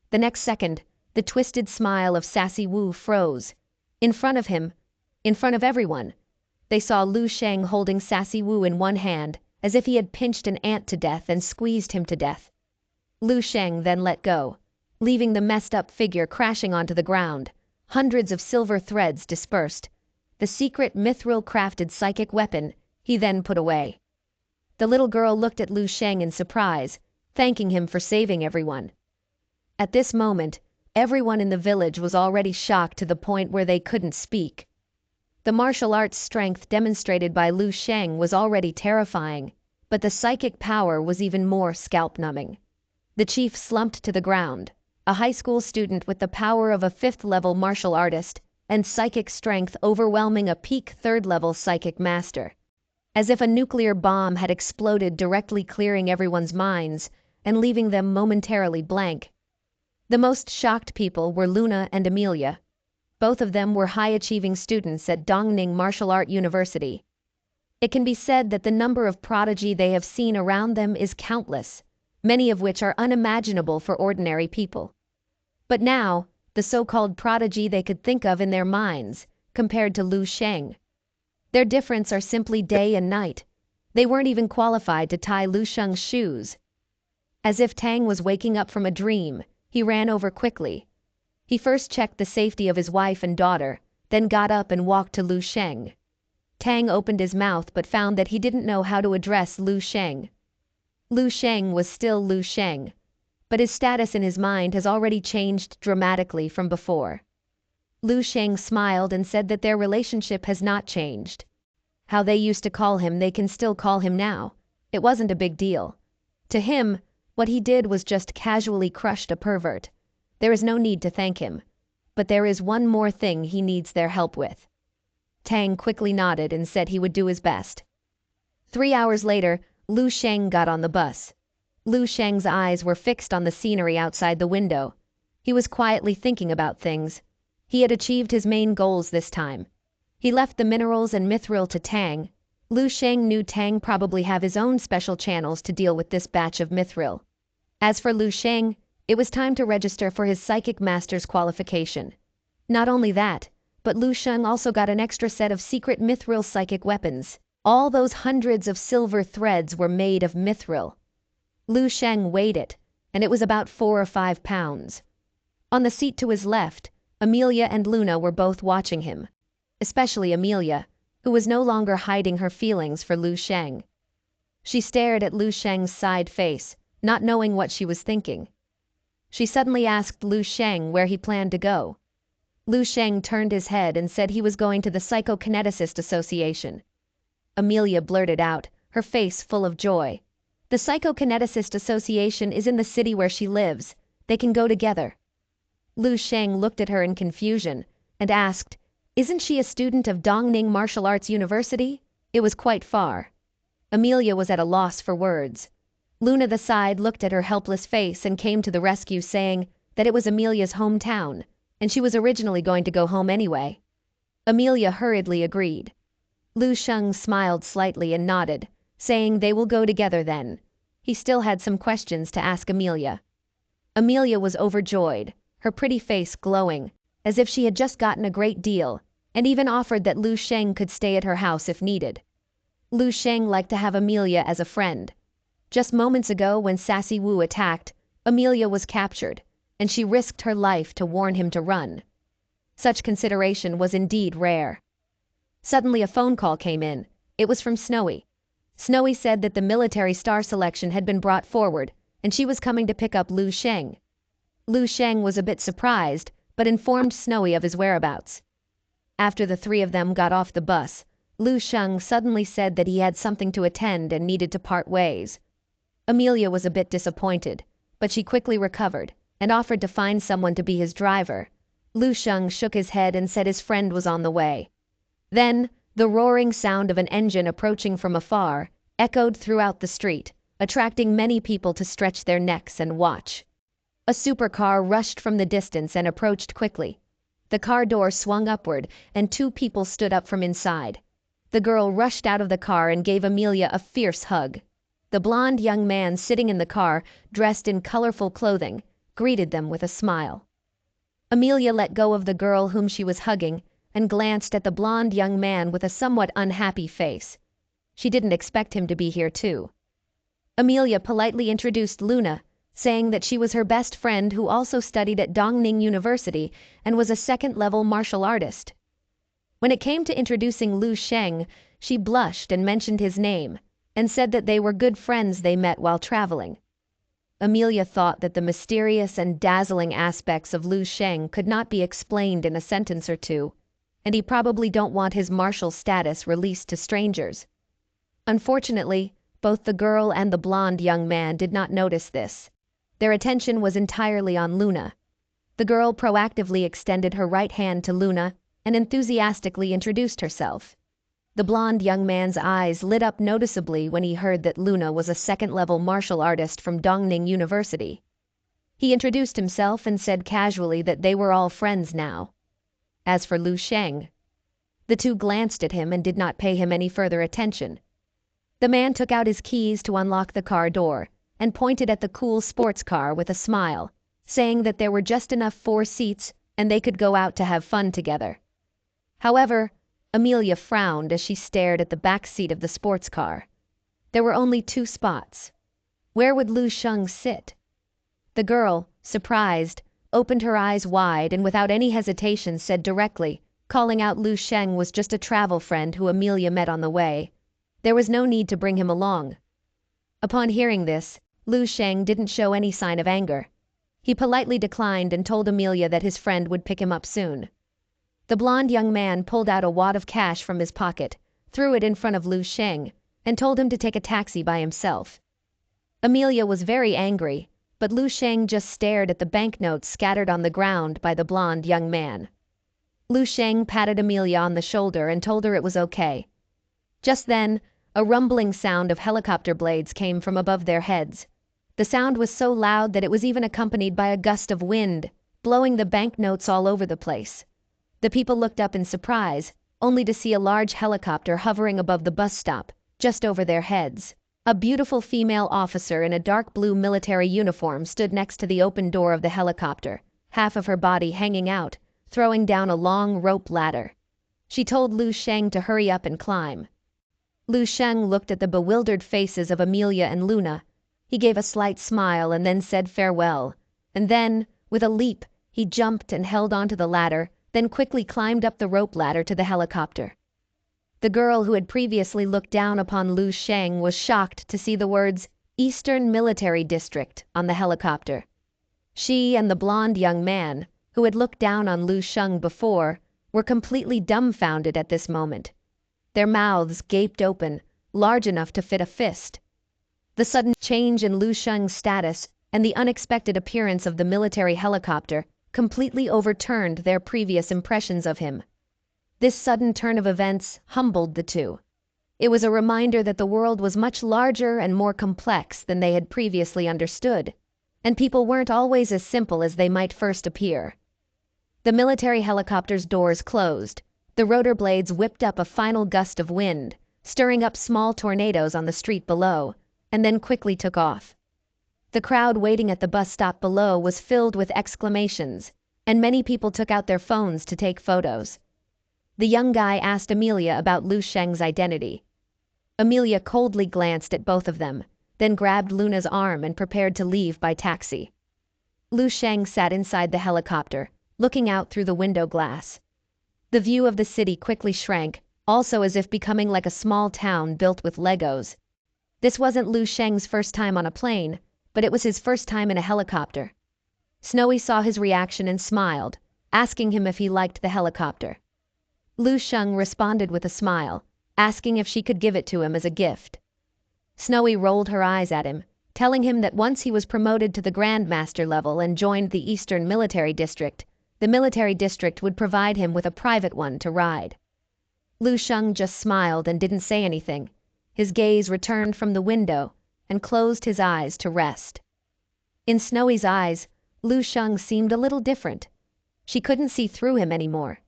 A: The next second, the twisted smile of Sassy Wu froze. In front of him, in front of everyone, they saw Lu Sheng holding Sassy Wu in one hand, as if he had pinched an ant to death and squeezed him to death. Lu Sheng then let go, leaving the messed-up figure crashing onto the ground. Hundreds of silver threads dispersed. The secret mithril-crafted psychic weapon he then put away. The little girl looked at Lu Sheng in surprise, thanking him for saving everyone. At this moment, everyone in the village was already shocked to the point where they couldn't speak. The martial arts strength demonstrated by Lu Sheng was already terrifying, but the psychic power was even more scalp-numbing. The chief slumped to the ground, a high school student with the power of a 5th-level martial artist and psychic strength overwhelming a peak 3rd-level psychic master. As if a nuclear bomb had exploded, directly clearing everyone's minds and leaving them momentarily blank. The most shocked people were Luna and Amelia. Both of them were high-achieving students at Dongning Martial Art University. It can be said that the number of prodigy they have seen around them is countless, many of which are unimaginable for ordinary people. But now, the so-called prodigy they could think of in their minds, compared to Lu Sheng. Their difference are simply day and night. They weren't even qualified to tie Lu Sheng's shoes. As if Tang was waking up from a dream, he ran over quickly. He first checked the safety of his wife and daughter, then got up and walked to Lu Sheng. Tang opened his mouth but found that he didn't know how to address Lu Sheng. Lu Sheng was still Lu Sheng, but his status in his mind has already changed dramatically from before. Lu Sheng smiled and said that their relationship has not changed. How they used to call him, they can still call him now. It wasn't a big deal. To him, what he did was just casually crushed a pervert. There is no need to thank him. But there is one more thing he needs their help with. Tang quickly nodded and said he would do his best. 3 hours later, Lu Sheng got on the bus. Lu Sheng's eyes were fixed on the scenery outside the window. He was quietly thinking about things. He had achieved his main goals this time. He left the minerals and mithril to Tang. Lu Sheng knew Tang probably have his own special channels to deal with this batch of mithril. As for Lu Sheng, it was time to register for his psychic master's qualification. Not only that, but Lu Sheng also got an extra set of secret mithril psychic weapons. All those hundreds of silver threads were made of mithril. Lu Sheng weighed it, and it was about 4 or 5 pounds. On the seat to his left, Amelia and Luna were both watching him. especially Amelia, who was no longer hiding her feelings for Lu Sheng. She stared at Lu Sheng's side face, not knowing what she was thinking. She suddenly asked Lu Sheng where he planned to go. Lu Sheng turned his head and said he was going to the Psychokineticist Association. Amelia blurted out, her face full of joy. The Psychokineticist Association is in the city where she lives. They can go together. Lu Sheng looked at her in confusion and asked, "Isn't she a student of Dongning Martial Arts University?" It was quite far. Amelia was at a loss for words. Luna the Side looked at her helpless face and came to the rescue, saying that it was Amelia's hometown, and she was originally going to go home anyway. Amelia hurriedly agreed. Lu Sheng smiled slightly and nodded, saying they will go together then. He still had some questions to ask Amelia. Amelia was overjoyed, her pretty face glowing, as if she had just gotten a great deal, and even offered that Lu Sheng could stay at her house if needed. Lu Sheng liked to have Amelia as a friend. Just moments ago, when Sassy Wu attacked, Amelia was captured, and she risked her life to warn him to run. Such consideration was indeed rare. Suddenly a phone call came in. It was from Snowy. Snowy said that the military star selection had been brought forward, and she was coming to pick up Lu Sheng. Lu Sheng was a bit surprised, but informed Snowy of his whereabouts. After the three of them got off the bus, Lu Sheng suddenly said that he had something to attend and needed to part ways. Amelia was a bit disappointed, but she quickly recovered and offered to find someone to be his driver. Lu Sheng shook his head and said his friend was on the way. Then, the roaring sound of an engine approaching from afar echoed throughout the street, attracting many people to stretch their necks and watch. A supercar rushed from the distance and approached quickly. The car door swung upward, and two people stood up from inside. The girl rushed out of the car and gave Amelia a fierce hug. The blonde young man sitting in the car, dressed in colorful clothing, greeted them with a smile. Amelia let go of the girl whom she was hugging and glanced at the blonde young man with a somewhat unhappy face. She didn't expect him to be here too. Amelia politely introduced Luna, saying that she was her best friend who also studied at Dongning University and was a second-level martial artist. When it came to introducing Lu Sheng, she blushed and mentioned his name, and said that they were good friends they met while traveling. Amelia thought that the mysterious and dazzling aspects of Lu Sheng could not be explained in a sentence or two, and he probably don't want his martial status released to strangers. Unfortunately, both the girl and the blonde young man did not notice this. Their attention was entirely on Luna. The girl proactively extended her right hand to Luna and enthusiastically introduced herself. The blonde young man's eyes lit up noticeably when he heard that Luna was a second-level martial artist from Dongning University. He introduced himself and said casually that they were all friends now. As for Lu Sheng, the two glanced at him and did not pay him any further attention. The man took out his keys to unlock the car door and pointed at the cool sports car with a smile, saying that there were just enough 4 seats and they could go out to have fun together. However, Amelia frowned as she stared at the back seat of the sports car. There were only 2 spots. Where would Lu Sheng sit? The girl, surprised, opened her eyes wide and without any hesitation said directly, calling out Lu Sheng was just a travel friend who Amelia met on the way. There was no need to bring him along. Upon hearing this, Lu Sheng didn't show any sign of anger. He politely declined and told Amelia that his friend would pick him up soon. The blonde young man pulled out a wad of cash from his pocket, threw it in front of Lu Sheng, and told him to take a taxi by himself. Amelia was very angry, but Lu Sheng just stared at the banknotes scattered on the ground by the blonde young man. Lu Sheng patted Amelia on the shoulder and told her it was okay. Just then, a rumbling sound of helicopter blades came from above their heads. The sound was so loud that it was even accompanied by a gust of wind, blowing the banknotes all over the place. The people looked up in surprise, only to see a large helicopter hovering above the bus stop, just over their heads. A beautiful female officer in a dark blue military uniform stood next to the open door of the helicopter, half of her body hanging out, throwing down a long rope ladder. She told Lu Sheng to hurry up and climb. Lu Sheng looked at the bewildered faces of Amelia and Luna. He gave a slight smile and then said farewell, and then, with a leap, he jumped and held onto the ladder, then quickly climbed up the rope ladder to the helicopter. The girl who had previously looked down upon Lu Sheng was shocked to see the words Eastern Military District on the helicopter. She and the blonde young man, who had looked down on Lu Sheng before, were completely dumbfounded at this moment. Their mouths gaped open, large enough to fit a fist. The sudden change in Lu Sheng's status and the unexpected appearance of the military helicopter completely overturned their previous impressions of him. This sudden turn of events humbled the two. It was a reminder that the world was much larger and more complex than they had previously understood, and people weren't always as simple as they might first appear. The military helicopter's doors closed. The rotor blades whipped up a final gust of wind, stirring up small tornadoes on the street below, and then quickly took off. The crowd waiting at the bus stop below was filled with exclamations, and many people took out their phones to take photos. The young guy asked Amelia about Lu Sheng's identity. Amelia coldly glanced at both of them, then grabbed Luna's arm and prepared to leave by taxi. Lu Sheng sat inside the helicopter, looking out through the window glass. The view of the city quickly shrank, also as if becoming like a small town built with Legos. This wasn't Lu Sheng's first time on a plane, but it was his first time in a helicopter. Snowy saw his reaction and smiled, asking him if he liked the helicopter. Lu Sheng responded with a smile, asking if she could give it to him as a gift. Snowy rolled her eyes at him, telling him that once he was promoted to the Grandmaster level and joined the Eastern Military District, the military district would provide him with a private one to ride. Lu Sheng just smiled and didn't say anything. His gaze returned from the window and closed his eyes to rest. In Snowy's eyes, Lu Sheng seemed a little different. She couldn't see through him anymore.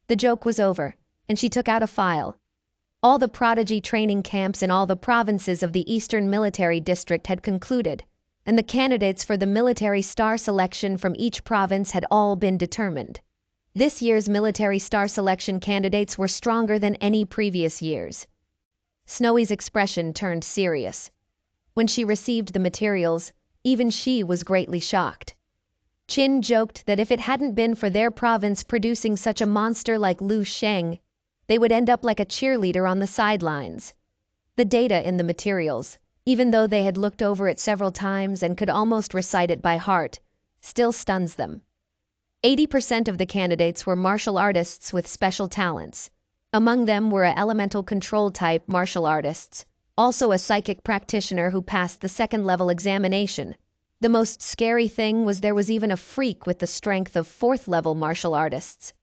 A: The joke was over, and she took out a file. All the prodigy training camps in all the provinces of the Eastern Military District had concluded, and the candidates for the military star selection from each province had all been determined. This year's military star selection candidates were stronger than any previous years. Snowy's expression turned serious. When she received the materials, even she was greatly shocked. Chin joked that if it hadn't been for their province producing such a monster like Lu Sheng, they would end up like a cheerleader on the sidelines. The data in the materials, even though they had looked over it several times and could almost recite it by heart, still stuns them. 80% of the candidates were martial artists with special talents. Among them were elemental control type martial artists, also a psychic practitioner who passed the second-level examination. The most scary thing was there was even a freak with the strength of fourth-level martial artists.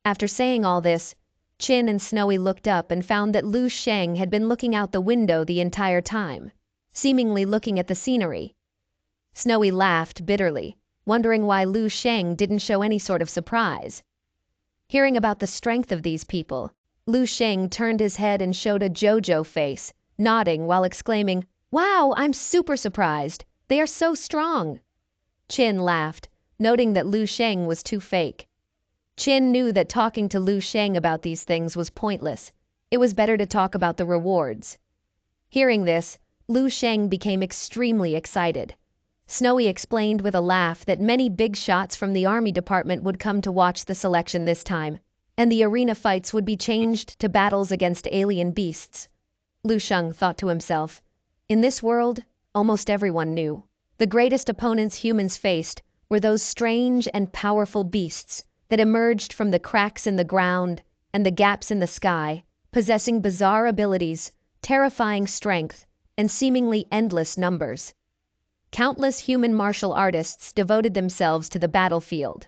A: After saying all this, Chin and Snowy looked up and found that Lu Sheng had been looking out the window the entire time, seemingly looking at the scenery. Snowy laughed bitterly, wondering why Lu Sheng didn't show any sort of surprise. Hearing about the strength of these people, Lu Sheng turned his head and showed a JoJo face, nodding while exclaiming, "Wow, I'm super surprised! They are so strong!" Chin laughed, noting that Lu Sheng was too fake. Chin knew that talking to Lu Sheng about these things was pointless. It was better to talk about the rewards. Hearing this, Lu Sheng became extremely excited. Snowy explained with a laugh that many big shots from the army department would come to watch the selection this time, and the arena fights would be changed to battles against alien beasts. Lu Sheng thought to himself, in this world, almost everyone knew. The greatest opponents humans faced were those strange and powerful beasts that emerged from the cracks in the ground and the gaps in the sky, possessing bizarre abilities, terrifying strength, and seemingly endless numbers. Countless human martial artists devoted themselves to the battlefield.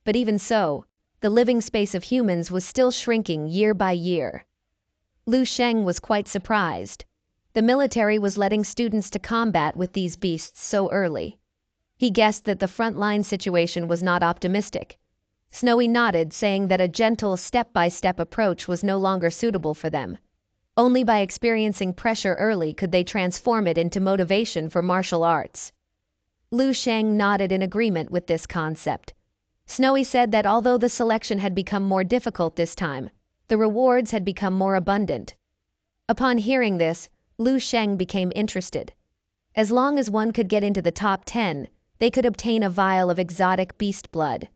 A: But even so, the living space of humans was still shrinking year by year. Lu Sheng was quite surprised. The military was letting students to combat with these beasts so early. He guessed that the front-line situation was not optimistic. Snowy nodded, saying that a gentle step-by-step approach was no longer suitable for them. Only by experiencing pressure early could they transform it into motivation for martial arts. Lu Sheng nodded in agreement with this concept. Snowy said that although the selection had become more difficult this time, the rewards had become more abundant. Upon hearing this, Lu Sheng became interested. As long as one could get into the top 10, they could obtain a vial of exotic beast blood.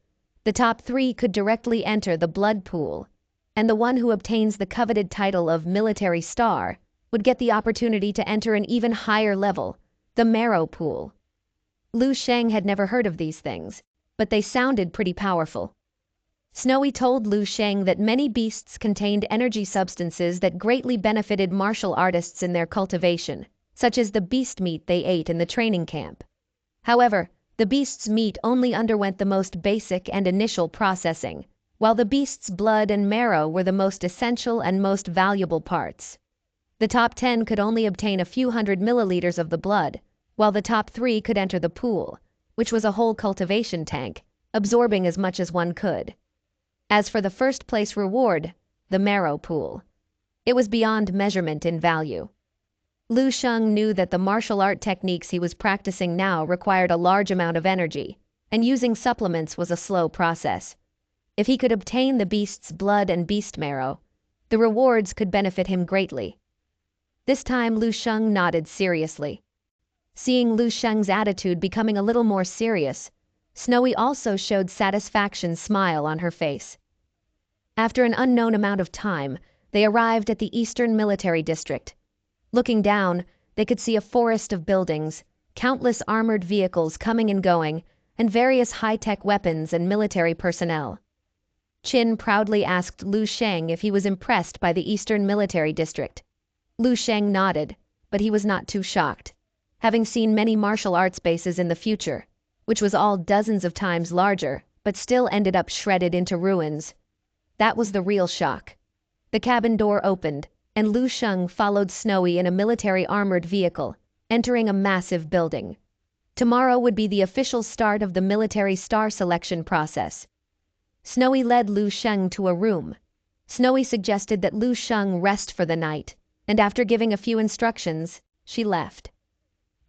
A: The top 3 could directly enter the blood pool, and the one who obtains the coveted title of military star would get the opportunity to enter an even higher level, the marrow pool. Lu Sheng had never heard of these things, but they sounded pretty powerful. Snowy told Lu Sheng that many beasts contained energy substances that greatly benefited martial artists in their cultivation, such as the beast meat they ate in the training camp. However, the beast's meat only underwent the most basic and initial processing, while the beast's blood and marrow were the most essential and most valuable parts. The top 10 could only obtain a few hundred milliliters of the blood, while the top 3 could enter the pool, which was a whole cultivation tank, absorbing as much as one could. As for the first place reward, the marrow pool, it was beyond measurement in value. Lu Sheng knew that the martial art techniques he was practicing now required a large amount of energy, and using supplements was a slow process. If he could obtain the beast's blood and beast marrow, the rewards could benefit him greatly. This time Lu Sheng nodded seriously. Seeing Lu Sheng's attitude becoming a little more serious, Snowy also showed satisfaction's smile on her face. After an unknown amount of time, they arrived at the Eastern Military District. Looking down, they could see a forest of buildings, countless armored vehicles coming and going, and various high-tech weapons and military personnel. Qin proudly asked Lu Sheng if he was impressed by the Eastern Military District. Lu Sheng nodded, but he was not too shocked, having seen many martial arts bases in the future, which was all dozens of times larger, but still ended up shredded into ruins. That was the real shock. The cabin door opened, and Lu Sheng followed Snowy in a military armored vehicle, entering a massive building. Tomorrow would be the official start of the military star selection process. Snowy led Lu Sheng to a room. Snowy suggested that Lu Sheng rest for the night, and after giving a few instructions, she left.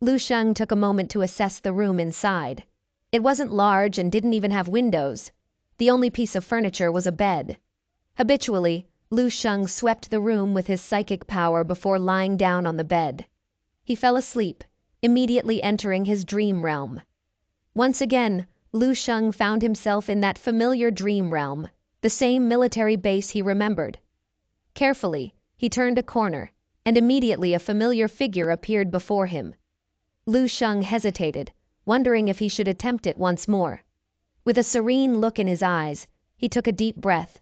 A: Lu Sheng took a moment to assess the room inside. It wasn't large and didn't even have windows. The only piece of furniture was a bed. Habitually, Lu Sheng swept the room with his psychic power before lying down on the bed. He fell asleep, immediately entering his dream realm. Once again, Lu Sheng found himself in that familiar dream realm, the same military base he remembered. Carefully, he turned a corner, and immediately a familiar figure appeared before him. Lu Sheng hesitated, wondering if he should attempt it once more. With a serene look in his eyes, he took a deep breath.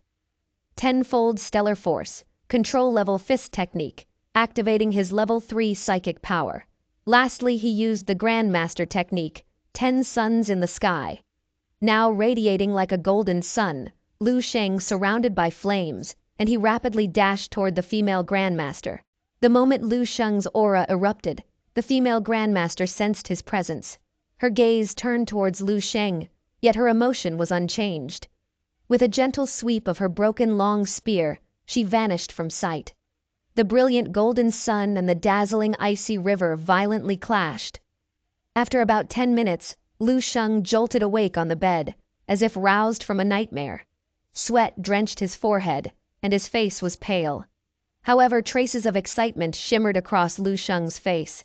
A: Tenfold stellar force, control level fist technique, activating his level 3 psychic power. Lastly, he used the Grandmaster technique, 10 suns in the sky. Now radiating like a golden sun, Lu Sheng surrounded by flames, and he rapidly dashed toward the female Grandmaster. The moment Lu Sheng's aura erupted, the female Grandmaster sensed his presence. Her gaze turned towards Lu Sheng, yet her emotion was unchanged. With a gentle sweep of her broken long spear, she vanished from sight. The brilliant golden sun and the dazzling icy river violently clashed. After about 10 minutes, Lu Sheng jolted awake on the bed, as if roused from a nightmare. Sweat drenched his forehead, and his face was pale. However, traces of excitement shimmered across Lu Sheng's face.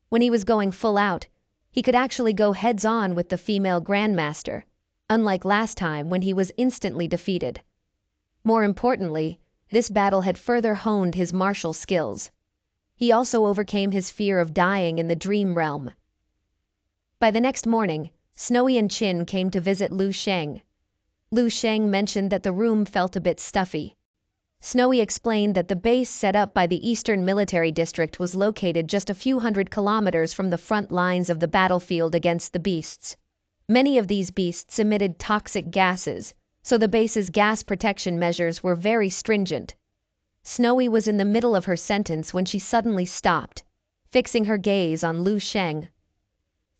A: When he was going full out, he could actually go heads-on with the female Grandmaster, unlike last time when he was instantly defeated. More importantly, this battle had further honed his martial skills. He also overcame his fear of dying in the dream realm. By the next morning, Snowy and Qin came to visit Lu Sheng. Lu Sheng mentioned that the room felt a bit stuffy. Snowy explained that the base set up by the Eastern Military District was located just a few hundred kilometers from the front lines of the battlefield against the beasts. Many of these beasts emitted toxic gases, so the base's gas protection measures were very stringent. Snowy was in the middle of her sentence when she suddenly stopped, fixing her gaze on Lu Sheng.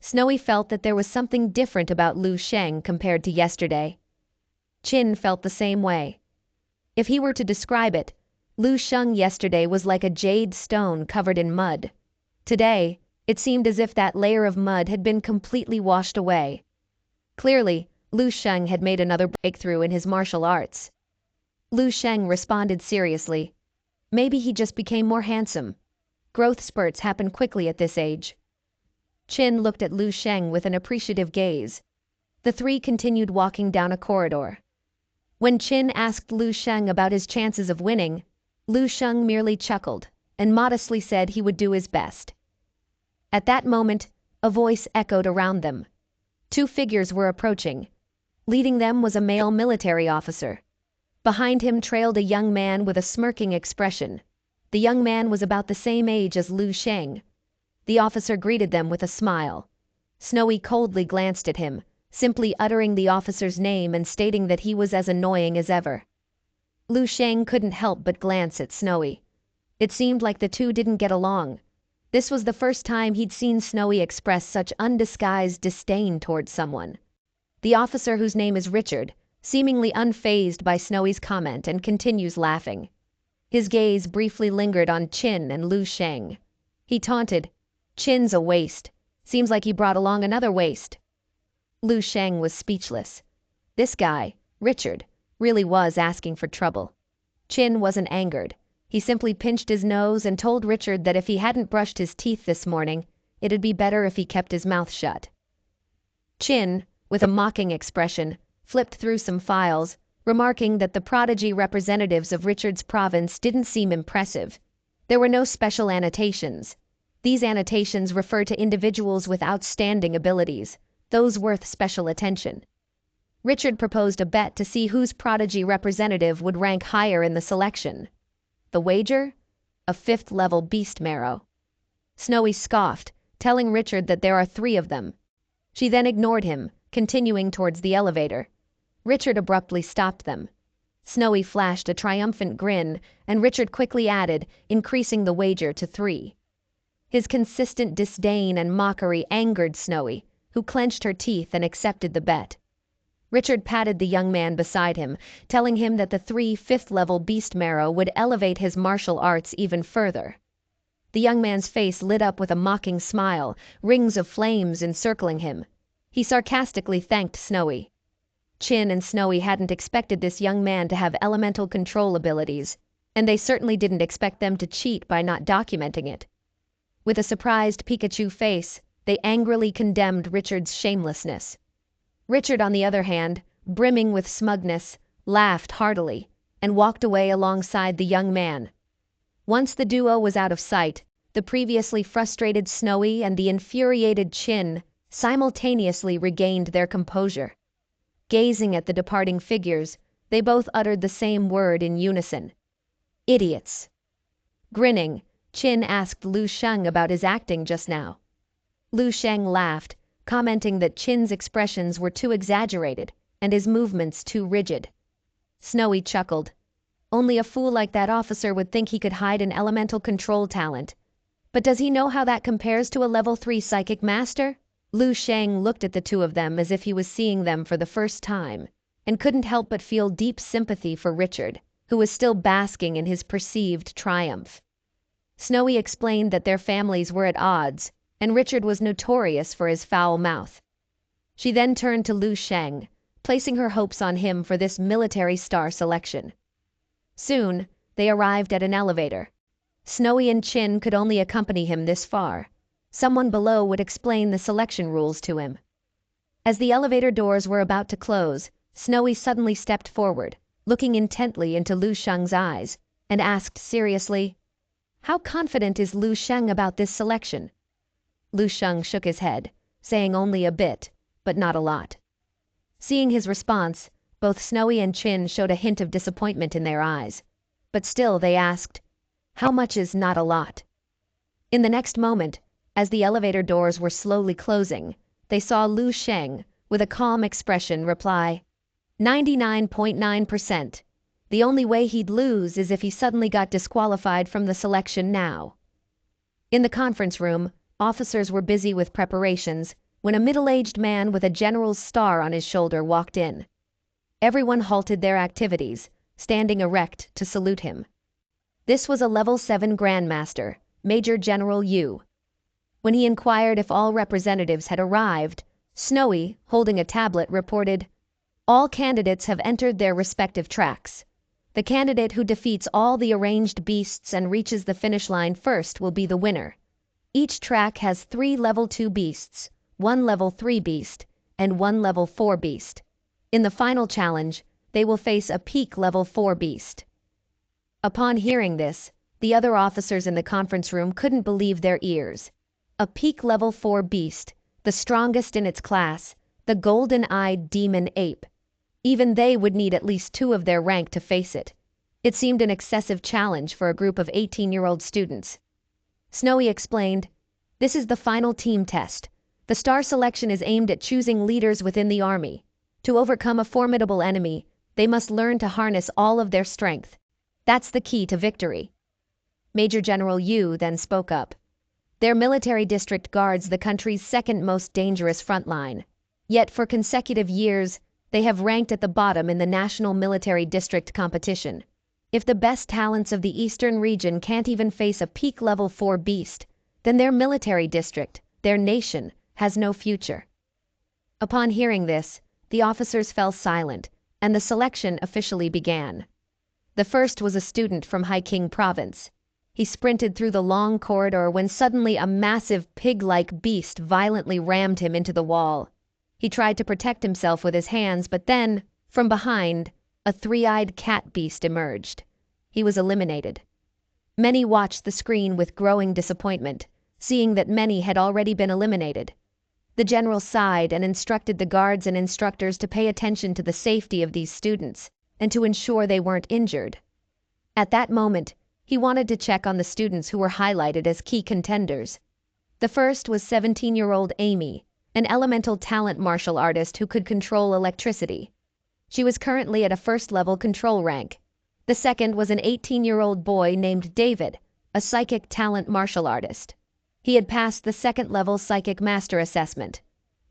A: Snowy felt that there was something different about Lu Sheng compared to yesterday. Qin felt the same way. If he were to describe it, Lu Sheng yesterday was like a jade stone covered in mud. Today, it seemed as if that layer of mud had been completely washed away. Clearly, Lu Sheng had made another breakthrough in his martial arts. Lu Sheng responded seriously. Maybe he just became more handsome. Growth spurts happen quickly at this age. Qin looked at Lu Sheng with an appreciative gaze. The three continued walking down a corridor. When Qin asked Lu Sheng about his chances of winning, Lu Sheng merely chuckled and modestly said he would do his best. At that moment, a voice echoed around them. Two figures were approaching. Leading them was a male military officer. Behind him trailed a young man with a smirking expression. The young man was about the same age as Lu Sheng. The officer greeted them with a smile. Snowy coldly glanced at him, simply uttering the officer's name and stating that he was as annoying as ever. Lu Sheng couldn't help but glance at Snowy. It seemed like the two didn't get along. This was the first time he'd seen Snowy express such undisguised disdain towards someone. The officer, whose name is Richard, seemingly unfazed by Snowy's comment and continues laughing. His gaze briefly lingered on Qin and Lu Sheng. He taunted, "Qin's a waste. Seems like he brought along another waste." Lu Sheng was speechless. This guy, Richard, really was asking for trouble. Qin wasn't angered. He simply pinched his nose and told Richard that if he hadn't brushed his teeth this morning, it'd be better if he kept his mouth shut. Qin, with a mocking expression, flipped through some files, remarking that the prodigy representatives of Richard's province didn't seem impressive. There were no special annotations. These annotations refer to individuals with outstanding abilities, those worth special attention. Richard proposed a bet to see whose prodigy representative would rank higher in the selection. The wager? A 5th-level beast marrow. Snowy scoffed, telling Richard that there are 3 of them. She then ignored him, continuing towards the elevator. Richard abruptly stopped them. Snowy flashed a triumphant grin, and Richard quickly added, increasing the wager to 3. His consistent disdain and mockery angered Snowy, who clenched her teeth and accepted the bet. Richard patted the young man beside him, telling him that the 3 5th-level beast marrow would elevate his martial arts even further. The young man's face lit up with a mocking smile, rings of flames encircling him. He sarcastically thanked Snowy. Qin and Snowy hadn't expected this young man to have elemental control abilities, and they certainly didn't expect them to cheat by not documenting it. With a surprised Pikachu face, they angrily condemned Richard's shamelessness. Richard, on the other hand, brimming with smugness, laughed heartily and walked away alongside the young man. Once the duo was out of sight, the previously frustrated Snowy and the infuriated Qin simultaneously regained their composure. Gazing at the departing figures, they both uttered the same word in unison. Idiots. Grinning, Qin asked Lu Sheng about his acting just now. Lu Sheng laughed, commenting that Qin's expressions were too exaggerated and his movements too rigid. Snowy chuckled. Only a fool like that officer would think he could hide an elemental control talent. But does he know how that compares to a level 3 psychic master? Lu Sheng looked at the two of them as if he was seeing them for the first time, and couldn't help but feel deep sympathy for Richard, who was still basking in his perceived triumph. Snowy explained that their families were at odds, and Richard was notorious for his foul mouth. She then turned to Lu Sheng, placing her hopes on him for this military star selection. Soon, they arrived at an elevator. Snowy and Qin could only accompany him this far. Someone below would explain the selection rules to him. As the elevator doors were about to close, Snowy suddenly stepped forward, looking intently into Lu Sheng's eyes, and asked seriously, "How confident is Lu Sheng about this selection?" Lu Sheng shook his head, saying only a bit, but not a lot. Seeing his response, both Snowy and Qin showed a hint of disappointment in their eyes, but still they asked, "How much is not a lot?" In the next moment, as the elevator doors were slowly closing, they saw Lu Sheng, with a calm expression, reply, 99.9%. The only way he'd lose is if he suddenly got disqualified from the selection now. In the conference room, officers were busy with preparations when a middle-aged man with a general's star on his shoulder walked in. Everyone halted their activities, standing erect to salute him. This was a level 7 Grandmaster, Major General Yu. When he inquired if all representatives had arrived, Snowy, holding a tablet, reported, "All candidates have entered their respective tracks. The candidate who defeats all the arranged beasts and reaches the finish line first will be the winner. Each track has 3 level 2 beasts, 1 level 3 beast, and one level 4 beast. In the final challenge, they will face a peak level 4 beast. Upon hearing this, the other officers in the conference room couldn't believe their ears. A peak level 4 beast, the strongest in its class, the golden-eyed demon ape. Even they would need at least 2 of their rank to face it. It seemed an excessive challenge for a group of 18-year-old students. Snowy explained, "This is the final team test. The star selection is aimed at choosing leaders within the army. To overcome a formidable enemy, they must learn to harness all of their strength. That's the key to victory." Major General Yu then spoke up. Their military district guards the country's second most dangerous front line. Yet for consecutive years, they have ranked at the bottom in the national military district competition. If the best talents of the eastern region can't even face a peak level 4 beast, then their military district, their nation, has no future. Upon hearing this, the officers fell silent, and the selection officially began. The first was a student from Haiking Province. He sprinted through the long corridor when suddenly a massive pig-like beast violently rammed him into the wall. He tried to protect himself with his hands, but then, from behind, a 3-eyed cat beast emerged. He was eliminated. Many watched the screen with growing disappointment, seeing that many had already been eliminated. The general sighed and instructed the guards and instructors to pay attention to the safety of these students and to ensure they weren't injured. At that moment, he wanted to check on the students who were highlighted as key contenders. The first was 17-year-old Amy, an elemental talent martial artist who could control electricity. She was currently at a first-level control rank. The second was an 18-year-old boy named David, a psychic talent martial artist. He had passed the second-level psychic master assessment.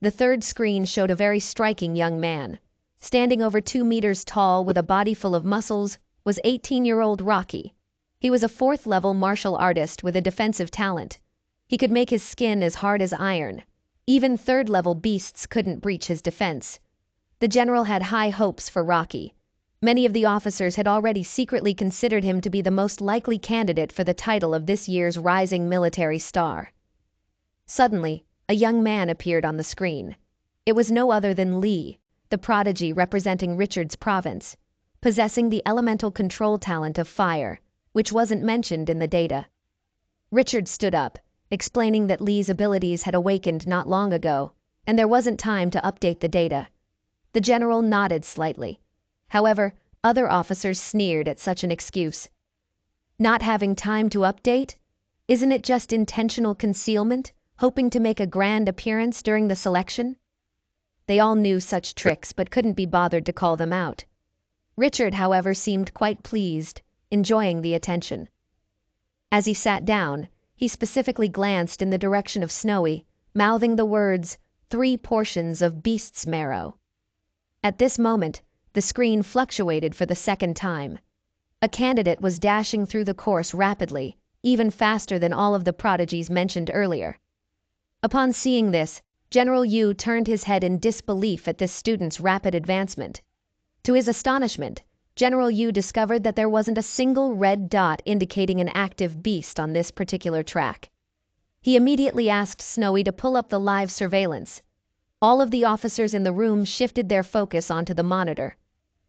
A: The third screen showed a very striking young man. Standing over 2 meters tall with a body full of muscles was 18-year-old Rocky. He was a 4th-level martial artist with a defensive talent. He could make his skin as hard as iron. Even 3rd-level beasts couldn't breach his defense. The general had high hopes for Rocky. Many of the officers had already secretly considered him to be the most likely candidate for the title of this year's rising military star. Suddenly, a young man appeared on the screen. It was no other than Lee, the prodigy representing Richard's province, possessing the elemental control talent of fire, which wasn't mentioned in the data. Richard stood up, explaining that Lee's abilities had awakened not long ago, and there wasn't time to update the data. The general nodded slightly. However, other officers sneered at such an excuse. Not having time to update? Isn't it just intentional concealment, hoping to make a grand appearance during the selection? They all knew such tricks but couldn't be bothered to call them out. Richard, however, seemed quite pleased, enjoying the attention. As he sat down, he specifically glanced in the direction of Snowy, mouthing the words, 3 portions of beast's marrow. At this moment, the screen fluctuated for the second time. A candidate was dashing through the course rapidly, even faster than all of the prodigies mentioned earlier. Upon seeing this, General Yu turned his head in disbelief at this student's rapid advancement. To his astonishment, General Yu discovered that there wasn't a single red dot indicating an active beast on this particular track. He immediately asked Snowy to pull up the live surveillance. All of the officers in the room shifted their focus onto the monitor.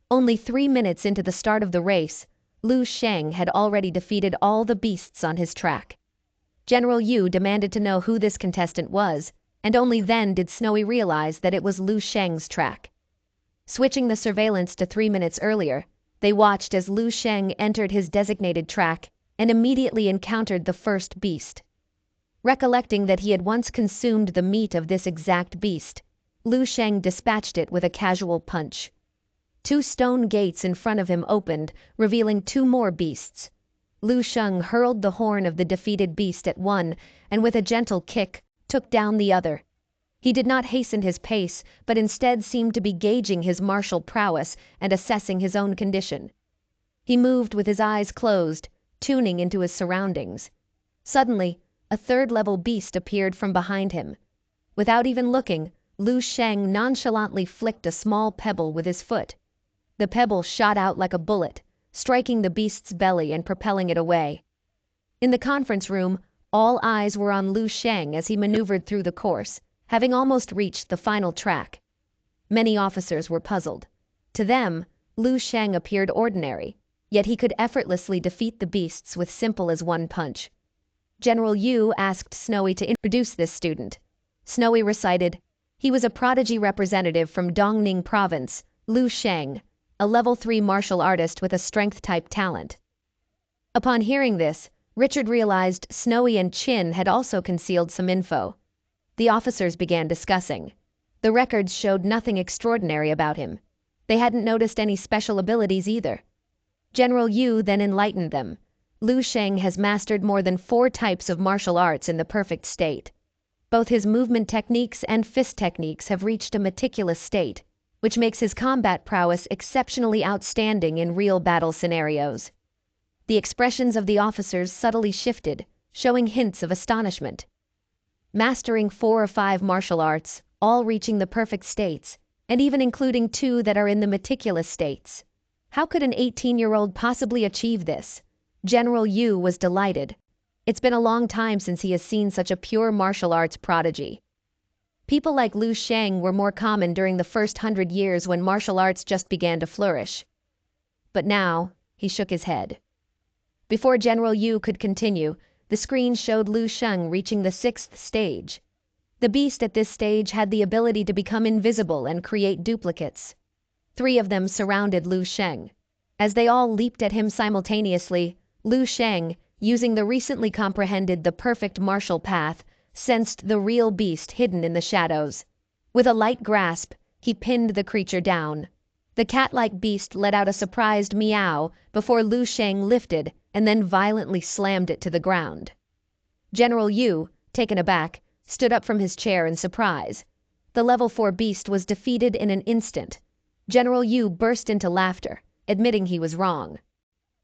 A: Only 3 minutes into the start of the race, Lu Sheng had already defeated all the beasts on his track. General Yu demanded to know who this contestant was, and only then did Snowy realize that it was Lu Sheng's track. Switching the surveillance to 3 minutes earlier, they watched as Lu Sheng entered his designated track and immediately encountered the first beast. Recollecting that he had once consumed the meat of this exact beast, Lu Sheng dispatched it with a casual punch. 2 stone gates in front of him opened, revealing 2 more beasts. Lu Sheng hurled the horn of the defeated beast at one, and with a gentle kick, took down the other. He did not hasten his pace, but instead seemed to be gauging his martial prowess and assessing his own condition. He moved with his eyes closed, tuning into his surroundings. Suddenly, a 3rd-level beast appeared from behind him. Without even looking, Lu Sheng nonchalantly flicked a small pebble with his foot. The pebble shot out like a bullet, striking the beast's belly and propelling it away. In the conference room, all eyes were on Lu Sheng as he maneuvered through the course, having almost reached the final track. Many officers were puzzled. To them, Lu Sheng appeared ordinary, yet he could effortlessly defeat the beasts with simple as one punch. General Yu asked Snowy to introduce this student. Snowy recited, he was a prodigy representative from Dongning Province, Lu Sheng, a level 3 martial artist with a strength-type talent. Upon hearing this, Richard realized Snowy and Chin had also concealed some info. The officers began discussing. The records showed nothing extraordinary about him. They hadn't noticed any special abilities either. General Yu then enlightened them. Lu Sheng has mastered more than 4 types of martial arts in the perfect state. Both his movement techniques and fist techniques have reached a meticulous state, which makes his combat prowess exceptionally outstanding in real battle scenarios. The expressions of the officers subtly shifted, showing hints of astonishment. Mastering 4 or 5 martial arts, all reaching the perfect states, and even including 2 that are in the meticulous states. How could an 18-year-old possibly achieve this? General Yu was delighted. It's been a long time since he has seen such a pure martial arts prodigy. People like Lu Sheng were more common during the first 100 years when martial arts just began to flourish. But now, he shook his head. Before General Yu could continue, the screen showed Lu Sheng reaching the 6th stage. The beast at this stage had the ability to become invisible and create duplicates. 3 of them surrounded Lu Sheng. As they all leaped at him simultaneously, Lu Sheng, using the recently comprehended the perfect martial path, sensed the real beast hidden in the shadows. With a light grasp, he pinned the creature down. The cat-like beast let out a surprised meow before Lu Sheng lifted and then violently slammed it to the ground. General Yu, taken aback, stood up from his chair in surprise. The level 4 beast was defeated in an instant. General Yu burst into laughter, admitting he was wrong.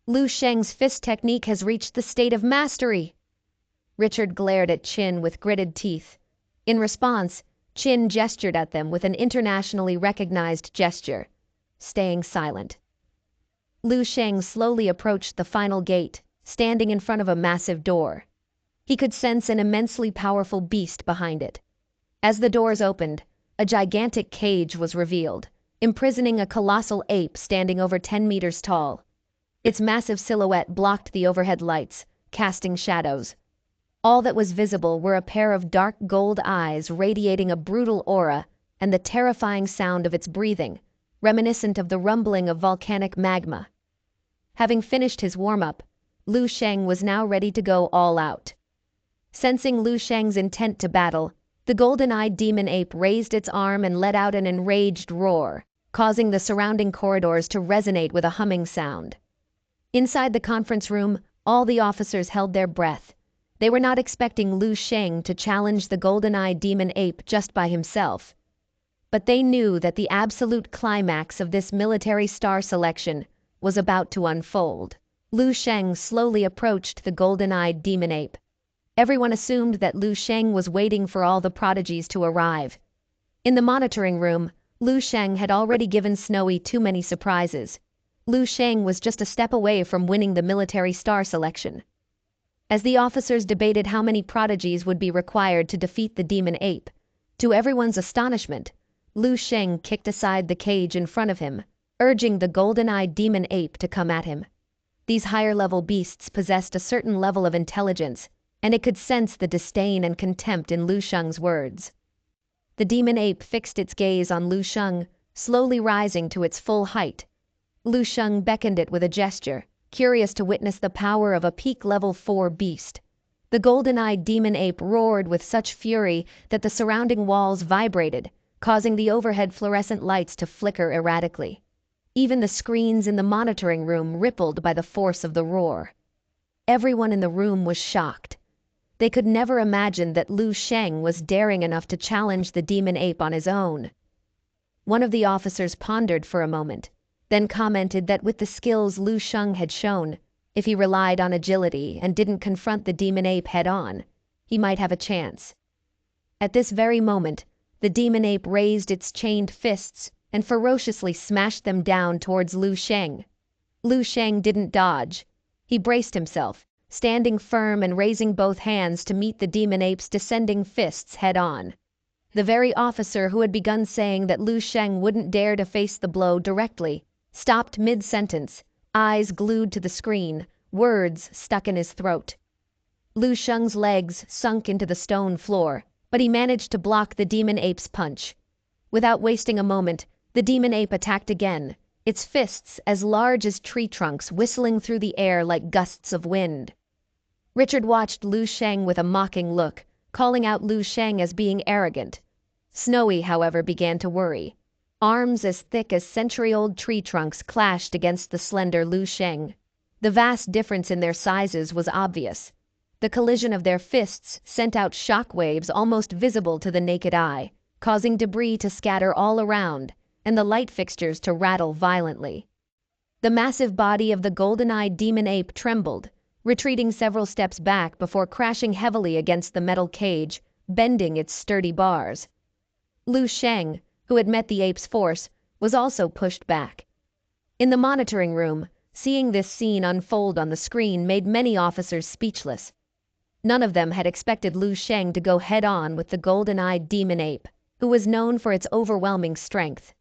A: Lu Sheng's fist technique has reached the state of mastery. Richard glared at Chin with gritted teeth. In response, Chin gestured at them with an internationally recognized gesture, staying silent. Lu Sheng slowly approached the final gate, standing in front of a massive door. He could sense an immensely powerful beast behind it. As the doors opened, a gigantic cage was revealed, imprisoning a colossal ape standing over 10 meters tall. Its massive silhouette blocked the overhead lights, casting shadows. All that was visible were a pair of dark gold eyes radiating a brutal aura and the terrifying sound of its breathing, reminiscent of the rumbling of volcanic magma. Having finished his warm-up, Lu Sheng was now ready to go all out. Sensing Lu Sheng's intent to battle, the golden-eyed demon ape raised its arm and let out an enraged roar, causing the surrounding corridors to resonate with a humming sound. Inside the conference room, all the officers held their breath. They were not expecting Lu Sheng to challenge the golden-eyed demon ape just by himself. But they knew that the absolute climax of this military star selection was about to unfold. Lu Sheng slowly approached the golden-eyed demon ape. Everyone assumed that Lu Sheng was waiting for all the prodigies to arrive. In the monitoring room, Lu Sheng had already given Snowy too many surprises. Lu Sheng was just a step away from winning the military star selection. As the officers debated how many prodigies would be required to defeat the demon ape, to everyone's astonishment, Lu Sheng kicked aside the cage in front of him, urging the golden-eyed demon ape to come at him. These higher-level beasts possessed a certain level of intelligence, and it could sense the disdain and contempt in Lu Sheng's words. The demon ape fixed its gaze on Lu Sheng, slowly rising to its full height. Lu Sheng beckoned it with a gesture, curious to witness the power of a peak level 4 beast. The golden-eyed demon ape roared with such fury that the surrounding walls vibrated, causing the overhead fluorescent lights to flicker erratically. Even the screens in the monitoring room rippled by the force of the roar. Everyone in the room was shocked. They could never imagine that Lu Sheng was daring enough to challenge the demon ape on his own. One of the officers pondered for a moment, then commented that with the skills Lu Sheng had shown, if he relied on agility and didn't confront the demon ape head-on, he might have a chance. At this very moment, the demon ape raised its chained fists and ferociously smashed them down towards Lu Sheng. Lu Sheng didn't dodge. He braced himself, standing firm and raising both hands to meet the demon ape's descending fists head-on. The very officer who had begun saying that Lu Sheng wouldn't dare to face the blow directly stopped mid-sentence, eyes glued to the screen, words stuck in his throat. Lu Sheng's legs sunk into the stone floor, but he managed to block the demon ape's punch. Without wasting a moment, the demon ape attacked again, its fists as large as tree trunks whistling through the air like gusts of wind. Richard watched Lu Sheng with a mocking look, calling out Lu Sheng as being arrogant. Snowy, however, began to worry. Arms as thick as century-old tree trunks clashed against the slender Lu Sheng. The vast difference in their sizes was obvious. The collision of their fists sent out shock waves almost visible to the naked eye, causing debris to scatter all around and the light fixtures to rattle violently. The massive body of the golden-eyed demon ape trembled, retreating several steps back before crashing heavily against the metal cage, bending its sturdy bars. Lu Sheng, who had met the ape's force, was also pushed back. In the monitoring room, seeing this scene unfold on the screen made many officers speechless. None of them had expected Lu Sheng to go head-on with the golden-eyed demon ape, who was known for its overwhelming strength.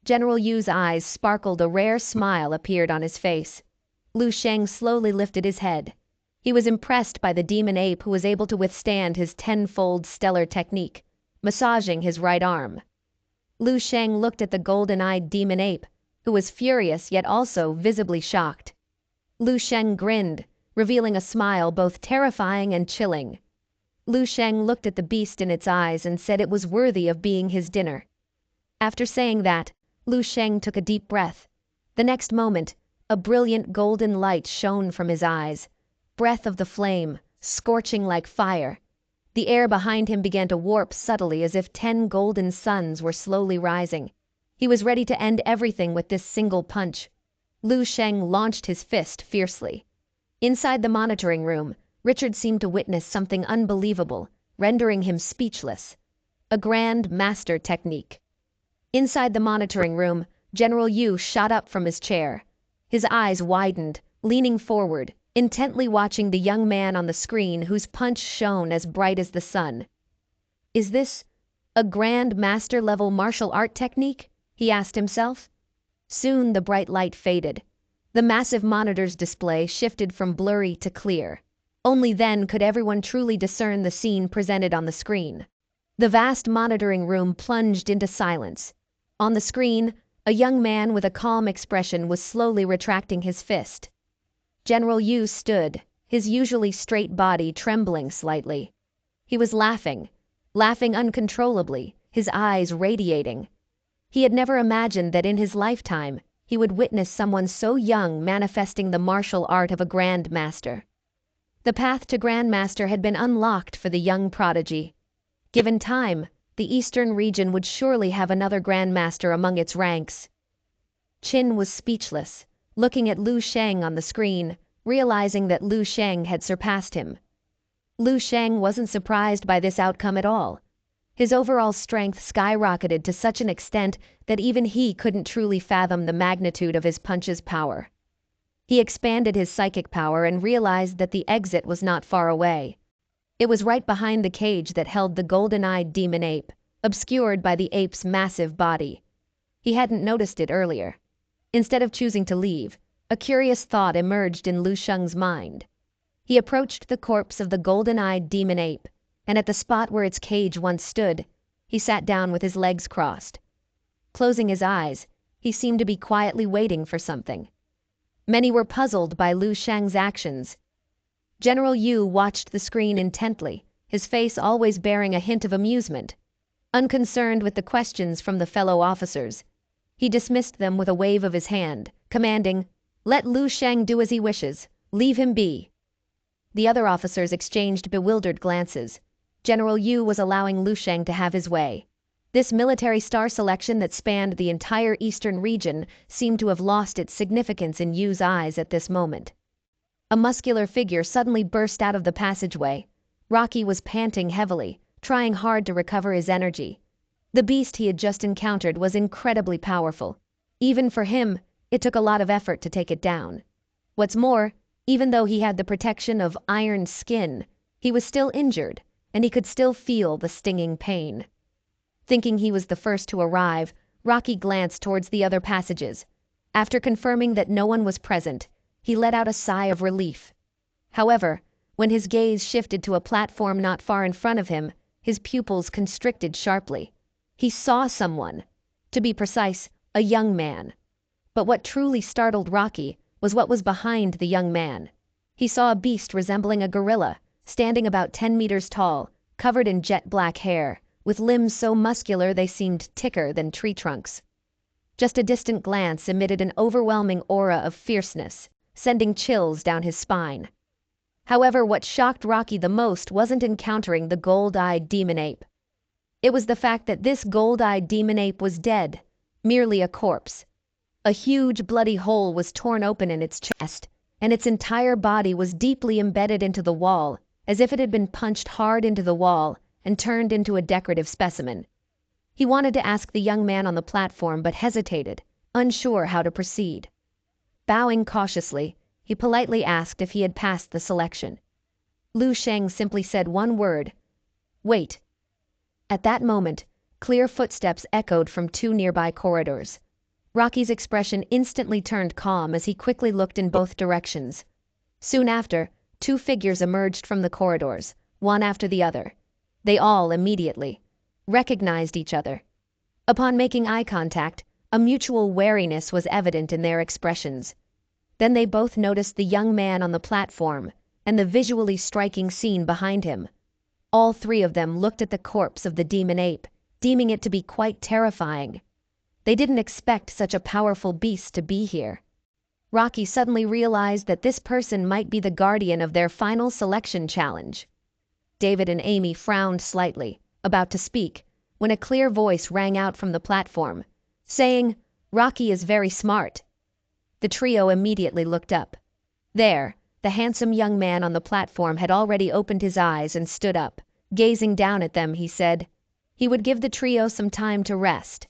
A: General Yu's eyes sparkled, a rare smile appeared on his face. Lu Sheng slowly lifted his head. He was impressed by the demon ape who was able to withstand his tenfold stellar technique, massaging his right arm. Lu Sheng looked at the golden-eyed demon ape, who was furious yet also visibly shocked. Lu Sheng grinned, revealing a smile both terrifying and chilling. Lu Sheng looked at the beast in its eyes and said it was worthy of being his dinner. After saying that, Lu Sheng took a deep breath. The next moment, a brilliant golden light shone from his eyes, breath of the flame, scorching like fire. The air behind him began to warp subtly as if 10 golden suns were slowly rising. He was ready to end everything with this single punch. Lu Sheng launched his fist fiercely. Inside the monitoring room, Richard seemed to witness something unbelievable, rendering him speechless. A grand master technique. Inside the monitoring room, General Yu shot up from his chair. His eyes widened, leaning forward, intently watching the young man on the screen whose punch shone as bright as the sun. "Is this a grand master-level martial art technique?" he asked himself. Soon the bright light faded. The massive monitor's display shifted from blurry to clear. Only then could everyone truly discern the scene presented on the screen. The vast monitoring room plunged into silence. On the screen, a young man with a calm expression was slowly retracting his fist. General Yu stood, his usually straight body trembling slightly. He was laughing uncontrollably, his eyes radiating. He had never imagined that in his lifetime he would witness someone so young manifesting the martial art of a grandmaster. The path to grandmaster had been unlocked for the young prodigy. Given time, the eastern region would surely have another grandmaster among its ranks. Qin was speechless, looking at Lu Sheng on the screen, realizing that Lu Sheng had surpassed him. Lu Sheng wasn't surprised by this outcome at all. His overall strength skyrocketed to such an extent that even he couldn't truly fathom the magnitude of his punch's power. He expanded his psychic power and realized that the exit was not far away. It was right behind the cage that held the golden-eyed demon ape, obscured by the ape's massive body. He hadn't noticed it earlier. Instead of choosing to leave, a curious thought emerged in Lu Sheng's mind. He approached the corpse of the golden-eyed demon ape, and at the spot where its cage once stood, he sat down with his legs crossed. Closing his eyes, he seemed to be quietly waiting for something. Many were puzzled by Lu Sheng's actions. General Yu watched the screen intently, his face always bearing a hint of amusement. Unconcerned with the questions from the fellow officers, he dismissed them with a wave of his hand, commanding, "Let Lu Sheng do as he wishes. Leave him be." The other officers exchanged bewildered glances. General Yu was allowing Lu Sheng to have his way. This military star selection that spanned the entire eastern region seemed to have lost its significance in Yu's eyes at this moment. A muscular figure suddenly burst out of the passageway. Rocky was panting heavily, trying hard to recover his energy. The beast he had just encountered was incredibly powerful. Even for him, it took a lot of effort to take it down. What's more, even though he had the protection of iron skin, he was still injured, and he could still feel the stinging pain. Thinking he was the first to arrive, Rocky glanced towards the other passages. After confirming that no one was present, he let out a sigh of relief. However, when his gaze shifted to a platform not far in front of him, his pupils constricted sharply. He saw someone. To be precise, a young man. But what truly startled Rocky was what was behind the young man. He saw a beast resembling a gorilla, standing about 10 meters tall, covered in jet black hair, with limbs so muscular they seemed thicker than tree trunks. Just a distant glance emitted an overwhelming aura of fierceness, sending chills down his spine. However, what shocked Rocky the most wasn't encountering the gold-eyed demon ape. It was the fact that this gold-eyed demon ape was dead, merely a corpse. A huge bloody hole was torn open in its chest, and its entire body was deeply embedded into the wall, as if it had been punched hard into the wall and turned into a decorative specimen. He wanted to ask the young man on the platform but hesitated, unsure how to proceed. Bowing cautiously, he politely asked if he had passed the selection. Lu Sheng simply said one word: "Wait." At that moment, clear footsteps echoed from 2 nearby corridors. Rocky's expression instantly turned calm as he quickly looked in both directions. Soon after, 2 figures emerged from the corridors, one after the other. They all immediately recognized each other. Upon making eye contact, a mutual wariness was evident in their expressions. Then they both noticed the young man on the platform and the visually striking scene behind him. All 3 of them looked at the corpse of the demon ape, deeming it to be quite terrifying. They didn't expect such a powerful beast to be here. Rocky suddenly realized that this person might be the guardian of their final selection challenge. David and Amy frowned slightly, about to speak, when a clear voice rang out from the platform, saying, "Rocky is very smart." The trio immediately looked up. There, the handsome young man on the platform had already opened his eyes and stood up. Gazing down at them, he said he would give the trio some time to rest.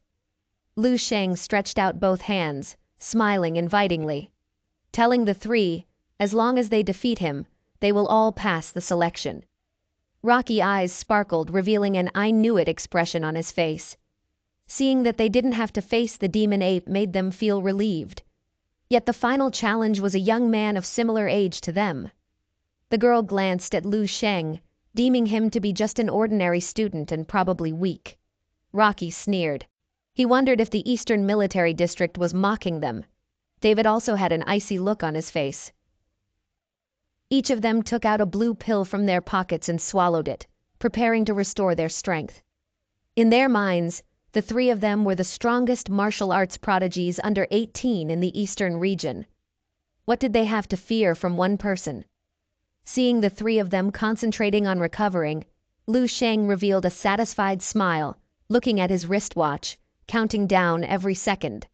A: Lu Sheng stretched out both hands, smiling invitingly, telling the 3, as long as they defeat him, they will all pass the selection. Rocky eyes sparkled, revealing an "I knew it" expression on his face. Seeing that they didn't have to face the demon ape made them feel relieved. Yet the final challenge was a young man of similar age to them. The girl glanced at Lu Sheng, deeming him to be just an ordinary student and probably weak. Rocky sneered. He wondered if the Eastern Military District was mocking them. David also had an icy look on his face. Each of them took out a blue pill from their pockets and swallowed it, preparing to restore their strength. In their minds, the 3 of them were the strongest martial arts prodigies under 18 in the Eastern region. What did they have to fear from one person? Seeing the 3 of them concentrating on recovering, Lu Sheng revealed a satisfied smile, looking at his wristwatch, counting down every second.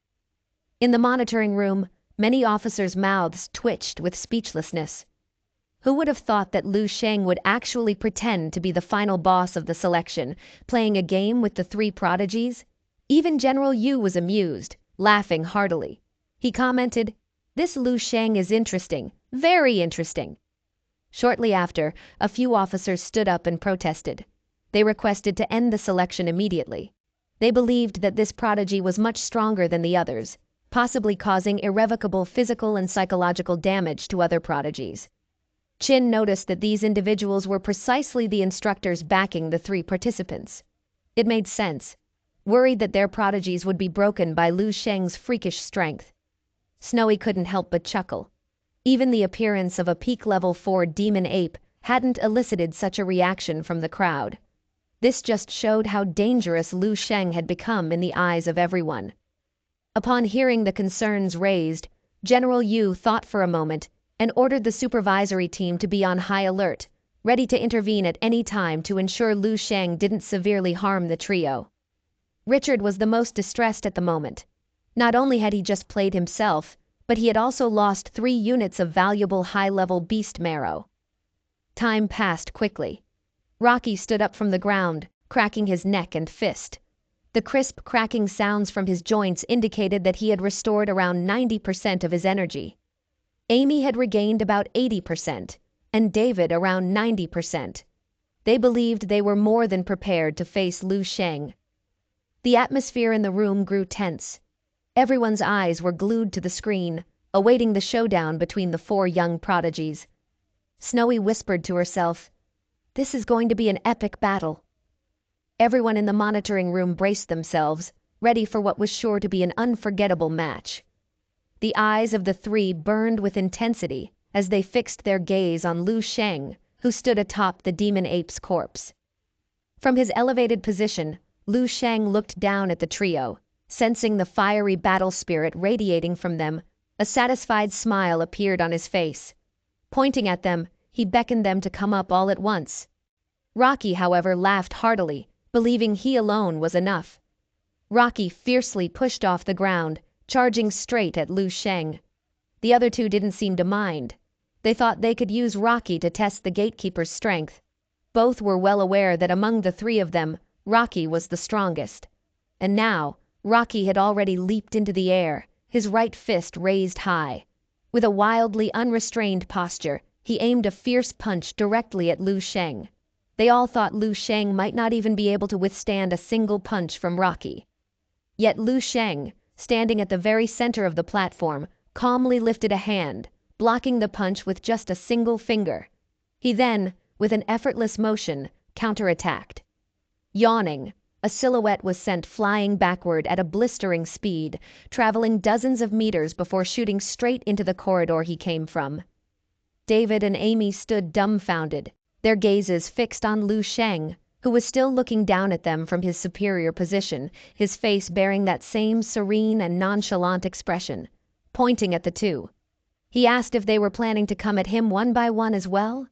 A: In the monitoring room, many officers' mouths twitched with speechlessness. Who would have thought that Lu Sheng would actually pretend to be the final boss of the selection, playing a game with the 3 prodigies? Even General Yu was amused, laughing heartily. He commented, "This Lu Sheng is interesting, very interesting." Shortly after, a few officers stood up and protested. They requested to end the selection immediately. They believed that this prodigy was much stronger than the others, possibly causing irrevocable physical and psychological damage to other prodigies. Chin noticed that these individuals were precisely the instructors backing the 3 participants. It made sense, worried that their prodigies would be broken by Lu Sheng's freakish strength. Snowy couldn't help but chuckle. Even the appearance of a peak level 4 demon ape hadn't elicited such a reaction from the crowd. This just showed how dangerous Lu Sheng had become in the eyes of everyone. Upon hearing the concerns raised, General Yu thought for a moment and ordered the supervisory team to be on high alert, ready to intervene at any time to ensure Lu Sheng didn't severely harm the trio. Richard was the most distressed at the moment. Not only had he just played himself, but he had also lost 3 units of valuable high-level beast marrow. Time passed quickly. Rocky stood up from the ground, cracking his neck and fist. The crisp cracking sounds from his joints indicated that he had restored around 90% of his energy. Amy had regained about 80%, and David around 90%. They believed they were more than prepared to face Lu Sheng. The atmosphere in the room grew tense. Everyone's eyes were glued to the screen, awaiting the showdown between the four young prodigies. Snowy whispered to herself, "This is going to be an epic battle." Everyone in the monitoring room braced themselves, ready for what was sure to be an unforgettable match. The eyes of the three burned with intensity as they fixed their gaze on Lu Sheng, who stood atop the demon ape's corpse. From his elevated position, Lu Sheng looked down at the trio. Sensing the fiery battle spirit radiating from them, a satisfied smile appeared on his face. Pointing at them, he beckoned them to come up all at once. Rocky, however, laughed heartily, believing he alone was enough. Rocky fiercely pushed off the ground, charging straight at Lu Sheng. The other two didn't seem to mind. They thought they could use Rocky to test the gatekeeper's strength. Both were well aware that among the three of them, Rocky was the strongest. And now, Rocky had already leaped into the air, his right fist raised high. With a wildly unrestrained posture, he aimed a fierce punch directly at Lu Sheng. They all thought Lu Sheng might not even be able to withstand a single punch from Rocky. Yet Lu Sheng, standing at the very center of the platform, calmly lifted a hand, blocking the punch with just a single finger. He then, with an effortless motion, counterattacked. Yawning, a silhouette was sent flying backward at a blistering speed, traveling dozens of meters before shooting straight into the corridor he came from. David and Amy stood dumbfounded, their gazes fixed on Lu Sheng, who was still looking down at them from his superior position, his face bearing that same serene and nonchalant expression. Pointing at the two, he asked if they were planning to come at him one by one as well.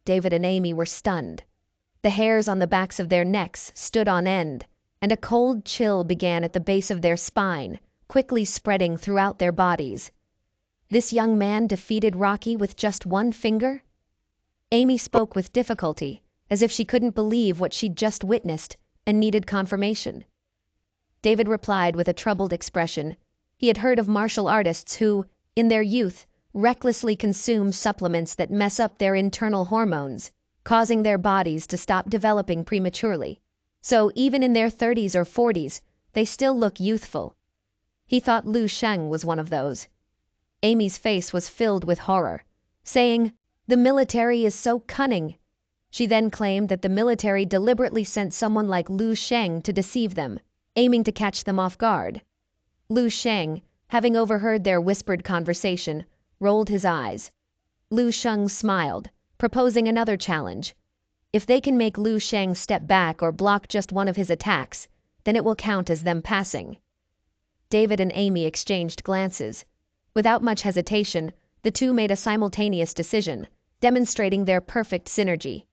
A: David and Amy were stunned. The hairs on the backs of their necks stood on end, and a cold chill began at the base of their spine, quickly spreading throughout their bodies. This young man defeated Rocky with just one finger? Amy spoke with difficulty, as if she couldn't believe what she'd just witnessed and needed confirmation. David replied with a troubled expression. He had heard of martial artists who, in their youth, recklessly consume supplements that mess up their internal hormones, causing their bodies to stop developing prematurely. So even in their 30s or 40s, they still look youthful. He thought Lu Sheng was one of those. Amy's face was filled with horror, saying, "The military is so cunning." She then claimed that the military deliberately sent someone like Lu Sheng to deceive them, aiming to catch them off guard. Lu Sheng, having overheard their whispered conversation, rolled his eyes. Lu Sheng smiled, proposing another challenge. If they can make Lu Sheng step back or block just one of his attacks, then it will count as them passing. David and Amy exchanged glances. Without much hesitation, the two made a simultaneous decision, demonstrating their perfect synergy.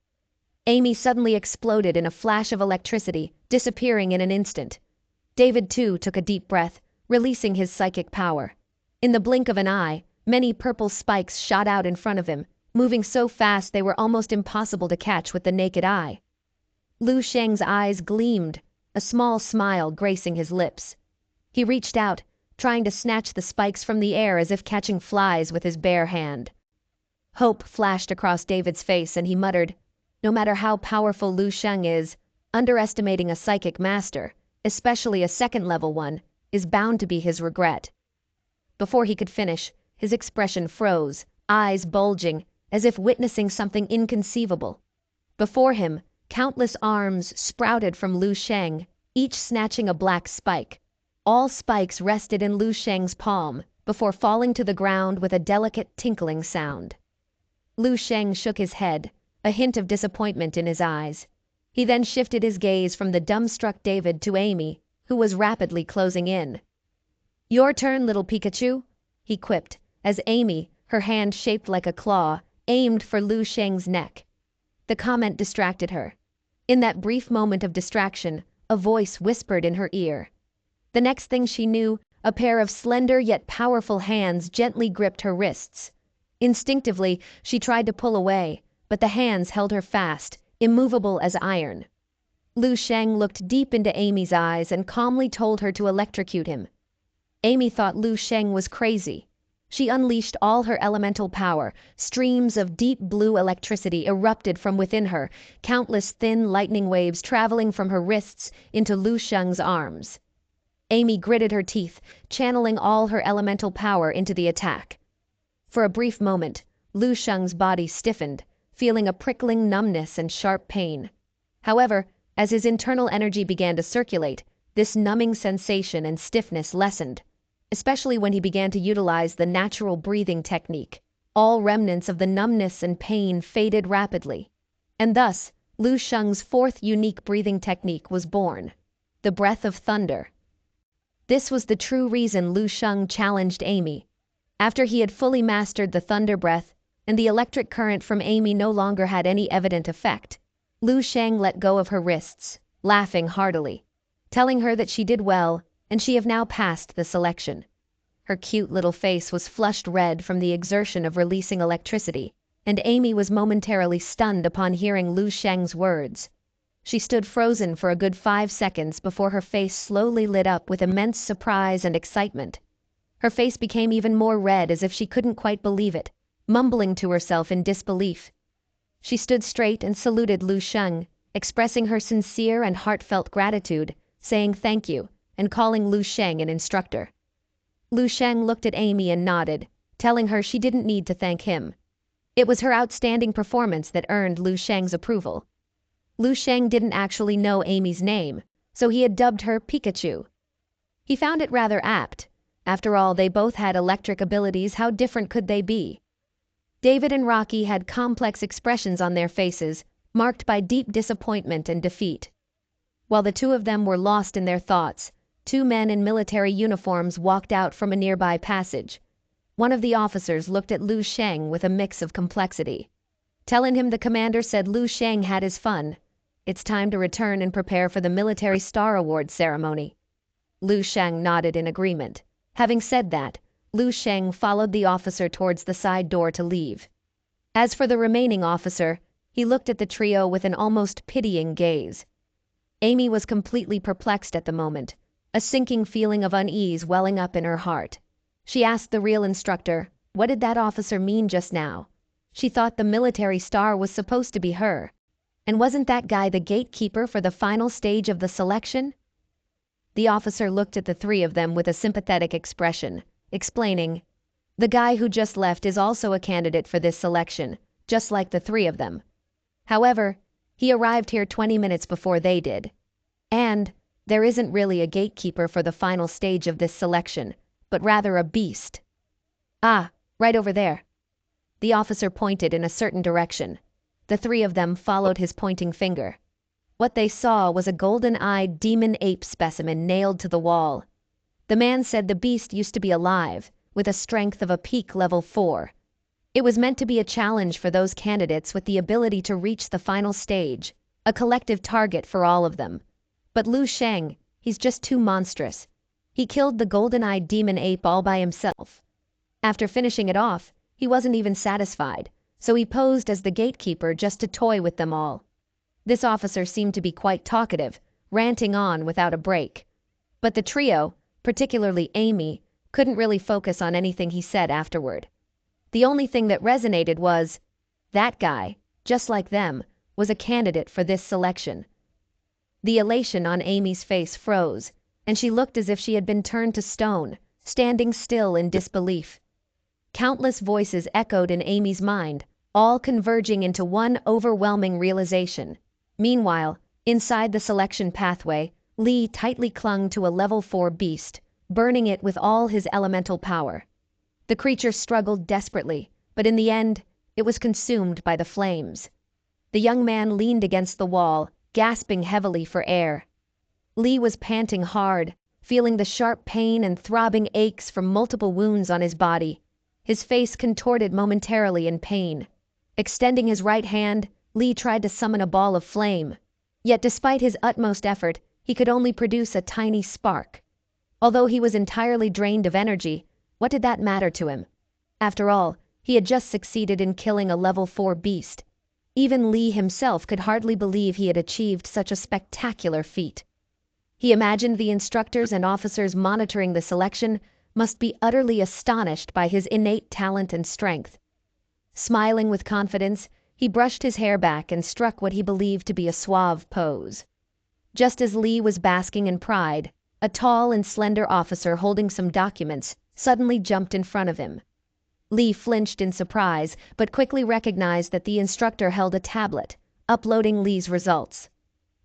A: Amy suddenly exploded in a flash of electricity, disappearing in an instant. David, too, took a deep breath, releasing his psychic power. In the blink of an eye, many purple spikes shot out in front of him, moving so fast they were almost impossible to catch with the naked eye. Lu Sheng's eyes gleamed, a small smile gracing his lips. He reached out, trying to snatch the spikes from the air as if catching flies with his bare hand. Hope flashed across David's face and he muttered, "No matter how powerful Lu Sheng is, underestimating a psychic master, especially a second-level one, is bound to be his regret." Before he could finish, his expression froze, eyes bulging, as if witnessing something inconceivable. Before him, countless arms sprouted from Lu Sheng, each snatching a black spike. All spikes rested in Lu Sheng's palm, before falling to the ground with a delicate tinkling sound. Lu Sheng shook his head, a hint of disappointment in his eyes. He then shifted his gaze from the dumbstruck David to Amy, who was rapidly closing in. "Your turn, little Pikachu," he quipped, as Amy, her hand shaped like a claw, aimed for Lu Sheng's neck. The comment distracted her. In that brief moment of distraction, a voice whispered in her ear. The next thing she knew, a pair of slender yet powerful hands gently gripped her wrists. Instinctively, she tried to pull away, but the hands held her fast, immovable as iron. Lu Sheng looked deep into Amy's eyes and calmly told her to electrocute him. Amy thought Lu Sheng was crazy. She unleashed all her elemental power. Streams of deep blue electricity erupted from within her, countless thin lightning waves traveling from her wrists into Lu Sheng's arms. Amy gritted her teeth, channeling all her elemental power into the attack. For a brief moment, Lu Sheng's body stiffened, feeling a prickling numbness and sharp pain. However, as his internal energy began to circulate, this numbing sensation and stiffness lessened, especially when he began to utilize the natural breathing technique. All remnants of the numbness and pain faded rapidly. And thus, Lu Sheng's fourth unique breathing technique was born: the breath of thunder. This was the true reason Lu Sheng challenged Amy. After he had fully mastered the thunder breath, and the electric current from Amy no longer had any evident effect, Lu Sheng let go of her wrists, laughing heartily, telling her that she did well and she have now passed the selection. Her cute little face was flushed red from the exertion of releasing electricity, and Amy was momentarily stunned upon hearing Lu Sheng's words. She stood frozen for a good 5 seconds before her face slowly lit up with immense surprise and excitement. Her face became even more red as if she couldn't quite believe it, mumbling to herself in disbelief. She stood straight and saluted Lu Sheng, expressing her sincere and heartfelt gratitude, saying thank you, and calling Lu Sheng an instructor. Lu Sheng looked at Amy and nodded, telling her she didn't need to thank him. It was her outstanding performance that earned Lu Sheng's approval. Lu Sheng didn't actually know Amy's name, so he had dubbed her Pikachu. He found it rather apt. After all, they both had electric abilities. How different could they be? David and Rocky had complex expressions on their faces, marked by deep disappointment and defeat. While the two of them were lost in their thoughts, 2 men in military uniforms walked out from a nearby passage. One of the officers looked at Lu Sheng with a mix of complexity. Telling him the commander said Lu Sheng had his fun. It's time to return and prepare for the Military Star Award ceremony. Lu Sheng nodded in agreement. Having said that, Lu Sheng followed the officer towards the side door to leave. As for the remaining officer, he looked at the trio with an almost pitying gaze. Amy was completely perplexed at the moment, a sinking feeling of unease welling up in her heart. She asked the real instructor, what did that officer mean just now? She thought the military star was supposed to be her. And wasn't that guy the gatekeeper for the final stage of the selection? The officer looked at the 3 of them with a sympathetic expression, explaining, the guy who just left is also a candidate for this selection, just like the 3 of them. However, he arrived here 20 minutes before they did. And there isn't really a gatekeeper for the final stage of this selection, but rather a beast. Ah, right over there. The officer pointed in a certain direction. The 3 of them followed his pointing finger. What they saw was a golden-eyed demon ape specimen nailed to the wall. The man said the beast used to be alive, with a strength of a peak level 4. It was meant to be a challenge for those candidates with the ability to reach the final stage, a collective target for all of them. But Lu Sheng, he's just too monstrous. He killed the golden-eyed demon ape all by himself. After finishing it off, he wasn't even satisfied, so he posed as the gatekeeper just to toy with them all. This officer seemed to be quite talkative, ranting on without a break. But the trio, particularly Amy, couldn't really focus on anything he said afterward. The only thing that resonated was, that guy, just like them, was a candidate for this selection. The elation on Amy's face froze, and she looked as if she had been turned to stone, standing still in disbelief. Countless voices echoed in Amy's mind, all converging into one overwhelming realization. Meanwhile, inside the selection pathway, Lee tightly clung to a level 4 beast, burning it with all his elemental power. The creature struggled desperately, but in the end, it was consumed by the flames. The young man leaned against the wall, gasping heavily for air. Lee was panting hard, feeling the sharp pain and throbbing aches from multiple wounds on his body. His face contorted momentarily in pain. Extending his right hand, Lee tried to summon a ball of flame. Yet despite his utmost effort, he could only produce a tiny spark. Although he was entirely drained of energy, what did that matter to him? After all, he had just succeeded in killing a level 4 beast. Even Lee himself could hardly believe he had achieved such a spectacular feat. He imagined the instructors and officers monitoring the selection, must be utterly astonished by his innate talent and strength. Smiling with confidence, he brushed his hair back and struck what he believed to be a suave pose. Just as Lee was basking in pride, a tall and slender officer holding some documents suddenly jumped in front of him. Lee flinched in surprise, but quickly recognized that the instructor held a tablet, uploading Lee's results.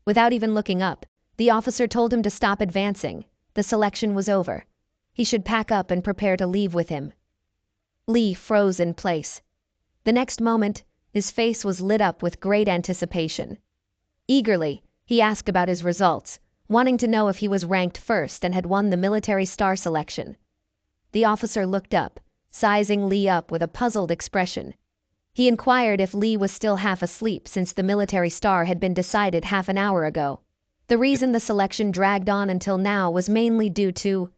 A: Without even looking up, the officer told him to stop advancing. The selection was over. He should pack up and prepare to leave with him. Lee froze in place. The next moment, his face was lit up with great anticipation. Eagerly, he asked about his results, wanting to know if he was ranked first and had won the military star selection. The officer looked up, sizing Lee up with a puzzled expression. He inquired if Lee was still half asleep since the military star had been decided half an hour ago. The reason the selection dragged on until now was mainly due to...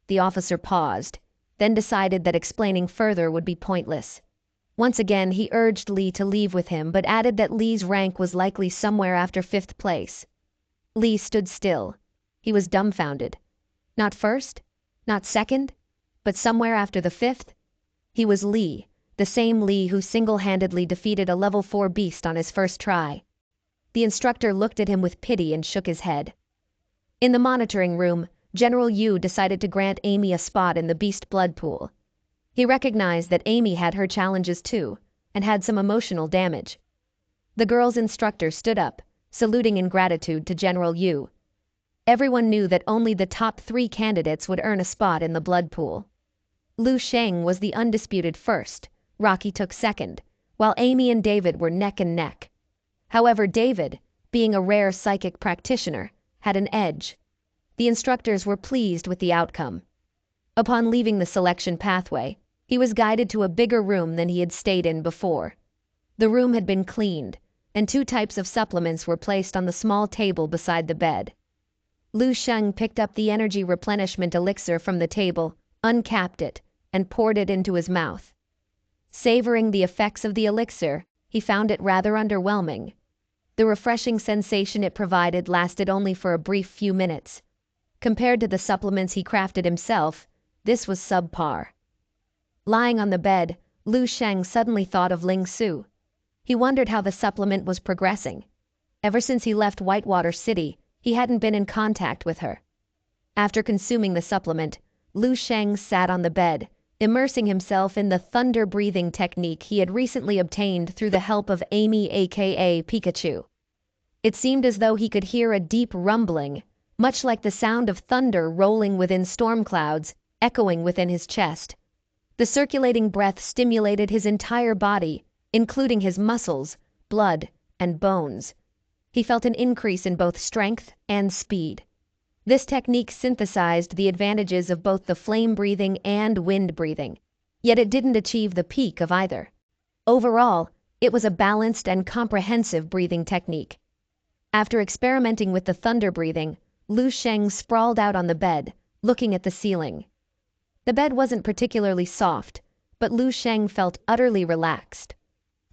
A: The officer paused, then decided that explaining further would be pointless. Once again, he urged Lee to leave with him, but added that Lee's rank was likely somewhere after 5th place. Lee stood still. He was dumbfounded. Not first? Not second? But somewhere after the 5th? He was Lee, the same Lee who single-handedly defeated a level 4 beast on his first try. The instructor looked at him with pity and shook his head. In the monitoring room, General Yu decided to grant Amy a spot in the beast blood pool. He recognized that Amy had her challenges too, and had some emotional damage. The girl's instructor stood up, saluting in gratitude to General Yu. Everyone knew that only the top 3 candidates would earn a spot in the blood pool. Lu Sheng was the undisputed first, Rocky took second, while Amy and David were neck and neck. However, David, being a rare psychic practitioner, had an edge. The instructors were pleased with the outcome. Upon leaving the selection pathway, he was guided to a bigger room than he had stayed in before. The room had been cleaned, and 2 types of supplements were placed on the small table beside the bed. Lu Sheng picked up the energy replenishment elixir from the table, uncapped it, and poured it into his mouth. Savoring the effects of the elixir, he found it rather underwhelming. The refreshing sensation it provided lasted only for a brief few minutes. Compared to the supplements he crafted himself, this was subpar. Lying on the bed, Lu Sheng suddenly thought of Ling Su. He wondered how the supplement was progressing. Ever since he left Whitewater City, he hadn't been in contact with her. After consuming the supplement, Lu Sheng sat on the bed, immersing himself in the thunder-breathing technique he had recently obtained through the help of Amy aka Pikachu. It seemed as though he could hear a deep rumbling, much like the sound of thunder rolling within storm clouds, echoing within his chest. The circulating breath stimulated his entire body, including his muscles, blood, and bones. He felt an increase in both strength and speed. This technique synthesized the advantages of both the flame breathing and wind breathing, yet it didn't achieve the peak of either. Overall, it was a balanced and comprehensive breathing technique. After experimenting with the thunder breathing, Lu Sheng sprawled out on the bed, looking at the ceiling. The bed wasn't particularly soft, but Lu Sheng felt utterly relaxed.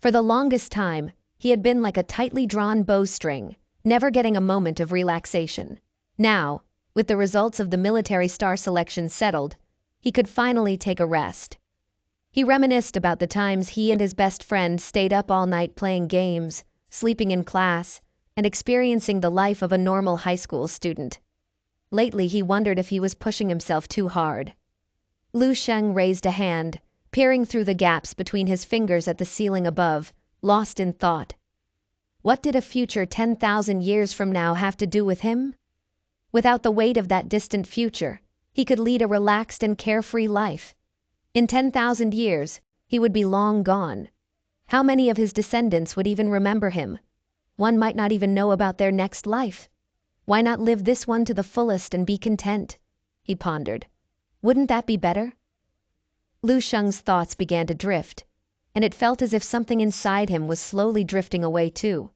A: For the longest time, he had been like a tightly drawn bowstring, never getting a moment of relaxation. Now, with the results of the military star selection settled, he could finally take a rest. He reminisced about the times he and his best friend stayed up all night playing games, sleeping in class, and experiencing the life of a normal high school student. Lately, he wondered if he was pushing himself too hard. Lu Sheng raised a hand, peering through the gaps between his fingers at the ceiling above, lost in thought. What did a future 10,000 years from now have to do with him? Without the weight of that distant future, he could lead a relaxed and carefree life. In 10,000 years, he would be long gone. How many of his descendants would even remember him? One might not even know about their next life. Why not live this one to the fullest and be content? He pondered. Wouldn't that be better? Lu Sheng's thoughts began to drift, and it felt as if something inside him was slowly drifting away too.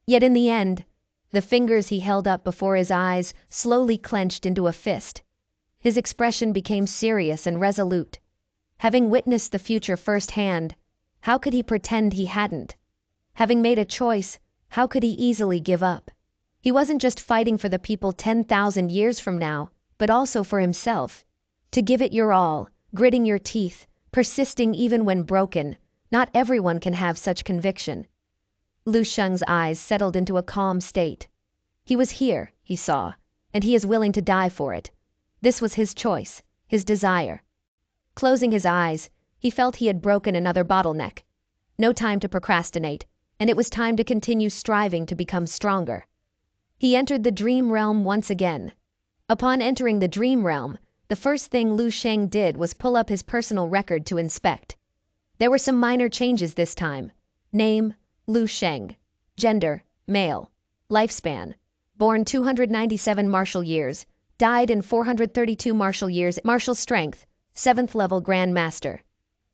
A: Yet in the end, the fingers he held up before his eyes slowly clenched into a fist. His expression became serious and resolute. Having witnessed the future firsthand, how could he pretend he hadn't? Having made a choice, how could he easily give up? He wasn't just fighting for the people 10,000 years from now, but also for himself. To give it your all, gritting your teeth, persisting even when broken. Not everyone can have such conviction. Lu Sheng's eyes settled into a calm state. He was here, he saw, and he is willing to die for it. This was his choice, his desire. Closing his eyes, he felt he had broken another bottleneck. No time to procrastinate, and it was time to continue striving to become stronger. He entered the dream realm once again. Upon entering the dream realm, the first thing Lu Sheng did was pull up his personal record to inspect. There were some minor changes this time. Name, Lu Sheng. Gender, male. Lifespan, born 297 martial years, died in 432 martial years. Martial strength, 7th level Grand Master.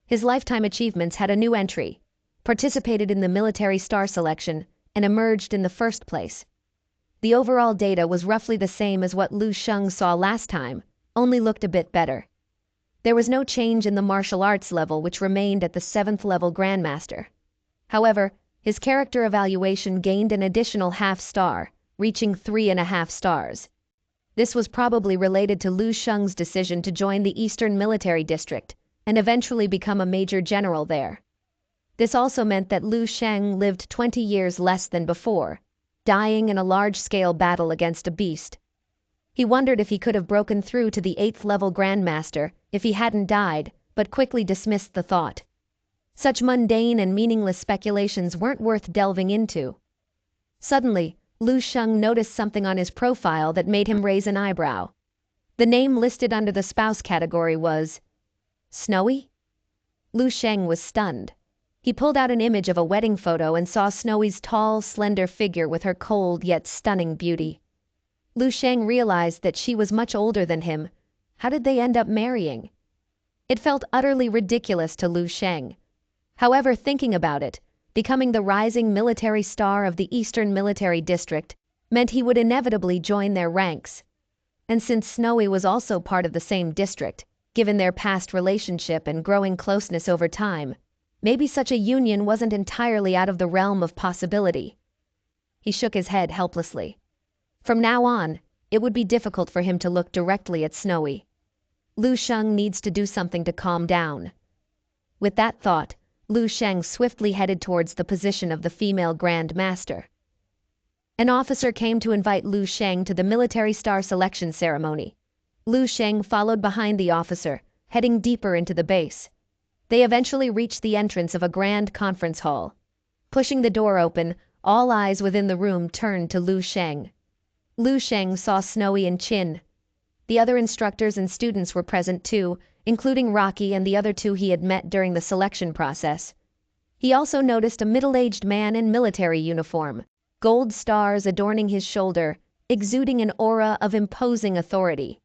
A: His lifetime achievements had a new entry. Participated in the military star selection and emerged in the first place. The overall data was roughly the same as what Lu Sheng saw last time, only looked a bit better. There was no change in the martial arts level, which remained at the 7th level Grandmaster. However, his character evaluation gained an additional half star, reaching 3.5 stars. This was probably related to Lu Sheng's decision to join the Eastern Military District and eventually become a major general there. This also meant that Lu Sheng lived 20 years less than before, dying in a large-scale battle against a beast. He wondered if he could have broken through to the 8th level Grandmaster if he hadn't died, but quickly dismissed the thought. Such mundane and meaningless speculations weren't worth delving into. Suddenly, Lu Sheng noticed something on his profile that made him raise an eyebrow. The name listed under the spouse category was Snowy? Lu Sheng was stunned. He pulled out an image of a wedding photo and saw Snowy's tall, slender figure with her cold yet stunning beauty. Lu Sheng realized that she was much older than him. How did they end up marrying? It felt utterly ridiculous to Lu Sheng. However, thinking about it, becoming the rising military star of the Eastern Military District meant he would inevitably join their ranks. And since Snowy was also part of the same district, given their past relationship and growing closeness over time, maybe such a union wasn't entirely out of the realm of possibility. He shook his head helplessly. From now on, it would be difficult for him to look directly at Snowy. Lu Sheng needs to do something to calm down. With that thought, Lu Sheng swiftly headed towards the position of the female Grand Master. An officer came to invite Lu Sheng to the military star selection ceremony. Lu Sheng followed behind the officer, heading deeper into the base. They eventually reached the entrance of a grand conference hall. Pushing the door open, all eyes within the room turned to Lu Sheng. Lu Sheng saw Snowy and Chin. The other instructors and students were present too, including Rocky and the other two he had met during the selection process. He also noticed a middle-aged man in military uniform, gold stars adorning his shoulder, exuding an aura of imposing authority.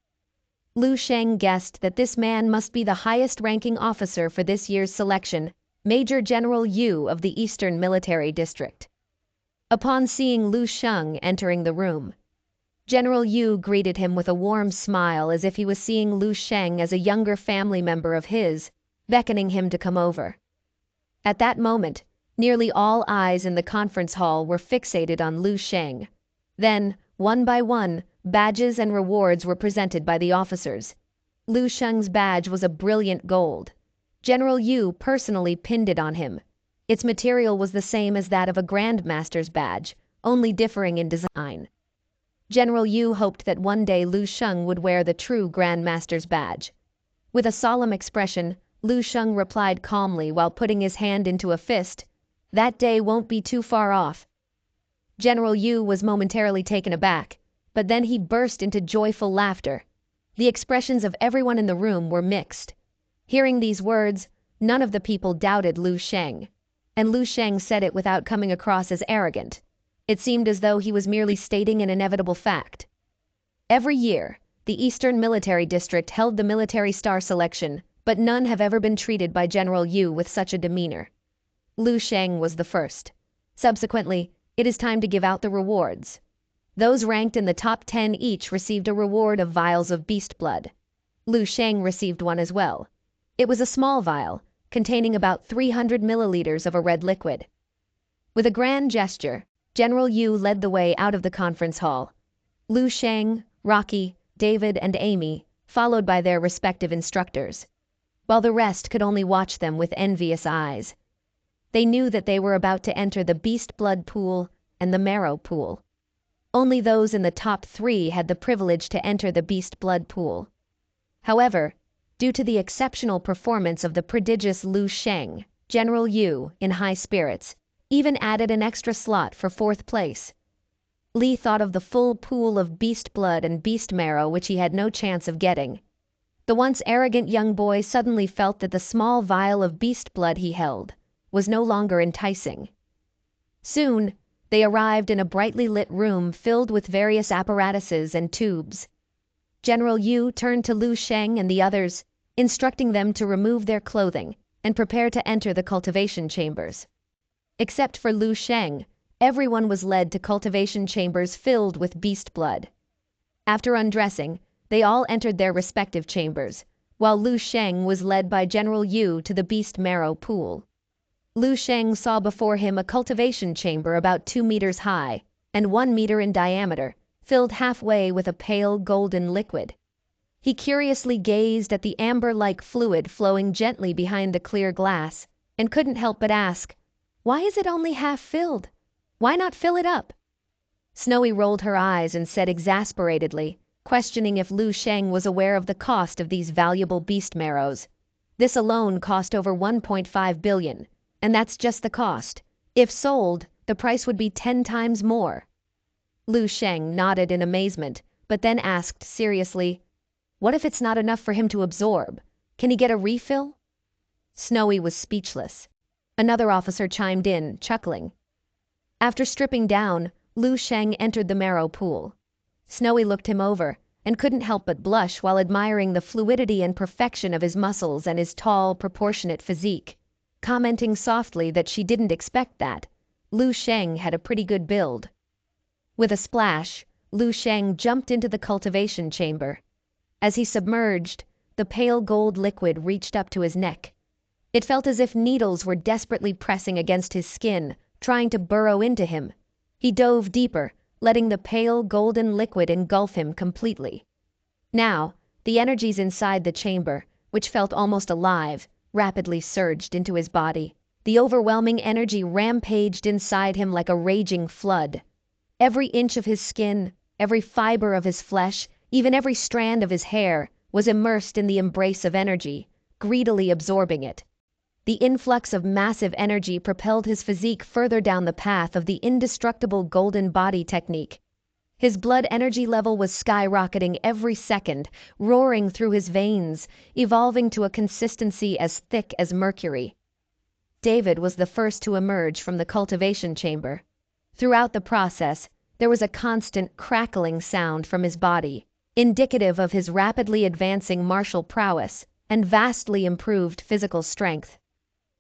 A: Lu Sheng guessed that this man must be the highest-ranking officer for this year's selection, Major General Yu of the Eastern Military District. Upon seeing Lu Sheng entering the room, General Yu greeted him with a warm smile as if he was seeing Lu Sheng as a younger family member of his, beckoning him to come over. At that moment, nearly all eyes in the conference hall were fixated on Lu Sheng. Then, one by one, badges and rewards were presented by the officers. Lu Sheng's badge was a brilliant gold. General Yu personally pinned it on him. Its material was the same as that of a Grandmaster's badge, only differing in design. General Yu hoped that one day Lu Sheng would wear the true Grandmaster's badge. With a solemn expression, Lu Sheng replied calmly while putting his hand into a fist, "That day won't be too far off." General Yu was momentarily taken aback, but then he burst into joyful laughter. The expressions of everyone in the room were mixed. Hearing these words, none of the people doubted Lu Sheng, and Lu Sheng said it without coming across as arrogant. It seemed as though he was merely stating an inevitable fact. Every year, the Eastern Military District held the military star selection, but none have ever been treated by General Yu with such a demeanor. Lu Sheng was the first. Subsequently, it is time to give out the rewards. Those ranked in the top 10 each received a reward of vials of beast blood. Lu Sheng received one as well. It was a small vial, containing about 300 milliliters of a red liquid. With a grand gesture, General Yu led the way out of the conference hall. Lu Sheng, Rocky, David, and Amy, followed by their respective instructors, while the rest could only watch them with envious eyes. They knew that they were about to enter the beast blood pool and the marrow pool. Only those in the top 3 had the privilege to enter the beast blood pool. However, due to the exceptional performance of the prodigious Lu Sheng, General Yu, in high spirits, even added an extra slot for 4th place. Li thought of the full pool of beast blood and beast marrow which he had no chance of getting. The once arrogant young boy suddenly felt that the small vial of beast blood he held was no longer enticing. Soon, they arrived in a brightly lit room filled with various apparatuses and tubes. General Yu turned to Lu Sheng and the others, instructing them to remove their clothing and prepare to enter the cultivation chambers. Except for Lu Sheng, everyone was led to cultivation chambers filled with beast blood. After undressing, they all entered their respective chambers, while Lu Sheng was led by General Yu to the beast marrow pool. Lu Sheng saw before him a cultivation chamber about 2 meters high and 1 meter in diameter, filled halfway with a pale golden liquid. He curiously gazed at the amber-like fluid flowing gently behind the clear glass and couldn't help but ask, "Why is it only half filled? Why not fill it up?" Snowy rolled her eyes and said exasperatedly, questioning if Lu Sheng was aware of the cost of these valuable beast marrows. This alone cost over 1.5 billion, and that's just the cost. If sold, the price would be 10 times more. Lu Sheng nodded in amazement, but then asked seriously, "What if it's not enough for him to absorb? Can he get a refill?" Snowy was speechless. Another officer chimed in, chuckling. After stripping down, Lu Sheng entered the marrow pool. Snowy looked him over and couldn't help but blush while admiring the fluidity and perfection of his muscles and his tall, proportionate physique, commenting softly that she didn't expect that. Lu Sheng had a pretty good build. With a splash, Lu Sheng jumped into the cultivation chamber. As he submerged, the pale gold liquid reached up to his neck. It felt as if needles were desperately pressing against his skin, trying to burrow into him. He dove deeper, letting the pale golden liquid engulf him completely. Now, the energies inside the chamber, which felt almost alive, rapidly surged into his body. The overwhelming energy rampaged inside him like a raging flood. Every inch of his skin, every fiber of his flesh, even every strand of his hair, was immersed in the embrace of energy, greedily absorbing it. The influx of massive energy propelled his physique further down the path of the indestructible golden body technique. His blood energy level was skyrocketing every second, roaring through his veins, evolving to a consistency as thick as mercury. David was the first to emerge from the cultivation chamber. Throughout the process, there was a constant crackling sound from his body, indicative of his rapidly advancing martial prowess and vastly improved physical strength.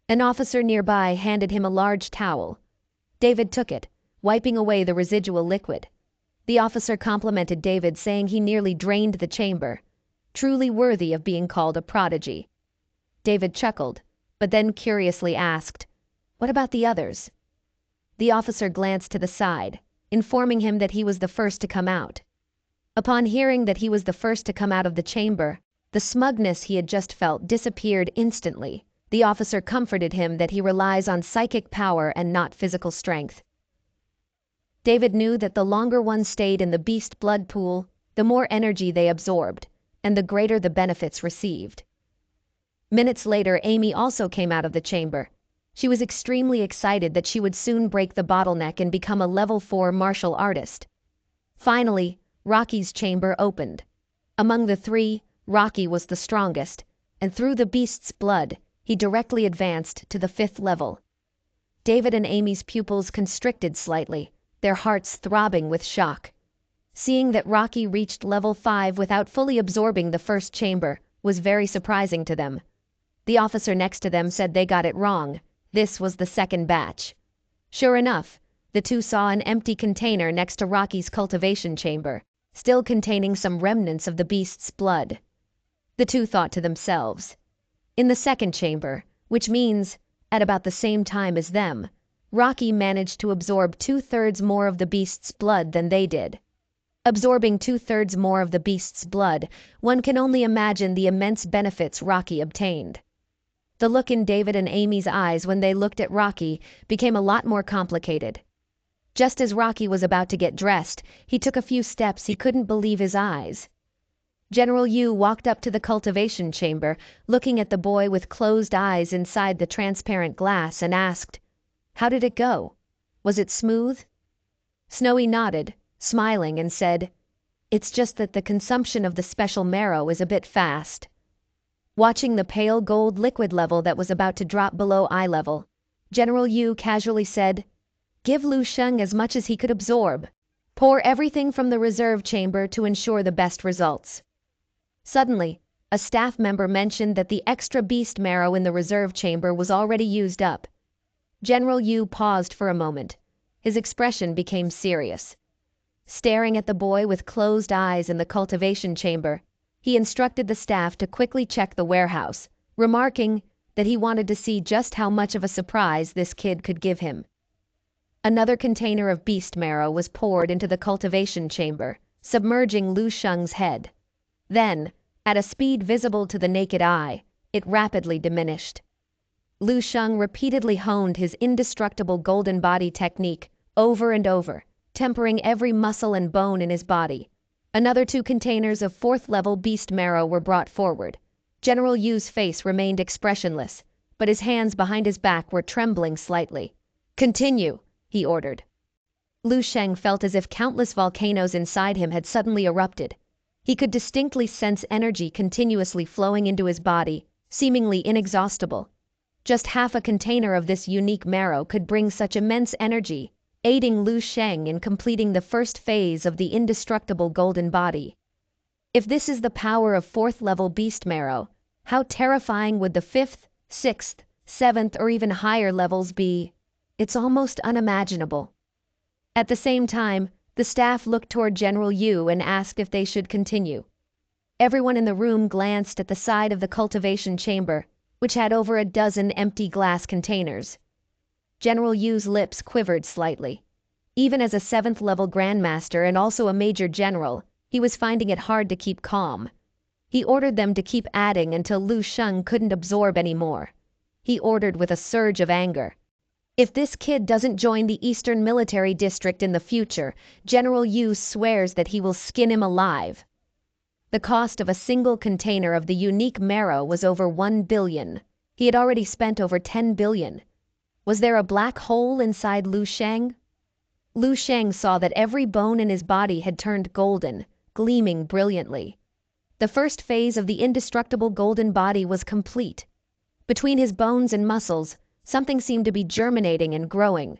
A: An officer nearby handed him a large towel. David took it, wiping away the residual liquid. The officer complimented David, saying he nearly drained the chamber, truly worthy of being called a prodigy. David chuckled, but then curiously asked, "What about the others?" The officer glanced to the side, informing him that he was the first to come out. Upon hearing that he was the first to come out of the chamber, the smugness he had just felt disappeared instantly. The officer comforted him that he relies on psychic power and not physical strength. David knew that the longer one stayed in the beast blood pool, the more energy they absorbed, and the greater the benefits received. Minutes later, Amy also came out of the chamber. She was extremely excited that she would soon break the bottleneck and become a level 4 martial artist. Finally, Rocky's chamber opened. Among the 3, Rocky was the strongest, and through the beast's blood, he directly advanced to the 5th level. David and Amy's pupils constricted slightly, their hearts throbbing with shock. Seeing that Rocky reached level 5 without fully absorbing the first chamber was very surprising to them. The officer next to them said they got it wrong. This was the second batch. Sure enough, the two saw an empty container next to Rocky's cultivation chamber, still containing some remnants of the beast's blood. The two thought to themselves, in the second chamber, which means, at about the same time as them, Rocky managed to absorb 2/3 more of the beast's blood than they did. Absorbing 2/3 more of the beast's blood, one can only imagine the immense benefits Rocky obtained. The look in David and Amy's eyes when they looked at Rocky became a lot more complicated. Just as Rocky was about to get dressed, he took a few steps he couldn't believe his eyes. General Yu walked up to the cultivation chamber, looking at the boy with closed eyes inside the transparent glass and asked, "How did it go? Was it smooth?" Snowy nodded, smiling, and said, "It's just that the consumption of the special marrow is a bit fast." Watching the pale gold liquid level that was about to drop below eye level, General Yu casually said, "Give Lu Sheng as much as he could absorb. Pour everything from the reserve chamber to ensure the best results." Suddenly, a staff member mentioned that the extra beast marrow in the reserve chamber was already used up. General Yu paused for a moment. His expression became serious. Staring at the boy with closed eyes in the cultivation chamber, he instructed the staff to quickly check the warehouse, remarking that he wanted to see just how much of a surprise this kid could give him. Another container of beast marrow was poured into the cultivation chamber, submerging Lu Sheng's head. Then, at a speed visible to the naked eye, it rapidly diminished. Lu Sheng repeatedly honed his indestructible golden body technique over and over, tempering every muscle and bone in his body. Another 2 containers of 4th-level beast marrow were brought forward. General Yu's face remained expressionless, but his hands behind his back were trembling slightly. "Continue," he ordered. Lu Sheng felt as if countless volcanoes inside him had suddenly erupted. He could distinctly sense energy continuously flowing into his body, seemingly inexhaustible. Just half a container of this unique marrow could bring such immense energy, aiding Lu Sheng in completing the first phase of the indestructible golden body. If this is the power of 4th-level beast marrow, how terrifying would the 5th, 6th, 7th, or even higher levels be? It's almost unimaginable. At the same time, the staff looked toward General Yu and asked if they should continue. Everyone in the room glanced at the side of the cultivation chamber, which had over a dozen empty glass containers. General Yu's lips quivered slightly. Even as a 7th-level grandmaster and also a major general, he was finding it hard to keep calm. He ordered them to keep adding until Lu Sheng couldn't absorb any more. He ordered with a surge of anger, "If this kid doesn't join the Eastern Military District in the future, General Yu swears that he will skin him alive." The cost of a single container of the unique marrow was over 1 billion. He had already spent over 10 billion. Was there a black hole inside Lu Sheng? Lu Sheng saw that every bone in his body had turned golden, gleaming brilliantly. The first phase of the indestructible golden body was complete. Between his bones and muscles, something seemed to be germinating and growing.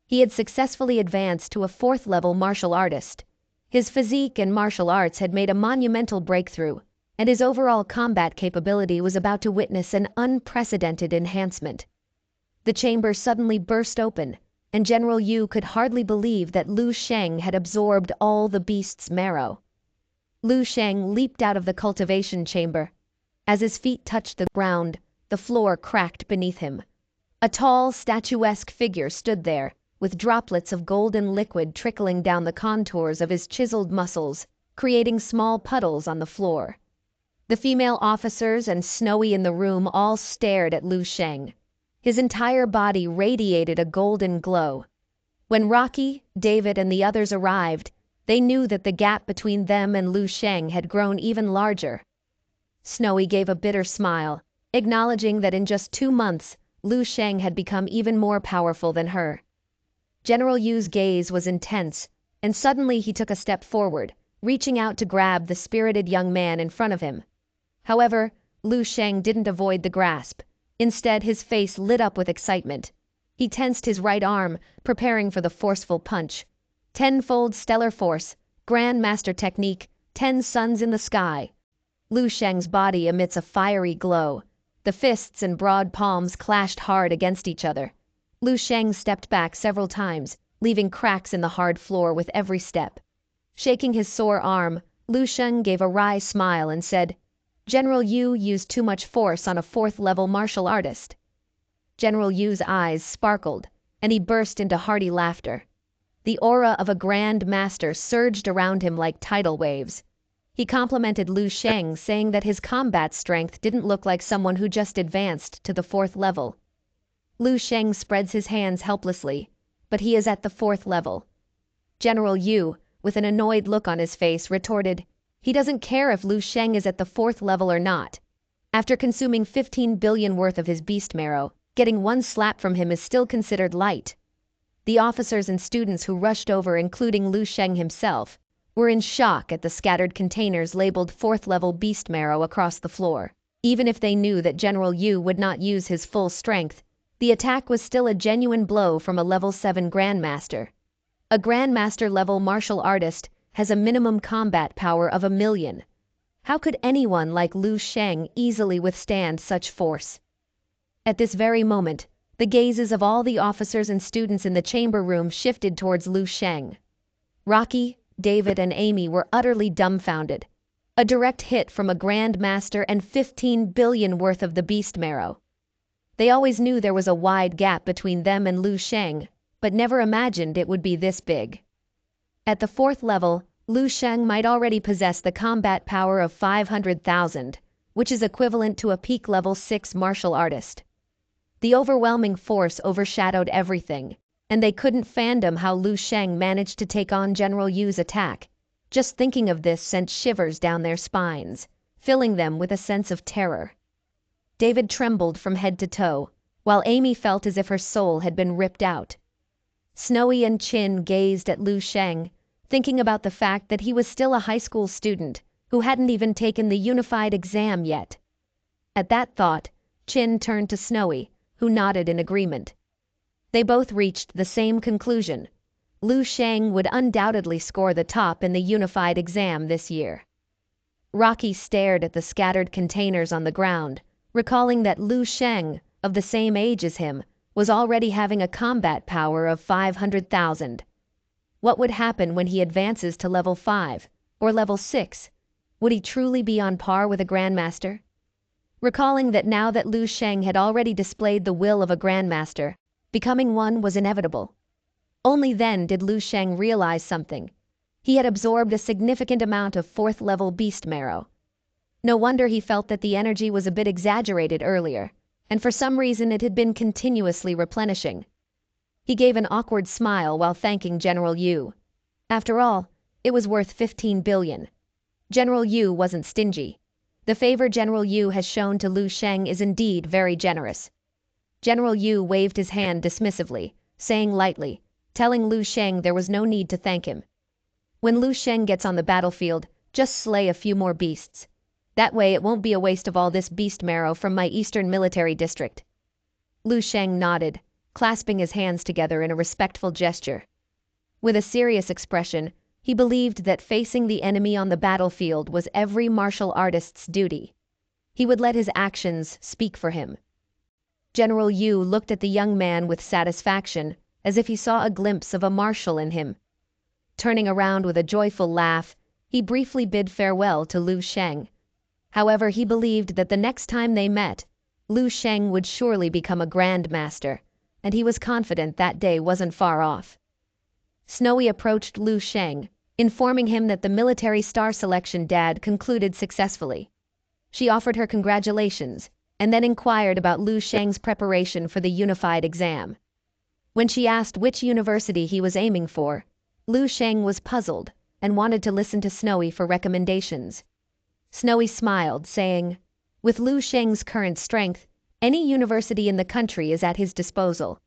A: He had successfully advanced to a 4th-level martial artist. His physique and martial arts had made a monumental breakthrough, and his overall combat capability was about to witness an unprecedented enhancement. The chamber suddenly burst open, and General Yu could hardly believe that Lu Sheng had absorbed all the beast's marrow. Lu Sheng leaped out of the cultivation chamber. As his feet touched the ground, the floor cracked beneath him. A tall, statuesque figure stood there, with droplets of golden liquid trickling down the contours of his chiseled muscles, creating small puddles on the floor. The female officers and Snowy in the room all stared at Lu Sheng. His entire body radiated a golden glow. When Rocky, David, and the others arrived, they knew that the gap between them and Lu Sheng had grown even larger. Snowy gave a bitter smile, acknowledging that in just 2 months, Lu Sheng had become even more powerful than her. General Yu's gaze was intense, and suddenly he took a step forward, reaching out to grab the spirited young man in front of him. However, Lu Sheng didn't avoid the grasp. Instead, his face lit up with excitement. He tensed his right arm, preparing for the forceful punch. 10-fold stellar force, Grand Master technique, 10 suns in the sky. Lu Sheng's body emits a fiery glow. The fists and broad palms clashed hard against each other. Lu Sheng stepped back several times, leaving cracks in the hard floor with every step. Shaking his sore arm, Lu Sheng gave a wry smile and said, "General Yu used too much force on a 4th-level martial artist." General Yu's eyes sparkled, and he burst into hearty laughter. The aura of a grand master surged around him like tidal waves. He complimented Lu Sheng, saying that his combat strength didn't look like someone who just advanced to the 4th level. Lu Sheng spreads his hands helplessly, but he is at the 4th level. General Yu, with an annoyed look on his face, retorted, he doesn't care if Lu Sheng is at the 4th level or not. After consuming 15 billion worth of his beast marrow, getting one slap from him is still considered light. The officers and students who rushed over, including Lu Sheng himself, were in shock at the scattered containers labeled 4th level beast marrow across the floor. Even if they knew that General Yu would not use his full strength, the attack was still a genuine blow from a level 7 Grandmaster. A Grandmaster level martial artist has a minimum combat power of 1,000,000. How could anyone like Lu Sheng easily withstand such force? At this very moment, the gazes of all the officers and students in the chamber room shifted towards Lu Sheng. Rocky, David, and Amy were utterly dumbfounded. A direct hit from a Grand Master and 15 billion worth of the beast marrow. They always knew there was a wide gap between them and Lu Sheng, but never imagined it would be this big. At the 4th level, Lu Sheng might already possess the combat power of 500,000, which is equivalent to a peak level 6 martial artist. The overwhelming force overshadowed everything, and they couldn't fathom how Lu Sheng managed to take on General Yu's attack. Just thinking of this sent shivers down their spines, filling them with a sense of terror. David trembled from head to toe, while Amy felt as if her soul had been ripped out. Snowy and Chin gazed at Lu Sheng, thinking about the fact that he was still a high school student who hadn't even taken the unified exam yet. At that thought, Chin turned to Snowy, who nodded in agreement. They both reached the same conclusion. Lu Sheng would undoubtedly score the top in the unified exam this year. Rocky stared at the scattered containers on the ground, recalling that Lu Sheng, of the same age as him, was already having a combat power of 500,000. What would happen when he advances to level 5 or level 6? Would he truly be on par with a Grandmaster? Recalling that now that Lu Sheng had already displayed the will of a Grandmaster, becoming one was inevitable. Only then did Lu Sheng realize something. He had absorbed a significant amount of 4th level beast marrow. No wonder he felt that the energy was a bit exaggerated earlier, and for some reason it had been continuously replenishing. He gave an awkward smile while thanking General Yu. After all, it was worth 15 billion. General Yu wasn't stingy. The favor General Yu has shown to Lu Sheng is indeed very generous. General Yu waved his hand dismissively, saying lightly, telling Lu Sheng there was no need to thank him. When Lu Sheng gets on the battlefield, just slay a few more beasts. That way it won't be a waste of all this beast marrow from my Eastern Military District. Lu Sheng nodded, clasping his hands together in a respectful gesture. With a serious expression, he believed that facing the enemy on the battlefield was every martial artist's duty. He would let his actions speak for him. General Yu looked at the young man with satisfaction, as if he saw a glimpse of a marshal in him. Turning around with a joyful laugh, he briefly bid farewell to Lu Sheng. However, he believed that the next time they met, Lu Sheng would surely become a Grandmaster, and he was confident that day wasn't far off. Snowy approached Lu Sheng, informing him that the military star selection DAD concluded successfully. She offered her congratulations, and then inquired about Lu Sheng's preparation for the unified exam. When she asked which university he was aiming for, Lu Sheng was puzzled and wanted to listen to Snowy for recommendations. Snowy smiled, saying, "With Lu Sheng's current strength, any university in the country is at his disposal.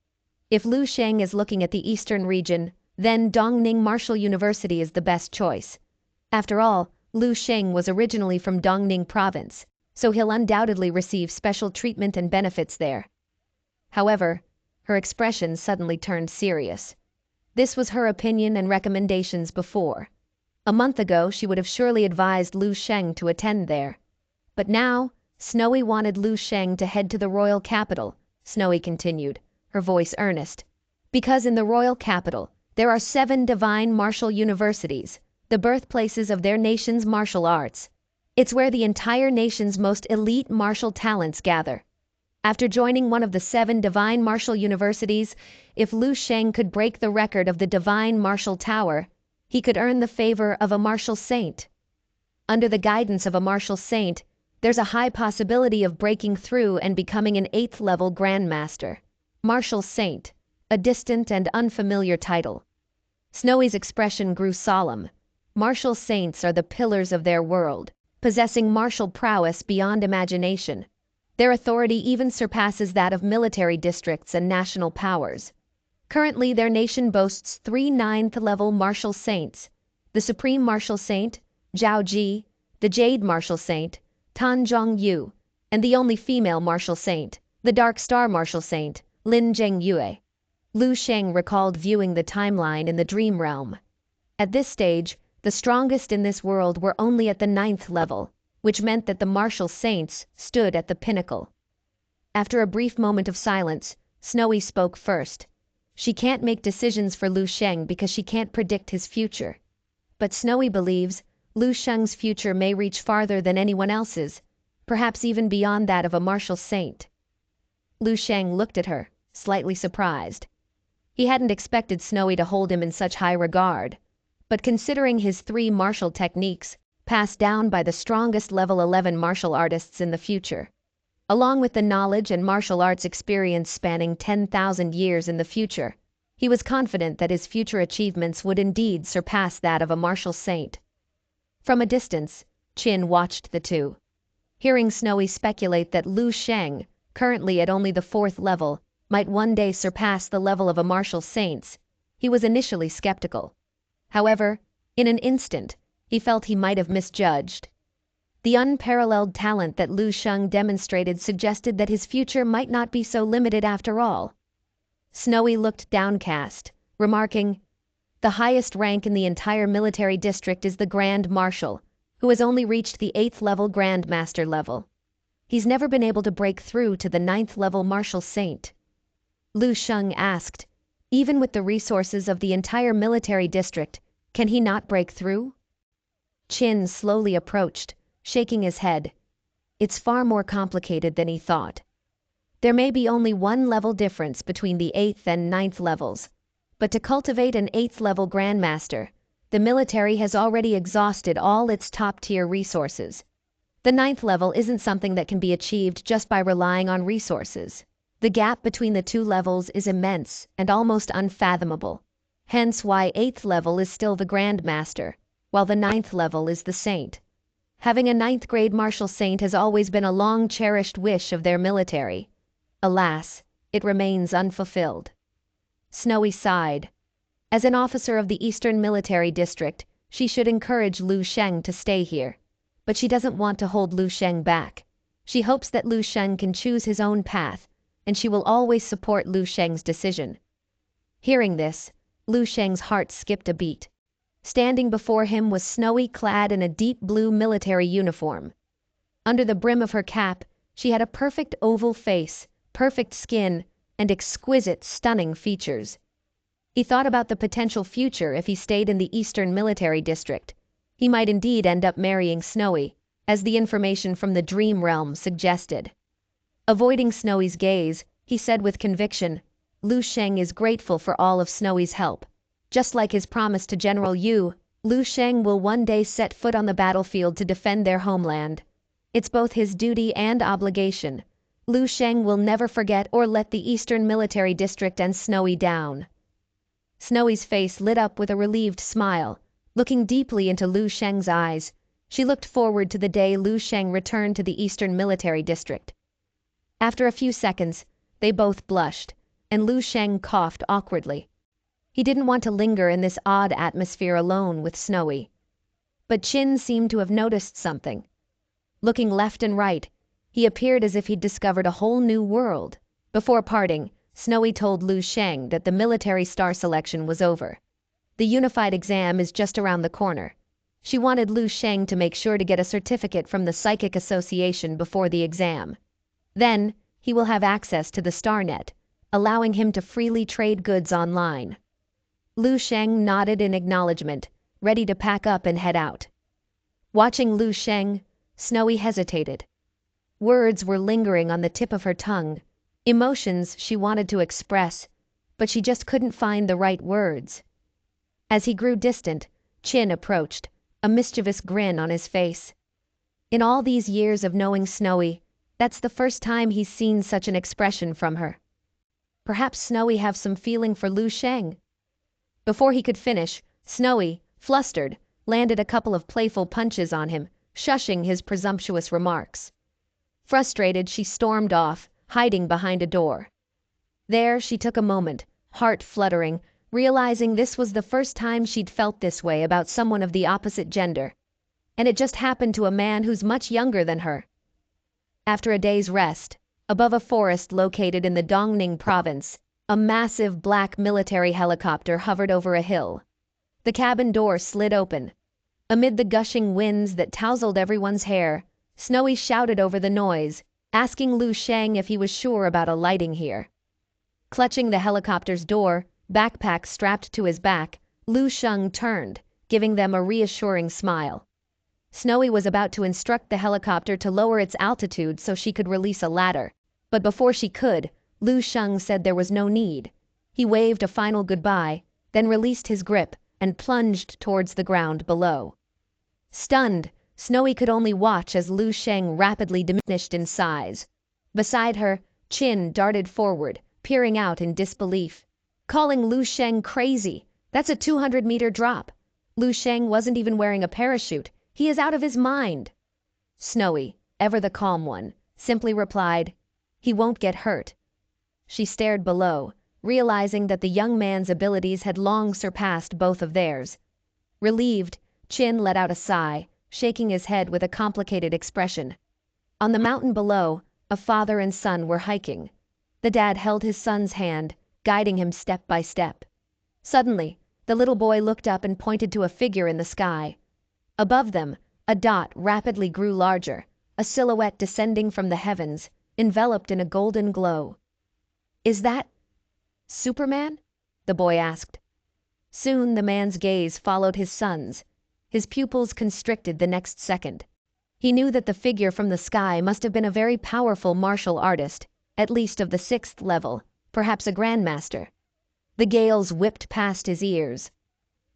A: If Lu Sheng is looking at the eastern region, then Dongning Martial University is the best choice. After all, Lu Sheng was originally from Dongning Province, so he'll undoubtedly receive special treatment and benefits there." However, her expression suddenly turned serious. This was her opinion and recommendations before. A month ago, she would have surely advised Lu Sheng to attend there. But now, Snowy wanted Lu Sheng to head to the royal capital, Snowy continued, her voice earnest. Because in the royal capital, there are 7 divine martial universities, the birthplaces of their nation's martial arts. It's where the entire nation's most elite martial talents gather. After joining one of the 7 divine martial universities, if Lu Sheng could break the record of the divine martial tower, he could earn the favor of a martial saint. Under the guidance of a martial saint, there's a high possibility of breaking through and becoming an 8th level grandmaster. Martial saint, a distant and unfamiliar title. Snowy's expression grew solemn. Martial saints are the pillars of their world, possessing martial prowess beyond imagination. Their authority even surpasses that of military districts and national powers. Currently, their nation boasts 3 9th-level martial saints: the Supreme Martial Saint, Zhao Ji, the Jade Martial Saint, Tan Zhongyu, and the only female martial saint, the Dark Star Martial Saint, Lin Zhengyue. Lu Sheng recalled viewing the timeline in the dream realm. At this stage, the strongest in this world were only at the 9th level, which meant that the martial saints stood at the pinnacle. After a brief moment of silence, Snowy spoke first. She can't make decisions for Lu Sheng because she can't predict his future. But Snowy believes Lu Sheng's future may reach farther than anyone else's, perhaps even beyond that of a martial saint. Lu Sheng looked at her, slightly surprised. He hadn't expected Snowy to hold him in such high regard, but considering his 3 martial techniques, passed down by the strongest level 11 martial artists in the future, along with the knowledge and martial arts experience spanning 10,000 years in the future, he was confident that his future achievements would indeed surpass that of a martial saint. From a distance, Qin watched the two. Hearing Snowy speculate that Lu Sheng, currently at only the 4th level, might one day surpass the level of a martial saint's, he was initially skeptical. However, in an instant, he felt he might have misjudged. The unparalleled talent that Lu Sheng demonstrated suggested that his future might not be so limited after all. Snowy looked downcast, remarking, "The highest rank in the entire military district is the Grand Marshal, who has only reached the 8th level Grandmaster level. He's never been able to break through to the 9th level Martial Saint." Lu Sheng asked, "Even with the resources of the entire military district, can he not break through?" Qin slowly approached, shaking his head. "It's far more complicated than he thought. There may be only 1 level difference between the 8th and 9th levels, but to cultivate an 8th level Grandmaster, the military has already exhausted all its top-tier resources. The 9th level isn't something that can be achieved just by relying on resources. The gap between the 2 levels is immense and almost unfathomable, hence why 8th level is still the Grandmaster, while the 9th level is the Saint. Having a 9th grade martial saint has always been a long-cherished wish of their military. Alas, it remains unfulfilled." Snowy sighed. As an officer of the Eastern Military District, she should encourage Lu Sheng to stay here. But she doesn't want to hold Lu Sheng back. She hopes that Lu Sheng can choose his own path, and she will always support Lu Sheng's decision. Hearing this, Lu Sheng's heart skipped a beat. Standing before him was Snowy, clad in a deep blue military uniform. Under the brim of her cap, she had a perfect oval face, perfect skin, and exquisite, stunning features. He thought about the potential future if he stayed in the Eastern Military District. He might indeed end up marrying Snowy, as the information from the dream realm suggested. Avoiding Snowy's gaze, he said with conviction, "Lu Sheng is grateful for all of Snowy's help. Just like his promise to General Yu, Lu Sheng will one day set foot on the battlefield to defend their homeland. It's both his duty and obligation. Lu Sheng will never forget or let the Eastern Military District and Snowy down." Snowy's face lit up with a relieved smile. Looking deeply into Lu Sheng's eyes, she looked forward to the day Lu Sheng returned to the Eastern Military District. After a few seconds, they both blushed, and Lu Sheng coughed awkwardly. He didn't want to linger in this odd atmosphere alone with Snowy. But Qin seemed to have noticed something. Looking left and right, he appeared as if he'd discovered a whole new world. Before parting, Snowy told Lu Sheng that the military star selection was over. The unified exam is just around the corner. She wanted Lu Sheng to make sure to get a certificate from the Psychic Association before the exam. Then, he will have access to the StarNet, allowing him to freely trade goods online. Lu Sheng nodded in acknowledgement, ready to pack up and head out. Watching Lu Sheng, Snowy hesitated. Words were lingering on the tip of her tongue, emotions she wanted to express, but she just couldn't find the right words. As he grew distant, Chin approached, a mischievous grin on his face. In all these years of knowing Snowy, that's the first time he's seen such an expression from her. Perhaps Snowy have some feeling for Lu Sheng. Before he could finish, Snowy, flustered, landed a couple of playful punches on him, shushing his presumptuous remarks. Frustrated, she stormed off, hiding behind a door. There she took a moment, heart fluttering, realizing this was the first time she'd felt this way about someone of the opposite gender. And it just happened to a man who's much younger than her. After a day's rest, above a forest located in the Dongning province, a massive black military helicopter hovered over a hill. The cabin door slid open. Amid the gushing winds that tousled everyone's hair, Snowy shouted over the noise, asking Lu Sheng if he was sure about alighting here. Clutching the helicopter's door, backpack strapped to his back, Lu Sheng turned, giving them a reassuring smile. Snowy was about to instruct the helicopter to lower its altitude so she could release a ladder, but before she could, Lu Sheng said there was no need. He waved a final goodbye, then released his grip and plunged towards the ground below. Stunned, Snowy could only watch as Lu Sheng rapidly diminished in size. Beside her, Chin darted forward, peering out in disbelief. Calling Lu Sheng crazy. That's a 200-meter drop. Lu Sheng wasn't even wearing a parachute. He is out of his mind. Snowy, ever the calm one, simply replied, "He won't get hurt." She stared below, realizing that the young man's abilities had long surpassed both of theirs. Relieved, Chin let out a sigh, shaking his head with a complicated expression. On the mountain below, a father and son were hiking. The dad held his son's hand, guiding him step by step. Suddenly, the little boy looked up and pointed to a figure in the sky. Above them, a dot rapidly grew larger, a silhouette descending from the heavens, enveloped in a golden glow. "Is that Superman?" the boy asked. Soon the man's gaze followed his son's. His pupils constricted the next second. He knew that the figure from the sky must have been a very powerful martial artist, at least of the 6th level, perhaps a grandmaster. The gales whipped past his ears.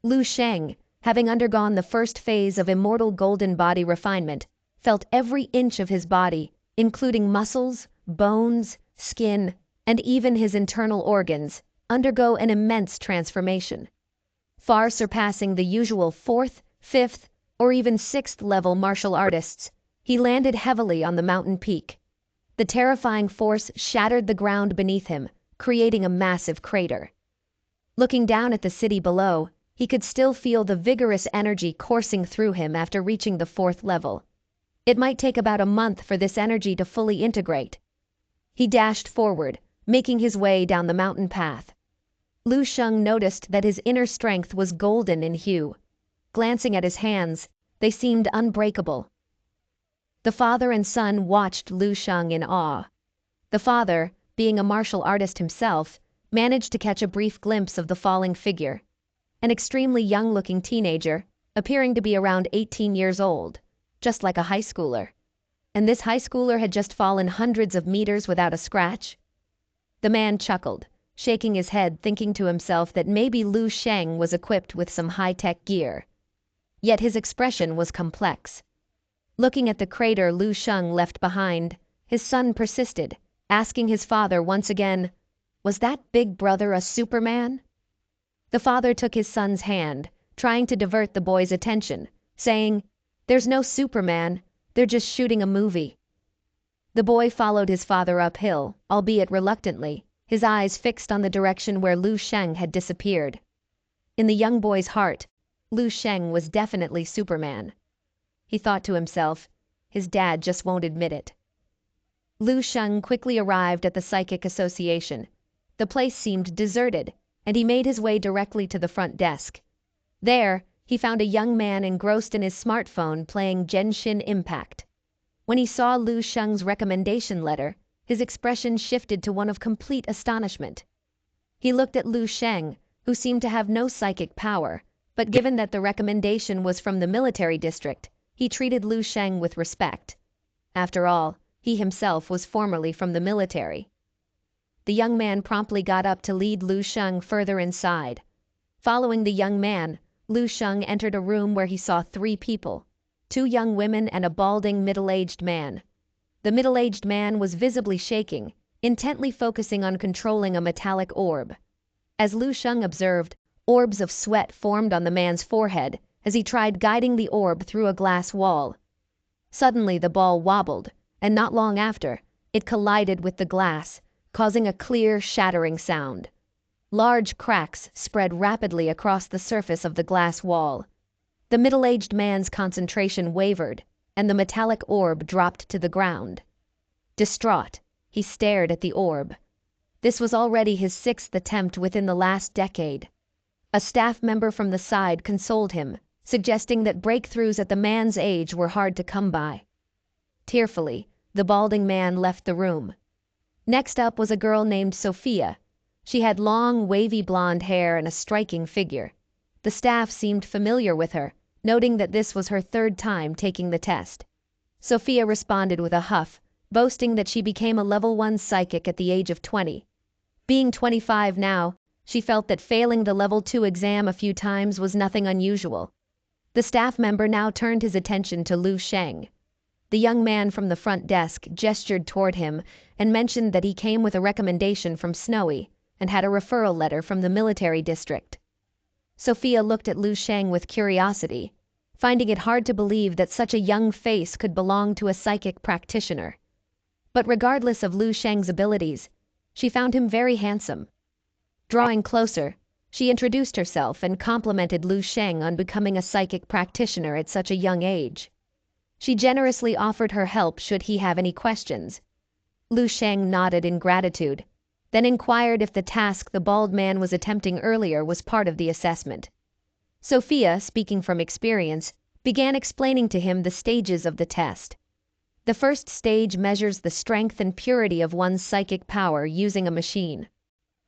A: Lu Sheng, having undergone the first phase of immortal golden body refinement, felt every inch of his body, including muscles, bones, skin, and even his internal organs, undergo an immense transformation. Far surpassing the usual 4th, 5th, or even 6th level martial artists, he landed heavily on the mountain peak. The terrifying force shattered the ground beneath him, creating a massive crater. Looking down at the city below, he could still feel the vigorous energy coursing through him after reaching the 4th level. It might take about a month for this energy to fully integrate. He dashed forward, making his way down the mountain path. Lu Sheng noticed that his inner strength was golden in hue. Glancing at his hands, they seemed unbreakable. The father and son watched Lu Sheng in awe. The father, being a martial artist himself, managed to catch a brief glimpse of the falling figure. An extremely young-looking teenager, appearing to be around 18 years old, just like a high schooler. And this high schooler had just fallen hundreds of meters without a scratch? The man chuckled, shaking his head, thinking to himself that maybe Lu Sheng was equipped with some high-tech gear. Yet his expression was complex. Looking at the crater Lu Sheng left behind, his son persisted, asking his father once again, "Was that big brother a Superman?" The father took his son's hand, trying to divert the boy's attention, saying, "There's no Superman, they're just shooting a movie." The boy followed his father uphill, albeit reluctantly, his eyes fixed on the direction where Lu Sheng had disappeared. In the young boy's heart, Lu Sheng was definitely Superman. He thought to himself, his dad just won't admit it. Lu Sheng quickly arrived at the Psychic Association. The place seemed deserted, and he made his way directly to the front desk. There, he found a young man engrossed in his smartphone playing Genshin Impact. When he saw Lu Sheng's recommendation letter, his expression shifted to one of complete astonishment. He looked at Lu Sheng, who seemed to have no psychic power, but given that the recommendation was from the military district, he treated Lu Sheng with respect. After all, He himself was formerly from the military. The young man promptly got up to lead Lu Sheng further inside. Following the young man, Lu Sheng entered a room where he saw 3 people, 2 young women and a balding middle-aged man. The middle-aged man was visibly shaking, intently focusing on controlling a metallic orb. As Lu Sheng observed, orbs of sweat formed on the man's forehead as he tried guiding the orb through a glass wall. Suddenly the ball wobbled, and not long after, it collided with the glass, causing a clear, shattering sound. Large cracks spread rapidly across the surface of the glass wall. The middle-aged man's concentration wavered, and the metallic orb dropped to the ground. Distraught, he stared at the orb. This was already his 6th attempt within the last decade. A staff member from the side consoled him, suggesting that breakthroughs at the man's age were hard to come by. Tearfully, the balding man left the room. Next up was a girl named Sophia. She had long, wavy blonde hair and a striking figure. The staff seemed familiar with her, noting that this was her 3rd time taking the test. Sophia responded with a huff, boasting that she became a level 1 psychic at the age of 20. Being 25 now, she felt that failing the level 2 exam a few times was nothing unusual. The staff member now turned his attention to Lu Sheng. The young man from the front desk gestured toward him and mentioned that he came with a recommendation from Snowy and had a referral letter from the military district. Sophia looked at Lu Sheng with curiosity, finding it hard to believe that such a young face could belong to a psychic practitioner. But regardless of Lu Sheng's abilities, she found him very handsome. Drawing closer, she introduced herself and complimented Lu Sheng on becoming a psychic practitioner at such a young age. She generously offered her help should he have any questions. Lu Sheng nodded in gratitude, then inquired if the task the bald man was attempting earlier was part of the assessment. Sophia, speaking from experience, began explaining to him the stages of the test. The first stage measures the strength and purity of one's psychic power using a machine.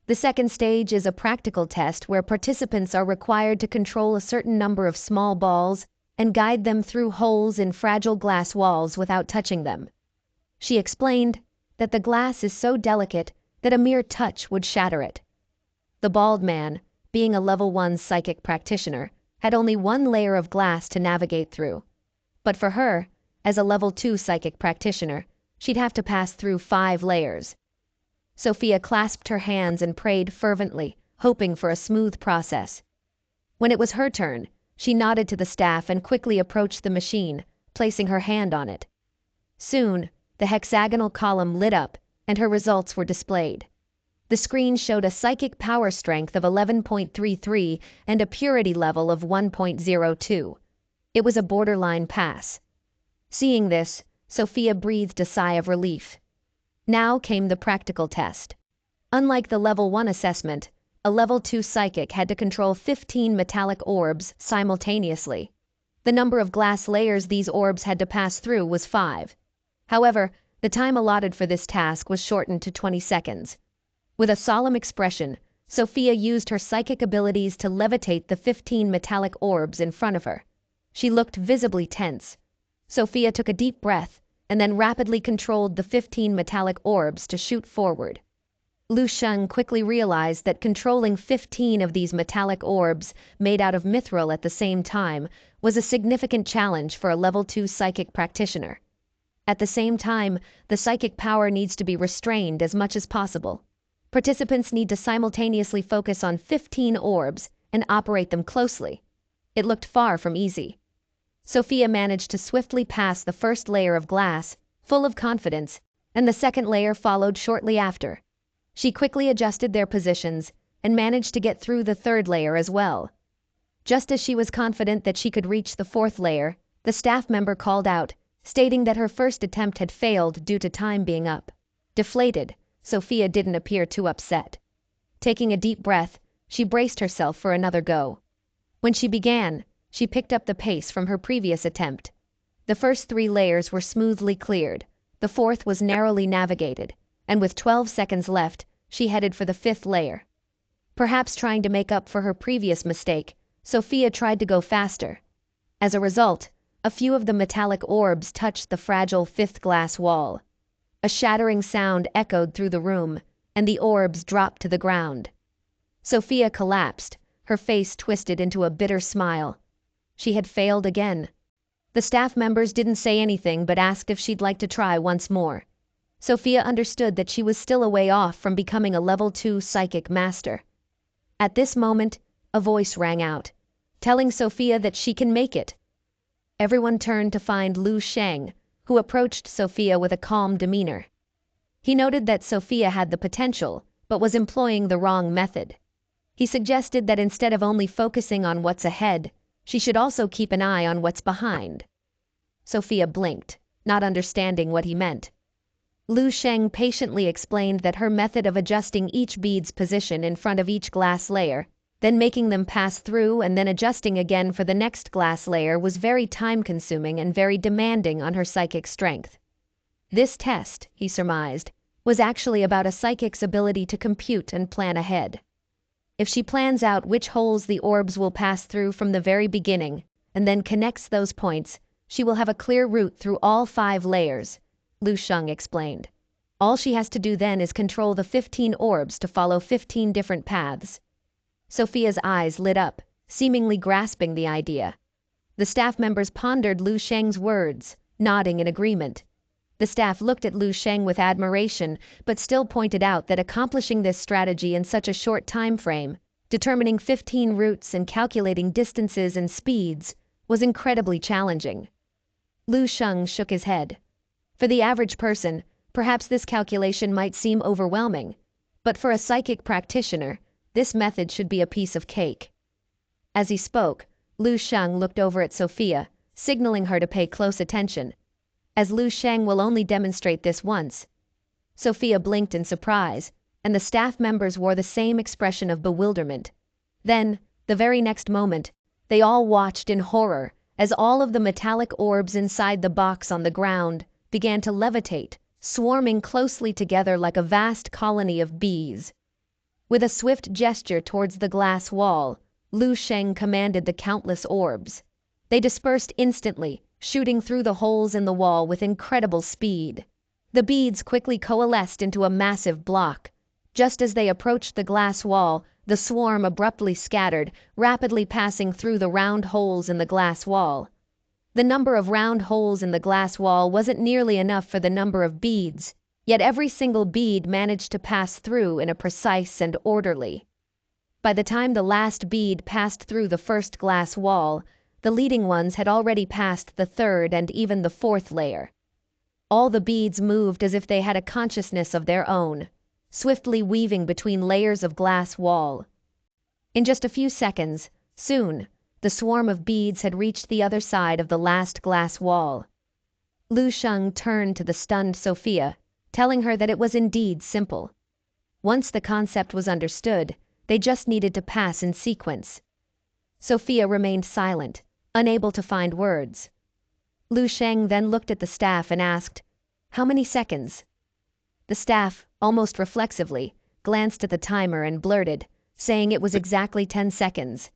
A: The second stage is a practical test where participants are required to control a certain number of small balls and guide them through holes in fragile glass walls without touching them. She explained that the glass is so delicate that a mere touch would shatter it. The bald man, being a level 1 psychic practitioner, had only 1 layer of glass to navigate through. But for her, as a level 2 psychic practitioner, she'd have to pass through 5 layers. Sophia clasped her hands and prayed fervently, hoping for a smooth process. When it was her turn, she nodded to the staff and quickly approached the machine, placing her hand on it. Soon, the hexagonal column lit up, and her results were displayed. The screen showed a psychic power strength of 11.33 and a purity level of 1.02. It was a borderline pass. Seeing this, Sophia breathed a sigh of relief. Now came the practical test. Unlike the level 1 assessment, a level 2 psychic had to control 15 metallic orbs simultaneously. The number of glass layers these orbs had to pass through was 5. However, the time allotted for this task was shortened to 20 seconds. With a solemn expression, Sophia used her psychic abilities to levitate the 15 metallic orbs in front of her. She looked visibly tense. Sophia took a deep breath and then rapidly controlled the 15 metallic orbs to shoot forward. Lu Sheng quickly realized that controlling 15 of these metallic orbs made out of mithril at the same time was a significant challenge for a level 2 psychic practitioner. At the same time, the psychic power needs to be restrained as much as possible. Participants need to simultaneously focus on 15 orbs and operate them closely. It looked far from easy. Sophia managed to swiftly pass the first layer of glass, full of confidence, and the second layer followed shortly after. She quickly adjusted their positions and managed to get through the third layer as well. Just as she was confident that she could reach the fourth layer, the staff member called out, stating that her first attempt had failed due to time being up. Deflated, Sophia didn't appear too upset. Taking a deep breath, she braced herself for another go. When she began, she picked up the pace from her previous attempt. The first 3 layers were smoothly cleared, the fourth was narrowly navigated, and with 12 seconds left, she headed for the 5th layer. Perhaps trying to make up for her previous mistake, Sophia tried to go faster. As a result, a few of the metallic orbs touched the fragile 5th glass wall. A shattering sound echoed through the room, and the orbs dropped to the ground. Sophia collapsed, her face twisted into a bitter smile. She had failed again. The staff members didn't say anything but asked if she'd like to try once more. Sophia understood that she was still a way off from becoming a level 2 psychic master. At this moment, a voice rang out, telling Sophia that she can make it. Everyone turned to find Lu Sheng, who approached Sophia with a calm demeanor. He noted that Sophia had the potential, but was employing the wrong method. He suggested that instead of only focusing on what's ahead, she should also keep an eye on what's behind. Sophia blinked, not understanding what he meant. Lu Sheng patiently explained that her method of adjusting each bead's position in front of each glass layer, then making them pass through and then adjusting again for the next glass layer was very time-consuming and very demanding on her psychic strength. This test, he surmised, was actually about a psychic's ability to compute and plan ahead. If she plans out which holes the orbs will pass through from the very beginning, and then connects those points, she will have a clear route through all 5 layers, Lu Sheng explained. All she has to do then is control the 15 orbs to follow 15 different paths. Sophia's eyes lit up, seemingly grasping the idea. The staff members pondered Lu Sheng's words, nodding in agreement. The staff looked at Lu Sheng with admiration, but still pointed out that accomplishing this strategy in such a short time frame, determining 15 routes and calculating distances and speeds, was incredibly challenging. Lu Sheng shook his head. For the average person, perhaps this calculation might seem overwhelming, but for a psychic practitioner, this method should be a piece of cake. As he spoke, Lu Sheng looked over at Sophia, signaling her to pay close attention, as Lu Sheng will only demonstrate this once. Sophia blinked in surprise, and the staff members wore the same expression of bewilderment. Then, the very next moment, they all watched in horror as all of the metallic orbs inside the box on the ground began to levitate, swarming closely together like a vast colony of bees. With a swift gesture towards the glass wall, Lu Sheng commanded the countless orbs. They dispersed instantly, shooting through the holes in the wall with incredible speed. The beads quickly coalesced into a massive block. Just as they approached the glass wall, the swarm abruptly scattered, rapidly passing through the round holes in the glass wall. The number of round holes in the glass wall wasn't nearly enough for the number of beads, yet every single bead managed to pass through in a precise and orderly. By the time the last bead passed through the first glass wall, the leading ones had already passed the 3rd and even the 4th layer. All the beads moved as if they had a consciousness of their own, swiftly weaving between layers of glass wall. In just a few seconds, soon, the swarm of beads had reached the other side of the last glass wall. Lu Sheng turned to the stunned Sophia, telling her that it was indeed simple. Once the concept was understood, they just needed to pass in sequence. Sophia remained silent, unable to find words. Lu Sheng then looked at the staff and asked, "How many seconds?" The staff, almost reflexively, glanced at the timer and blurted, saying it was exactly 10 seconds.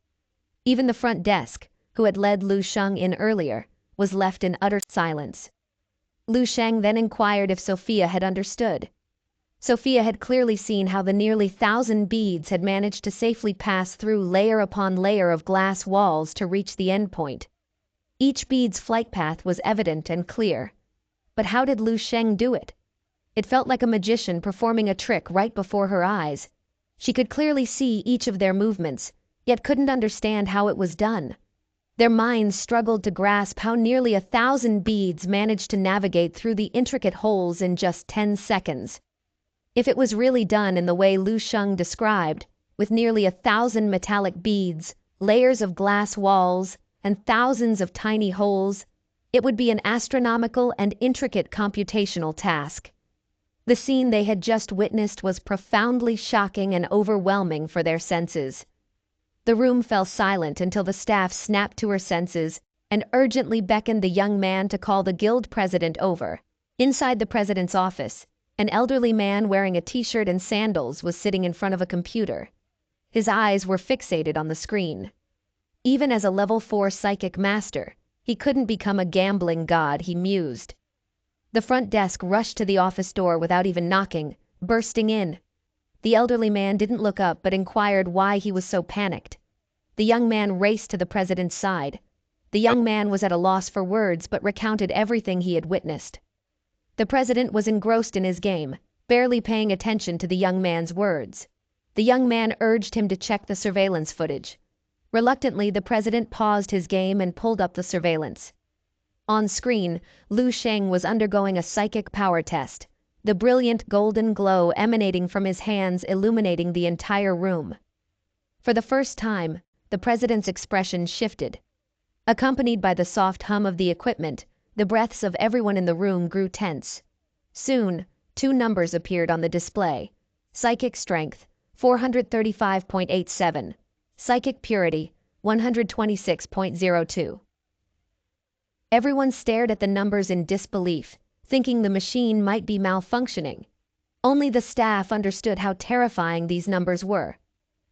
A: Even the front desk, who had led Lu Sheng in earlier, was left in utter silence. Lu Sheng then inquired if Sophia had understood. Sophia had clearly seen how the nearly 1,000 beads had managed to safely pass through layer upon layer of glass walls to reach the endpoint. Each bead's flight path was evident and clear. But how did Lu Sheng do it? It felt like a magician performing a trick right before her eyes. She could clearly see each of their movements, yet couldn't understand how it was done. Their minds struggled to grasp how nearly 1,000 beads managed to navigate through the intricate holes in just 10 seconds. If it was really done in the way Lu Sheng described, with nearly 1,000 metallic beads, layers of glass walls, and thousands of tiny holes, it would be an astronomical and intricate computational task. The scene they had just witnessed was profoundly shocking and overwhelming for their senses. The room fell silent until the staff snapped to her senses and urgently beckoned the young man to call the guild president over. Inside the president's office, an elderly man wearing a t-shirt and sandals was sitting in front of a computer. His eyes were fixated on the screen. Even as a level 4 psychic master, he couldn't become a gambling god, he mused. The front desk rushed to the office door without even knocking, bursting in. The elderly man didn't look up but inquired why he was so panicked. The young man raced to the president's side. The young man was at a loss for words but recounted everything he had witnessed. The president was engrossed in his game, barely paying attention to the young man's words. The young man urged him to check the surveillance footage. Reluctantly, the president paused his game and pulled up the surveillance. On screen, Lu Sheng was undergoing a psychic power test, the brilliant golden glow emanating from his hands illuminating the entire room. For the first time, the president's expression shifted. Accompanied by the soft hum of the equipment, the breaths of everyone in the room grew tense. Soon, two numbers appeared on the display. Psychic strength, 435.87. Psychic purity, 126.02. Everyone stared at the numbers in disbelief, thinking the machine might be malfunctioning. Only the staff understood how terrifying these numbers were.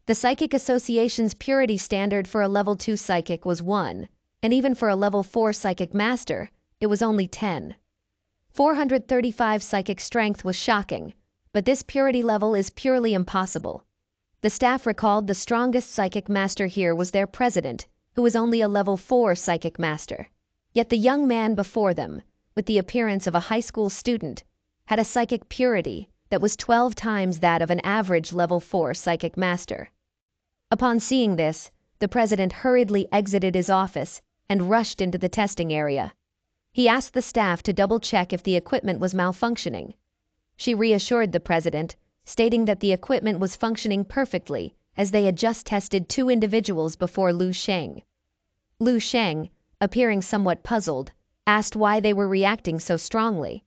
A: The Psychic Association's purity standard for a level 2 psychic was 1, and even for a level 4 psychic master, it was only 10. 435 psychic strength was shocking, but this purity level is purely impossible. The staff recalled the strongest psychic master here was their president, who was only a level 4 psychic master. Yet the young man before them, with the appearance of a high school student, had a psychic purity that was 12 times that of an average level 4 psychic master. Upon seeing this, the president hurriedly exited his office and rushed into the testing area. He asked the staff to double-check if the equipment was malfunctioning. She reassured the president, stating that the equipment was functioning perfectly as they had just tested 2 individuals before Lu Sheng. Lu Sheng, appearing somewhat puzzled, asked why they were reacting so strongly.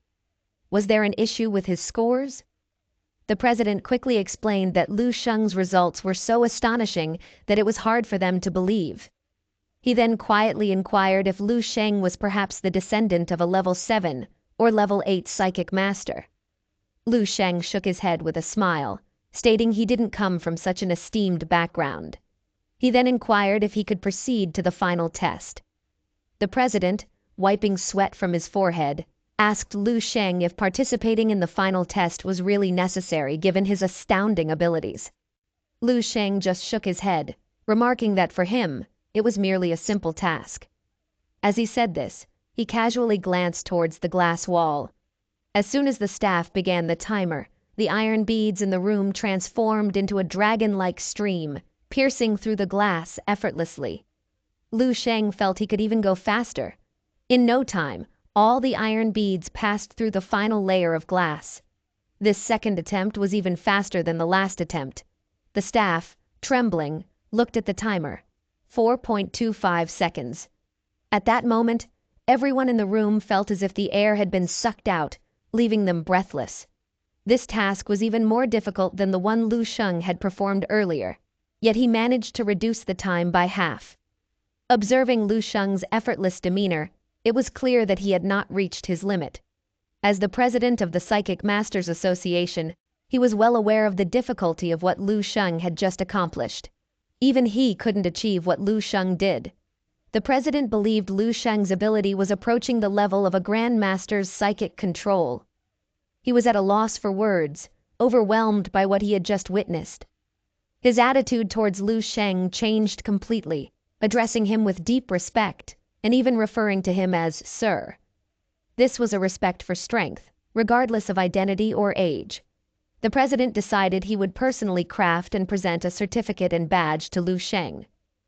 A: Was there an issue with his scores? The president quickly explained that Lu Sheng's results were so astonishing that it was hard for them to believe. He then quietly inquired if Lu Sheng was perhaps the descendant of a level 7 or level 8 psychic master. Lu Sheng shook his head with a smile, stating he didn't come from such an esteemed background. He then inquired if he could proceed to the final test. The president, wiping sweat from his forehead, asked Lu Sheng if participating in the final test was really necessary given his astounding abilities. Lu Sheng just shook his head, remarking that for him, it was merely a simple task. As he said this, he casually glanced towards the glass wall. As soon as the staff began the timer, the iron beads in the room transformed into a dragon-like stream, piercing through the glass effortlessly. Lu Sheng felt he could even go faster. In no time, all the iron beads passed through the final layer of glass. This second attempt was even faster than the last attempt. The staff, trembling, looked at the timer. 4.25 seconds. At that moment, everyone in the room felt as if the air had been sucked out, leaving them breathless. This task was even more difficult than the one Lu Sheng had performed earlier, yet he managed to reduce the time by half. Observing Lu Sheng's effortless demeanor, it was clear that he had not reached his limit. As the president of the Psychic Masters Association, he was well aware of the difficulty of what Lu Sheng had just accomplished. Even he couldn't achieve what Lu Sheng did. The president believed Lu Sheng's ability was approaching the level of a Grand Master's psychic control. He was at a loss for words, overwhelmed by what he had just witnessed. His attitude towards Lu Sheng changed completely, addressing him with deep respect, and even referring to him as Sir. This was a respect for strength, regardless of identity or age. The president decided he would personally craft and present a certificate and badge to Lu Sheng.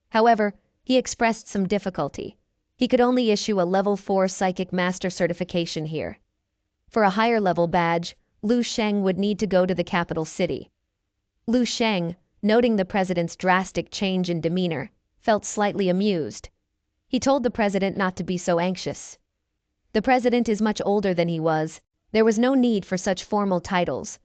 A: However, he expressed some difficulty. He could only issue a level 4 psychic master certification here. For a higher level badge, Lu Sheng would need to go to the capital city. Lu Sheng, noting the president's drastic change in demeanor, felt slightly amused. He told the president not to be so anxious. The president is much older than he was. There was no need for such formal titles.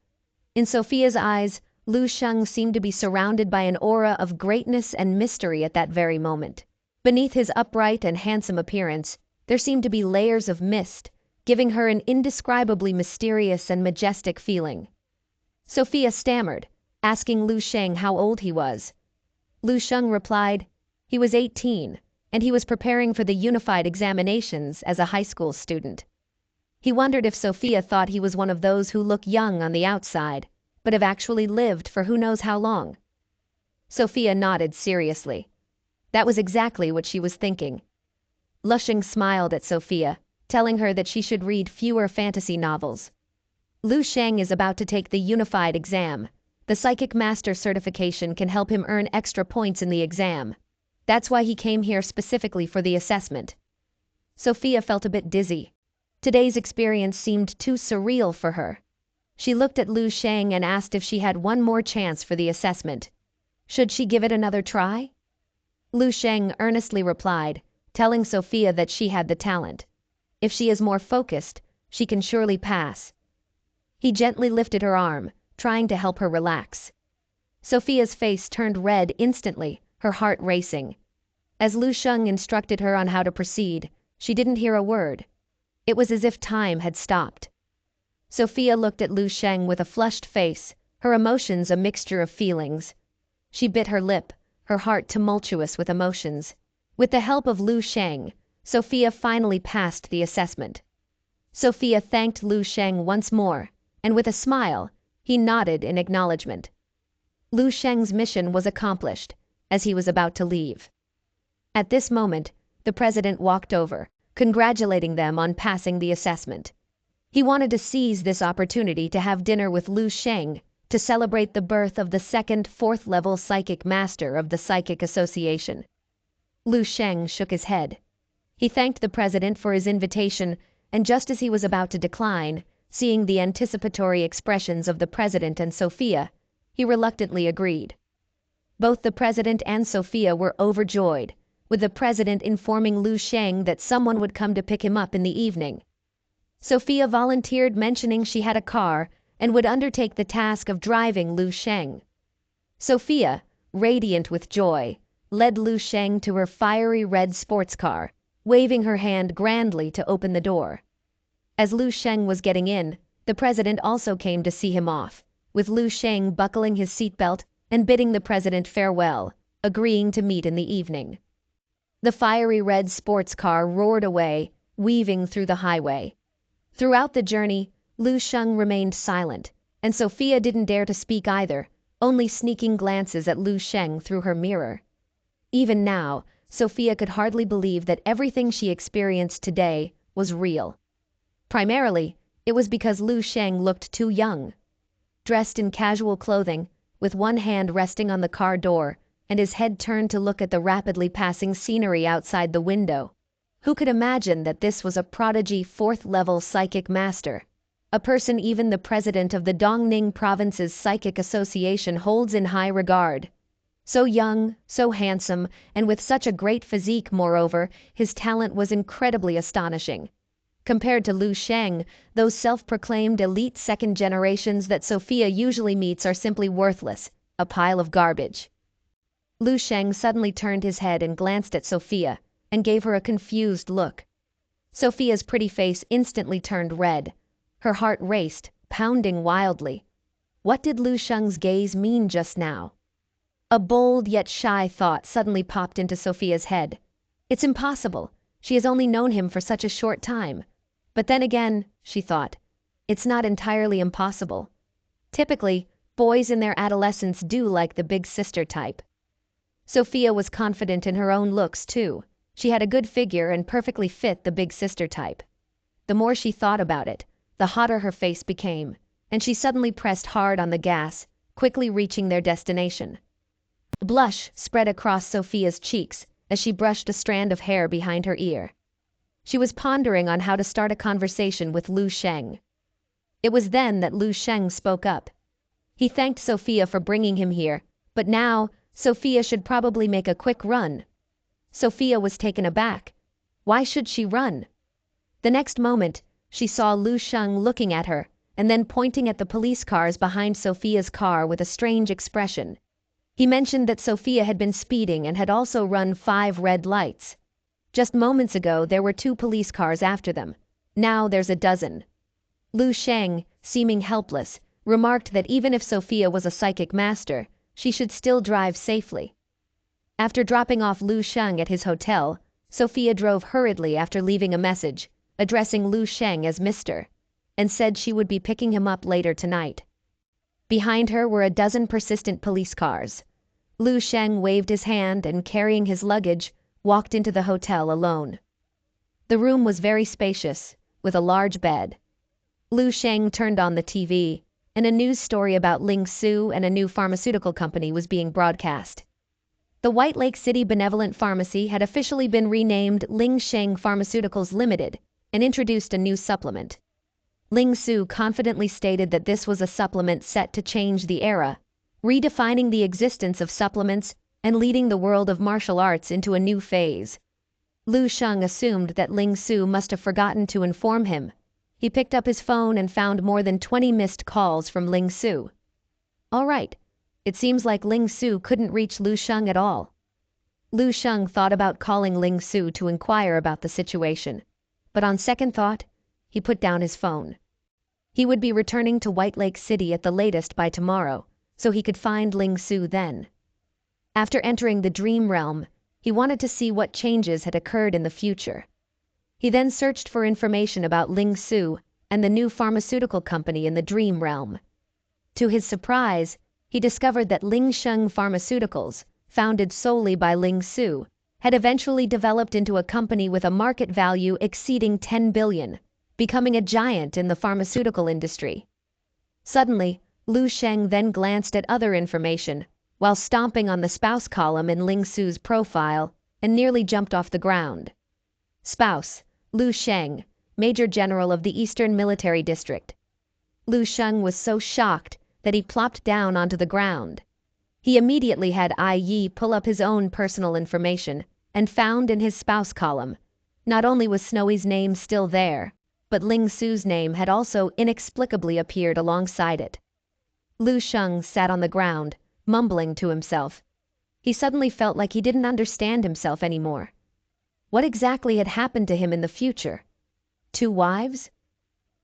A: In Sophia's eyes, Lu Sheng seemed to be surrounded by an aura of greatness and mystery at that very moment. Beneath his upright and handsome appearance, there seemed to be layers of mist, giving her an indescribably mysterious and majestic feeling. Sophia stammered, asking Lu Sheng how old he was. Lu Sheng replied, he was 18, and he was preparing for the unified examinations as a high school student. He wondered if Sophia thought he was one of those who look young on the outside, but have actually lived for who knows how long. Sophia nodded seriously. That was exactly what she was thinking. Lusheng smiled at Sophia, telling her that she should read fewer fantasy novels. Lu Sheng is about to take the unified exam. The Psychic Master certification can help him earn extra points in the exam. That's why he came here specifically for the assessment. Sophia felt a bit dizzy. Today's experience seemed too surreal for her. She looked at Lu Sheng and asked if she had one more chance for the assessment. Should she give it another try? Lu Sheng earnestly replied, telling Sophia that she had the talent. If she is more focused, she can surely pass. He gently lifted her arm, trying to help her relax. Sophia's face turned red instantly, her heart racing. As Lu Sheng instructed her on how to proceed, she didn't hear a word. It was as if time had stopped. Sophia looked at Lu Sheng with a flushed face, her emotions a mixture of feelings. She bit her lip, her heart tumultuous with emotions. With the help of Lu Sheng, Sophia finally passed the assessment. Sophia thanked Lu Sheng once more, and with a smile, he nodded in acknowledgement. Lu Sheng's mission was accomplished, as he was about to leave. At this moment, the president walked over, congratulating them on passing the assessment. He wanted to seize this opportunity to have dinner with Lu Sheng to celebrate the birth of the second fourth-level psychic master of the Psychic Association. Lu Sheng shook his head. He thanked the president for his invitation, and just as he was about to decline, seeing the anticipatory expressions of the president and Sophia, he reluctantly agreed. Both the president and Sophia were overjoyed, with the president informing Lu Sheng that someone would come to pick him up in the evening. Sophia volunteered, mentioning she had a car and would undertake the task of driving Lu Sheng. Sophia, radiant with joy, led Lu Sheng to her fiery red sports car, waving her hand grandly to open the door. As Lu Sheng was getting in, the president also came to see him off, with Lu Sheng buckling his seatbelt and bidding the president farewell, agreeing to meet in the evening. The fiery red sports car roared away, weaving through the highway. Throughout the journey, Lu Sheng remained silent, and Sophia didn't dare to speak either, only sneaking glances at Lu Sheng through her mirror. Even now, Sophia could hardly believe that everything she experienced today was real. Primarily, it was because Lu Sheng looked too young. Dressed in casual clothing, with one hand resting on the car door, and his head turned to look at the rapidly passing scenery outside the window. Who could imagine that this was a prodigy fourth-level psychic master? A person even the president of the Dongning province's Psychic Association holds in high regard. So young, so handsome, and with such a great physique moreover, his talent was incredibly astonishing. Compared to Lu Sheng, those self-proclaimed elite second generations that Sophia usually meets are simply worthless, a pile of garbage. Lu Sheng suddenly turned his head and glanced at Sophia, and gave her a confused look. Sophia's pretty face instantly turned red. Her heart raced, pounding wildly. What did Lu Sheng's gaze mean just now? A bold yet shy thought suddenly popped into Sophia's head. It's impossible. She has only known him for such a short time. But then again, she thought, it's not entirely impossible. Typically, boys in their adolescence do like the big sister type. Sophia was confident in her own looks too. She had a good figure and perfectly fit the big sister type. The more she thought about it, the hotter her face became, and she suddenly pressed hard on the gas, quickly reaching their destination. Blush spread across Sophia's cheeks as she brushed a strand of hair behind her ear. She was pondering on how to start a conversation with Lu Sheng. It was then that Lu Sheng spoke up. He thanked Sophia for bringing him here, but now Sophia should probably make a quick run. Sophia was taken aback. Why should she run? The next moment, she saw Lu Sheng looking at her and then pointing at the police cars behind Sophia's car with a strange expression. He mentioned that Sophia had been speeding and had also run 5 red lights. Just moments ago, there were 2 police cars after them. Now there's a dozen. Lu Sheng, seeming helpless, remarked that even if Sophia was a psychic master, she should still drive safely. After dropping off Lu Sheng at his hotel, Sophia drove hurriedly after leaving a message, addressing Lu Sheng as Mr., and said she would be picking him up later tonight. Behind her were a dozen persistent police cars. Lu Sheng waved his hand and, carrying his luggage, walked into the hotel alone. The room was very spacious, with a large bed. Lu Sheng turned on the TV, and a news story about Ling Su and a new pharmaceutical company was being broadcast. The White Lake City Benevolent Pharmacy had officially been renamed Ling Sheng Pharmaceuticals Limited and introduced a new supplement. Ling Su confidently stated that this was a supplement set to change the era, redefining the existence of supplements and leading the world of martial arts into a new phase. Lu Sheng assumed that Ling Su must have forgotten to inform him. He picked up his phone and found more than 20 missed calls from Ling Su. All right, it seems like Ling Su couldn't reach Lu Sheng at all. Lu Sheng thought about calling Ling Su to inquire about the situation, but on second thought, he put down his phone. He would be returning to White Lake City at the latest by tomorrow, so he could find Ling Su then. After entering the dream realm, he wanted to see what changes had occurred in the future. He then searched for information about Ling Su and the new pharmaceutical company in the dream realm. To his surprise, he discovered that Ling Sheng Pharmaceuticals, founded solely by Ling Su, had eventually developed into a company with a market value exceeding 10 billion, becoming a giant in the pharmaceutical industry. Suddenly, Lu Sheng then glanced at other information, while stomping on the spouse column in Ling Su's profile, and nearly jumped off the ground. Spouse, Lu Sheng, Major General of the Eastern Military District. Lu Sheng was so shocked that he plopped down onto the ground. He immediately had Ai Yi pull up his own personal information and found in his spouse column, not only was Snowy's name still there, but Ling Su's name had also inexplicably appeared alongside it. Lu Sheng sat on the ground, mumbling to himself. He suddenly felt like he didn't understand himself anymore. What exactly had happened to him in the future? 2 wives?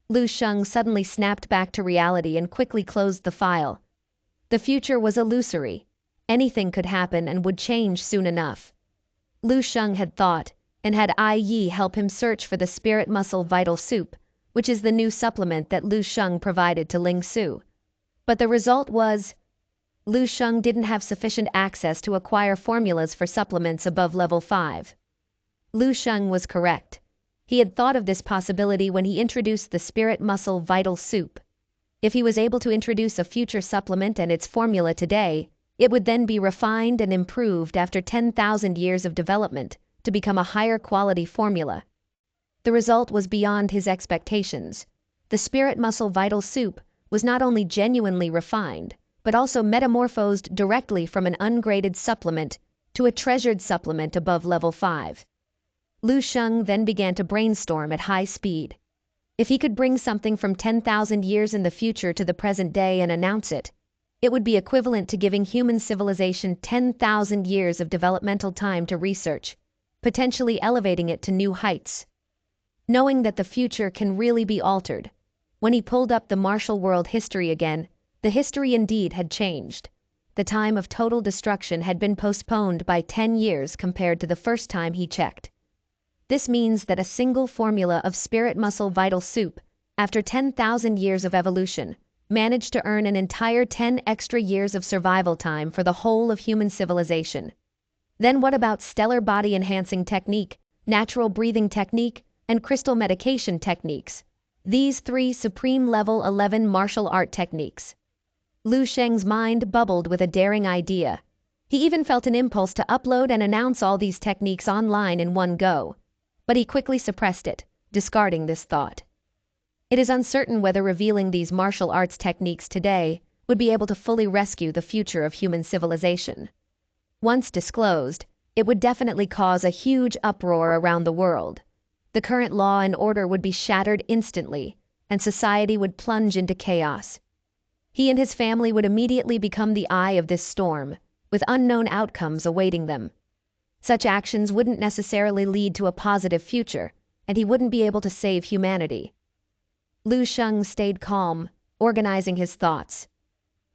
A: Lu Sheng suddenly snapped back to reality and quickly closed the file. The future was illusory. Anything could happen and would change soon enough. Lu Sheng had thought, and had Ai Yi help him search for the Spirit Muscle Vital Soup, which is the new supplement that Lu Sheng provided to Ling Su. But the result was, Lu Sheng didn't have sufficient access to acquire formulas for supplements above level 5. Lu Sheng was correct. He had thought of this possibility when he introduced the Spirit Muscle Vital Soup. If he was able to introduce a future supplement and its formula today, it would then be refined and improved after 10,000 years of development to become a higher quality formula. The result was beyond his expectations. The Spirit Muscle Vital Soup was not only genuinely refined, but also metamorphosed directly from an ungraded supplement to a treasured supplement above level 5. Lu Sheng then began to brainstorm at high speed. If he could bring something from 10,000 years in the future to the present day and announce it, it would be equivalent to giving human civilization 10,000 years of developmental time to research, potentially elevating it to new heights. Knowing that the future can really be altered, when he pulled up the martial world history again, the history indeed had changed. The time of total destruction had been postponed by 10 years compared to the first time he checked. This means that a single formula of Spirit Muscle Vital Soup, after 10,000 years of evolution, managed to earn an entire 10 extra years of survival time for the whole of human civilization. Then what about stellar body enhancing technique, natural breathing technique, and crystal medication techniques? These 3 supreme level 11 martial art techniques. Lu Sheng's mind bubbled with a daring idea. He even felt an impulse to upload and announce all these techniques online in one go. But he quickly suppressed it, discarding this thought. It is uncertain whether revealing these martial arts techniques today would be able to fully rescue the future of human civilization. Once disclosed, it would definitely cause a huge uproar around the world. The current law and order would be shattered instantly, and society would plunge into chaos. He and his family would immediately become the eye of this storm, with unknown outcomes awaiting them. Such actions wouldn't necessarily lead to a positive future, and he wouldn't be able to save humanity. Lu Sheng stayed calm, organizing his thoughts.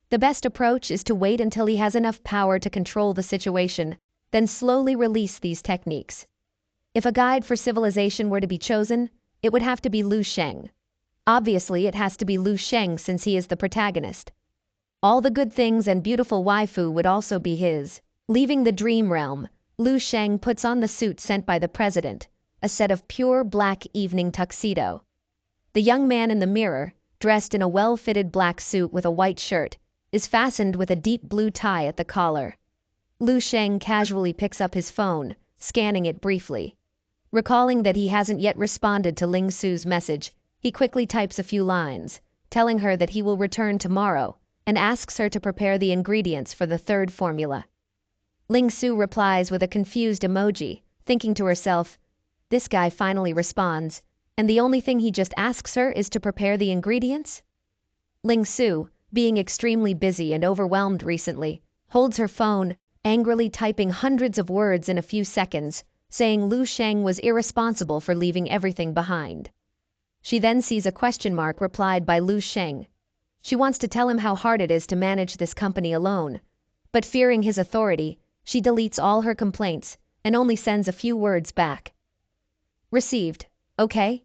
A: The best approach is to wait until he has enough power to control the situation, then slowly release these techniques. If a guide for civilization were to be chosen, it would have to be Lu Sheng. Obviously, it has to be Lu Sheng since he is the protagonist. All the good things and beautiful waifu would also be his. Leaving the dream realm, Lu Sheng puts on the suit sent by the president, a set of pure black evening tuxedo. The young man in the mirror, dressed in a well-fitted black suit with a white shirt, is fastened with a deep blue tie at the collar. Lu Sheng casually picks up his phone, scanning it briefly. Recalling that he hasn't yet responded to Ling Su's message, he quickly types a few lines, telling her that he will return tomorrow, and asks her to prepare the ingredients for the third formula. Ling Su replies with a confused emoji, thinking to herself, this guy finally responds, and the only thing he just asks her is to prepare the ingredients? Ling Su, being extremely busy and overwhelmed recently, holds her phone, angrily typing hundreds of words in a few seconds, saying Lu Sheng was irresponsible for leaving everything behind. She then sees a question mark replied by Lu Sheng. She wants to tell him how hard it is to manage this company alone, but fearing his authority, she deletes all her complaints and only sends a few words back. Received. Okay?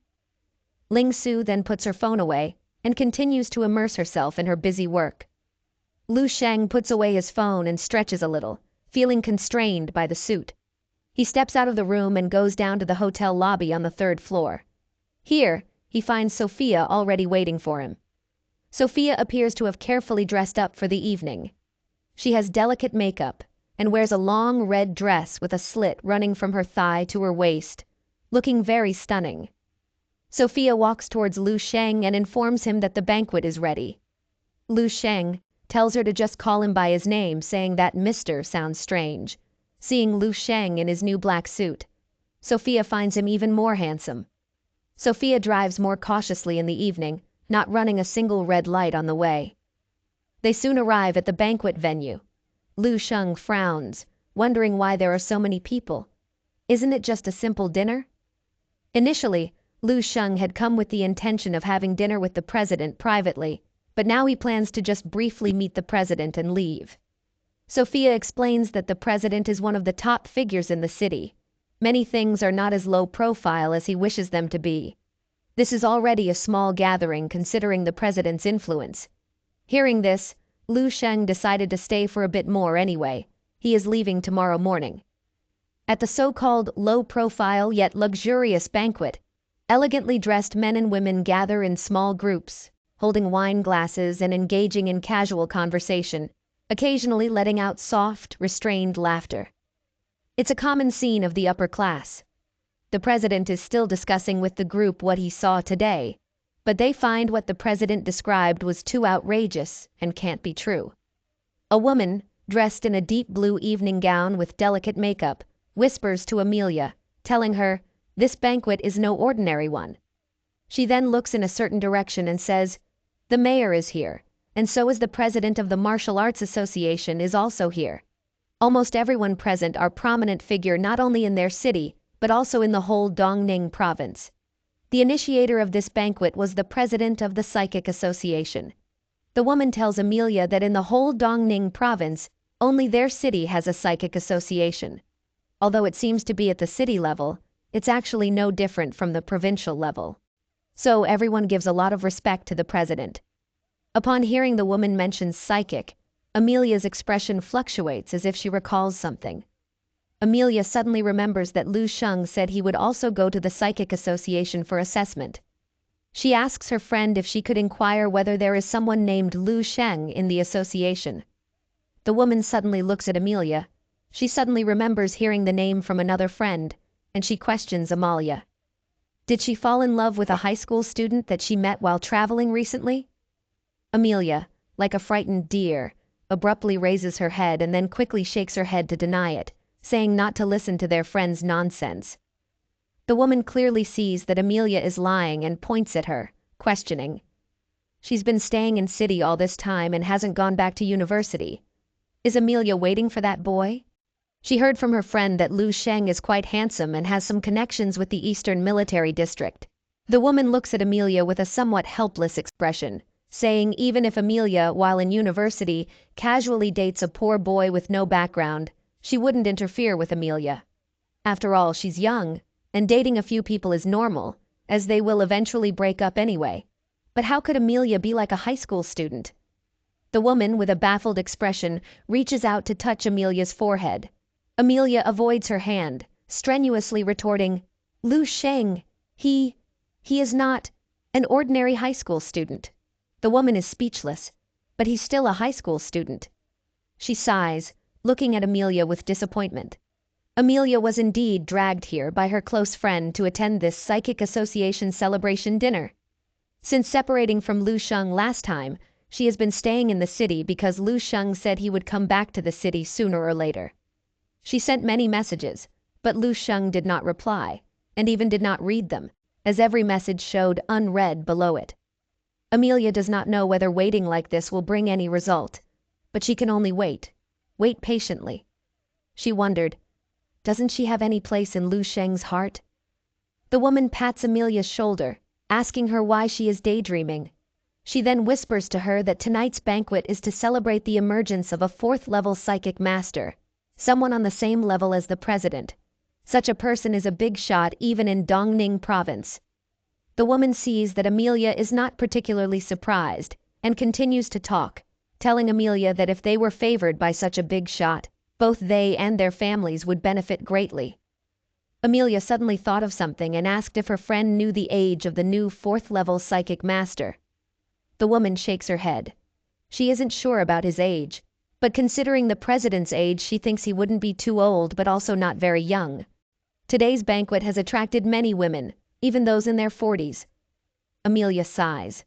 A: Ling Su then puts her phone away and continues to immerse herself in her busy work. Lu Sheng puts away his phone and stretches a little, feeling constrained by the suit. He steps out of the room and goes down to the hotel lobby on the 3rd floor. Here, he finds Sophia already waiting for him. Sophia appears to have carefully dressed up for the evening. She has delicate makeup and wears a long red dress with a slit running from her thigh to her waist, looking very stunning. Sophia walks towards Lu Sheng and informs him that the banquet is ready. Lu Sheng tells her to just call him by his name, saying that Mr. sounds strange. Seeing Lu Sheng in his new black suit, Sophia finds him even more handsome. Sophia drives more cautiously in the evening, not running a single red light on the way. They soon arrive at the banquet venue. Lu Sheng frowns, wondering why there are so many people. Isn't it just a simple dinner? Initially, Lu Sheng had come with the intention of having dinner with the president privately, but now he plans to just briefly meet the president and leave. Sophia explains that the president is one of the top figures in the city. Many things are not as low profile as he wishes them to be. This is already a small gathering considering the president's influence. Hearing this, Lu Sheng decided to stay for a bit more anyway. He is leaving tomorrow morning. At the so-called low-profile yet luxurious banquet, elegantly dressed men and women gather in small groups, holding wine glasses and engaging in casual conversation, occasionally letting out soft, restrained laughter. It's a common scene of the upper class. The president is still discussing with the group what he saw today, but they find what the president described was too outrageous and can't be true. A woman, dressed in a deep blue evening gown with delicate makeup, whispers to Amelia, telling her, "This banquet is no ordinary one." She then looks in a certain direction and says, "The mayor is here, and so is the president of the Martial Arts Association is also here." Almost everyone present are prominent figure not only in their city, but also in the whole Dongning province. The initiator of this banquet was the president of the Psychic Association. The woman tells Amelia that in the whole Dongning province, only their city has a psychic association. Although it seems to be at the city level, it's actually no different from the provincial level. So everyone gives a lot of respect to the president. Upon hearing the woman mention psychic, Amelia's expression fluctuates as if she recalls something. Amelia suddenly remembers that Lu Sheng said he would also go to the Psychic Association for assessment. She asks her friend if she could inquire whether there is someone named Lu Sheng in the association. The woman suddenly looks at Amelia. She suddenly remembers hearing the name from another friend, and she questions Amalia. Did she fall in love with a high school student that she met while traveling recently? Amelia, like a frightened deer, abruptly raises her head and then quickly shakes her head to deny it, saying not to listen to their friend's nonsense. The woman clearly sees that Amelia is lying and points at her, questioning. She's been staying in city all this time and hasn't gone back to university. Is Amelia waiting for that boy? She heard from her friend that Lu Sheng is quite handsome and has some connections with the Eastern Military District. The woman looks at Amelia with a somewhat helpless expression, saying even if Amelia, while in university, casually dates a poor boy with no background, she wouldn't interfere with Amelia. After all, she's young, and dating a few people is normal, as they will eventually break up anyway. But how could Amelia be like a high school student? The woman, with a baffled expression, reaches out to touch Amelia's forehead. Amelia avoids her hand, strenuously retorting, "Lu Sheng, he is not an ordinary high school student." The woman is speechless, but he's still a high school student. She sighs, looking at Amelia with disappointment. Amelia was indeed dragged here by her close friend to attend this Psychic Association celebration dinner. Since separating from Lu Sheng last time, she has been staying in the city because Lu Sheng said he would come back to the city sooner or later. She sent many messages, but Lu Sheng did not reply, and even did not read them, as every message showed unread below it. Amelia does not know whether waiting like this will bring any result, but she can only wait patiently. She wondered, doesn't she have any place in Lu Sheng's heart? The woman pats Amelia's shoulder, asking her why she is daydreaming. She then whispers to her that tonight's banquet is to celebrate the emergence of a fourth-level psychic master, someone on the same level as the president. Such a person is a big shot even in Dongning province. The woman sees that Amelia is not particularly surprised and continues to talk, telling Amelia that if they were favored by such a big shot, both they and their families would benefit greatly. Amelia suddenly thought of something and asked if her friend knew the age of the new fourth-level psychic master. The woman shakes her head. She isn't sure about his age, but considering the president's age, she thinks he wouldn't be too old but also not very young. Today's banquet has attracted many women, even those in their 40s. Amelia sighs.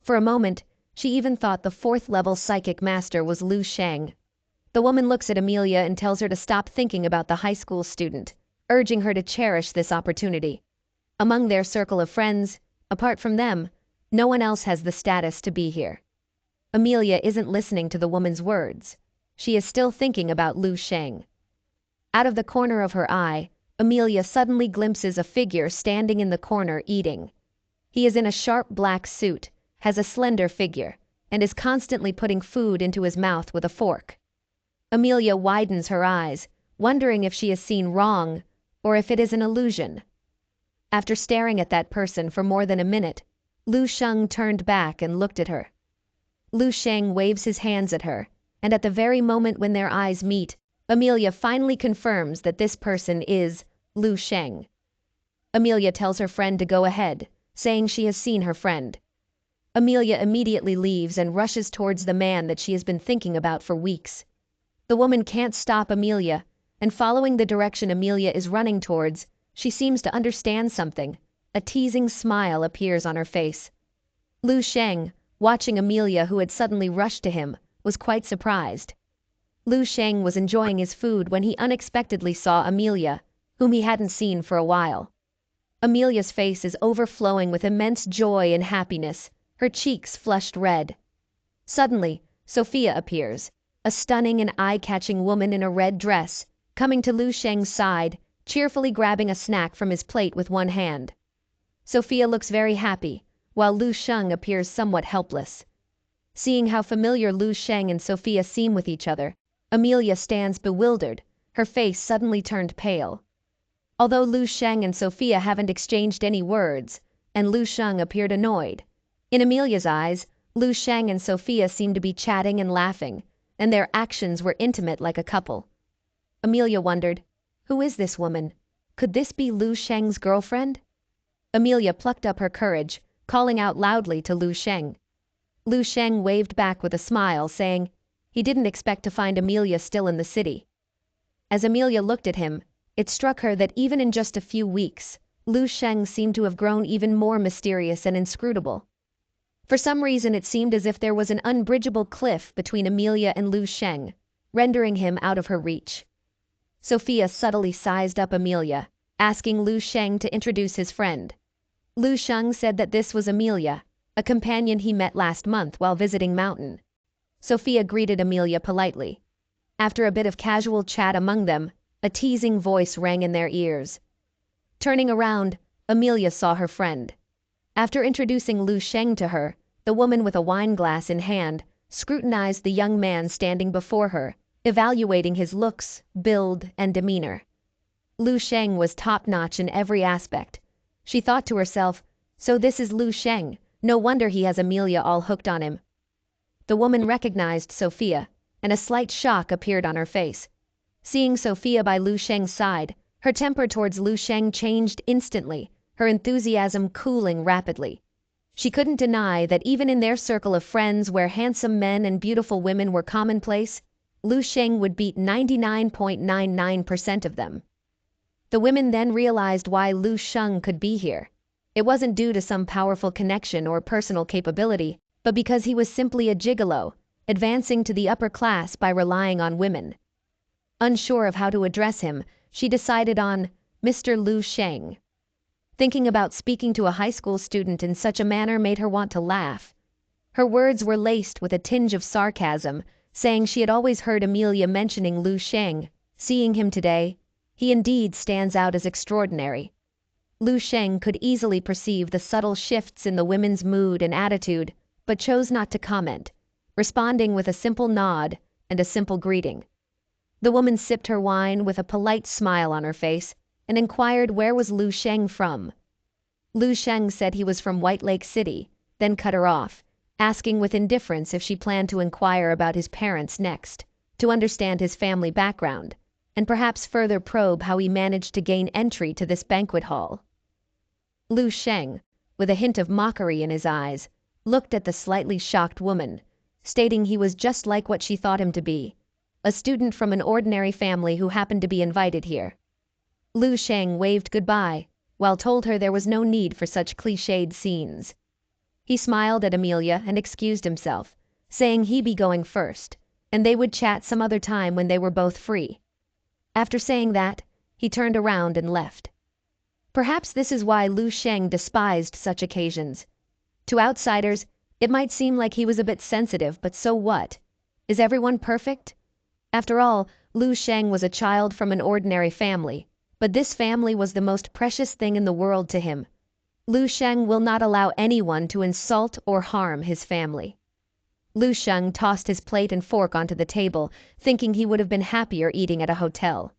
A: For a moment, she even thought the fourth-level psychic master was Lu Sheng. The woman looks at Amelia and tells her to stop thinking about the high school student, urging her to cherish this opportunity. Among their circle of friends, apart from them, no one else has the status to be here. Amelia isn't listening to the woman's words. She is still thinking about Lu Sheng. Out of the corner of her eye, Amelia suddenly glimpses a figure standing in the corner eating. He is in a sharp black suit, has a slender figure, and is constantly putting food into his mouth with a fork. Amelia widens her eyes, wondering if she has seen wrong or if it is an illusion. After staring at that person for more than a minute, Lu Sheng turned back and looked at her. Lu Sheng waves his hands at her, and at the very moment when their eyes meet, Amelia finally confirms that this person is Lu Sheng. Amelia tells her friend to go ahead, saying she has seen her friend. Amelia immediately leaves and rushes towards the man that she has been thinking about for weeks. The woman can't stop Amelia, and following the direction Amelia is running towards, she seems to understand something. A teasing smile appears on her face. Lu Sheng, watching Amelia who had suddenly rushed to him, was quite surprised. Lu Sheng was enjoying his food when he unexpectedly saw Amelia, whom he hadn't seen for a while. Amelia's face is overflowing with immense joy and happiness, her cheeks flushed red. Suddenly, Sophia appears, a stunning and eye-catching woman in a red dress, coming to Lu Sheng's side, cheerfully grabbing a snack from his plate with one hand. Sophia looks very happy, while Lu Sheng appears somewhat helpless. Seeing how familiar Lu Sheng and Sophia seem with each other, Amelia stands bewildered, her face suddenly turned pale. Although Lu Sheng and Sophia haven't exchanged any words, and Lu Sheng appeared annoyed, in Amelia's eyes, Lu Sheng and Sophia seemed to be chatting and laughing, and their actions were intimate like a couple. Amelia wondered, who is this woman? Could this be Lu Sheng's girlfriend? Amelia plucked up her courage, calling out loudly to Lu Sheng. Lu Sheng waved back with a smile, saying he didn't expect to find Amelia still in the city. As Amelia looked at him, it struck her that even in just a few weeks, Lu Sheng seemed to have grown even more mysterious and inscrutable. For some reason it seemed as if there was an unbridgeable cliff between Amelia and Lu Sheng, rendering him out of her reach. Sophia subtly sized up Amelia, asking Lu Sheng to introduce his friend. Lu Sheng said that this was Amelia, a companion he met last month while visiting Mountain. Sophia greeted Amelia politely. After a bit of casual chat among them, a teasing voice rang in their ears. Turning around, Amelia saw her friend. After introducing Lu Sheng to her, the woman with a wine glass in hand scrutinized the young man standing before her, evaluating his looks, build, and demeanor. Lu Sheng was top-notch in every aspect. She thought to herself, so this is Lu Sheng, no wonder he has Amelia all hooked on him. The woman recognized Sophia, and a slight shock appeared on her face. Seeing Sophia by Lu Sheng's side, her temper towards Lu Sheng changed instantly, her enthusiasm cooling rapidly. She couldn't deny that even in their circle of friends where handsome men and beautiful women were commonplace, Lu Sheng would beat 99.99% of them. The women then realized why Lu Sheng could be here. It wasn't due to some powerful connection or personal capability, but because he was simply a gigolo, advancing to the upper class by relying on women. Unsure of how to address him, she decided on Mr. Lu Sheng. Thinking about speaking to a high school student in such a manner made her want to laugh. Her words were laced with a tinge of sarcasm, saying she had always heard Amelia mentioning Lu Sheng. Seeing him today, he indeed stands out as extraordinary. Lu Sheng could easily perceive the subtle shifts in the women's mood and attitude, but chose not to comment, responding with a simple nod and a simple greeting. The woman sipped her wine with a polite smile on her face and inquired where was Lu Sheng from. Lu Sheng said he was from White Lake City, then cut her off, asking with indifference if she planned to inquire about his parents next, to understand his family background, and perhaps further probe how he managed to gain entry to this banquet hall. Lu Sheng, with a hint of mockery in his eyes, looked at the slightly shocked woman, stating he was just like what she thought him to be, a student from an ordinary family who happened to be invited here. Lu Sheng waved goodbye, while told her there was no need for such cliched scenes. He smiled at Amelia and excused himself, saying he'd be going first, and they would chat some other time when they were both free. After saying that, he turned around and left. Perhaps this is why Lu Sheng despised such occasions. To outsiders, it might seem like he was a bit sensitive, but so what? Is everyone perfect? After all, Lu Sheng was a child from an ordinary family, but this family was the most precious thing in the world to him. Lu Sheng will not allow anyone to insult or harm his family. Lu Sheng tossed his plate and fork onto the table, thinking he would have been happier eating at a hotel.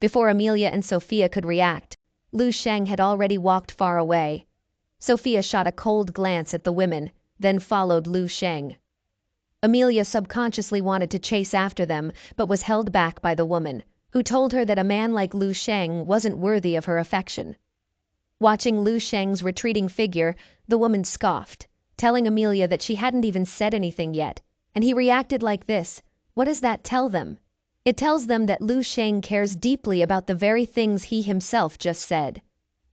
A: Before Amelia and Sophia could react, Lu Sheng had already walked far away. Sophia shot a cold glance at the women, then followed Lu Sheng. Amelia subconsciously wanted to chase after them, but was held back by the woman, who told her that a man like Lu Sheng wasn't worthy of her affection. Watching Lu Sheng's retreating figure, the woman scoffed, telling Amelia that she hadn't even said anything yet, and he reacted like this. What does that tell them? It tells them that Lu Sheng cares deeply about the very things he himself just said.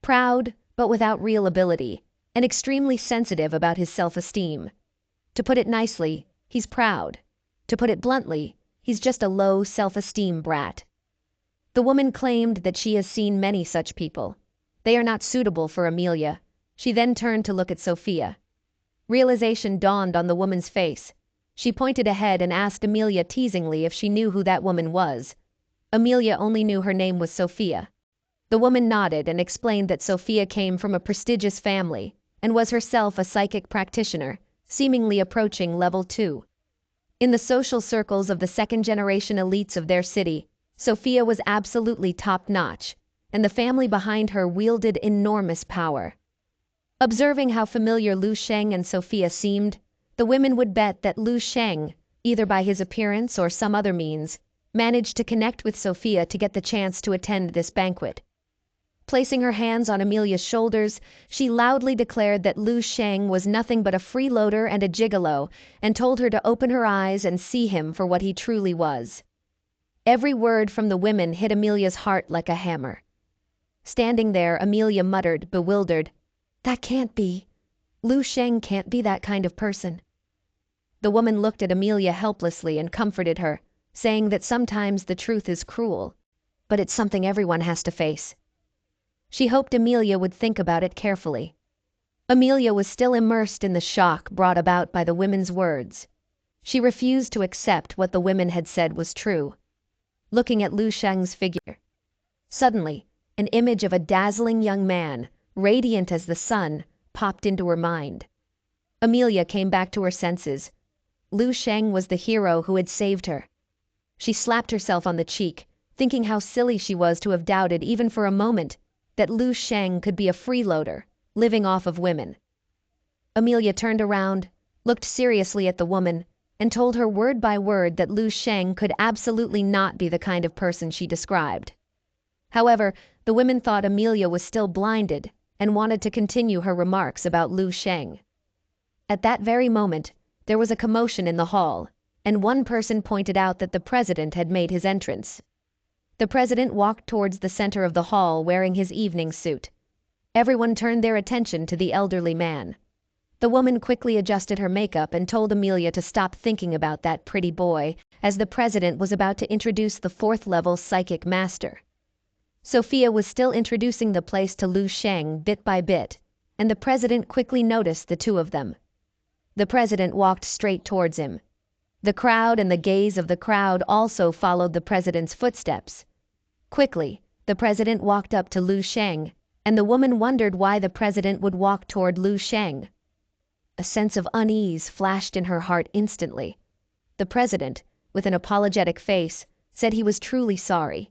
A: Proud, but without real ability, and extremely sensitive about his self-esteem. To put it nicely, he's proud. To put it bluntly, he's just a low self-esteem brat. The woman claimed that she has seen many such people. They are not suitable for Amelia. She then turned to look at Sophia. Realization dawned on the woman's face. She pointed ahead and asked Amelia teasingly if she knew who that woman was. Amelia only knew her name was Sophia. The woman nodded and explained that Sophia came from a prestigious family and was herself a psychic practitioner, seemingly approaching level 2. In the social circles of the second-generation elites of their city, Sophia was absolutely top-notch, and the family behind her wielded enormous power. Observing how familiar Lu Sheng and Sophia seemed, the women would bet that Lu Sheng, either by his appearance or some other means, managed to connect with Sophia to get the chance to attend this banquet. Placing her hands on Amelia's shoulders, she loudly declared that Lu Sheng was nothing but a freeloader and a gigolo, and told her to open her eyes and see him for what he truly was. Every word from the women hit Amelia's heart like a hammer. Standing there, Amelia muttered, bewildered, "That can't be. Lu Sheng can't be that kind of person." The woman looked at Amelia helplessly and comforted her, saying that sometimes the truth is cruel, but it's something everyone has to face. She hoped Amelia would think about it carefully. Amelia was still immersed in the shock brought about by the women's words. She refused to accept what the women had said was true. Looking at Lu Sheng's figure. Suddenly, an image of a dazzling young man, radiant as the sun, popped into her mind. Amelia came back to her senses. Lu Sheng was the hero who had saved her. She slapped herself on the cheek, thinking how silly she was to have doubted even for a moment that Lu Sheng could be a freeloader, living off of women. Amelia turned around, looked seriously at the woman, and told her word by word that Lu Sheng could absolutely not be the kind of person she described. However, the women thought Amelia was still blinded and wanted to continue her remarks about Lu Sheng. At that very moment, there was a commotion in the hall, and one person pointed out that the president had made his entrance. The president walked towards the center of the hall wearing his evening suit. Everyone turned their attention to the elderly man. The woman quickly adjusted her makeup and told Amelia to stop thinking about that pretty boy, as the president was about to introduce the 4th-level psychic master. Sophia was still introducing the place to Lu Sheng bit by bit, and the president quickly noticed the two of them. The president walked straight towards him. The crowd and the gaze of the crowd also followed the president's footsteps. Quickly, the president walked up to Lu Sheng, and the woman wondered why the president would walk toward Lu Sheng. A sense of unease flashed in her heart instantly. The president, with an apologetic face, said he was truly sorry.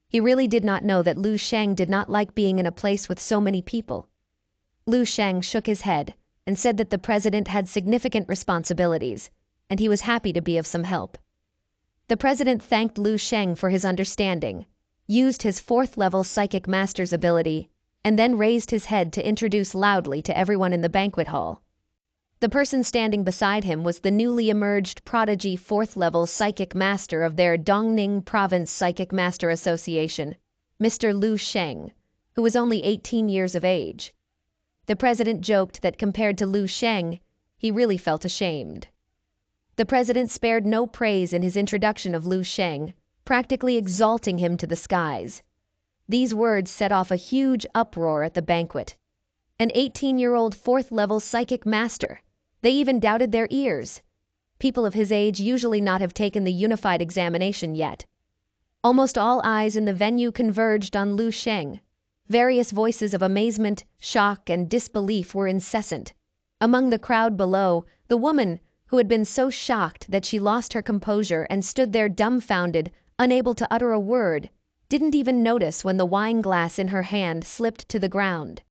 A: He really did not know that Lu Sheng did not like being in a place with so many people. Lu Sheng shook his head and said that the president had significant responsibilities, and he was happy to be of some help. The president thanked Lu Sheng for his understanding, used his 4th-level psychic master's ability, and then raised his head to introduce loudly to everyone in the banquet hall. The person standing beside him was the newly emerged prodigy 4th-level psychic master of their Dongning Province Psychic Master Association, Mr. Lu Sheng, who was only 18 years of age. The president joked that compared to Lu Sheng, he really felt ashamed. The president spared no praise in his introduction of Lu Sheng, practically exalting him to the skies. These words set off a huge uproar at the banquet. An 18-year-old 4th-level psychic master. They even doubted their ears. People of his age usually not have taken the unified examination yet. Almost all eyes in the venue converged on Lu Sheng. Various voices of amazement, shock, and disbelief were incessant. Among the crowd below, the woman, who had been so shocked that she lost her composure and stood there dumbfounded, unable to utter a word, didn't even notice when the wine glass in her hand slipped to the ground.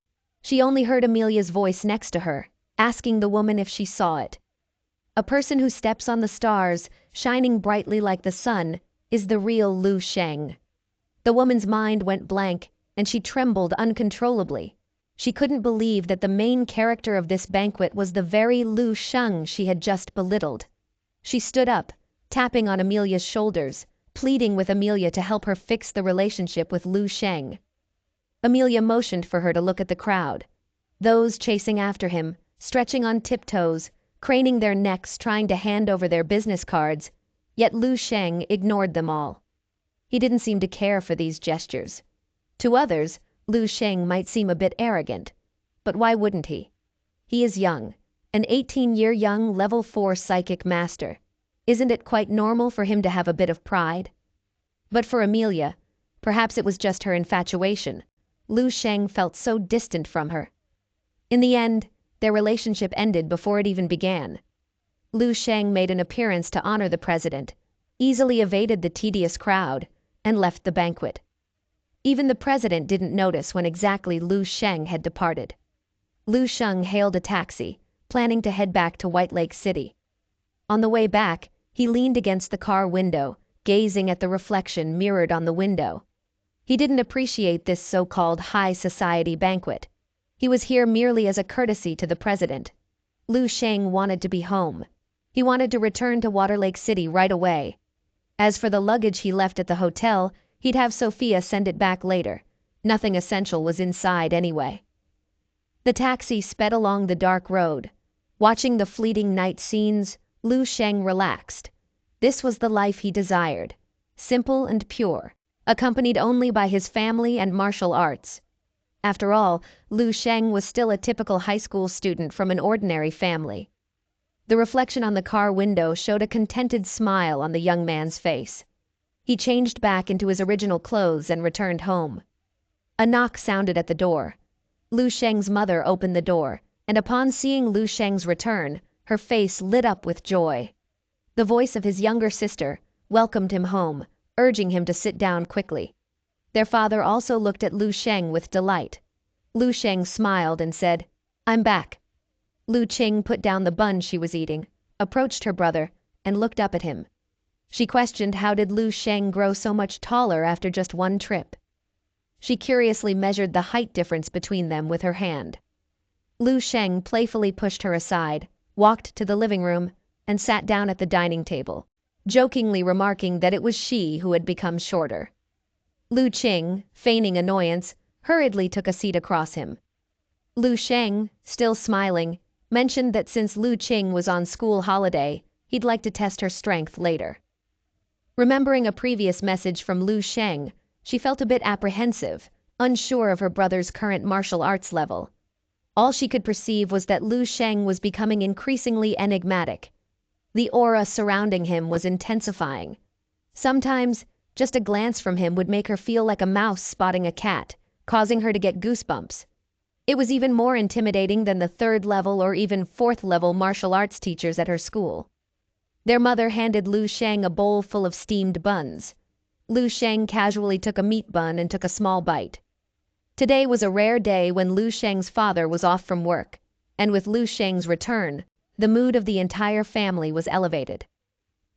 A: She only heard Amelia's voice next to her, asking the woman if she saw it. A person who steps on the stars, shining brightly like the sun, is the real Lu Sheng. The woman's mind went blank, and she trembled uncontrollably. She couldn't believe that the main character of this banquet was the very Lu Sheng she had just belittled. She stood up, tapping on Amelia's shoulders, pleading with Amelia to help her fix the relationship with Lu Sheng. Amelia motioned for her to look at the crowd. Those chasing after him, stretching on tiptoes, craning their necks trying to hand over their business cards, yet Lu Sheng ignored them all. He didn't seem to care for these gestures. To others, Lu Sheng might seem a bit arrogant, but why wouldn't he? He is young, an 18-year young level 4 psychic master. Isn't it quite normal for him to have a bit of pride? But for Amelia, perhaps it was just her infatuation, Lu Sheng felt so distant from her. In the end, their relationship ended before it even began. Lu Sheng made an appearance to honor the president, easily evaded the tedious crowd, and left the banquet. Even the president didn't notice when exactly Lu Sheng had departed. Lu Sheng hailed a taxi, planning to head back to White Lake City. On the way back, he leaned against the car window, gazing at the reflection mirrored on the window. He didn't appreciate this so-called high society banquet. He was here merely as a courtesy to the president. Lu Sheng wanted to be home. He wanted to return to Water Lake City right away. As for the luggage he left at the hotel, he'd have Sophia send it back later. Nothing essential was inside anyway. The taxi sped along the dark road. Watching the fleeting night scenes, Lu Sheng relaxed. This was the life he desired. Simple and pure, accompanied only by his family and martial arts. After all, Lu Sheng was still a typical high school student from an ordinary family. The reflection on the car window showed a contented smile on the young man's face. He changed back into his original clothes and returned home. A knock sounded at the door. Lu Sheng's mother opened the door, and upon seeing Lu Sheng's return, her face lit up with joy. The voice of his younger sister welcomed him home, urging him to sit down quickly. Their father also looked at Lu Sheng with delight. Lu Sheng smiled and said, "I'm back." Lu Qing put down the bun she was eating, approached her brother, and looked up at him. She questioned how did Lu Sheng grow so much taller after just one trip. She curiously measured the height difference between them with her hand. Lu Sheng playfully pushed her aside, walked to the living room, and sat down at the dining table, jokingly remarking that it was she who had become shorter. Lu Qing, feigning annoyance, hurriedly took a seat across him. Lu Sheng, still smiling, mentioned that since Lu Qing was on school holiday, he'd like to test her strength later. Remembering a previous message from Lu Sheng, she felt a bit apprehensive, unsure of her brother's current martial arts level. All she could perceive was that Lu Sheng was becoming increasingly enigmatic. The aura surrounding him was intensifying. Sometimes, just a glance from him would make her feel like a mouse spotting a cat, causing her to get goosebumps. It was even more intimidating than the third-level or even fourth-level martial arts teachers at her school. Their mother handed Lu Sheng a bowl full of steamed buns. Lu Sheng casually took a meat bun and took a small bite. Today was a rare day when Lu Sheng's father was off from work, and with Lu Sheng's return, the mood of the entire family was elevated.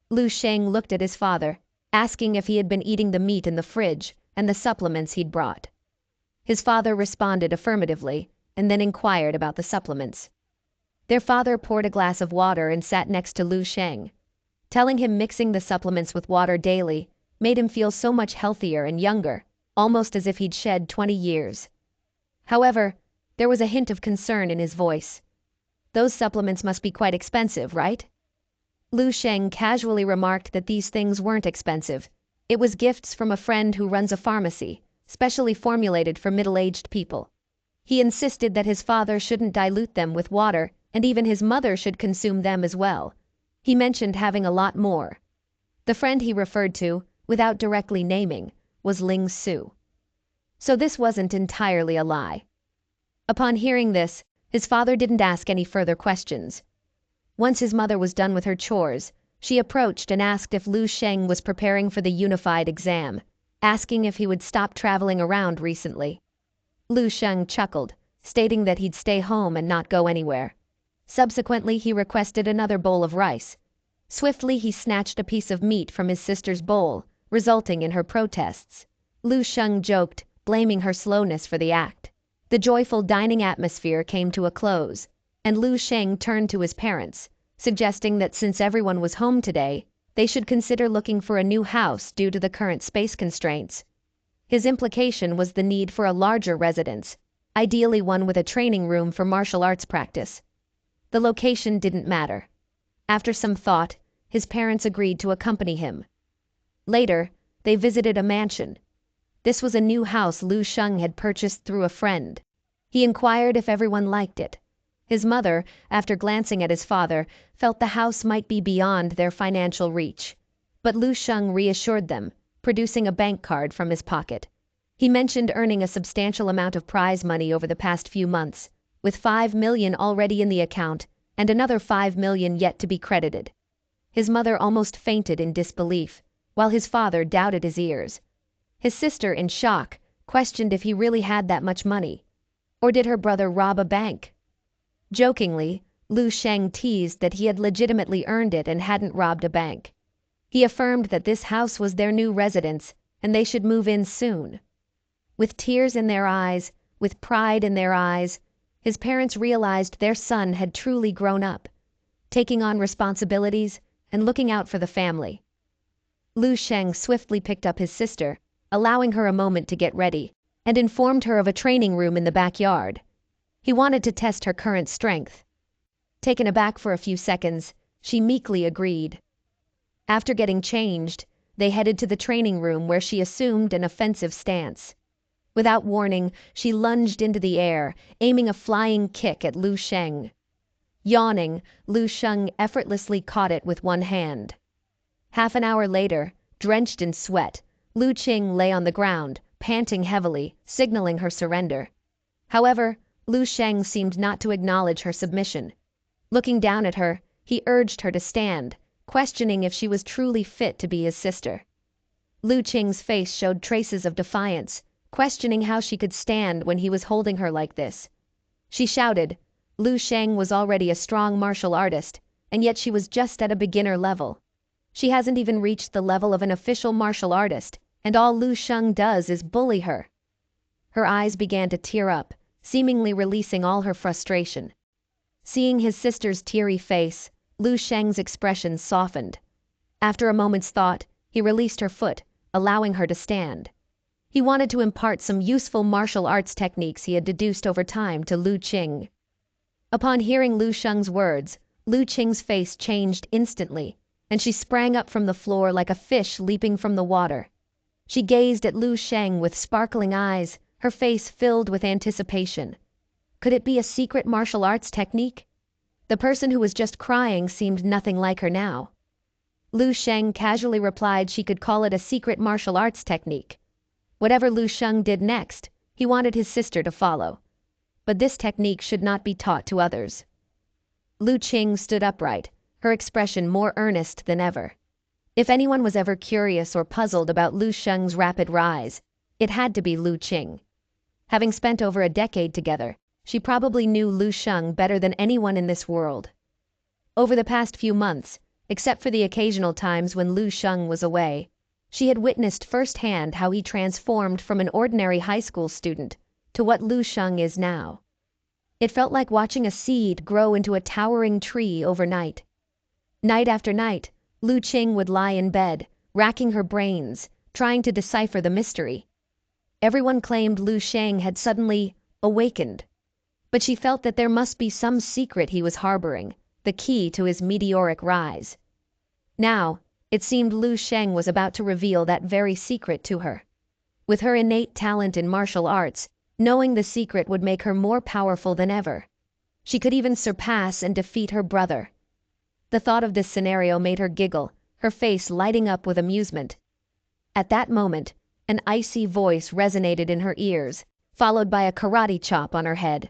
A: Lu Sheng looked at his father, asking if he had been eating the meat in the fridge and the supplements he'd brought. His father responded affirmatively, and then inquired about the supplements. Their father poured a glass of water and sat next to Lu Sheng, telling him mixing the supplements with water daily made him feel so much healthier and younger, almost as if he'd shed 20 years. However, there was a hint of concern in his voice. "Those supplements must be quite expensive, right?" Lu Sheng casually remarked that these things weren't expensive. It was gifts from a friend who runs a pharmacy, specially formulated for middle-aged people. He insisted that his father shouldn't dilute them with water, and even his mother should consume them as well. He mentioned having a lot more. The friend he referred to, without directly naming, was Ling Su. So this wasn't entirely a lie. Upon hearing this, his father didn't ask any further questions. Once his mother was done with her chores, she approached and asked if Lu Sheng was preparing for the unified exam, asking if he would stop traveling around recently. Lu Sheng chuckled, stating that he'd stay home and not go anywhere. Subsequently, he requested another bowl of rice. Swiftly, he snatched a piece of meat from his sister's bowl, resulting in her protests. Lu Sheng joked, blaming her slowness for the act. The joyful dining atmosphere came to a close, and Lu Sheng turned to his parents, suggesting that since everyone was home today, they should consider looking for a new house due to the current space constraints. His implication was the need for a larger residence, ideally one with a training room for martial arts practice. The location didn't matter. After some thought, his parents agreed to accompany him. Later, they visited a mansion. This was a new house Lu Sheng had purchased through a friend. He inquired if everyone liked it. His mother, after glancing at his father, felt the house might be beyond their financial reach. But Lu Sheng reassured them, producing a bank card from his pocket. He mentioned earning a substantial amount of prize money over the past few months, with 5 million already in the account and another 5 million yet to be credited. His mother almost fainted in disbelief, while his father doubted his ears. His sister, in shock, questioned if he really had that much money. Or did her brother rob a bank? Jokingly, Lu Sheng teased that he had legitimately earned it and hadn't robbed a bank. He affirmed that this house was their new residence and they should move in soon. With tears in their eyes, with pride in their eyes, his parents realized their son had truly grown up, taking on responsibilities and looking out for the family. Lu Sheng swiftly picked up his sister, allowing her a moment to get ready, and informed her of a training room in the backyard. He wanted to test her current strength. Taken aback for a few seconds, she meekly agreed. After getting changed, they headed to the training room where she assumed an offensive stance. Without warning, she lunged into the air, aiming a flying kick at Lu Sheng. Yawning, Lu Sheng effortlessly caught it with one hand. Half an hour later, drenched in sweat, Lu Qing lay on the ground, panting heavily, signaling her surrender. However, Lu Sheng seemed not to acknowledge her submission. Looking down at her, he urged her to stand, questioning if she was truly fit to be his sister. Lu Qing's face showed traces of defiance, questioning how she could stand when he was holding her like this. She shouted. Lu Sheng was already a strong martial artist, and yet she was just at a beginner level. She hasn't even reached the level of an official martial artist, and all Lu Sheng does is bully her. Her eyes began to tear up, seemingly releasing all her frustration. Seeing his sister's teary face, Lu Sheng's expression softened. After a moment's thought, he released her foot, allowing her to stand. He wanted to impart some useful martial arts techniques he had deduced over time to Lu Qing. Upon hearing Lu Sheng's words, Lu Qing's face changed instantly, and she sprang up from the floor like a fish leaping from the water. She gazed at Lu Sheng with sparkling eyes, her face filled with anticipation. Could it be a secret martial arts technique? The person who was just crying seemed nothing like her now. Lu Sheng casually replied she could call it a secret martial arts technique. Whatever Lu Sheng did next, he wanted his sister to follow. But this technique should not be taught to others. Lu Qing stood upright, her expression more earnest than ever. If anyone was ever curious or puzzled about Lu Sheng's rapid rise, it had to be Lu Qing. Having spent over a decade together, she probably knew Lu Sheng better than anyone in this world. Over the past few months, except for the occasional times when Lu Sheng was away, she had witnessed firsthand how he transformed from an ordinary high school student to what Lu Sheng is now. It felt like watching a seed grow into a towering tree overnight. Night after night, Lu Qing would lie in bed, racking her brains, trying to decipher the mystery. Everyone claimed Lu Sheng had suddenly awakened, but she felt that there must be some secret he was harboring, the key to his meteoric rise. Now, it seemed Lu Sheng was about to reveal that very secret to her. With her innate talent in martial arts, knowing the secret would make her more powerful than ever. She could even surpass and defeat her brother. The thought of this scenario made her giggle, her face lighting up with amusement. At that moment, an icy voice resonated in her ears, followed by a karate chop on her head.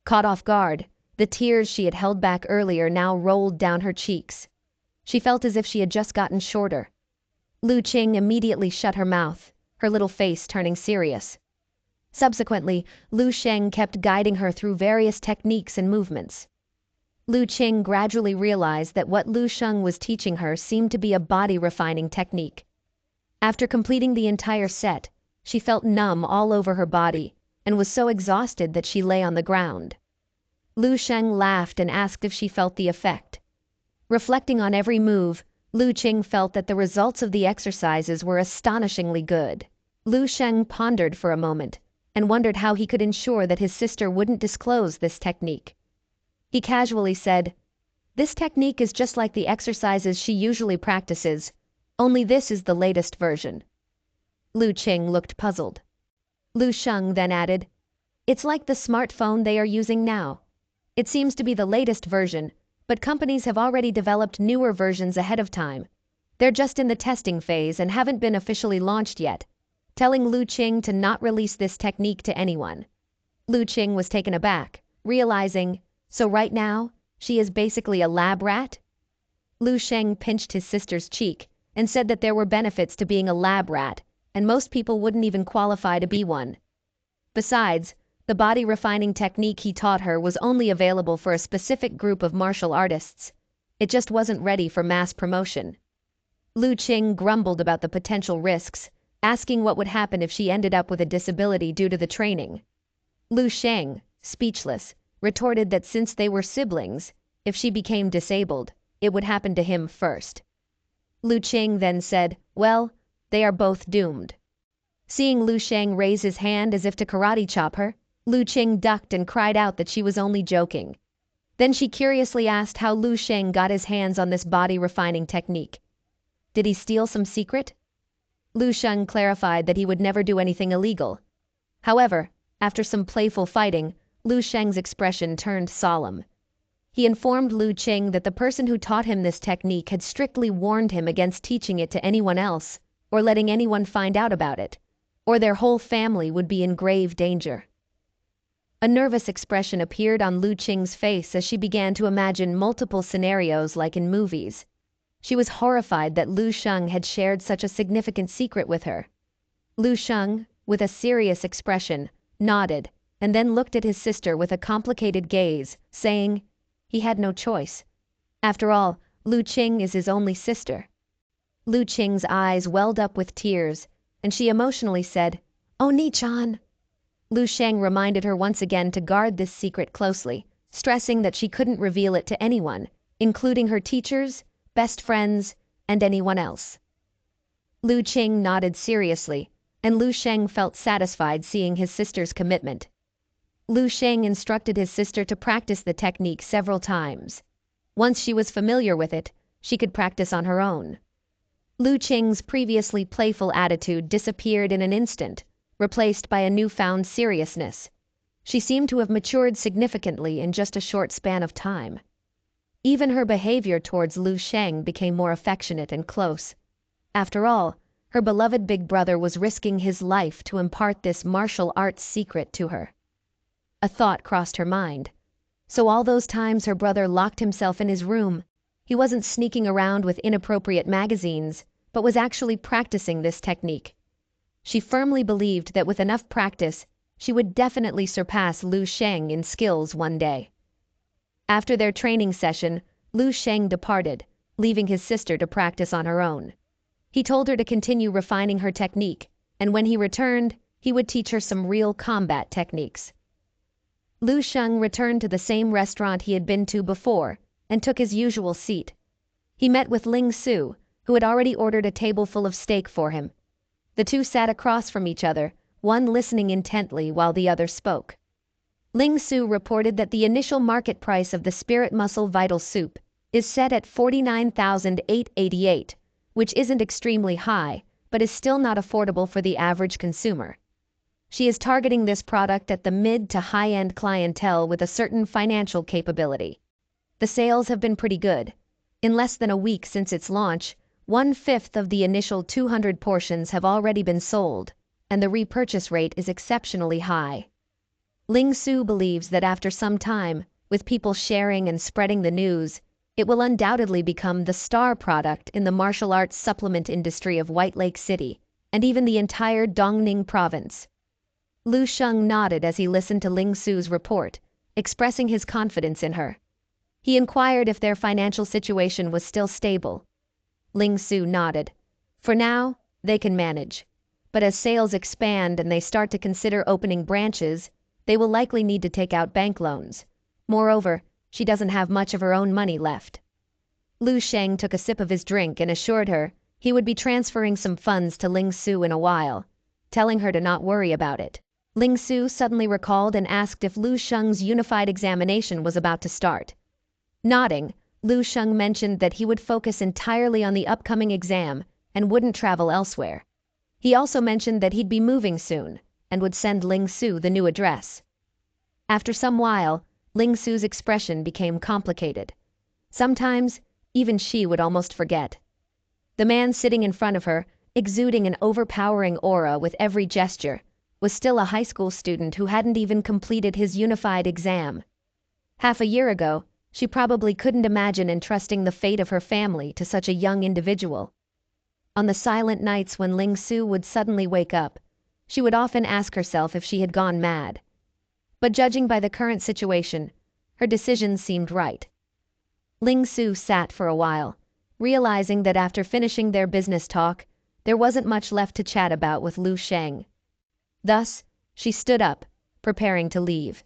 A: Caught off guard, the tears she had held back earlier now rolled down her cheeks. She felt as if she had just gotten shorter. Lu Qing immediately shut her mouth, her little face turning serious. Subsequently, Lu Sheng kept guiding her through various techniques and movements. Lu Qing gradually realized that what Lu Sheng was teaching her seemed to be a body-refining technique. After completing the entire set, she felt numb all over her body and was so exhausted that she lay on the ground. Lu Sheng laughed and asked if she felt the effect. Reflecting on every move, Lu Qing felt that the results of the exercises were astonishingly good. Lu Sheng pondered for a moment and wondered how he could ensure that his sister wouldn't disclose this technique. He casually said, "This technique is just like the exercises she usually practices, only this is the latest version." Lu Qing looked puzzled. Lu Sheng then added, "It's like the smartphone they are using now. It seems to be the latest version, but companies have already developed newer versions ahead of time. They're just in the testing phase and haven't been officially launched yet," telling Lu Qing to not release this technique to anyone. Lu Qing was taken aback, realizing, so right now, she is basically a lab rat? Lu Sheng pinched his sister's cheek and said that there were benefits to being a lab rat, and most people wouldn't even qualify to be one. Besides, the body-refining technique he taught her was only available for a specific group of martial artists. It just wasn't ready for mass promotion. Lu Qing grumbled about the potential risks, asking what would happen if she ended up with a disability due to the training. Lu Sheng, speechless, retorted that since they were siblings, if she became disabled, it would happen to him first. Lu Qing then said, "Well, they are both doomed." Seeing Lu Sheng raise his hand as if to karate chop her, Lu Qing ducked and cried out that she was only joking. Then she curiously asked how Lu Sheng got his hands on this body-refining technique. Did he steal some secret? Lu Sheng clarified that he would never do anything illegal. However, after some playful fighting, Lu Sheng's expression turned solemn. He informed Lu Qing that the person who taught him this technique had strictly warned him against teaching it to anyone else, or letting anyone find out about it, or their whole family would be in grave danger. A nervous expression appeared on Lu Qing's face as she began to imagine multiple scenarios like in movies. She was horrified that Lu Sheng had shared such a significant secret with her. Lu Sheng, with a serious expression, nodded, and then looked at his sister with a complicated gaze, saying, he had no choice. After all, Lu Qing is his only sister. Lu Qing's eyes welled up with tears, and she emotionally said, "Oh, Ni-chan." Lu Sheng reminded her once again to guard this secret closely, stressing that she couldn't reveal it to anyone, including her teachers, best friends, and anyone else. Lu Qing nodded seriously, and Lu Sheng felt satisfied seeing his sister's commitment. Lu Sheng instructed his sister to practice the technique several times. Once she was familiar with it, she could practice on her own. Lu Qing's previously playful attitude disappeared in an instant, replaced by a newfound seriousness. She seemed to have matured significantly in just a short span of time. Even her behavior towards Lu Sheng became more affectionate and close. After all, her beloved big brother was risking his life to impart this martial arts secret to her. A thought crossed her mind. So all those times her brother locked himself in his room, he wasn't sneaking around with inappropriate magazines, but was actually practicing this technique. She firmly believed that with enough practice, she would definitely surpass Lu Sheng in skills one day. After their training session, Lu Sheng departed, leaving his sister to practice on her own. He told her to continue refining her technique, and when he returned, he would teach her some real combat techniques. Lu Sheng returned to the same restaurant he had been to before and took his usual seat. He met with Ling Su, who had already ordered a table full of steak for him. The two sat across from each other, one listening intently while the other spoke. Ling Su reported that the initial market price of the Spirit Muscle Vital Soup is set at 49,888, which isn't extremely high, but is still not affordable for the average consumer. She is targeting this product at the mid to high-end clientele with a certain financial capability. The sales have been pretty good. In less than a week since its launch, 1/5 of the initial 200 portions have already been sold, and the repurchase rate is exceptionally high. Ling Su believes that after some time, with people sharing and spreading the news, it will undoubtedly become the star product in the martial arts supplement industry of White Lake City, and even the entire Dongning province. Lu Sheng nodded as he listened to Ling Su's report, expressing his confidence in her. He inquired if their financial situation was still stable. Ling Su nodded. For now, they can manage. But as sales expand and they start to consider opening branches, they will likely need to take out bank loans. Moreover, she doesn't have much of her own money left. Lu Sheng took a sip of his drink and assured her he would be transferring some funds to Ling Su in a while, telling her to not worry about it. Ling Su suddenly recalled and asked if Lu Sheng's unified examination was about to start. Nodding, Lu Sheng mentioned that he would focus entirely on the upcoming exam and wouldn't travel elsewhere. He also mentioned that he'd be moving soon and would send Ling Su the new address. After some while, Ling Su's expression became complicated. Sometimes, even she would almost forget. The man sitting in front of her, exuding an overpowering aura with every gesture, was still a high school student who hadn't even completed his unified exam. Half a year ago, she probably couldn't imagine entrusting the fate of her family to such a young individual. On the silent nights when Ling Su would suddenly wake up, she would often ask herself if she had gone mad. But judging by the current situation, her decision seemed right. Ling Su sat for a while, realizing that after finishing their business talk, there wasn't much left to chat about with Lu Sheng. Thus, she stood up, preparing to leave.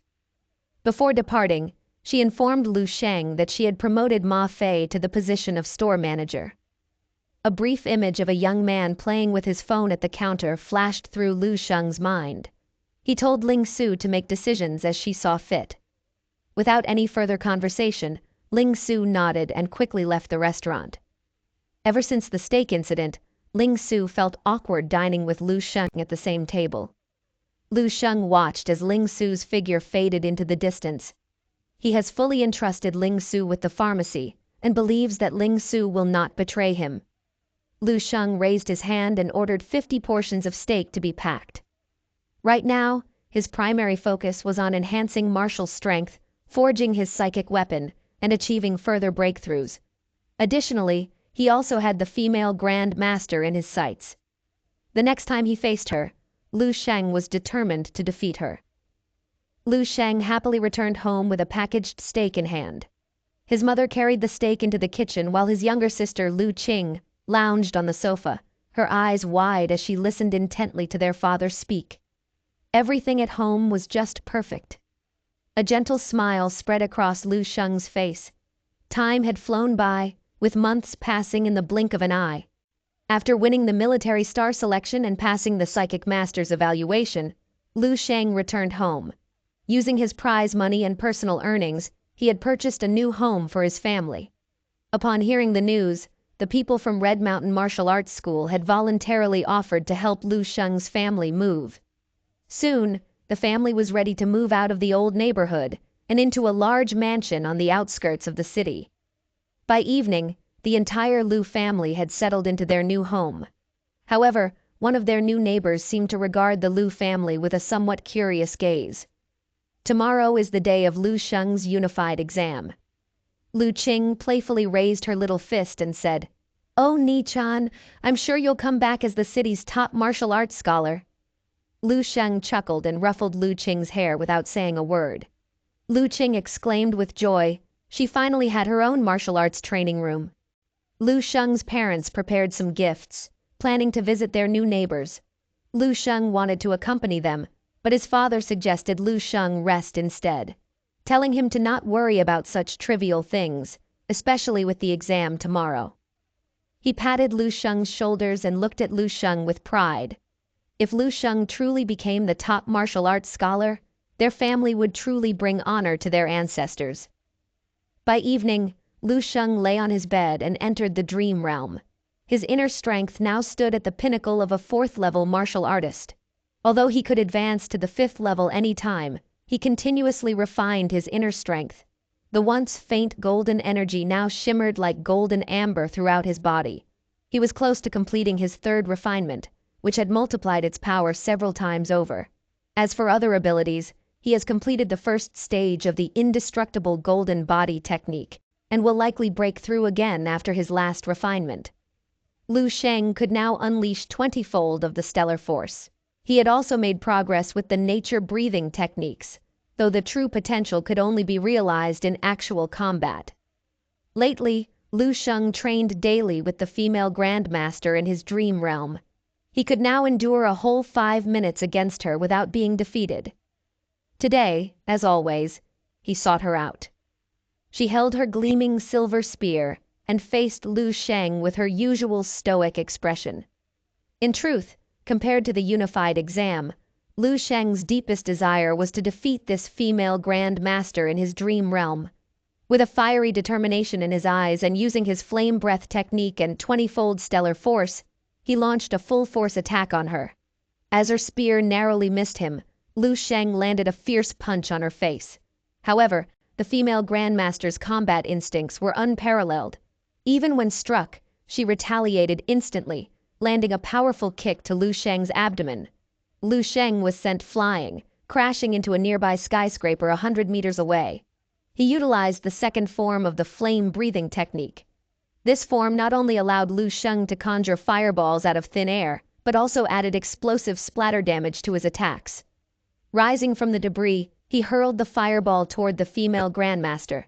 A: Before departing, she informed Lu Sheng that she had promoted Ma Fei to the position of store manager. A brief image of a young man playing with his phone at the counter flashed through Lu Sheng's mind. He told Ling Su to make decisions as she saw fit. Without any further conversation, Ling Su nodded and quickly left the restaurant. Ever since the steak incident, Ling Su felt awkward dining with Lu Sheng at the same table. Lu Sheng watched as Ling Su's figure faded into the distance. He has fully entrusted Ling Su with the pharmacy and believes that Ling Su will not betray him. Lu Sheng raised his hand and ordered 50 portions of steak to be packed. Right now, his primary focus was on enhancing martial strength, forging his psychic weapon, and achieving further breakthroughs. Additionally, he also had the female Grand Master in his sights. The next time he faced her, Lu Sheng was determined to defeat her. Lu Sheng happily returned home with a packaged steak in hand. His mother carried the steak into the kitchen while his younger sister Lu Qing lounged on the sofa, her eyes wide as she listened intently to their father speak. Everything at home was just perfect. A gentle smile spread across Lu Sheng's face. Time had flown by, with months passing in the blink of an eye. After winning the military star selection and passing the Psychic Master's evaluation, Lu Sheng returned home. Using his prize money and personal earnings, he had purchased a new home for his family. Upon hearing the news, the people from Red Mountain Martial Arts School had voluntarily offered to help Lu Sheng's family move. Soon, the family was ready to move out of the old neighborhood and into a large mansion on the outskirts of the city. By evening, the entire Lu family had settled into their new home. However, one of their new neighbors seemed to regard the Lu family with a somewhat curious gaze. Tomorrow is the day of Lu Sheng's unified exam. Lu Qing playfully raised her little fist and said, "Oh, Ni-chan, I'm sure you'll come back as the city's top martial arts scholar." Lu Sheng chuckled and ruffled Lu Qing's hair without saying a word. Lu Qing exclaimed with joy. She finally had her own martial arts training room. Lu Sheng's parents prepared some gifts, planning to visit their new neighbors. Lu Sheng wanted to accompany them, but his father suggested Lu Sheng rest instead, telling him to not worry about such trivial things, especially with the exam tomorrow. He patted Lu Sheng's shoulders and looked at Lu Sheng with pride. If Lu Sheng truly became the top martial arts scholar, their family would truly bring honor to their ancestors. By evening, Lu Sheng lay on his bed and entered the dream realm. His inner strength now stood at the pinnacle of a 4th-level martial artist. Although he could advance to the 5th level any time, he continuously refined his inner strength. The once faint golden energy now shimmered like golden amber throughout his body. He was close to completing his 3rd refinement, which had multiplied its power several times over. As for other abilities, he has completed the 1st stage of the indestructible golden body technique, and will likely break through again after his last refinement. Lu Sheng could now unleash 20-fold of the stellar force. He had also made progress with the nature breathing techniques, though the true potential could only be realized in actual combat. Lately, Lu Sheng trained daily with the female Grandmaster in his dream realm. He could now endure a whole 5 minutes against her without being defeated. Today, as always, he sought her out. She held her gleaming silver spear and faced Lu Sheng with her usual stoic expression. In truth, compared to the unified exam, Lu Sheng's deepest desire was to defeat this female Grand Master in his dream realm. With a fiery determination in his eyes and using his flame breath technique and 20-fold stellar force, he launched a full-force attack on her. As her spear narrowly missed him, Lu Sheng landed a fierce punch on her face. However, the female Grandmaster's combat instincts were unparalleled. Even when struck, she retaliated instantly, landing a powerful kick to Lu Sheng's abdomen. Lu Sheng was sent flying, crashing into a nearby skyscraper 100 meters away. He utilized the 2nd form of the flame-breathing technique. This form not only allowed Lu Sheng to conjure fireballs out of thin air, but also added explosive splatter damage to his attacks. Rising from the debris, he hurled the fireball toward the female Grandmaster.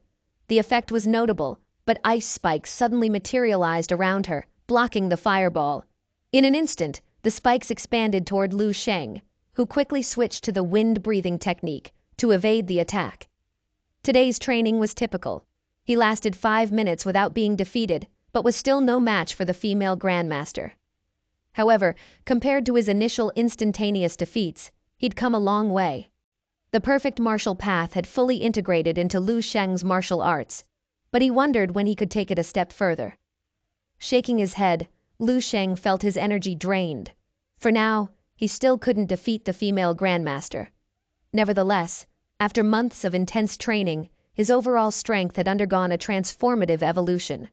A: The effect was notable, but ice spikes suddenly materialized around her, blocking the fireball. In an instant, the spikes expanded toward Lu Sheng, who quickly switched to the wind-breathing technique to evade the attack. Today's training was typical. He lasted 5 minutes without being defeated, but was still no match for the female Grandmaster. However, compared to his initial instantaneous defeats, he'd come a long way. The perfect martial path had fully integrated into Lu Sheng's martial arts, but he wondered when he could take it a step further. Shaking his head, Lu Sheng felt his energy drained. For now, he still couldn't defeat the female Grandmaster. Nevertheless, after months of intense training, his overall strength had undergone a transformative evolution.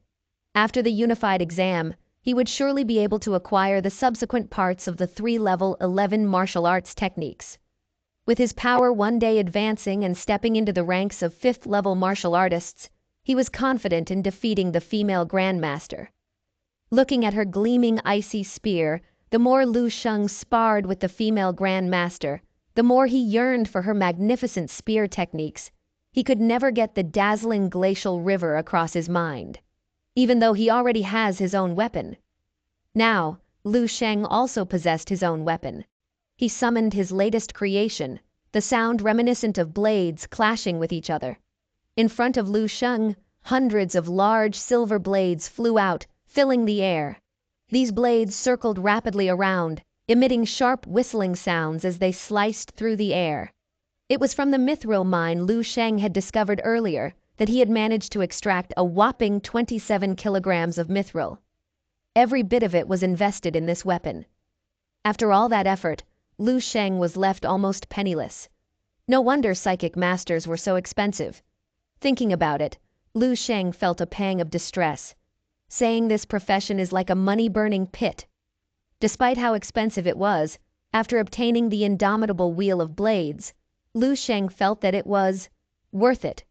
A: After the unified exam, he would surely be able to acquire the subsequent parts of the 3-level 11 martial arts techniques. With his power one day advancing and stepping into the ranks of 5th-level martial artists, he was confident in defeating the female Grandmaster. Looking at her gleaming icy spear, the more Lu Sheng sparred with the female grandmaster, the more he yearned for her magnificent spear techniques. He could never get the dazzling glacial river across his mind, even though he already has his own weapon. Now, Lu Sheng also possessed his own weapon. He summoned his latest creation, the sound reminiscent of blades clashing with each other. In front of Lu Sheng, hundreds of large silver blades flew out, filling the air. These blades circled rapidly around, emitting sharp whistling sounds as they sliced through the air. It was from the mithril mine Lu Sheng had discovered earlier that he had managed to extract a whopping 27 kilograms of mithril. Every bit of it was invested in this weapon. After all that effort, Lu Sheng was left almost penniless. No wonder psychic masters were so expensive. Thinking about it, Lu Sheng felt a pang of distress, saying this profession is like a money-burning pit. Despite how expensive it was, after obtaining the indomitable Wheel of Blades, Lu Sheng felt that it was worth it.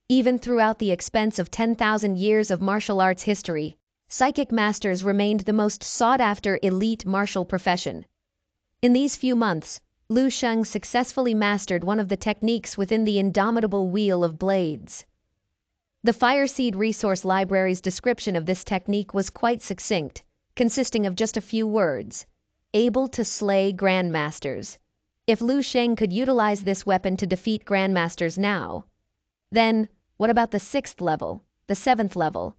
A: Even throughout the expense of 10,000 years of martial arts history, psychic masters remained the most sought-after elite martial profession. In these few months, Lu Sheng successfully mastered one of the techniques within the indomitable Wheel of Blades. The Fireseed Resource Library's description of this technique was quite succinct, consisting of just a few words: able to slay grandmasters. If Lu Sheng could utilize this weapon to defeat grandmasters now, then what about the 6th level, the 7th level?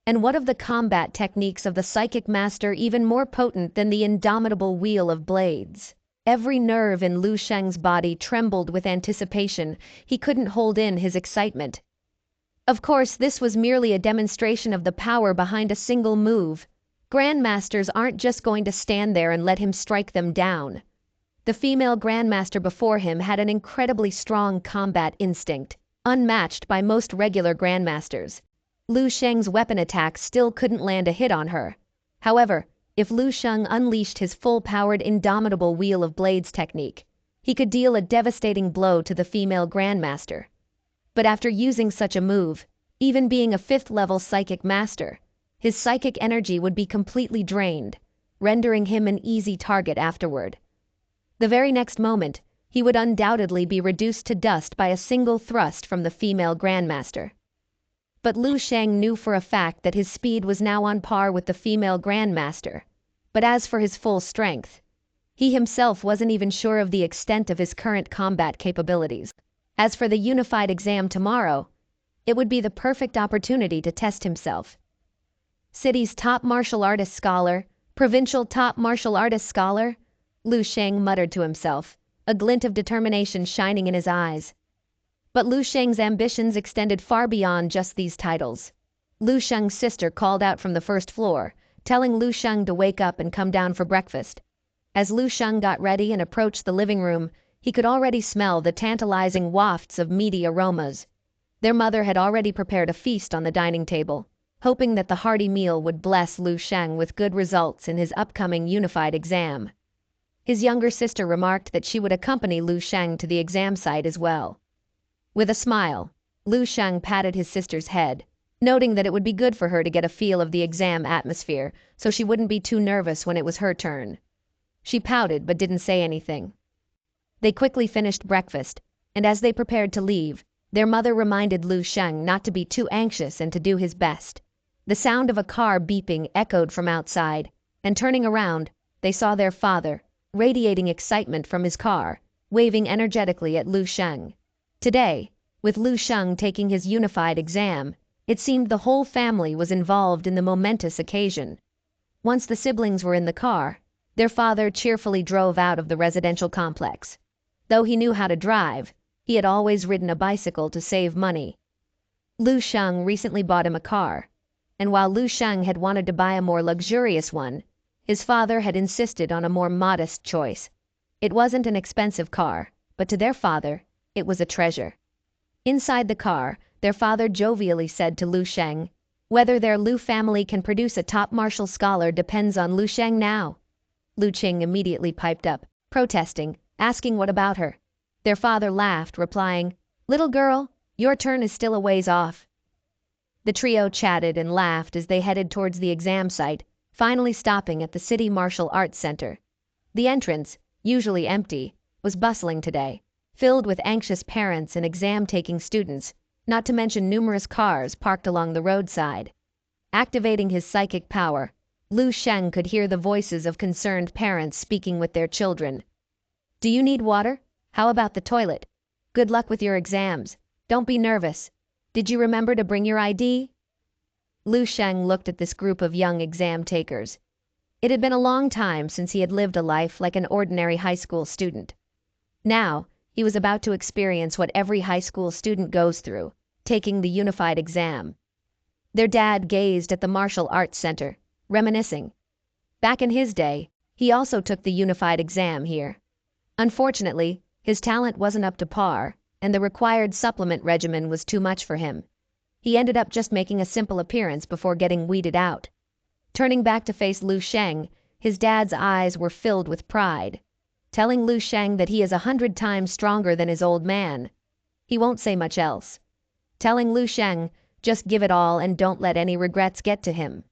A: And what of the combat techniques of the psychic master even more potent than the indomitable Wheel of Blades? Every nerve in Lu Sheng's body trembled with anticipation. He couldn't hold in his excitement. Of course, this was merely a demonstration of the power behind a single move. Grandmasters aren't just going to stand there and let him strike them down. The female grandmaster before him had an incredibly strong combat instinct, unmatched by most regular grandmasters. Lu Sheng's weapon attack still couldn't land a hit on her. However, if Lu Sheng unleashed his full-powered indomitable Wheel of Blades technique, he could deal a devastating blow to the female grandmaster. But after using such a move, even being a 5th-level psychic master, his psychic energy would be completely drained, rendering him an easy target afterward. The very next moment, he would undoubtedly be reduced to dust by a single thrust from the female grandmaster. But Lu Sheng knew for a fact that his speed was now on par with the female grandmaster. But as for his full strength, he himself wasn't even sure of the extent of his current combat capabilities. As for the unified exam tomorrow, it would be the perfect opportunity to test himself. City's top martial artist scholar, provincial top martial artist scholar, Lu Sheng muttered to himself, a glint of determination shining in his eyes. But Lu Sheng's ambitions extended far beyond just these titles. Lu Sheng's sister called out from the first floor, telling Lu Sheng to wake up and come down for breakfast. As Lu Sheng got ready and approached the living room, he could already smell the tantalizing wafts of meaty aromas. Their mother had already prepared a feast on the dining table, hoping that the hearty meal would bless Lu Sheng with good results in his upcoming unified exam. His younger sister remarked that she would accompany Lu Sheng to the exam site as well. With a smile, Lu Sheng patted his sister's head, noting that it would be good for her to get a feel of the exam atmosphere so she wouldn't be too nervous when it was her turn. She pouted but didn't say anything. They quickly finished breakfast, and as they prepared to leave, their mother reminded Lu Sheng not to be too anxious and to do his best. The sound of a car beeping echoed from outside, and turning around, they saw their father, radiating excitement from his car, waving energetically at Lu Sheng. Today, with Lu Sheng taking his unified exam, it seemed the whole family was involved in the momentous occasion. Once the siblings were in the car, their father cheerfully drove out of the residential complex. Though he knew how to drive, he had always ridden a bicycle to save money. Lu Sheng recently bought him a car, and while Lu Sheng had wanted to buy a more luxurious one, his father had insisted on a more modest choice. It wasn't an expensive car, but to their father, it was a treasure. Inside the car, their father jovially said to Lu Sheng, "Whether their Lu family can produce a top martial scholar depends on Lu Sheng now." Lu Qing immediately piped up, protesting, asking what about her. Their father laughed, replying, "Little girl, your turn is still a ways off." The trio chatted and laughed as they headed towards the exam site, finally stopping at the City Martial Arts Center. The entrance, usually empty, was bustling today, filled with anxious parents and exam-taking students, not to mention numerous cars parked along the roadside. Activating his psychic power, Lu Sheng could hear the voices of concerned parents speaking with their children. "Do you need water? How about the toilet? Good luck with your exams. Don't be nervous. Did you remember to bring your ID?" Lu Sheng looked at this group of young exam takers. It had been a long time since he had lived a life like an ordinary high school student. Now, he was about to experience what every high school student goes through, taking the unified exam. Their dad gazed at the martial arts center, reminiscing. Back in his day, he also took the unified exam here. Unfortunately, his talent wasn't up to par, and the required supplement regimen was too much for him. He ended up just making a simple appearance before getting weeded out. Turning back to face Lu Sheng, his dad's eyes were filled with pride, telling Lu Sheng that he is 100 times stronger than his old man. He won't say much else. Telling Lu Sheng, just give it all and don't let any regrets get to him.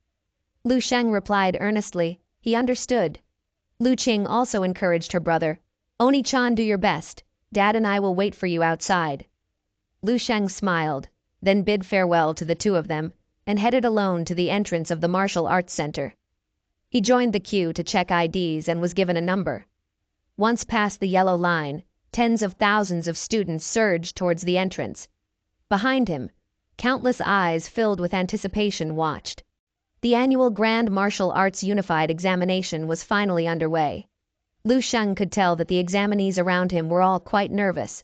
A: Lu Sheng replied earnestly, he understood. Lu Qing also encouraged her brother, "Oni-chan, do your best. Dad and I will wait for you outside." Lu Sheng smiled, then bid farewell to the two of them, and headed alone to the entrance of the Martial Arts Center. He joined the queue to check IDs and was given a number. Once past the yellow line, tens of thousands of students surged towards the entrance. Behind him, countless eyes filled with anticipation watched. The annual Grand Martial Arts Unified Examination was finally underway. Lu Sheng could tell that the examinees around him were all quite nervous.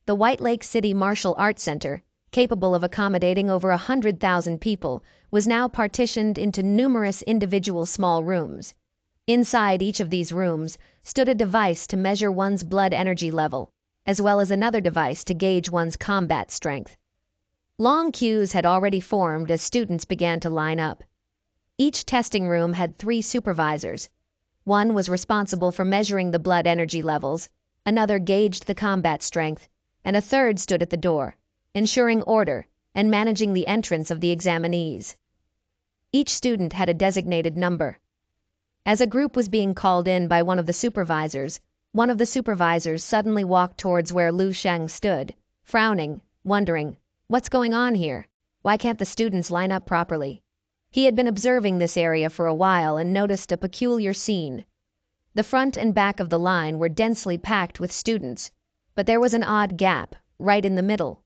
A: The White Lake City Martial Arts Center, capable of accommodating over 100,000 people, was now partitioned into numerous individual small rooms. Inside each of these rooms stood a device to measure one's blood energy level, as well as another device to gauge one's combat strength. Long queues had already formed as students began to line up. Each testing room had 3 supervisors. One was responsible for measuring the blood energy levels, another gauged the combat strength, and a third stood at the door, ensuring order and managing the entrance of the examinees. Each student had a designated number. As a group was being called in by one of the supervisors suddenly walked towards where Lu Sheng stood, frowning, wondering, what's going on here? Why can't the students line up properly? He had been observing this area for a while and noticed a peculiar scene. The front and back of the line were densely packed with students, but there was an odd gap, right in the middle.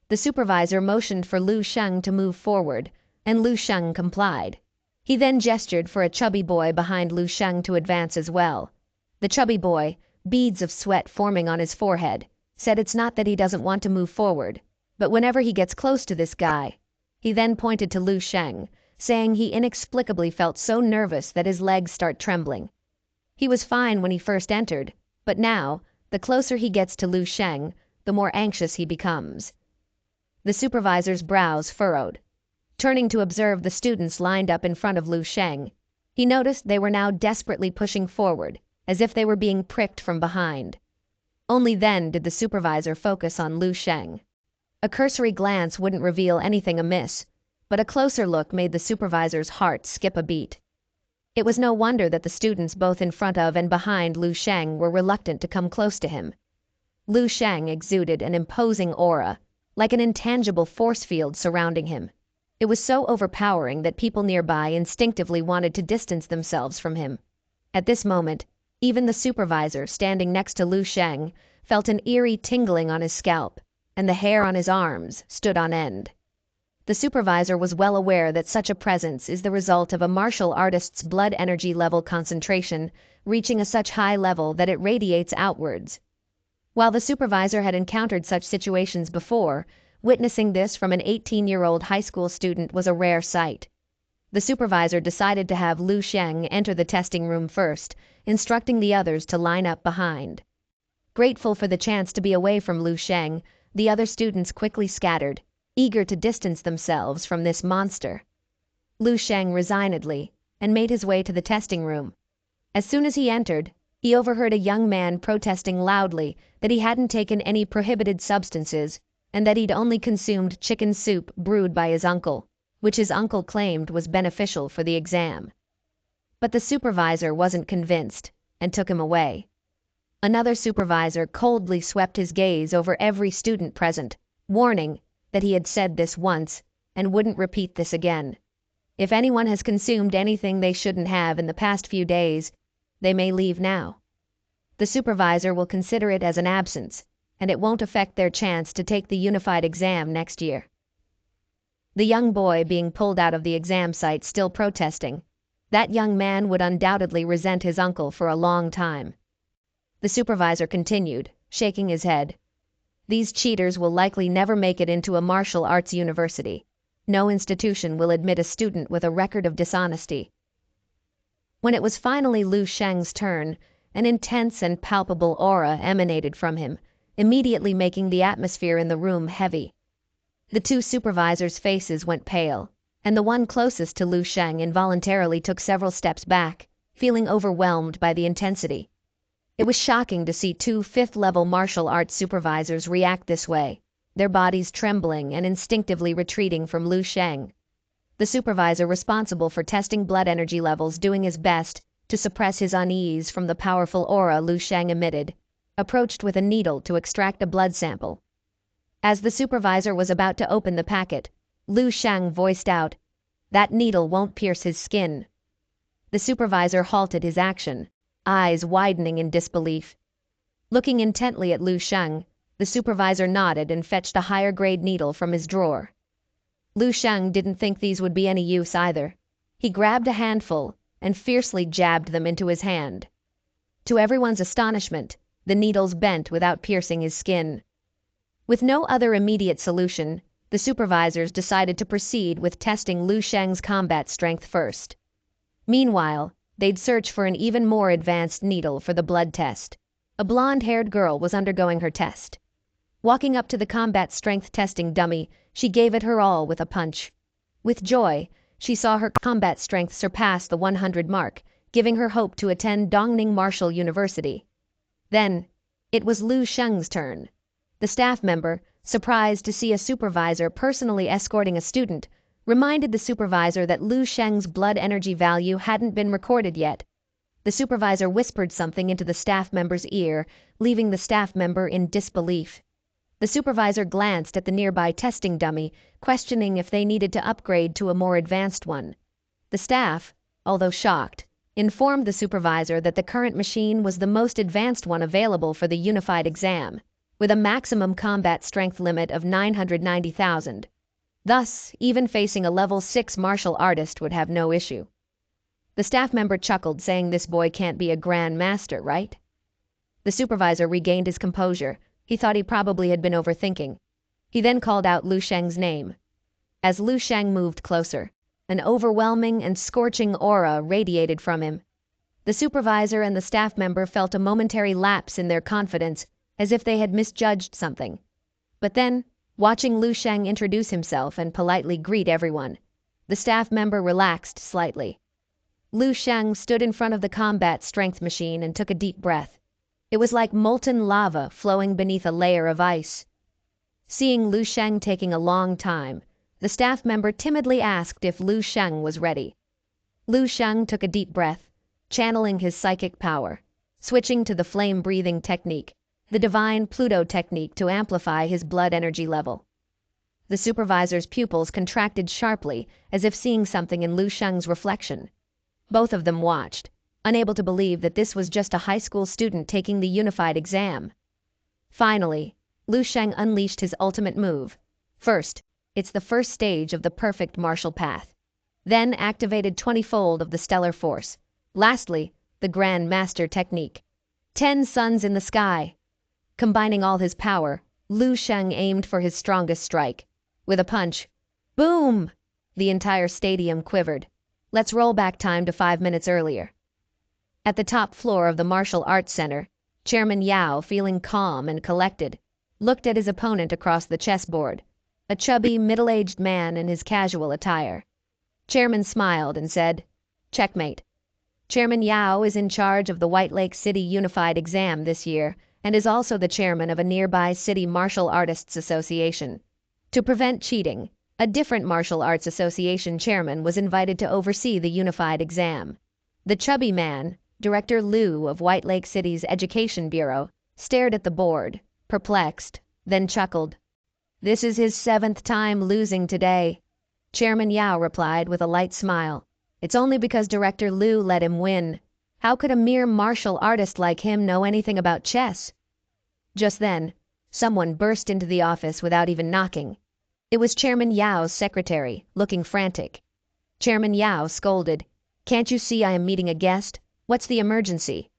A: The supervisor motioned for Lu Sheng to move forward, and Lu Sheng complied. He then gestured for a chubby boy behind Lu Sheng to advance as well. The chubby boy, beads of sweat forming on his forehead, said it's not that he doesn't want to move forward, but whenever he gets close to this guy. He then pointed to Lu Sheng, saying he inexplicably felt so nervous that his legs start trembling. He was fine when he first entered, but now, the closer he gets to Lu Sheng, the more anxious he becomes. The supervisor's brows furrowed. Turning to observe the students lined up in front of Lu Sheng, he noticed they were now desperately pushing forward, as if they were being pricked from behind. Only then did the supervisor focus on Lu Sheng. A cursory glance wouldn't reveal anything amiss, but a closer look made the supervisor's heart skip a beat. It was no wonder that the students both in front of and behind Lu Sheng were reluctant to come close to him. Lu Sheng exuded an imposing aura, like an intangible force field surrounding him. It was so overpowering that people nearby instinctively wanted to distance themselves from him. At this moment, even the supervisor standing next to Lu Sheng felt an eerie tingling on his scalp, and the hair on his arms stood on end. The supervisor was well aware that such a presence is the result of a martial artist's blood energy level concentration reaching a such high level that it radiates outwards. While the supervisor had encountered such situations before, witnessing this from an 18-year-old high school student was a rare sight. The supervisor decided to have Lu Sheng enter the testing room first, instructing the others to line up behind. Grateful for the chance to be away from Lu Sheng, the other students quickly scattered, eager to distance themselves from this monster. Lu Sheng resignedly and made his way to the testing room. As soon as he entered, he overheard a young man protesting loudly that he hadn't taken any prohibited substances, and that he'd only consumed chicken soup brewed by his uncle, which his uncle claimed was beneficial for the exam. But the supervisor wasn't convinced and took him away. Another supervisor coldly swept his gaze over every student present, warning that he had said this once and wouldn't repeat this again. If anyone has consumed anything they shouldn't have in the past few days, they may leave now. The supervisor will consider it as an absence, and it won't affect their chance to take the unified exam next year. The young boy being pulled out of the exam site still protesting. That young man would undoubtedly resent his uncle for a long time. The supervisor continued, shaking his head. These cheaters will likely never make it into a martial arts university. No institution will admit a student with a record of dishonesty. When it was finally Lu Sheng's turn, an intense and palpable aura emanated from him, immediately making the atmosphere in the room heavy. The two supervisors' faces went pale, and the one closest to Lu Sheng involuntarily took several steps back, feeling overwhelmed by the intensity. It was shocking to see two fifth-level martial arts supervisors react this way, their bodies trembling and instinctively retreating from Lu Sheng. The supervisor responsible for testing blood energy levels doing his best to suppress his unease from the powerful aura Lu Sheng emitted, approached with a needle to extract a blood sample. As the supervisor was about to open the packet, Lu Sheng voiced out, "That needle won't pierce his skin." The supervisor halted his action, eyes widening in disbelief. Looking intently at Lu Sheng, the supervisor nodded and fetched a higher-grade needle from his drawer. Lu Sheng didn't think these would be any use either. He grabbed a handful and fiercely jabbed them into his hand. To everyone's astonishment, the needles bent without piercing his skin. With no other immediate solution, the supervisors decided to proceed with testing Lu Sheng's combat strength first. Meanwhile, they'd search for an even more advanced needle for the blood test. A blonde-haired girl was undergoing her test. Walking up to the combat strength testing dummy, she gave it her all with a punch. With joy, she saw her combat strength surpass the 100 mark, giving her hope to attend Dongning Martial University. Then, it was Lu Sheng's turn. The staff member, surprised to see a supervisor personally escorting a student, reminded the supervisor that Lu Sheng's blood energy value hadn't been recorded yet. The supervisor whispered something into the staff member's ear, leaving the staff member in disbelief. The supervisor glanced at the nearby testing dummy, questioning if they needed to upgrade to a more advanced one. The staff, although shocked, informed the supervisor that the current machine was the most advanced one available for the unified exam, with a maximum combat strength limit of 990,000. Thus, even facing a level 6 martial artist would have no issue. The staff member chuckled, saying this boy can't be a grand master, right? The supervisor regained his composure. He thought he probably had been overthinking. He then called out Lu Sheng's name. As Lu Sheng moved closer, an overwhelming and scorching aura radiated from him. The supervisor and the staff member felt a momentary lapse in their confidence, as if they had misjudged something. But then, watching Lu Sheng introduce himself and politely greet everyone, the staff member relaxed slightly. Lu Sheng stood in front of the combat strength machine and took a deep breath. It was like molten lava flowing beneath a layer of ice. Seeing Lu Sheng taking a long time, the staff member timidly asked if Lu Sheng was ready. Lu Sheng took a deep breath, channeling his psychic power, switching to the flame-breathing technique, the divine Pluto technique to amplify his blood energy level. The supervisor's pupils contracted sharply, as if seeing something in Lu Sheng's reflection. Both of them watched, unable to believe that this was just a high school student taking the unified exam. Finally, Lu Sheng unleashed his ultimate move. First, it's the first stage of the perfect martial path. Then activated 20-fold of the stellar force. Lastly, the Grand Master technique. 10 suns in the sky. Combining all his power, Lu Sheng aimed for his strongest strike. With a punch, boom! The entire stadium quivered. Let's roll back time to 5 minutes earlier. At the top floor of the Martial Arts Center, Chairman Yao, feeling calm and collected, looked at his opponent across the chessboard, a chubby, middle-aged man in his casual attire. Chairman smiled and said, "Checkmate. Chairman Yao is in charge of the White Lake City Unified Exam this year, and is also the chairman of a nearby city martial artists association. To prevent cheating, a different martial arts association chairman was invited to oversee the unified exam. The chubby man, Director Liu of White Lake City's Education Bureau, stared at the board, perplexed, then chuckled. "This is his 7th time losing today." Chairman Yao replied with a light smile. "It's only because Director Liu let him win. How could a mere martial artist like him know anything about chess?" Just then, someone burst into the office without even knocking. It was Chairman Yao's secretary, looking frantic. Chairman Yao scolded. "Can't you see I am meeting a guest? What's the emergency?"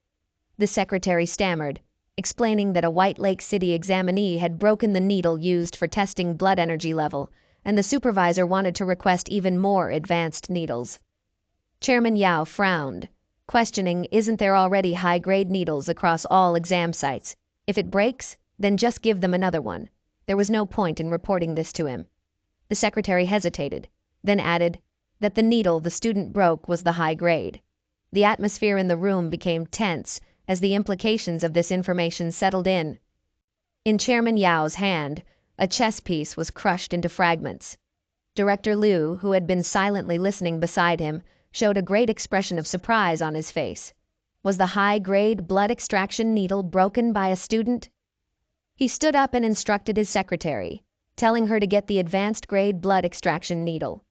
A: The secretary stammered, explaining that a White Lake City examinee had broken the needle used for testing blood energy level, and the supervisor wanted to request even more advanced needles. Chairman Yao frowned, questioning, "Isn't there already high-grade needles across all exam sites? If it breaks, then just give them another one." There was no point in reporting this to him. The secretary hesitated, then added that the needle the student broke was the high grade. The atmosphere in the room became tense as the implications of this information settled in. In Chairman Yao's hand, a chess piece was crushed into fragments. Director Liu, who had been silently listening beside him, showed a great expression of surprise on his face. Was the high-grade blood extraction needle broken by a student? He stood up and instructed his secretary, telling her to get the advanced grade blood extraction needle.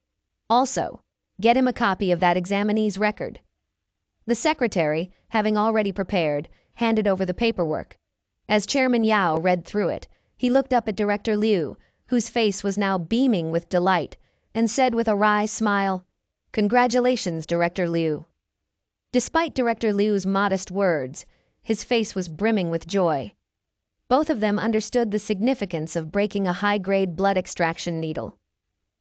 A: Also, get him a copy of that examinee's record. The secretary, having already prepared, handed over the paperwork. As Chairman Yao read through it, he looked up at Director Liu, whose face was now beaming with delight, and said with a wry smile, "Congratulations, Director Liu." Despite Director Liu's modest words, his face was brimming with joy. Both of them understood the significance of breaking a high-grade blood extraction needle.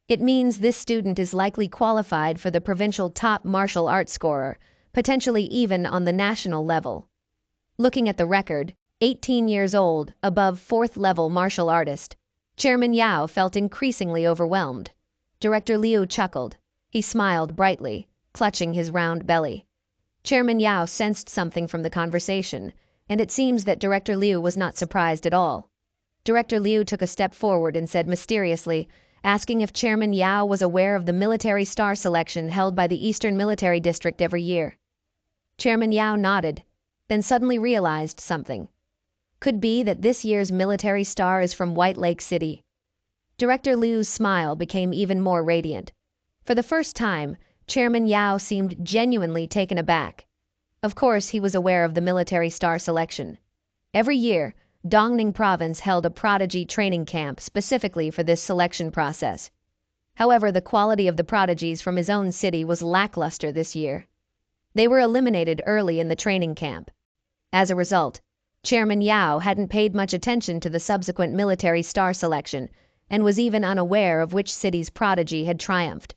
A: It means this student is likely qualified for the provincial top martial arts scorer, potentially even on the national level. Looking at the record, 18 years old, above 4th level martial artist, Chairman Yao felt increasingly overwhelmed. Director Liu chuckled. He smiled brightly, clutching his round belly. Chairman Yao sensed something from the conversation, and it seems that Director Liu was not surprised at all. Director Liu took a step forward and said mysteriously, asking if Chairman Yao was aware of the military star selection held by the Eastern Military District every year. Chairman Yao nodded, then suddenly realized something. Could be that this year's military star is from White Lake City. Director Liu's smile became even more radiant. For the first time, Chairman Yao seemed genuinely taken aback. Of course, he was aware of the military star selection. Every year, Dongning Province held a prodigy training camp specifically for this selection process. However, the quality of the prodigies from his own city was lackluster this year. They were eliminated early in the training camp. As a result, Chairman Yao hadn't paid much attention to the subsequent military star selection and was even unaware of which city's prodigy had triumphed.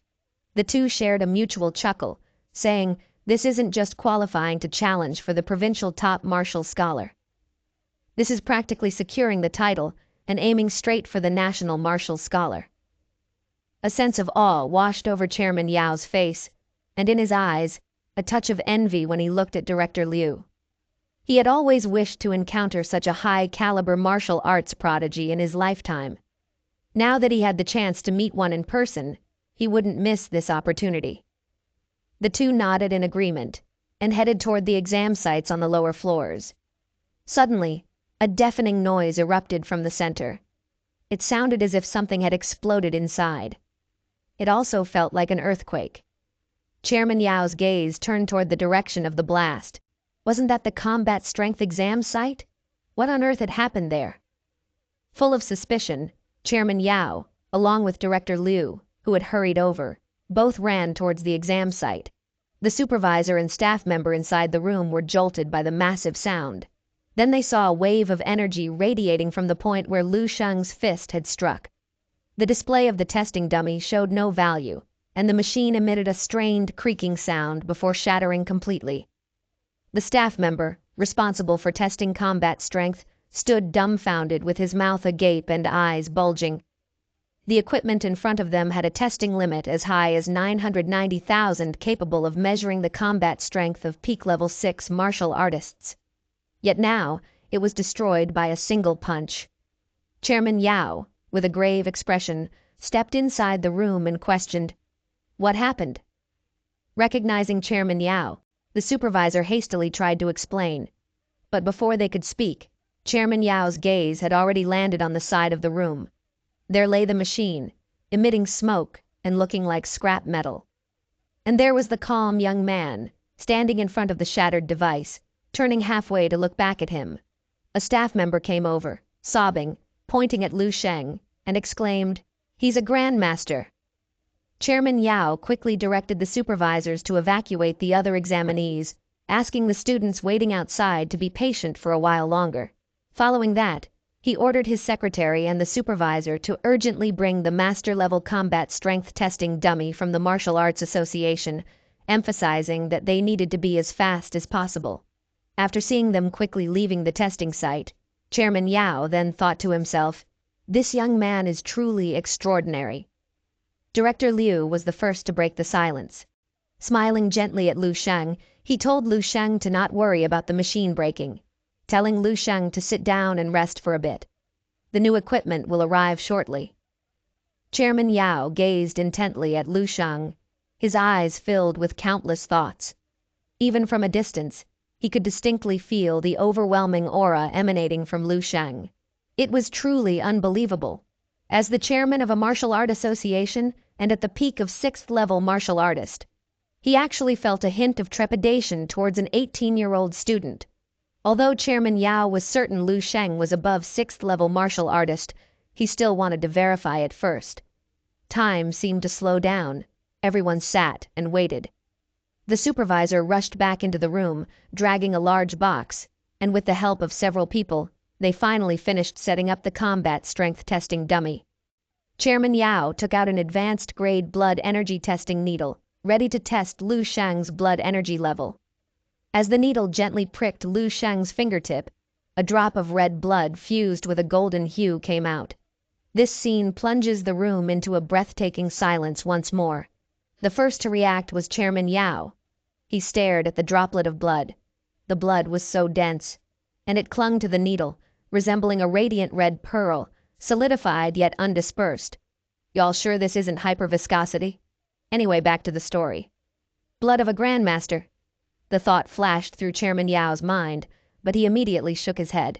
A: The two shared a mutual chuckle, saying, "This isn't just qualifying to challenge for the provincial top martial scholar. This is practically securing the title and aiming straight for the national martial scholar." A sense of awe washed over Chairman Yao's face, and in his eyes, a touch of envy when he looked at Director Liu. He had always wished to encounter such a high-caliber martial arts prodigy in his lifetime. Now that he had the chance to meet one in person, he wouldn't miss this opportunity. The two nodded in agreement and headed toward the exam sites on the lower floors. Suddenly, a deafening noise erupted from the center. It sounded as if something had exploded inside. It also felt like an earthquake. Chairman Yao's gaze turned toward the direction of the blast. Wasn't that the combat strength exam site? What on earth had happened there? Full of suspicion, Chairman Yao, along with Director Liu, who had hurried over, both ran towards the exam site. The supervisor and staff member inside the room were jolted by the massive sound. Then they saw a wave of energy radiating from the point where Lu Sheng's fist had struck. The display of the testing dummy showed no value, and the machine emitted a strained, creaking sound before shattering completely. The staff member, responsible for testing combat strength, stood dumbfounded with his mouth agape and eyes bulging. The equipment in front of them had a testing limit as high as 990,000 capable of measuring the combat strength of peak level 6 martial artists. Yet now, it was destroyed by a single punch. Chairman Yao, with a grave expression, stepped inside the room and questioned, "What happened?" Recognizing Chairman Yao, the supervisor hastily tried to explain. But before they could speak, Chairman Yao's gaze had already landed on the side of the room. There lay the machine, emitting smoke and looking like scrap metal. And there was the calm young man, standing in front of the shattered device, turning halfway to look back at him. A staff member came over, sobbing, pointing at Lu Sheng, and exclaimed, "He's a grandmaster." Chairman Yao quickly directed the supervisors to evacuate the other examinees, asking the students waiting outside to be patient for a while longer. Following that, he ordered his secretary and the supervisor to urgently bring the master-level combat strength testing dummy from the Martial Arts Association, emphasizing that they needed to be as fast as possible. After seeing them quickly leaving the testing site, Chairman Yao then thought to himself, "This young man is truly extraordinary." Director Liu was the first to break the silence. Smiling gently at Lu Sheng, he told Lu Sheng to not worry about the machine breaking, telling Lu Sheng to sit down and rest for a bit. The new equipment will arrive shortly. Chairman Yao gazed intently at Lu Sheng, his eyes filled with countless thoughts. Even from a distance, he could distinctly feel the overwhelming aura emanating from Lu Sheng. It was truly unbelievable. As the chairman of a martial art association and at the peak of 6th-level martial artist, he actually felt a hint of trepidation towards an 18-year-old student. Although Chairman Yao was certain Lu Sheng was above 6th-level martial artist, he still wanted to verify it first. Time seemed to slow down. Everyone sat and waited. The supervisor rushed back into the room, dragging a large box, and with the help of several people, they finally finished setting up the combat strength testing dummy. Chairman Yao took out an advanced grade blood energy testing needle, ready to test Lu Sheng's blood energy level. As the needle gently pricked Lu Sheng's fingertip, a drop of red blood fused with a golden hue came out. This scene plunges the room into a breathtaking silence once more. The first to react was Chairman Yao. He stared at the droplet of blood. The blood was so dense, and it clung to the needle, resembling a radiant red pearl, solidified yet undispersed. "Y'all sure this isn't hyperviscosity? Anyway, back to the story." "Blood of a grandmaster." The thought flashed through Chairman Yao's mind, but he immediately shook his head.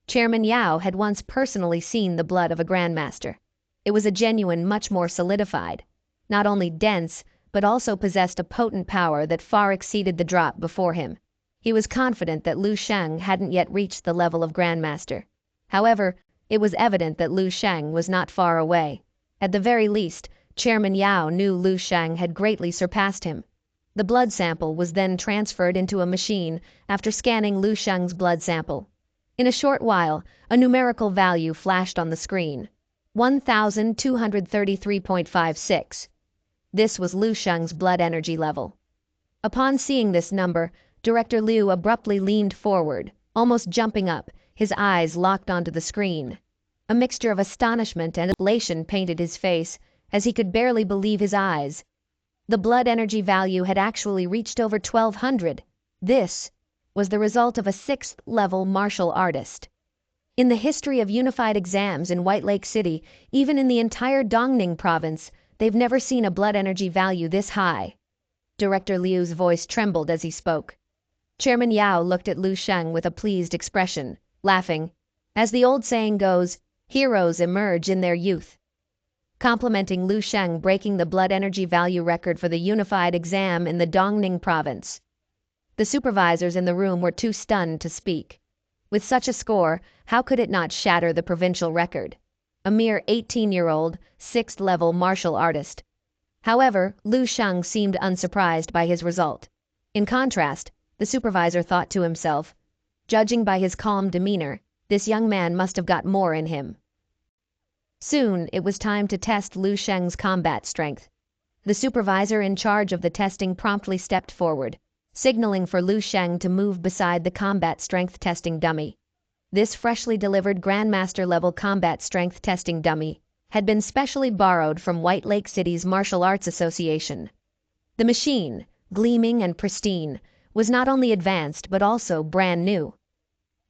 A: Chairman Yao had once personally seen the blood of a grandmaster. It was a genuine, much more solidified. Not only dense, but also possessed a potent power that far exceeded the drop before him. He was confident that Lu Sheng hadn't yet reached the level of grandmaster. However, it was evident that Lu Sheng was not far away. At the very least, Chairman Yao knew Lu Sheng had greatly surpassed him. The blood sample was then transferred into a machine after scanning Lu Sheng's blood sample. In a short while, a numerical value flashed on the screen. 1233.56. This was Lu Sheng's blood energy level. Upon seeing this number, Director Liu abruptly leaned forward, almost jumping up, his eyes locked onto the screen. A mixture of astonishment and elation painted his face, as he could barely believe his eyes. The blood energy value had actually reached over 1200. This was the result of a 6th-level martial artist. In the history of unified exams in White Lake City, even in the entire Dongning province, they've never seen a blood energy value this high. Director Liu's voice trembled as he spoke. Chairman Yao looked at Lu Sheng with a pleased expression, laughing. As the old saying goes, heroes emerge in their youth. Complimenting Lu Sheng breaking the blood energy value record for the unified exam in the Dongning province. The supervisors in the room were too stunned to speak. With such a score, how could it not shatter the provincial record? A mere 18-year-old, 6th-level martial artist. However, Lu Sheng seemed unsurprised by his result. In contrast, the supervisor thought to himself, judging by his calm demeanor, this young man must have got more in him. Soon, it was time to test Lu Sheng's combat strength. The supervisor in charge of the testing promptly stepped forward, signaling for Lu Sheng to move beside the combat strength testing dummy. This freshly delivered Grandmaster-level combat strength testing dummy had been specially borrowed from White Lake City's Martial Arts Association. The machine, gleaming and pristine, was not only advanced but also brand new.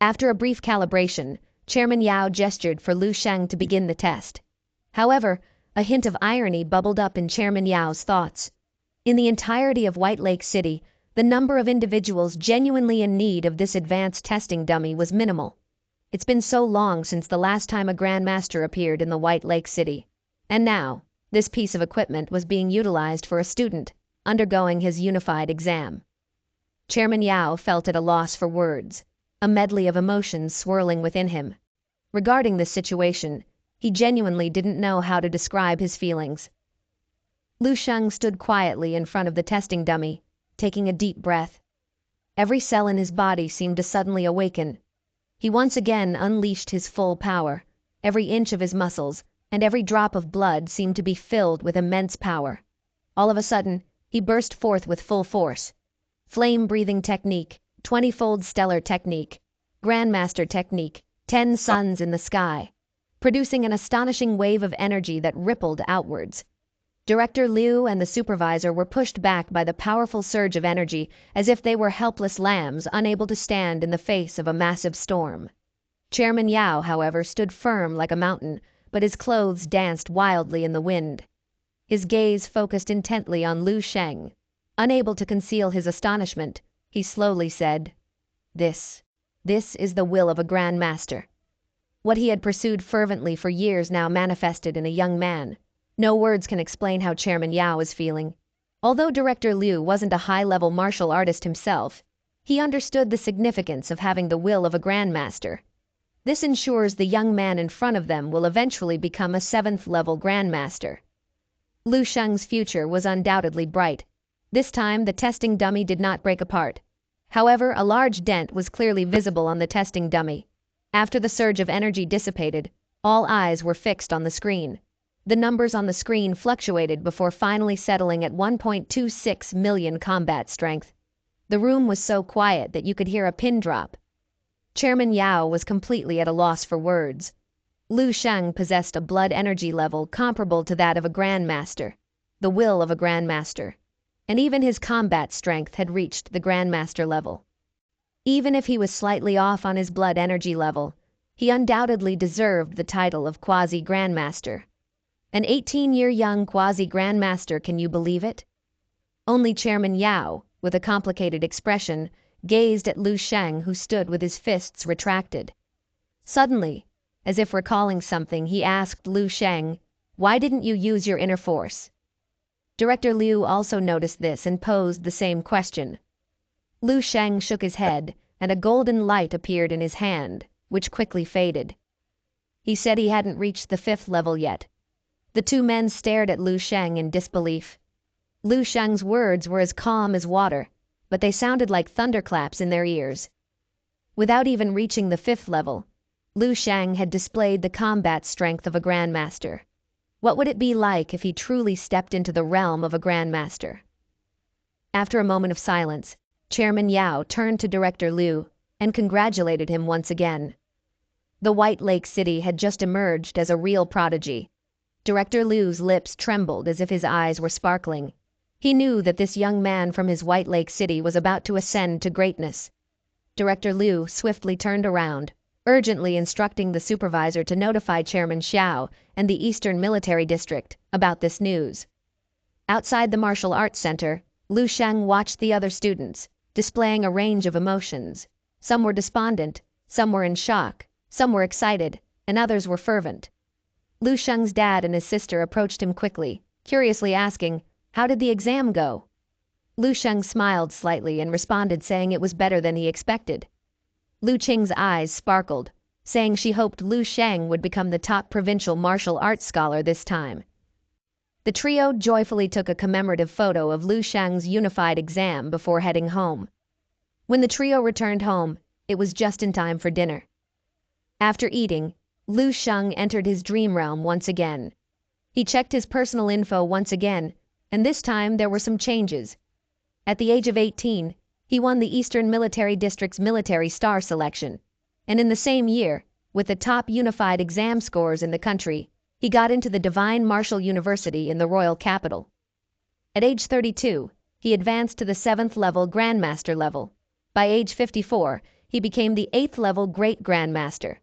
A: After a brief calibration, Chairman Yao gestured for Lu Sheng to begin the test. However, a hint of irony bubbled up in Chairman Yao's thoughts. In the entirety of White Lake City, the number of individuals genuinely in need of this advanced testing dummy was minimal. It's been so long since the last time a Grandmaster appeared in the White Lake City. And now, this piece of equipment was being utilized for a student undergoing his unified exam. Chairman Yao felt at a loss for words, a medley of emotions swirling within him. Regarding this situation, he genuinely didn't know how to describe his feelings. Lu Sheng stood quietly in front of the testing dummy, taking a deep breath. Every cell in his body seemed to suddenly awaken. He once again unleashed his full power. Every inch of his muscles and every drop of blood seemed to be filled with immense power. All of a sudden, he burst forth with full force. Flame-breathing technique, 20-fold stellar technique, Grandmaster technique, 10 suns in the sky, producing an astonishing wave of energy that rippled outwards. Director Liu and the supervisor were pushed back by the powerful surge of energy as if they were helpless lambs unable to stand in the face of a massive storm. Chairman Yao, however, stood firm like a mountain, but his clothes danced wildly in the wind. His gaze focused intently on Lu Sheng. Unable to conceal his astonishment, he slowly said, This is the will of a Grandmaster." What he had pursued fervently for years now manifested in a young man. No words can explain how Chairman Yao is feeling. Although Director Liu wasn't a high-level martial artist himself, he understood the significance of having the will of a Grandmaster. This ensures the young man in front of them will eventually become a 7th-level Grandmaster. Lu Sheng's future was undoubtedly bright. This time, the testing dummy did not break apart. However, a large dent was clearly visible on the testing dummy. After the surge of energy dissipated, all eyes were fixed on the screen. The numbers on the screen fluctuated before finally settling at 1.26 million combat strength. The room was so quiet that you could hear a pin drop. Chairman Yao was completely at a loss for words. Lu Sheng possessed a blood energy level comparable to that of a Grandmaster, the will of a Grandmaster, and even his combat strength had reached the Grandmaster level. Even if he was slightly off on his blood energy level, he undoubtedly deserved the title of Quasi-Grandmaster. An 18-year young Quasi-Grandmaster, can you believe it? Only Chairman Yao, with a complicated expression, gazed at Lu Sheng, who stood with his fists retracted. Suddenly, as if recalling something, he asked Lu Sheng, "Why didn't you use your inner force?" Director Liu also noticed this and posed the same question. Lu Sheng shook his head, and a golden light appeared in his hand, which quickly faded. He said he hadn't reached the 5th level yet. The two men stared at Lu Sheng in disbelief. Lu Sheng's words were as calm as water, but they sounded like thunderclaps in their ears. Without even reaching the 5th level, Lu Sheng had displayed the combat strength of a Grandmaster. What would it be like if he truly stepped into the realm of a Grandmaster? After a moment of silence, Chairman Yao turned to Director Liu and congratulated him once again. The White Lake City had just emerged as a real prodigy. Director Liu's lips trembled as if his eyes were sparkling. He knew that this young man from his White Lake City was about to ascend to greatness. Director Liu swiftly turned around, urgently instructing the supervisor to notify Chairman Xiao and the Eastern Military District about this news. Outside the Martial Arts Center, Lu Sheng watched the other students, displaying a range of emotions. Some were despondent, some were in shock, some were excited, and others were fervent. Lu Sheng's dad and his sister approached him quickly, curiously asking, "How did the exam go?" Lu Sheng smiled slightly and responded saying it was better than he expected. Lu Qing's eyes sparkled, saying she hoped Lu Sheng would become the top provincial martial arts scholar this time. The trio joyfully took a commemorative photo of Lu Sheng's unified exam before heading home. When the trio returned home, it was just in time for dinner. After eating, Lu Sheng entered his dream realm once again. He checked his personal info once again, and this time there were some changes. At the age of 18, he won the Eastern Military District's Military Star selection, and in the same year, with the top unified exam scores in the country, he got into the Divine Martial University in the royal capital. At age 32, he advanced to the 7th level Grandmaster level. By age 54, he he became the 8th level Great Grandmaster.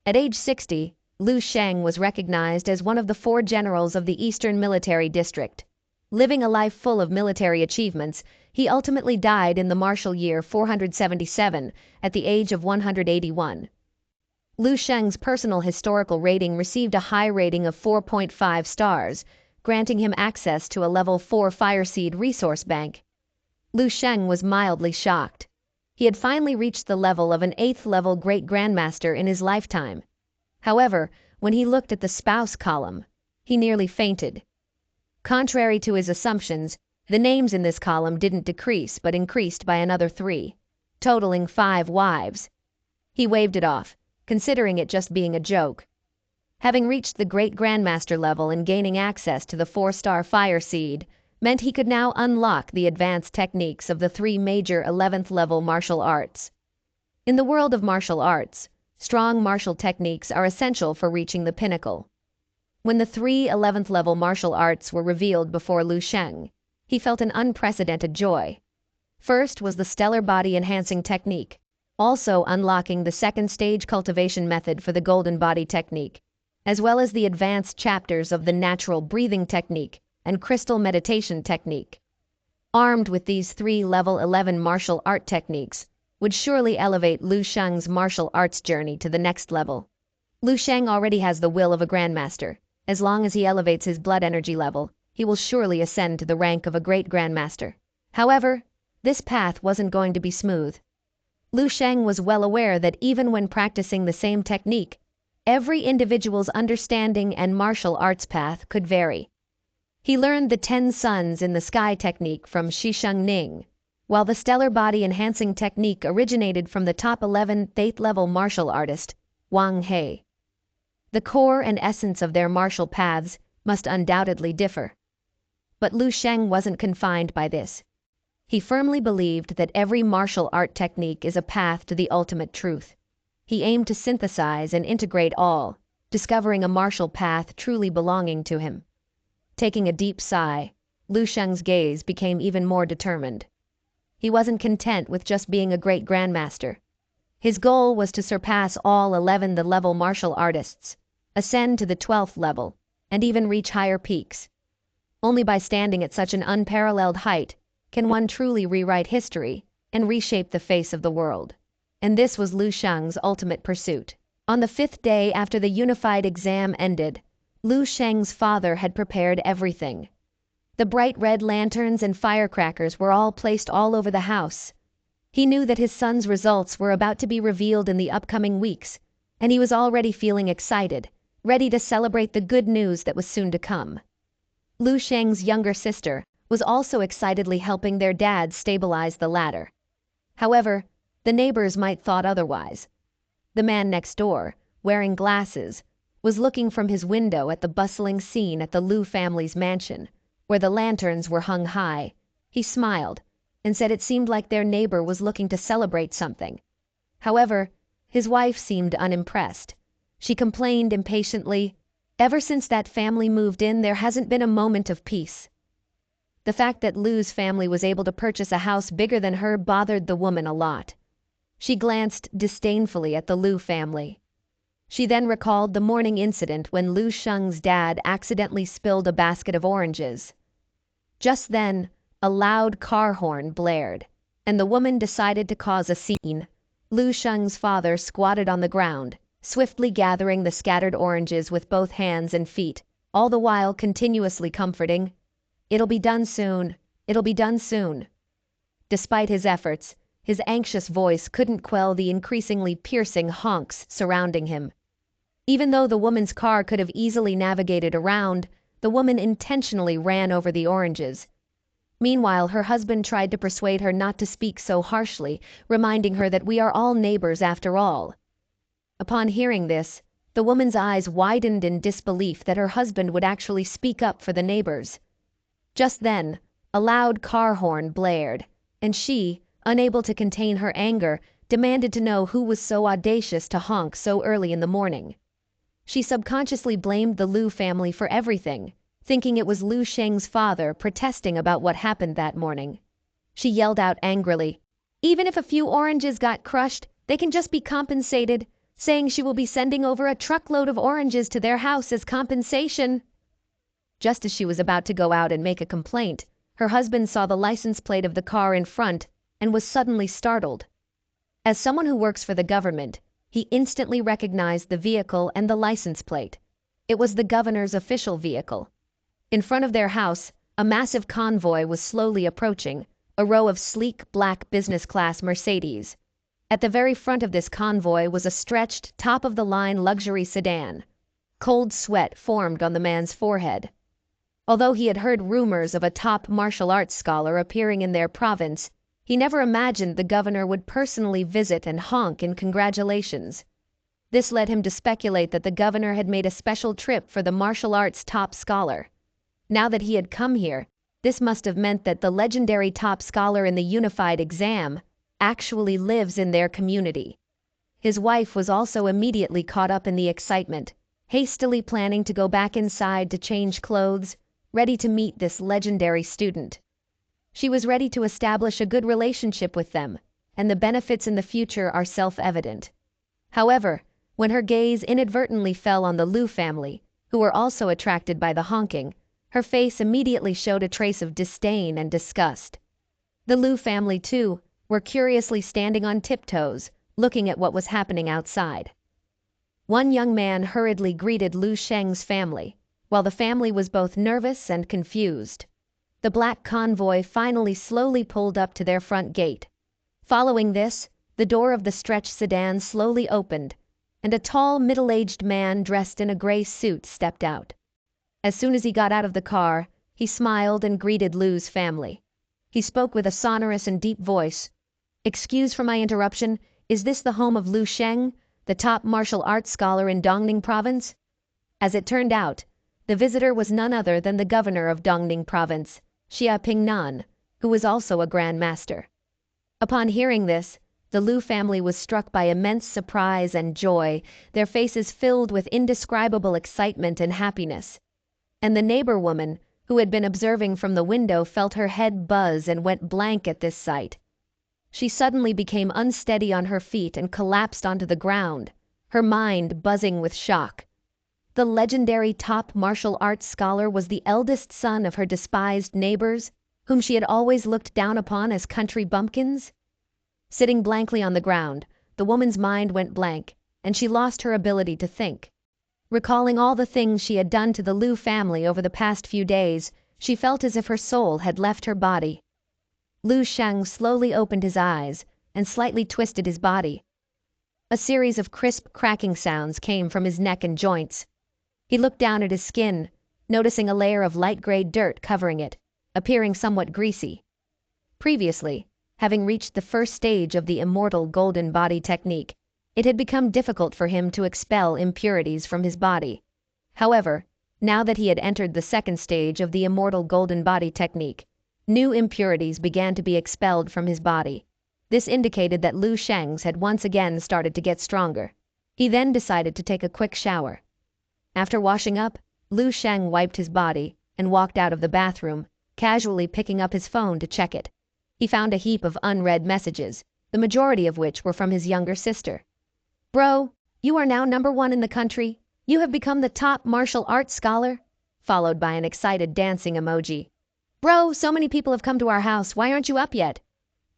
A: At age 60, Lu Sheng was recognized as one of the 4 generals of the Eastern Military District. Living a life full of military achievements, he ultimately died in the martial year 477 at the age of 181. Lu Sheng's personal historical rating received a high rating of 4.5 stars, granting him access to a level 4 Fireseed resource bank. Lu Sheng was mildly shocked. He had finally reached the level of an 8th level Great Grandmaster in his lifetime. However, when he looked at the spouse column, he nearly fainted. Contrary to his assumptions, the names in this column didn't decrease but increased by another 3, totaling 5 wives. He waved it off, considering it just being a joke. Having reached the Great Grandmaster level and gaining access to the 4-star Fire Seed meant he could now unlock the advanced techniques of the 3 major 11th level martial arts. In the world of martial arts, strong martial techniques are essential for reaching the pinnacle. When the 3 11th level martial arts were revealed before Lu Sheng, he felt an unprecedented joy. First was the stellar body enhancing technique, also unlocking the 2nd stage cultivation method for the golden body technique, as well as the advanced chapters of the natural breathing technique and crystal meditation technique. Armed with these 3 level 11 martial art techniques, would surely elevate Lu Sheng's martial arts journey to the next level. Lu Sheng already has the will of a grandmaster. As long as he elevates his blood energy level, he will surely ascend to the rank of a great grandmaster. However, this path wasn't going to be smooth. Lu Sheng was well aware that even when practicing the same technique, every individual's understanding and martial arts path could vary. He learned the 10 suns in the sky technique from Shisheng Ning, while the stellar body enhancing technique originated from the top 11th 8th level martial artist, Wang He. The core and essence of their martial paths must undoubtedly differ. But Lu Sheng wasn't confined by this. He firmly believed that every martial art technique is a path to the ultimate truth. He aimed to synthesize and integrate all, discovering a martial path truly belonging to him. Taking a deep sigh, Lu Sheng's gaze became even more determined. He wasn't content with just being a great grandmaster. His goal was to surpass all 11th level martial artists, ascend to the 12th level, and even reach higher peaks. Only by standing at such an unparalleled height can one truly rewrite history and reshape the face of the world. And this was Lu Sheng's ultimate pursuit. On the 5th day after the unified exam ended, Lu Sheng's father had prepared everything. The bright red lanterns and firecrackers were all placed all over the house. He knew that his son's results were about to be revealed in the upcoming weeks, and he was already feeling excited, ready to celebrate the good news that was soon to come. Lu Sheng's younger sister was also excitedly helping their dad stabilize the ladder. However, the neighbors might thought otherwise. The man next door, wearing glasses, was looking from his window at the bustling scene at the Lu family's mansion, where the lanterns were hung high. He smiled and said it seemed like their neighbor was looking to celebrate something. However, his wife seemed unimpressed. She complained impatiently, "Ever since that family moved in, there hasn't been a moment of peace." The fact that Lu's family was able to purchase a house bigger than her bothered the woman a lot. She glanced disdainfully at the Lu family. She then recalled the morning incident when Lu Sheng's dad accidentally spilled a basket of oranges. Just then, a loud car horn blared, and the woman decided to cause a scene. Lu Sheng's father squatted on the ground, swiftly gathering the scattered oranges with both hands and feet, all the while continuously comforting, "It'll be done soon. It'll be done soon." Despite his efforts, his anxious voice couldn't quell the increasingly piercing honks surrounding him. Even though the woman's car could have easily navigated around, the woman intentionally ran over the oranges. Meanwhile, her husband tried to persuade her not to speak so harshly, reminding her that we are all neighbors after all. Upon hearing this, the woman's eyes widened in disbelief that her husband would actually speak up for the neighbors. Just then, a loud car horn blared, and she, unable to contain her anger, demanded to know who was so audacious to honk so early in the morning. She subconsciously blamed the Lu family for everything, thinking it was Lu Sheng's father protesting about what happened that morning. She yelled out angrily, "Even if a few oranges got crushed, They can just be compensated, saying she will be sending over a truckload of oranges to their house as compensation." Just as she was about to go out and make a complaint, her husband saw the license plate of the car in front and was suddenly startled. As someone who works for the government, he instantly recognized the vehicle and the license plate. It was the governor's official vehicle. In front of their house, a massive convoy was slowly approaching, a row of sleek black business-class Mercedes. At the very front of this convoy was a stretched, top-of-the-line luxury sedan. Cold sweat formed on the man's forehead. Although he had heard rumors of a top martial arts scholar appearing in their province, he never imagined the governor would personally visit and honk in congratulations. This led him to speculate that the governor had made a special trip for the martial arts top scholar. Now that he had come here, this must have meant that the legendary top scholar in the unified exam actually lives in their community. His wife was also immediately caught up in the excitement, hastily planning to go back inside to change clothes, ready to meet this legendary student. She was ready to establish a good relationship with them, and the benefits in the future are self-evident. However, when her gaze inadvertently fell on the Liu family, who were also attracted by the honking, her face immediately showed a trace of disdain and disgust. The Liu family, too, were curiously standing on tiptoes, looking at what was happening outside. One young man hurriedly greeted Lu Sheng's family, while the family was both nervous and confused. The black convoy finally slowly pulled up to their front gate. Following this, the door of the stretch sedan slowly opened, and a tall, middle-aged man dressed in a gray suit stepped out. As soon as he got out of the car, he smiled and greeted Lu's family. He spoke with a sonorous and deep voice. "Excuse for my interruption, is this the home of Lu Sheng, the top martial arts scholar in Dongning Province?" As it turned out, the visitor was none other than the governor of Dongning Province, Xia Pingnan, who was also a Grand Master. Upon hearing this, the Liu family was struck by immense surprise and joy, their faces filled with indescribable excitement and happiness. And the neighbor woman, who had been observing from the window, felt her head buzz and went blank at this sight. She suddenly became unsteady on her feet and collapsed onto the ground, her mind buzzing with shock. The legendary top martial arts scholar was the eldest son of her despised neighbors, whom she had always looked down upon as country bumpkins. Sitting blankly on the ground, the woman's mind went blank, and she lost her ability to think. Recalling all the things she had done to the Liu family over the past few days, she felt as if her soul had left her body. Lu Sheng slowly opened his eyes and slightly twisted his body. A series of crisp cracking sounds came from his neck and joints. He looked down at his skin, noticing a layer of light gray dirt covering it, appearing somewhat greasy. Previously, having reached the first stage of the immortal golden body technique, it had become difficult for him to expel impurities from his body. However, now that he had entered the second stage of the immortal golden body technique, new impurities began to be expelled from his body. This indicated that Lu Sheng's had once again started to get stronger. He then decided to take a quick shower. After washing up, Lu Sheng wiped his body and walked out of the bathroom, casually picking up his phone to check it. He found a heap of unread messages, the majority of which were from his younger sister. "Bro, you are now #1 in the country. You have become the top martial arts scholar," followed by an excited dancing emoji. "Bro, so many people have come to our house. Why aren't you up yet?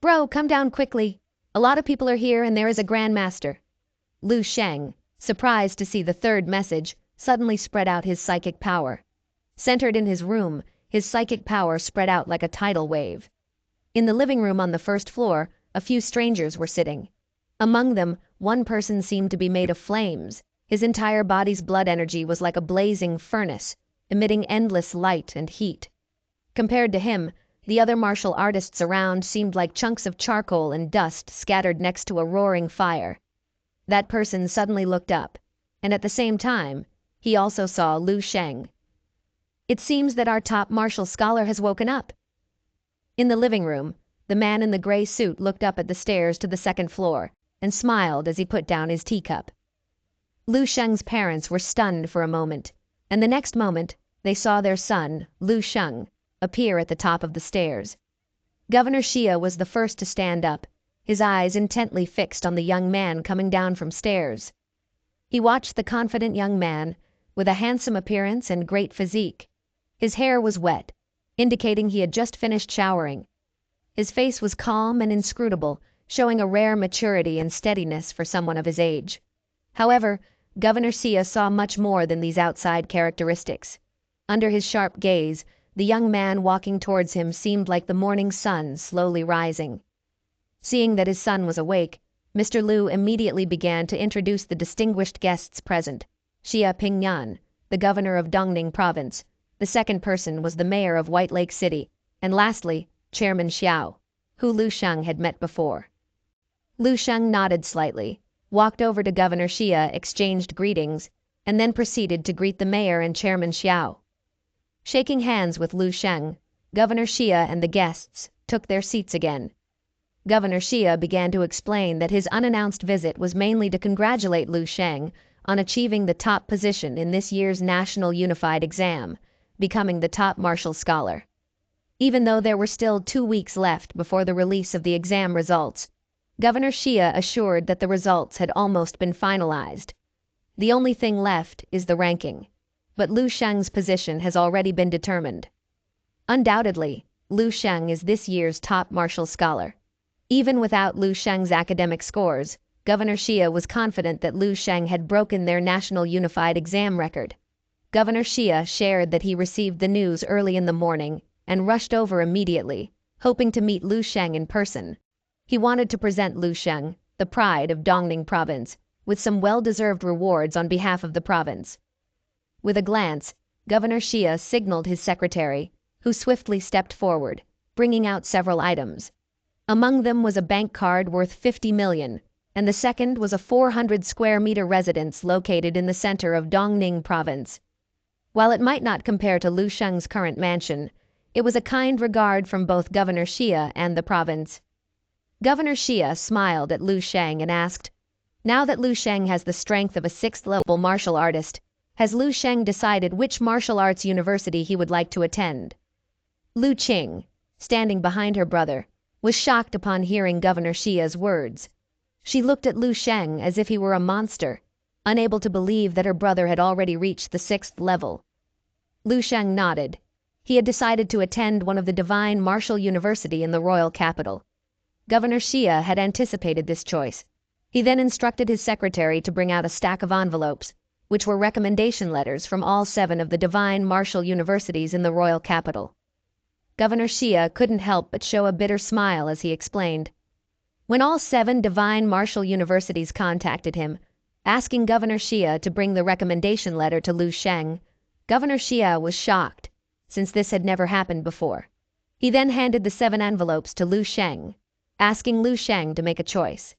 A: Bro, come down quickly. A lot of people are here and there is a Grand Master." Lu Sheng, surprised to see the third message, suddenly spread out his psychic power. Centered in his room, his psychic power spread out like a tidal wave. In the living room on the first floor, a few strangers were sitting. Among them, one person seemed to be made of flames. His entire body's blood energy was like a blazing furnace, emitting endless light and heat. Compared to him, the other martial artists around seemed like chunks of charcoal and dust scattered next to a roaring fire. That person suddenly looked up, and at the same time, he also saw Lu Sheng. "It seems that our top martial scholar has woken up." In the living room, the man in the gray suit looked up at the stairs to the second floor and smiled as he put down his teacup. Lu Sheng's parents were stunned for a moment, and the next moment they saw their son, Lu Sheng, appear at the top of the stairs. Governor Xia was the first to stand up, his eyes intently fixed on the young man coming down from stairs. He watched the confident young man, with a handsome appearance and great physique. His hair was wet, indicating he had just finished showering. His face was calm and inscrutable, showing a rare maturity and steadiness for someone of his age. However, Governor Sia saw much more than these outside characteristics. Under his sharp gaze, the young man walking towards him seemed like the morning sun slowly rising. Seeing that his son was awake, Mr. Liu immediately began to introduce the distinguished guests present. Xia Pingyan, the governor of Dongning Province. The second person was the mayor of White Lake City, and lastly, Chairman Xiao, who Lu Sheng had met before. Lu Sheng nodded slightly, walked over to Governor Xia, exchanged greetings, and then proceeded to greet the mayor and Chairman Xiao. Shaking hands with Lu Sheng, Governor Xia and the guests took their seats again. Governor Xia began to explain that his unannounced visit was mainly to congratulate Lu Sheng on achieving the top position in this year's National Unified Exam, becoming the top martial scholar. Even though there were still 2 weeks left before the release of the exam results, Governor Xia assured that the results had almost been finalized. The only thing left is the ranking, but Lu Sheng's position has already been determined. Undoubtedly, Lu Sheng is this year's top martial scholar. Even without Lu Sheng's academic scores, Governor Xia was confident that Lu Sheng had broken their National Unified Exam record. Governor Xia shared that he received the news early in the morning and rushed over immediately, hoping to meet Lu Sheng in person. He wanted to present Lu Sheng, the pride of Dongning Province, with some well-deserved rewards on behalf of the province. With a glance, Governor Xia signaled his secretary, who swiftly stepped forward, bringing out several items. Among them was a bank card worth 50 million, and the second was a 400-square-meter residence located in the center of Dongning Province. While it might not compare to Lu Sheng's current mansion, it was a kind regard from both Governor Xia and the province. Governor Xia smiled at Lu Sheng and asked, "Now that Lu Sheng has the strength of a 6th-level martial artist, has Lu Sheng decided which martial arts university he would like to attend?" Lu Qing, standing behind her brother, was shocked upon hearing Governor Xia's words. She looked at Lu Sheng as if he were a monster, unable to believe that her brother had already reached the 6th level. Lu Sheng nodded. He had decided to attend one of the divine martial university in the royal capital. Governor Xia had anticipated this choice. He then instructed his secretary to bring out a stack of envelopes, which were recommendation letters from all 7 of the divine martial universities in the royal capital. Governor Xia couldn't help but show a bitter smile as he explained. When all 7 divine martial universities contacted him, asking Governor Xia to bring the recommendation letter to Lu Sheng, Governor Xia was shocked, since this had never happened before. He then handed the 7 envelopes to Lu Sheng, asking Lu Sheng to make a choice.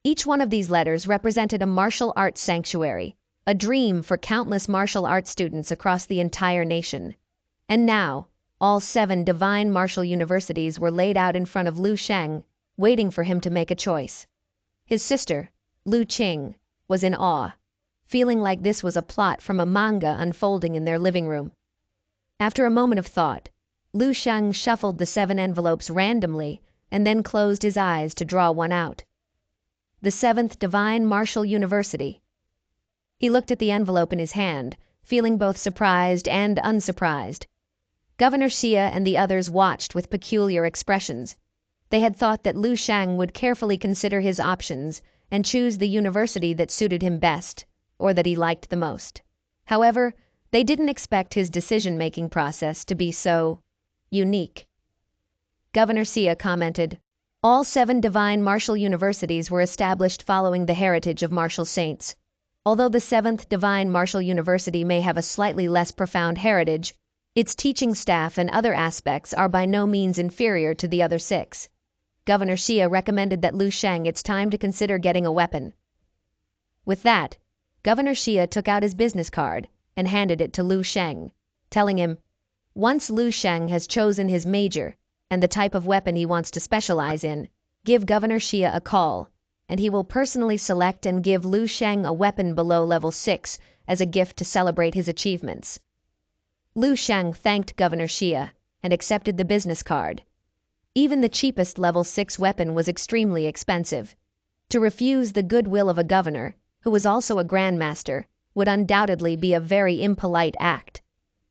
A: Each one of these letters represented a martial arts sanctuary, a dream for countless martial arts students across the entire nation. And now, all 7 divine martial universities were laid out in front of Lu Sheng, waiting for him to make a choice. His sister, Lu Qing, was in awe, feeling like this was a plot from a manga unfolding in their living room. After a moment of thought, Lu Sheng shuffled the 7 envelopes randomly and then closed his eyes to draw one out. The 7th Divine Martial University. He looked at the envelope in his hand, feeling both surprised and unsurprised. Governor Xia and the others watched with peculiar expressions. They had thought that Lu Sheng would carefully consider his options and choose the university that suited him best, or that he liked the most. However, they didn't expect his decision-making process to be so unique. Governor Xia commented, "All 7 divine martial universities were established following the heritage of martial saints. Although the 7th Divine Martial University may have a slightly less profound heritage, its teaching staff and other aspects are by no means inferior to the other 6. Governor Xia recommended that Lu Sheng it's time to consider getting a weapon." With that, Governor Xia took out his business card and handed it to Lu Sheng, telling him, "Once Lu Sheng has chosen his major and the type of weapon he wants to specialize in, give Governor Xia a call, and he will personally select and give Lu Sheng a weapon below level 6 as a gift to celebrate his achievements." Lu Sheng thanked Governor Xia and accepted the business card. Even the cheapest level 6 weapon was extremely expensive. To refuse the goodwill of a governor, who was also a grandmaster, would undoubtedly be a very impolite act.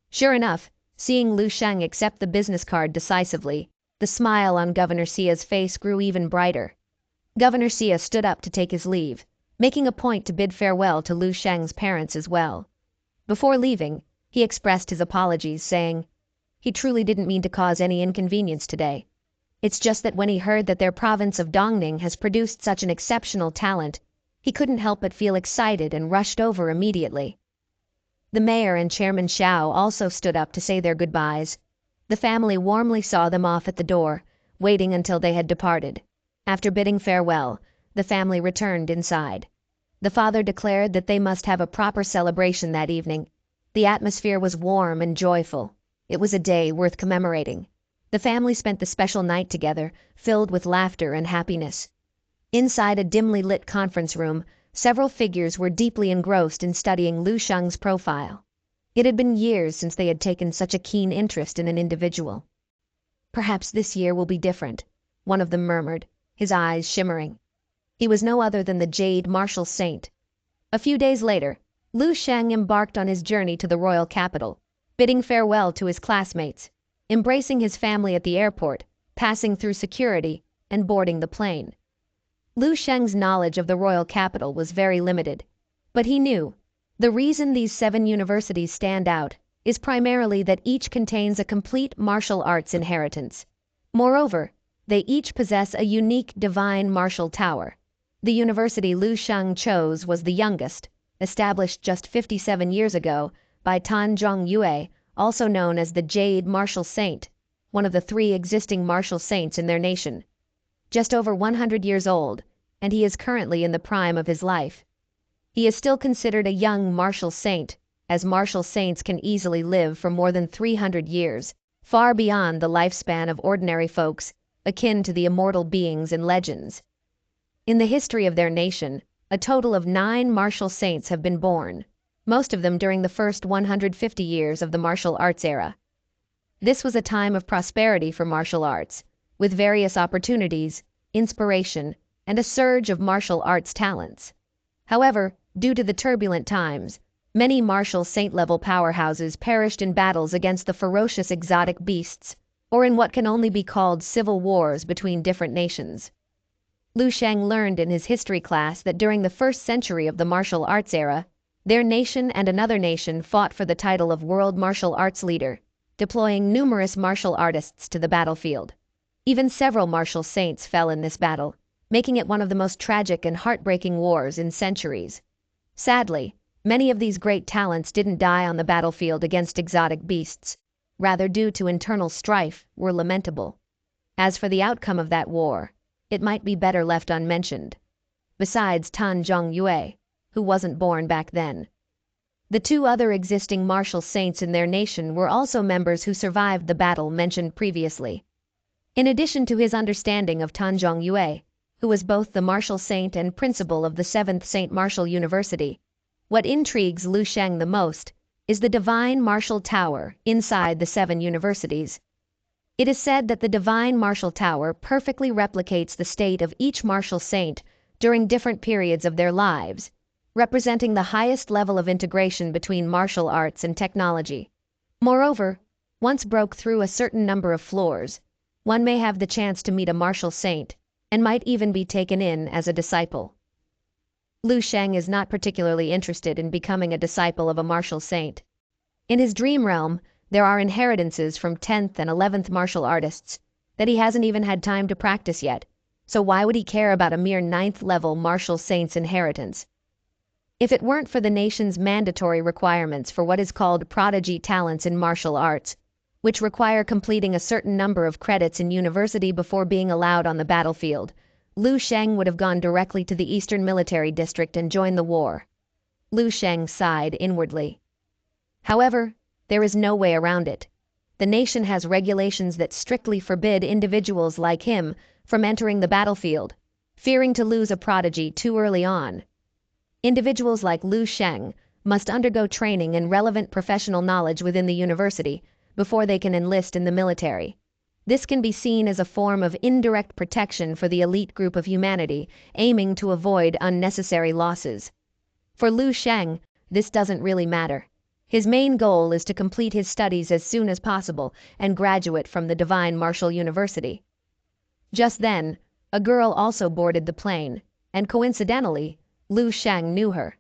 A: Sure enough, seeing Lu Sheng accept the business card decisively, the smile on Governor Sia's face grew even brighter. Governor Sia stood up to take his leave, making a point to bid farewell to Lu Sheng's parents as well. Before leaving, he expressed his apologies, saying, he truly didn't mean to cause any inconvenience today. It's just that when he heard that their province of Dongning has produced such an exceptional talent, he couldn't help but feel excited and rushed over immediately. The mayor and Chairman Xiao also stood up to say their goodbyes. The family warmly saw them off at the door, waiting until they had departed. After bidding farewell, the family returned inside. The father declared that they must have a proper celebration that evening. The atmosphere was warm and joyful. It was a day worth commemorating. The family spent the special night together, filled with laughter and happiness. Inside a dimly lit conference room, several figures were deeply engrossed in studying Lu Sheng's profile. It had been years since they had taken such a keen interest in an individual. Perhaps this year will be different, one of them murmured, his eyes shimmering. He was no other than the Jade Martial Saint. A few days later, Lu Sheng embarked on his journey to the royal capital, bidding farewell to his classmates, embracing his family at the airport, passing through security, and boarding the plane. Lu Sheng's knowledge of the royal capital was very limited, but he knew the reason these 7 universities stand out is primarily that each contains a complete martial arts inheritance. Moreover, they each possess a unique divine martial tower. The university Lu Sheng chose was the youngest, established just 57 years ago by Tan Zhongyue, also known as the Jade Martial Saint, one of the 3 existing martial saints in their nation. Just over 100 years old, and he is currently in the prime of his life. He is still considered a young martial saint, as martial saints can easily live for more than 300 years, far beyond the lifespan of ordinary folks, akin to the immortal beings in legends. In the history of their nation, a total of 9 martial saints have been born, most of them during the first 150 years of the martial arts era. This was a time of prosperity for martial arts, with various opportunities, inspiration, and a surge of martial arts talents. However, due to the turbulent times, many martial saint-level powerhouses perished in battles against the ferocious exotic beasts, or in what can only be called civil wars between different nations. Lu Sheng learned in his history class that during the 1st century of the martial arts era, their nation and another nation fought for the title of world martial arts leader, deploying numerous martial artists to the battlefield. Even several martial saints fell in this battle, making it one of the most tragic and heartbreaking wars in centuries. Sadly, many of these great talents didn't die on the battlefield against exotic beasts, rather due to internal strife, were lamentable. As for the outcome of that war, it might be better left unmentioned. Besides Tan Zhongyue, who wasn't born back then. The 2 other existing martial saints in their nation were also members who survived the battle mentioned previously. In addition to his understanding of Tan Zhongyue, who was both the martial saint and principal of the 7th Saint Martial University, what intrigues Lu Sheng the most is the divine martial tower inside the 7 universities. It is said that the divine martial tower perfectly replicates the state of each martial saint during different periods of their lives, representing the highest level of integration between martial arts and technology. Moreover, once broke through a certain number of floors, one may have the chance to meet a martial saint, and might even be taken in as a disciple. Lu Sheng is not particularly interested in becoming a disciple of a martial saint. In his dream realm, there are inheritances from 10th and 11th martial artists that he hasn't even had time to practice yet, so why would he care about a mere 9th level martial saint's inheritance? If it weren't for the nation's mandatory requirements for what is called prodigy talents in martial arts, which require completing a certain number of credits in university before being allowed on the battlefield, Lu Sheng would have gone directly to the Eastern Military District and joined the war. Lu Sheng sighed inwardly. However, there is no way around it. The nation has regulations that strictly forbid individuals like him from entering the battlefield, fearing to lose a prodigy too early on. Individuals like Lu Sheng must undergo training and relevant professional knowledge within the university before they can enlist in the military. This can be seen as a form of indirect protection for the elite group of humanity, aiming to avoid unnecessary losses. For Lu Sheng, this doesn't really matter. His main goal is to complete his studies as soon as possible and graduate from the Divine Martial University. Just then, a girl also boarded the plane, and coincidentally, Lu Sheng knew her.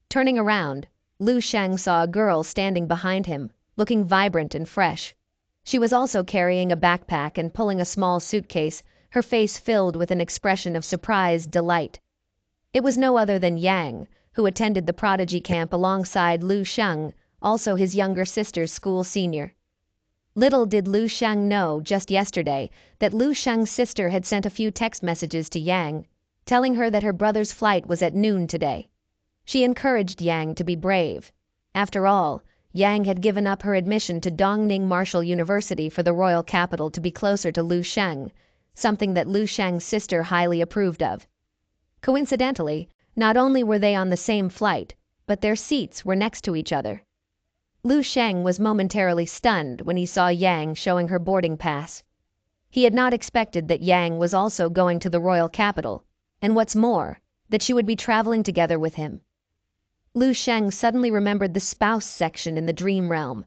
A: Turning around, Lu Sheng saw a girl standing behind him, looking vibrant and fresh. She was also carrying a backpack and pulling a small suitcase, her face filled with an expression of surprised delight. It was no other than Yang, who attended the prodigy camp alongside Lu Sheng, also his younger sister's school senior. Little did Lu Sheng know just yesterday that Lu Sheng's sister had sent a few text messages to Yang, telling her that her brother's flight was at noon today. She encouraged Yang to be brave. After all, Yang had given up her admission to Dongning Martial University for the royal capital to be closer to Lu Sheng, something that Lu Sheng's sister highly approved of. Coincidentally, not only were they on the same flight, but their seats were next to each other. Lu Sheng was momentarily stunned when he saw Yang showing her boarding pass. He had not expected that Yang was also going to the royal capital, and what's more, that she would be traveling together with him. Lu Sheng suddenly remembered the spouse section in the dream realm,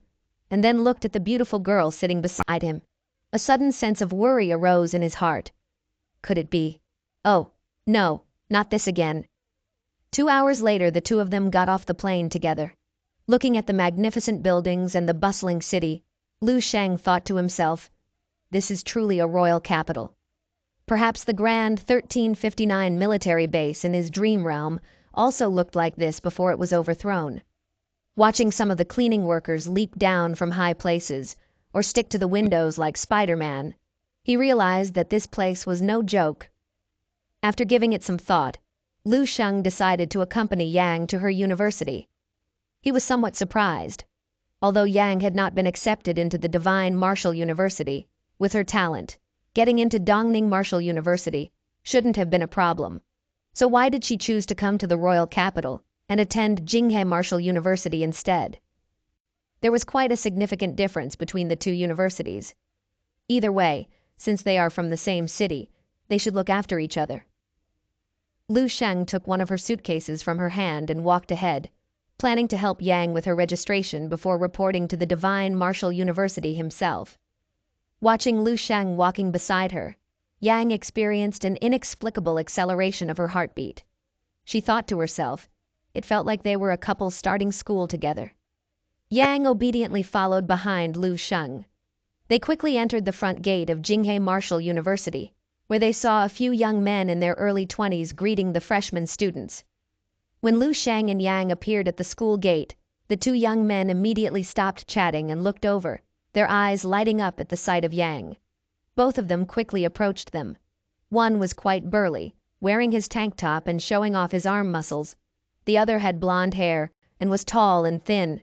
A: and then looked at the beautiful girl sitting beside him. A sudden sense of worry arose in his heart. Could it be? Oh, no, not this again. 2 hours later, the two of them got off the plane together. Looking at the magnificent buildings and the bustling city, Lu Sheng thought to himself, this is truly a royal capital. Perhaps the grand 1359 military base in his dream realm also looked like this before it was overthrown. Watching some of the cleaning workers leap down from high places or stick to the windows like Spider-Man, he realized that this place was no joke. After giving it some thought, Lu Sheng decided to accompany Yang to her university. He was somewhat surprised. Although Yang had not been accepted into the Divine Martial University, with her talent, getting into Dongning Martial University shouldn't have been a problem. So why did she choose to come to the royal capital and attend Jinghe Martial University instead? There was quite a significant difference between the two universities. Either way, since they are from the same city, they should look after each other. Lu Sheng took one of her suitcases from her hand and walked ahead, planning to help Yang with her registration before reporting to the Divine Martial University himself. Watching Lu Sheng walking beside her, Yang experienced an inexplicable acceleration of her heartbeat. She thought to herself, it felt like they were a couple starting school together. Yang obediently followed behind Lu Sheng. They quickly entered the front gate of Jinghe Martial University, where they saw a few young men in their early 20s greeting the freshman students. When Lu Sheng and Yang appeared at the school gate, the two young men immediately stopped chatting and looked over, their eyes lighting up at the sight of Yang. Both of them quickly approached them. One was quite burly, wearing his tank top and showing off his arm muscles. The other had blonde hair and was tall and thin.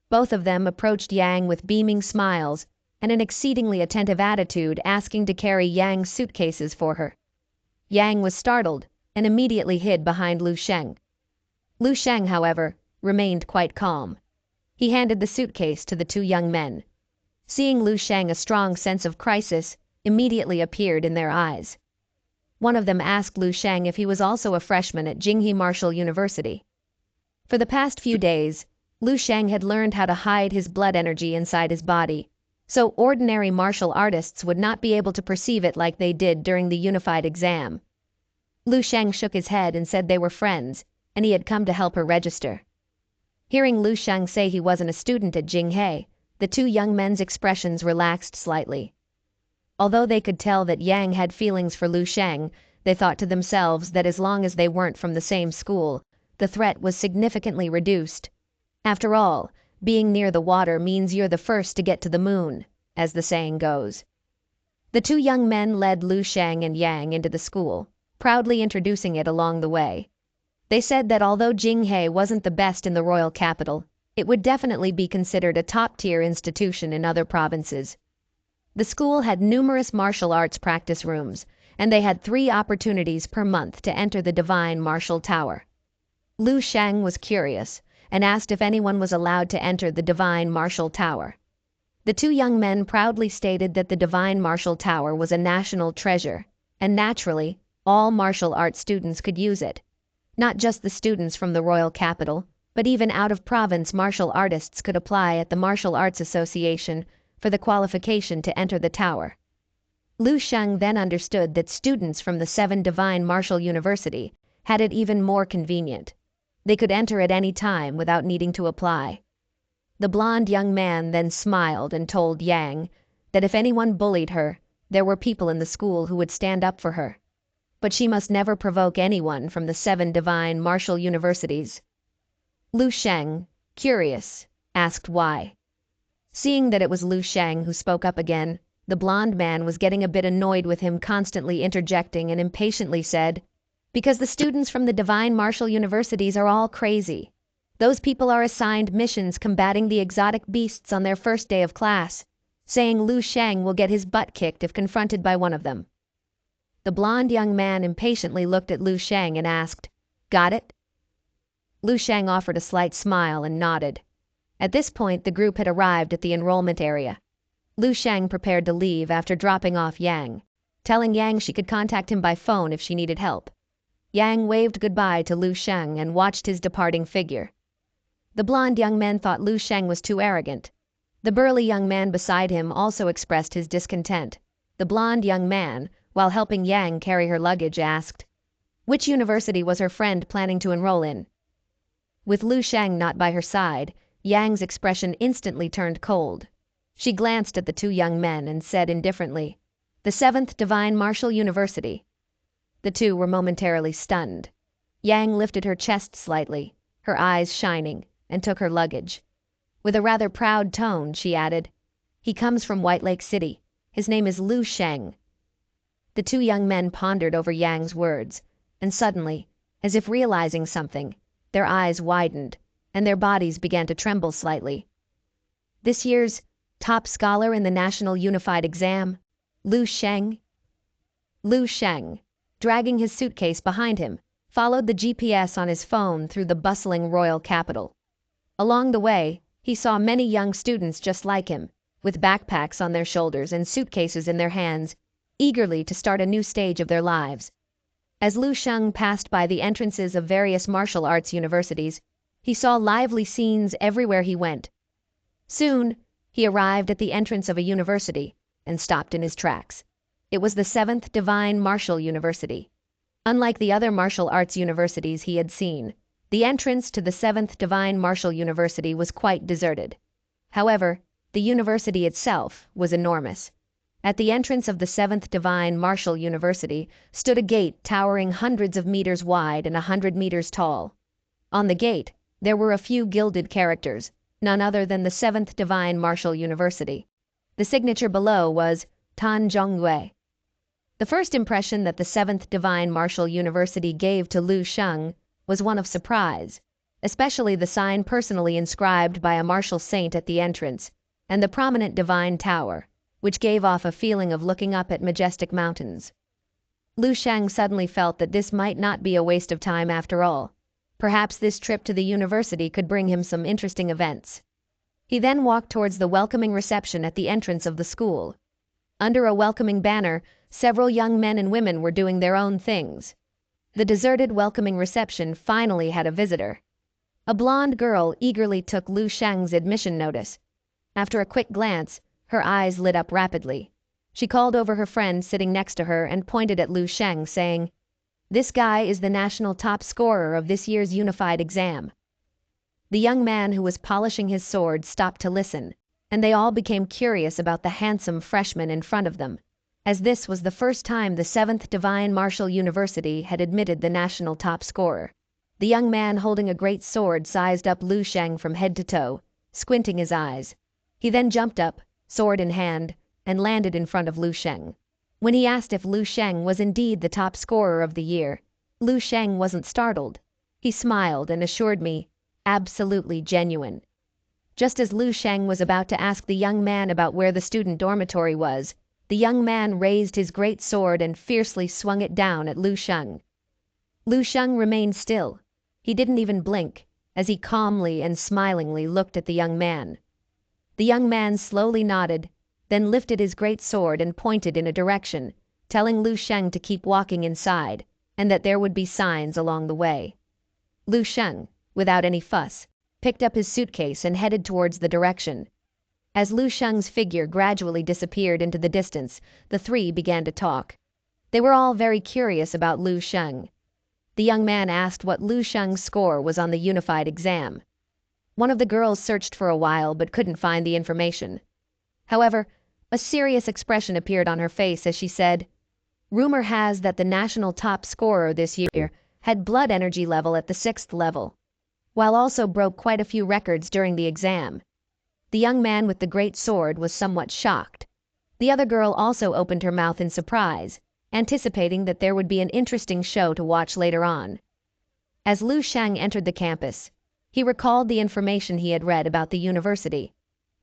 A: Both of them approached Yang with beaming smiles and an exceedingly attentive attitude, asking to carry Yang's suitcases for her. Yang was startled and immediately hid behind Lu Sheng. Lu Sheng, however, remained quite calm. He handed the suitcase to the two young men. Seeing Lu Sheng, a strong sense of crisis immediately appeared in their eyes. One of them asked Lu Sheng if he was also a freshman at Jinghe Martial University. For the past few days, Lu Sheng had learned how to hide his blood energy inside his body, so ordinary martial artists would not be able to perceive it like they did during the unified exam. Lu Sheng shook his head and said they were friends, and he had come to help her register. Hearing Lu Sheng say he wasn't a student at Jinghe, the two young men's expressions relaxed slightly. Although they could tell that Yang had feelings for Lu Sheng, they thought to themselves that as long as they weren't from the same school, the threat was significantly reduced. After all, being near the water means you're the first to get to the moon, as the saying goes. The two young men led Lu Sheng and Yang into the school, proudly introducing it along the way. They said that although Jinghe wasn't the best in the royal capital, it would definitely be considered a top-tier institution in other provinces. The school had numerous martial arts practice rooms, and they had 3 opportunities per month to enter the Divine Martial Tower. Lu Sheng was curious and asked if anyone was allowed to enter the Divine Martial Tower. The two young men proudly stated that the Divine Martial Tower was a national treasure, and naturally, all martial arts students could use it. Not just the students from the royal capital, but even out-of-province martial artists could apply at the Martial Arts Association for the qualification to enter the tower. Lu Sheng then understood that students from the 7 Divine Martial University had it even more convenient. They could enter at any time without needing to apply. The blonde young man then smiled and told Yang that if anyone bullied her, there were people in the school who would stand up for her. But she must never provoke anyone from the 7 Divine Martial Universities. Lu Sheng, curious, asked why. Seeing that it was Lu Sheng who spoke up again, the blonde man was getting a bit annoyed with him constantly interjecting and impatiently said, "Because the students from the Divine Martial Universities are all crazy. Those people are assigned missions combating the exotic beasts on their first day of class, saying Lu Sheng will get his butt kicked if confronted by one of them." The blonde young man impatiently looked at Lu Sheng and asked, "Got it?" Lu Sheng offered a slight smile and nodded. At this point, the group had arrived at the enrollment area. Lu Sheng prepared to leave after dropping off Yang, telling Yang she could contact him by phone if she needed help. Yang waved goodbye to Lu Sheng and watched his departing figure. The blonde young man thought Lu Sheng was too arrogant. The burly young man beside him also expressed his discontent. The blonde young man, while helping Yang carry her luggage, asked, which university was her friend planning to enroll in? With Lu Sheng not by her side, Yang's expression instantly turned cold. She glanced at the two young men and said indifferently, "The 7th Divine Martial University." The two were momentarily stunned. Yang lifted her chest slightly, her eyes shining, and took her luggage. With a rather proud tone, she added, "He comes from White Lake City. His name is Lu Sheng." The two young men pondered over Yang's words, and suddenly, as if realizing something, their eyes widened, and their bodies began to tremble slightly. This year's top scholar in the National Unified Exam, Lu Sheng. Lu Sheng, dragging his suitcase behind him, followed the GPS on his phone through the bustling royal capital. Along the way, he saw many young students just like him, with backpacks on their shoulders and suitcases in their hands, eagerly to start a new stage of their lives. As Lu Sheng passed by the entrances of various martial arts universities, he saw lively scenes everywhere he went. Soon, he arrived at the entrance of a university and stopped in his tracks. It was the 7th Divine Martial University. Unlike the other martial arts universities he had seen, the entrance to the 7th Divine Martial University was quite deserted. However, the university itself was enormous. At the entrance of the 7th Divine Martial University stood a gate towering hundreds of meters wide and 100 meters tall. On the gate, there were a few gilded characters, none other than the 7th Divine Martial University. The signature below was Tan Zhongwei. The first impression that the 7th Divine Martial University gave to Lu Sheng was one of surprise, especially the sign personally inscribed by a martial saint at the entrance, and the prominent divine tower, which gave off a feeling of looking up at majestic mountains. Lu Sheng suddenly felt that this might not be a waste of time after all. Perhaps this trip to the university could bring him some interesting events. He then walked towards the welcoming reception at the entrance of the school. Under a welcoming banner, several young men and women were doing their own things. The deserted welcoming reception finally had a visitor. A blonde girl eagerly took Lu Sheng's admission notice. After a quick glance, her eyes lit up rapidly. She called over her friend sitting next to her and pointed at Lu Sheng, saying, "This guy is the national top scorer of this year's unified exam." The young man who was polishing his sword stopped to listen, and they all became curious about the handsome freshman in front of them, as this was the first time the 7th Divine Martial University had admitted the national top scorer. The young man holding a great sword sized up Lu Sheng from head to toe, squinting his eyes. He then jumped up, sword in hand, and landed in front of Lu Sheng. When he asked if Lu Sheng was indeed the top scorer of the year, Lu Sheng wasn't startled. He smiled and assured me, "Absolutely genuine." Just as Lu Sheng was about to ask the young man about where the student dormitory was, the young man raised his great sword and fiercely swung it down at Lu Sheng. Lu Sheng remained still. He didn't even blink, as he calmly and smilingly looked at the young man. The young man slowly nodded, then lifted his great sword and pointed in a direction, telling Lu Sheng to keep walking inside, and that there would be signs along the way. Lu Sheng, without any fuss, picked up his suitcase and headed towards the direction. As Lu Sheng's figure gradually disappeared into the distance, the three began to talk. They were all very curious about Lu Sheng. The young man asked what Lu Sheng's score was on the unified exam. One of the girls searched for a while but couldn't find the information. However, a serious expression appeared on her face as she said, "Rumor has that the national top scorer this year had blood energy level at the 6th level, while also broke quite a few records during the exam." The young man with the great sword was somewhat shocked. The other girl also opened her mouth in surprise, anticipating that there would be an interesting show to watch later on. As Lu Sheng entered the campus, he recalled the information he had read about the university.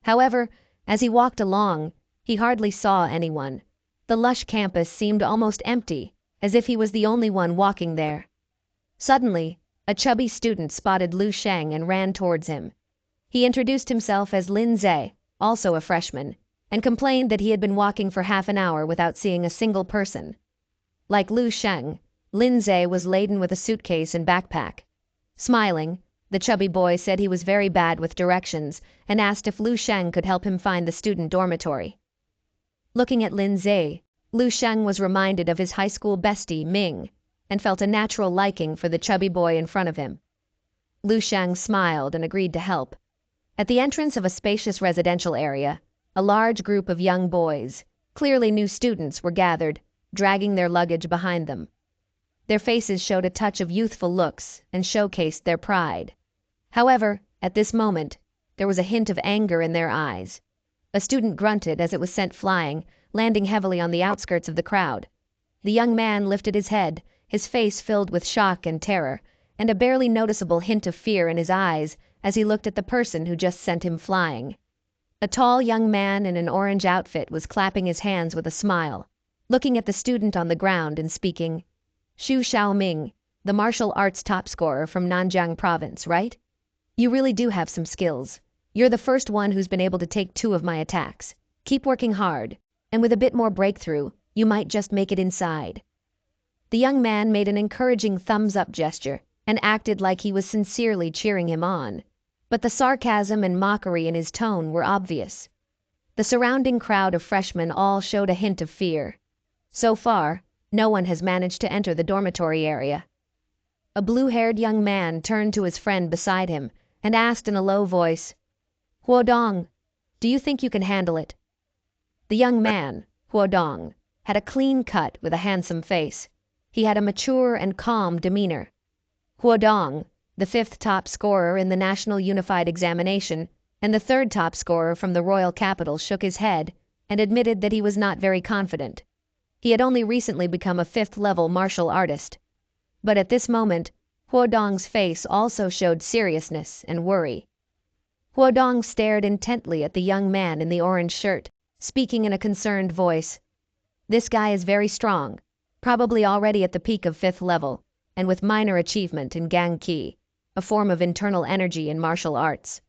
A: However, as he walked along, he hardly saw anyone. The lush campus seemed almost empty, as if he was the only one walking there. Suddenly, a chubby student spotted Lu Sheng and ran towards him. He introduced himself as Lin Zhe, also a freshman, and complained that he had been walking for half an hour without seeing a single person. Like Lu Sheng, Lin Zhe was laden with a suitcase and backpack. Smiling, the chubby boy said he was very bad with directions and asked if Lu Sheng could help him find the student dormitory. Looking at Lin Zhe, Lu Sheng was reminded of his high school bestie Ming and felt a natural liking for the chubby boy in front of him. Lu Sheng smiled and agreed to help. At the entrance of a spacious residential area, a large group of young boys, clearly new students, were gathered, dragging their luggage behind them. Their faces showed a touch of youthful looks and showcased their pride. However, at this moment, there was a hint of anger in their eyes. A student grunted as it was sent flying, landing heavily on the outskirts of the crowd. The young man lifted his head, his face filled with shock and terror, and a barely noticeable hint of fear in his eyes as he looked at the person who just sent him flying. A tall young man in an orange outfit was clapping his hands with a smile, looking at the student on the ground and speaking. "Xu Xiaoming, the martial arts top scorer from Nanjiang province, right? You really do have some skills. You're the first one who's been able to take 2 of my attacks. Keep working hard, and with a bit more breakthrough, you might just make it inside." The young man made an encouraging thumbs-up gesture and acted like he was sincerely cheering him on. But the sarcasm and mockery in his tone were obvious. The surrounding crowd of freshmen all showed a hint of fear. So far, no one has managed to enter the dormitory area. A blue-haired young man turned to his friend beside him and asked in a low voice, "Huodong, do you think you can handle it?" The young man, Huodong, had a clean cut with a handsome face. He had a mature and calm demeanor. Huodong, the 5th top scorer in the National Unified Examination, and the 3rd top scorer from the royal capital, shook his head and admitted that he was not very confident. He had only recently become a 5th-level martial artist. But at this moment, Huodong's face also showed seriousness and worry. Huodong stared intently at the young man in the orange shirt, speaking in a concerned voice. "This guy is very strong, probably already at the peak of 5th level, and with minor achievement in Gang Ki, a form of internal energy in martial arts."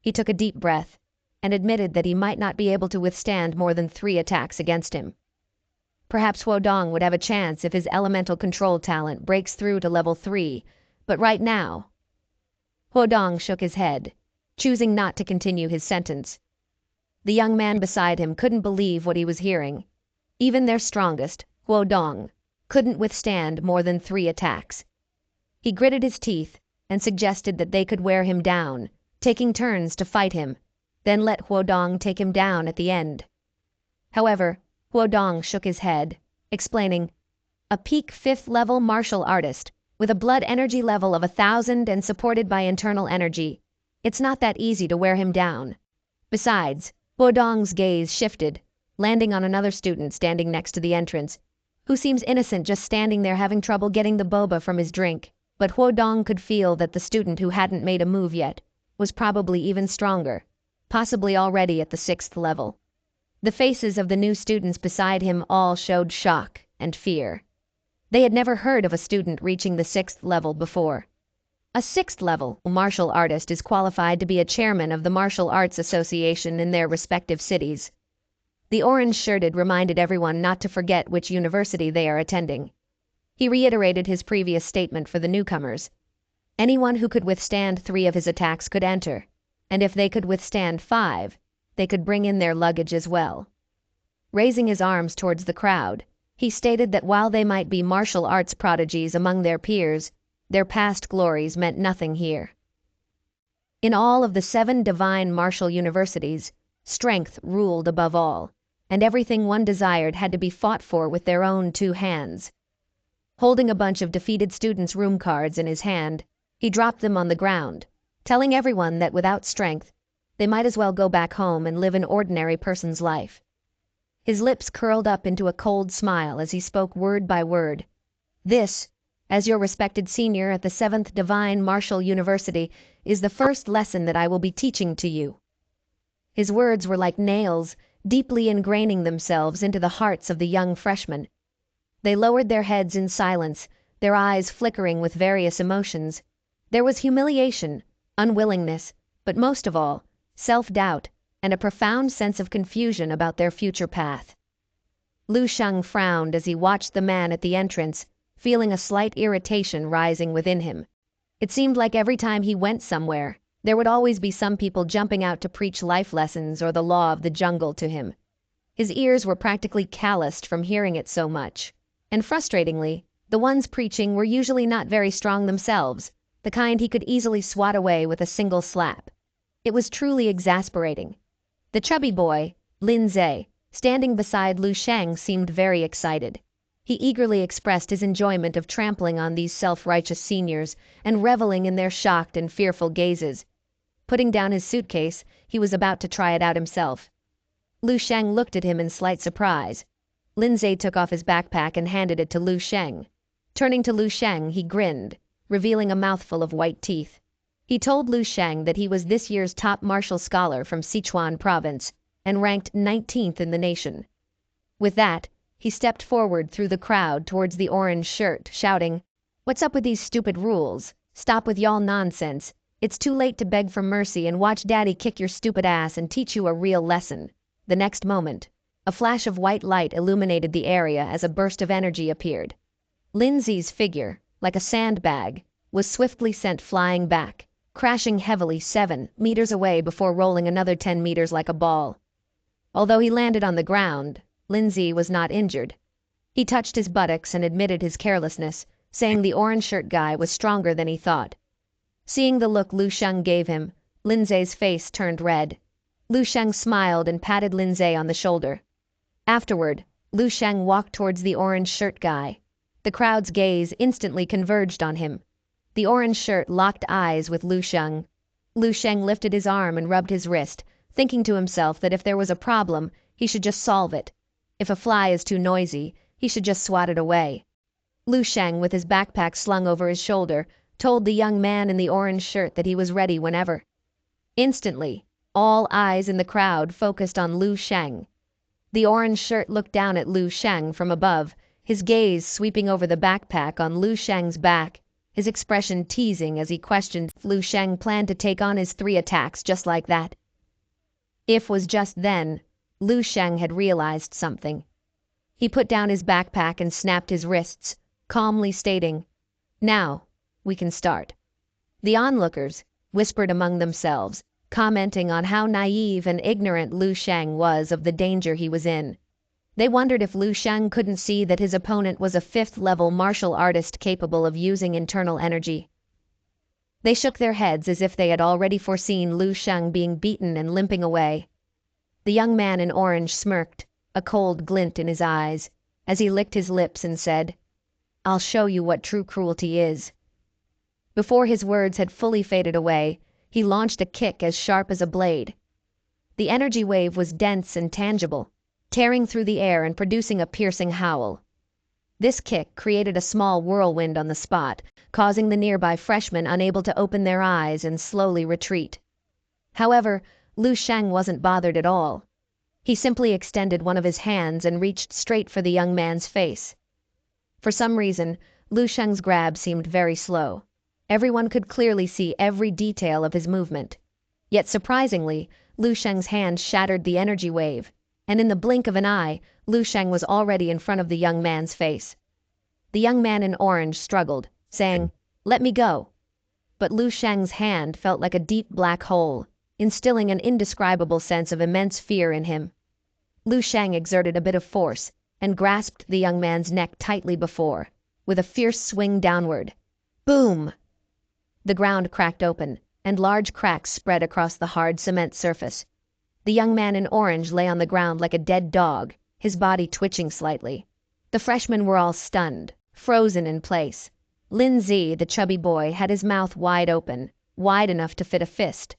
A: He took a deep breath and admitted that he might not be able to withstand more than 3 attacks against him. Perhaps Huodong would have a chance if his elemental control talent breaks through to level 3, but right now... Huodong shook his head, choosing not to continue his sentence. The young man beside him couldn't believe what he was hearing. Even their strongest, Huodong, couldn't withstand more than 3 attacks. He gritted his teeth and suggested that they could wear him down, taking turns to fight him, then let Huodong take him down at the end. However, Huodong shook his head, explaining, "A peak 5th-level martial artist, with a blood energy level of 1,000 and supported by internal energy. It's not that easy to wear him down." Besides, Huodong's gaze shifted, landing on another student standing next to the entrance, who seems innocent just standing there having trouble getting the boba from his drink. But Huodong could feel that the student who hadn't made a move yet was probably even stronger, possibly already at the 6th level. The faces of the new students beside him all showed shock and fear. They had never heard of a student reaching the 6th level before. A sixth-level martial artist is qualified to be a chairman of the martial arts association in their respective cities. The orange-shirted reminded everyone not to forget which university they are attending. He reiterated his previous statement for the newcomers. Anyone who could withstand 3 of his attacks could enter, and if they could withstand 5, they could bring in their luggage as well. Raising his arms towards the crowd, he stated that while they might be martial arts prodigies among their peers, their past glories meant nothing here. In all of the 7 divine martial universities, strength ruled above all, and everything one desired had to be fought for with their own 2 hands. Holding a bunch of defeated students' room cards in his hand, he dropped them on the ground, telling everyone that without strength, they might as well go back home and live an ordinary person's life. His lips curled up into a cold smile as he spoke word by word. This, as your respected senior at the 7th Divine Martial University, is the first lesson that I will be teaching to you. His words were like nails, deeply ingraining themselves into the hearts of the young freshmen. They lowered their heads in silence, their eyes flickering with various emotions. There was humiliation, unwillingness, but most of all, self-doubt, and a profound sense of confusion about their future path. Lu Sheng frowned as he watched the man at the entrance, feeling a slight irritation rising within him. It seemed like every time he went somewhere, there would always be some people jumping out to preach life lessons or the law of the jungle to him. His ears were practically calloused from hearing it so much. And frustratingly, the ones preaching were usually not very strong themselves, the kind he could easily swat away with a single slap. It was truly exasperating. The chubby boy, Lin Zhe, standing beside Lu Sheng, seemed very excited. He eagerly expressed his enjoyment of trampling on these self-righteous seniors and reveling in their shocked and fearful gazes. Putting down his suitcase, he was about to try it out himself. Lu Sheng looked at him in slight surprise. Lin Zhe took off his backpack and handed it to Lu Sheng. Turning to Lu Sheng, he grinned, revealing a mouthful of white teeth. He told Lu Sheng that he was this year's top martial scholar from Sichuan province and ranked 19th in the nation. With that, he stepped forward through the crowd towards the orange shirt, shouting, "What's up with these stupid rules? Stop with y'all nonsense. It's too late to beg for mercy and watch Daddy kick your stupid ass and teach you a real lesson." The next moment, a flash of white light illuminated the area as a burst of energy appeared. Lindsay's figure, like a sandbag, was swiftly sent flying back, crashing heavily 7 meters away before rolling another 10 meters like a ball. Although he landed on the ground, Lindsay was not injured. He touched his buttocks and admitted his carelessness, saying the orange shirt guy was stronger than he thought. Seeing the look Lu Sheng gave him, Lindsay's face turned red. Lu Sheng smiled and patted Lindsay on the shoulder. Afterward, Lu Sheng walked towards the orange shirt guy. The crowd's gaze instantly converged on him. The orange shirt locked eyes with Lu Sheng. Lu Sheng lifted his arm and rubbed his wrist, thinking to himself that if there was a problem, he should just solve it. If a fly is too noisy, he should just swat it away. Lu Sheng, with his backpack slung over his shoulder, told the young man in the orange shirt that he was ready whenever. Instantly, all eyes in the crowd focused on Lu Sheng. The orange shirt looked down at Lu Sheng from above, his gaze sweeping over the backpack on Lu Sheng's back, his expression teasing as he questioned if Lu Sheng planned to take on his 3 attacks just like that. If was just then, Lu Sheng had realized something. He put down his backpack and snapped his wrists, calmly stating, "Now, we can start." The onlookers whispered among themselves, commenting on how naive and ignorant Lu Sheng was of the danger he was in. They wondered if Lu Sheng couldn't see that his opponent was a 5th-level martial artist capable of using internal energy. They shook their heads as if they had already foreseen Lu Sheng being beaten and limping away. The young man in orange smirked, a cold glint in his eyes, as he licked his lips and said, "I'll show you what true cruelty is." Before his words had fully faded away, he launched a kick as sharp as a blade. The energy wave was dense and tangible, tearing through the air and producing a piercing howl. This kick created a small whirlwind on the spot, causing the nearby freshmen unable to open their eyes and slowly retreat. However, Lu Sheng wasn't bothered at all. He simply extended one of his hands and reached straight for the young man's face. For some reason, Lu Sheng's grab seemed very slow. Everyone could clearly see every detail of his movement. Yet surprisingly, Lu Sheng's hand shattered the energy wave, and in the blink of an eye, Lu Sheng was already in front of the young man's face. The young man in orange struggled, saying, "Let me go." But Lu Sheng's hand felt like a deep black hole, instilling an indescribable sense of immense fear in him. Lu Sheng exerted a bit of force and grasped the young man's neck tightly before, with a fierce swing downward. Boom! The ground cracked open, and large cracks spread across the hard cement surface. The young man in orange lay on the ground like a dead dog, his body twitching slightly. The freshmen were all stunned, frozen in place. Lin Zi, the chubby boy, had his mouth wide open, wide enough to fit a fist.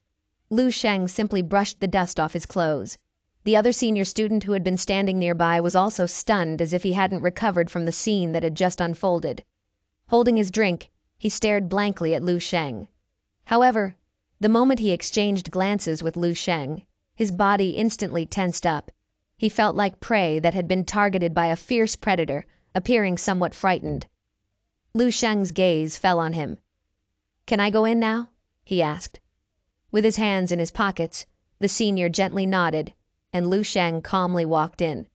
A: Lu Sheng simply brushed the dust off his clothes. The other senior student who had been standing nearby was also stunned as if he hadn't recovered from the scene that had just unfolded. Holding his drink, he stared blankly at Lu Sheng. However, the moment he exchanged glances with Lu Sheng, his body instantly tensed up. He felt like prey that had been targeted by a fierce predator, appearing somewhat frightened. Lu Sheng's gaze fell on him. "Can I go in now?" he asked. With his hands in his pockets, the senior gently nodded, and Lu Sheng calmly walked in.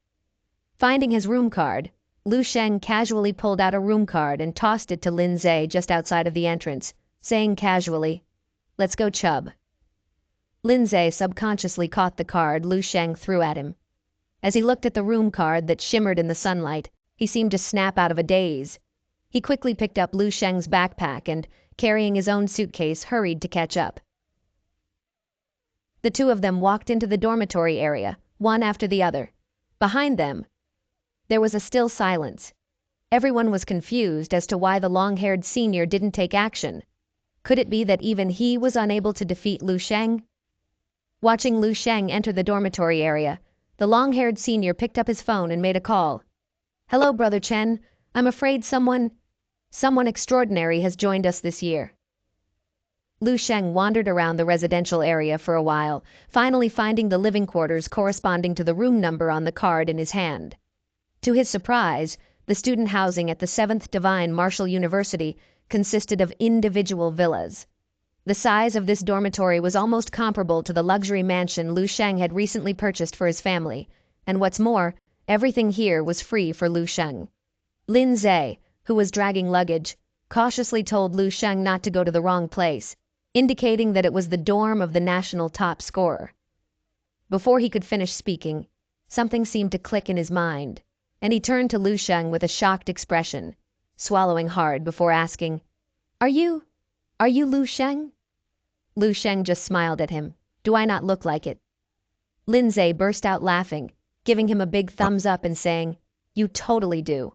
A: Finding his room card, Lu Sheng casually pulled out a room card and tossed it to Lin Zi just outside of the entrance, saying casually, "Let's go, Chub." Lin Zi subconsciously caught the card Lu Sheng threw at him. As he looked at the room card that shimmered in the sunlight, he seemed to snap out of a daze. He quickly picked up Lu Sheng's backpack and, carrying his own suitcase, hurried to catch up. The two of them walked into the dormitory area, one after the other. Behind them, there was a still silence. Everyone was confused as to why the long-haired senior didn't take action. Could it be that even he was unable to defeat Lu Sheng? Watching Lu Sheng enter the dormitory area, the long-haired senior picked up his phone and made a call. "Hello, Brother Chen. I'm afraid someone extraordinary has joined us this year." Lu Sheng wandered around the residential area for a while, finally finding the living quarters corresponding to the room number on the card in his hand. To his surprise, the student housing at the 7th Divine Martial University consisted of individual villas. The size of this dormitory was almost comparable to the luxury mansion Lu Sheng had recently purchased for his family, and what's more, everything here was free for Lu Sheng. Lin Zi, who was dragging luggage, cautiously told Lu Sheng not to go to the wrong place, indicating that it was the dorm of the national top scorer. Before he could finish speaking, something seemed to click in his mind, and he turned to Lu Sheng with a shocked expression, swallowing hard before asking, Are you Lu Sheng?" Lu Sheng just smiled at him. "Do I not look like it?" Lin Zi burst out laughing, giving him a big thumbs up and saying, "You totally do."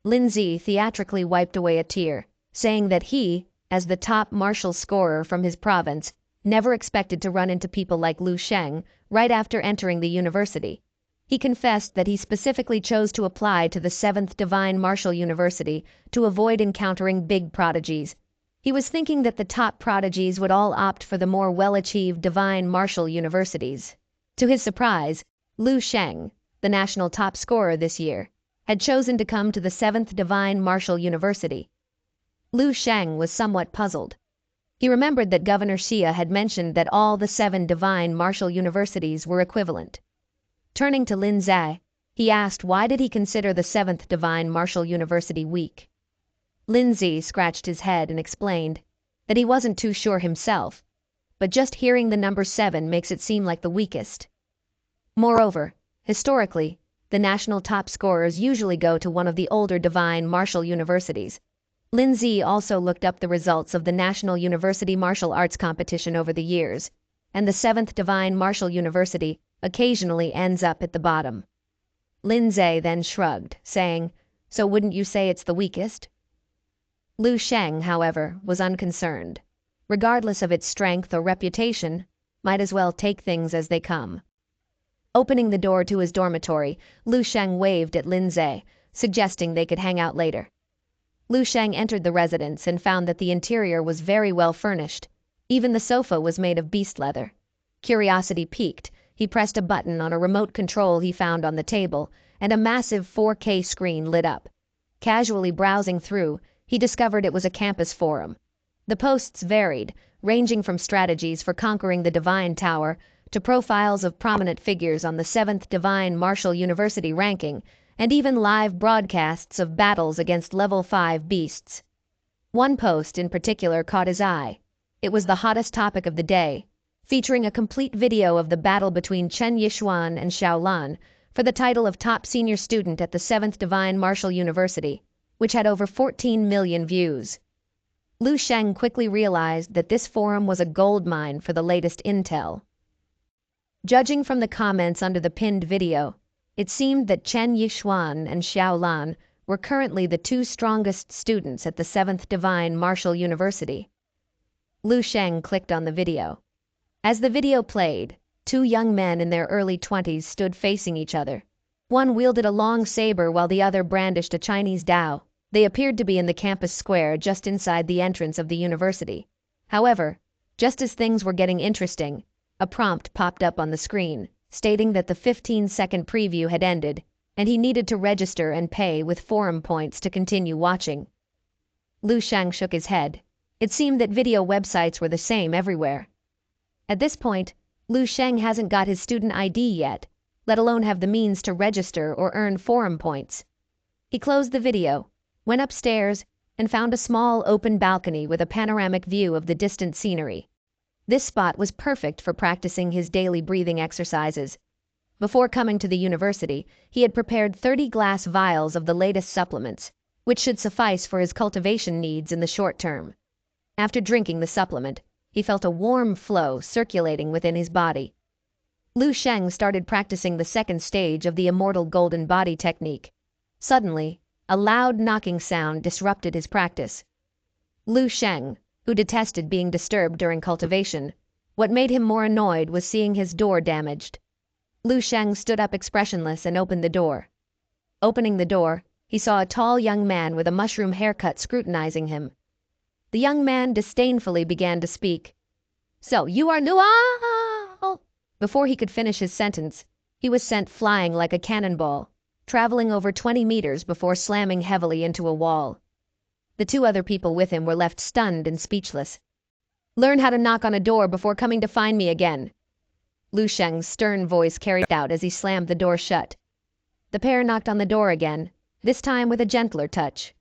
A: Lin Zi theatrically wiped away a tear, saying that he, as the top martial scorer from his province, never expected to run into people like Lu Sheng right after entering the university. He confessed that he specifically chose to apply to the 7th Divine Martial University to avoid encountering big prodigies. He was thinking that the top prodigies would all opt for the more well-achieved Divine Martial Universities. To his surprise, Lu Sheng, the national top scorer this year, had chosen to come to the 7th Divine Martial University. Lu Sheng was somewhat puzzled. He remembered that Governor Xia had mentioned that all the 7 Divine Martial Universities were equivalent. Turning to Lin Zi, he asked why did he consider the 7th Divine Martial University weak. Lin Zi scratched his head and explained that he wasn't too sure himself, but just hearing the number 7 makes it seem like the weakest. Moreover, historically, the national top scorers usually go to one of the older Divine Martial Universities. Lin Zi also looked up the results of the National University Martial Arts Competition over the years, and the 7th Divine Martial University occasionally ends up at the bottom. Lin Zi then shrugged, saying, "So wouldn't you say it's the weakest?" Lu Sheng, however, was unconcerned. Regardless of its strength or reputation, might as well take things as they come. Opening the door to his dormitory, Lu Sheng waved at Lin Zi, suggesting they could hang out later. Lu Sheng entered the residence and found that the interior was very well furnished. Even the sofa was made of beast leather. Curiosity piqued, he pressed a button on a remote control he found on the table, and a massive 4K screen lit up. Casually browsing through, he discovered it was a campus forum. The posts varied, ranging from strategies for conquering the Divine Tower to profiles of prominent figures on the 7th Divine Martial University ranking, and even live broadcasts of battles against level 5 beasts. One post in particular caught his eye. It was the hottest topic of the day, featuring a complete video of the battle between Chen Yixuan and Xiaolan for the title of top senior student at the 7th Divine Martial University, which had over 14 million views. Lu Sheng quickly realized that this forum was a goldmine for the latest intel. Judging from the comments under the pinned video, it seemed that Chen Yixuan and Xiaolan were currently the two strongest students at the 7th Divine Martial University. Lu Sheng clicked on the video. As the video played, two young men in their early 20s stood facing each other. One wielded a long saber while the other brandished a Chinese dao. They appeared to be in the campus square just inside the entrance of the university. However, just as things were getting interesting, a prompt popped up on the screen, stating that the 15-second preview had ended, and he needed to register and pay with forum points to continue watching. Lu Sheng shook his head. It seemed that video websites were the same everywhere. At this point, Lu Sheng hasn't got his student ID yet, let alone have the means to register or earn forum points. He closed the video, went upstairs, and found a small open balcony with a panoramic view of the distant scenery. This spot was perfect for practicing his daily breathing exercises. Before coming to the university, he had prepared 30 glass vials of the latest supplements, which should suffice for his cultivation needs in the short term. After drinking the supplement, he felt a warm flow circulating within his body. Lu Sheng started practicing the second stage of the immortal golden body technique. Suddenly, a loud knocking sound disrupted his practice. Lu Sheng, who detested being disturbed during cultivation, what made him more annoyed was seeing his door damaged. Lu Sheng stood up expressionless and opened the door. Opening the door, he saw a tall young man with a mushroom haircut scrutinizing him. The young man disdainfully began to speak. "So, you are new?" Before he could finish his sentence, he was sent flying like a cannonball, traveling over 20 meters before slamming heavily into a wall. The two other people with him were left stunned and speechless. "Learn how to knock on a door before coming to find me again," Lu Sheng's stern voice carried out as he slammed the door shut. The pair knocked on the door again, this time with a gentler touch.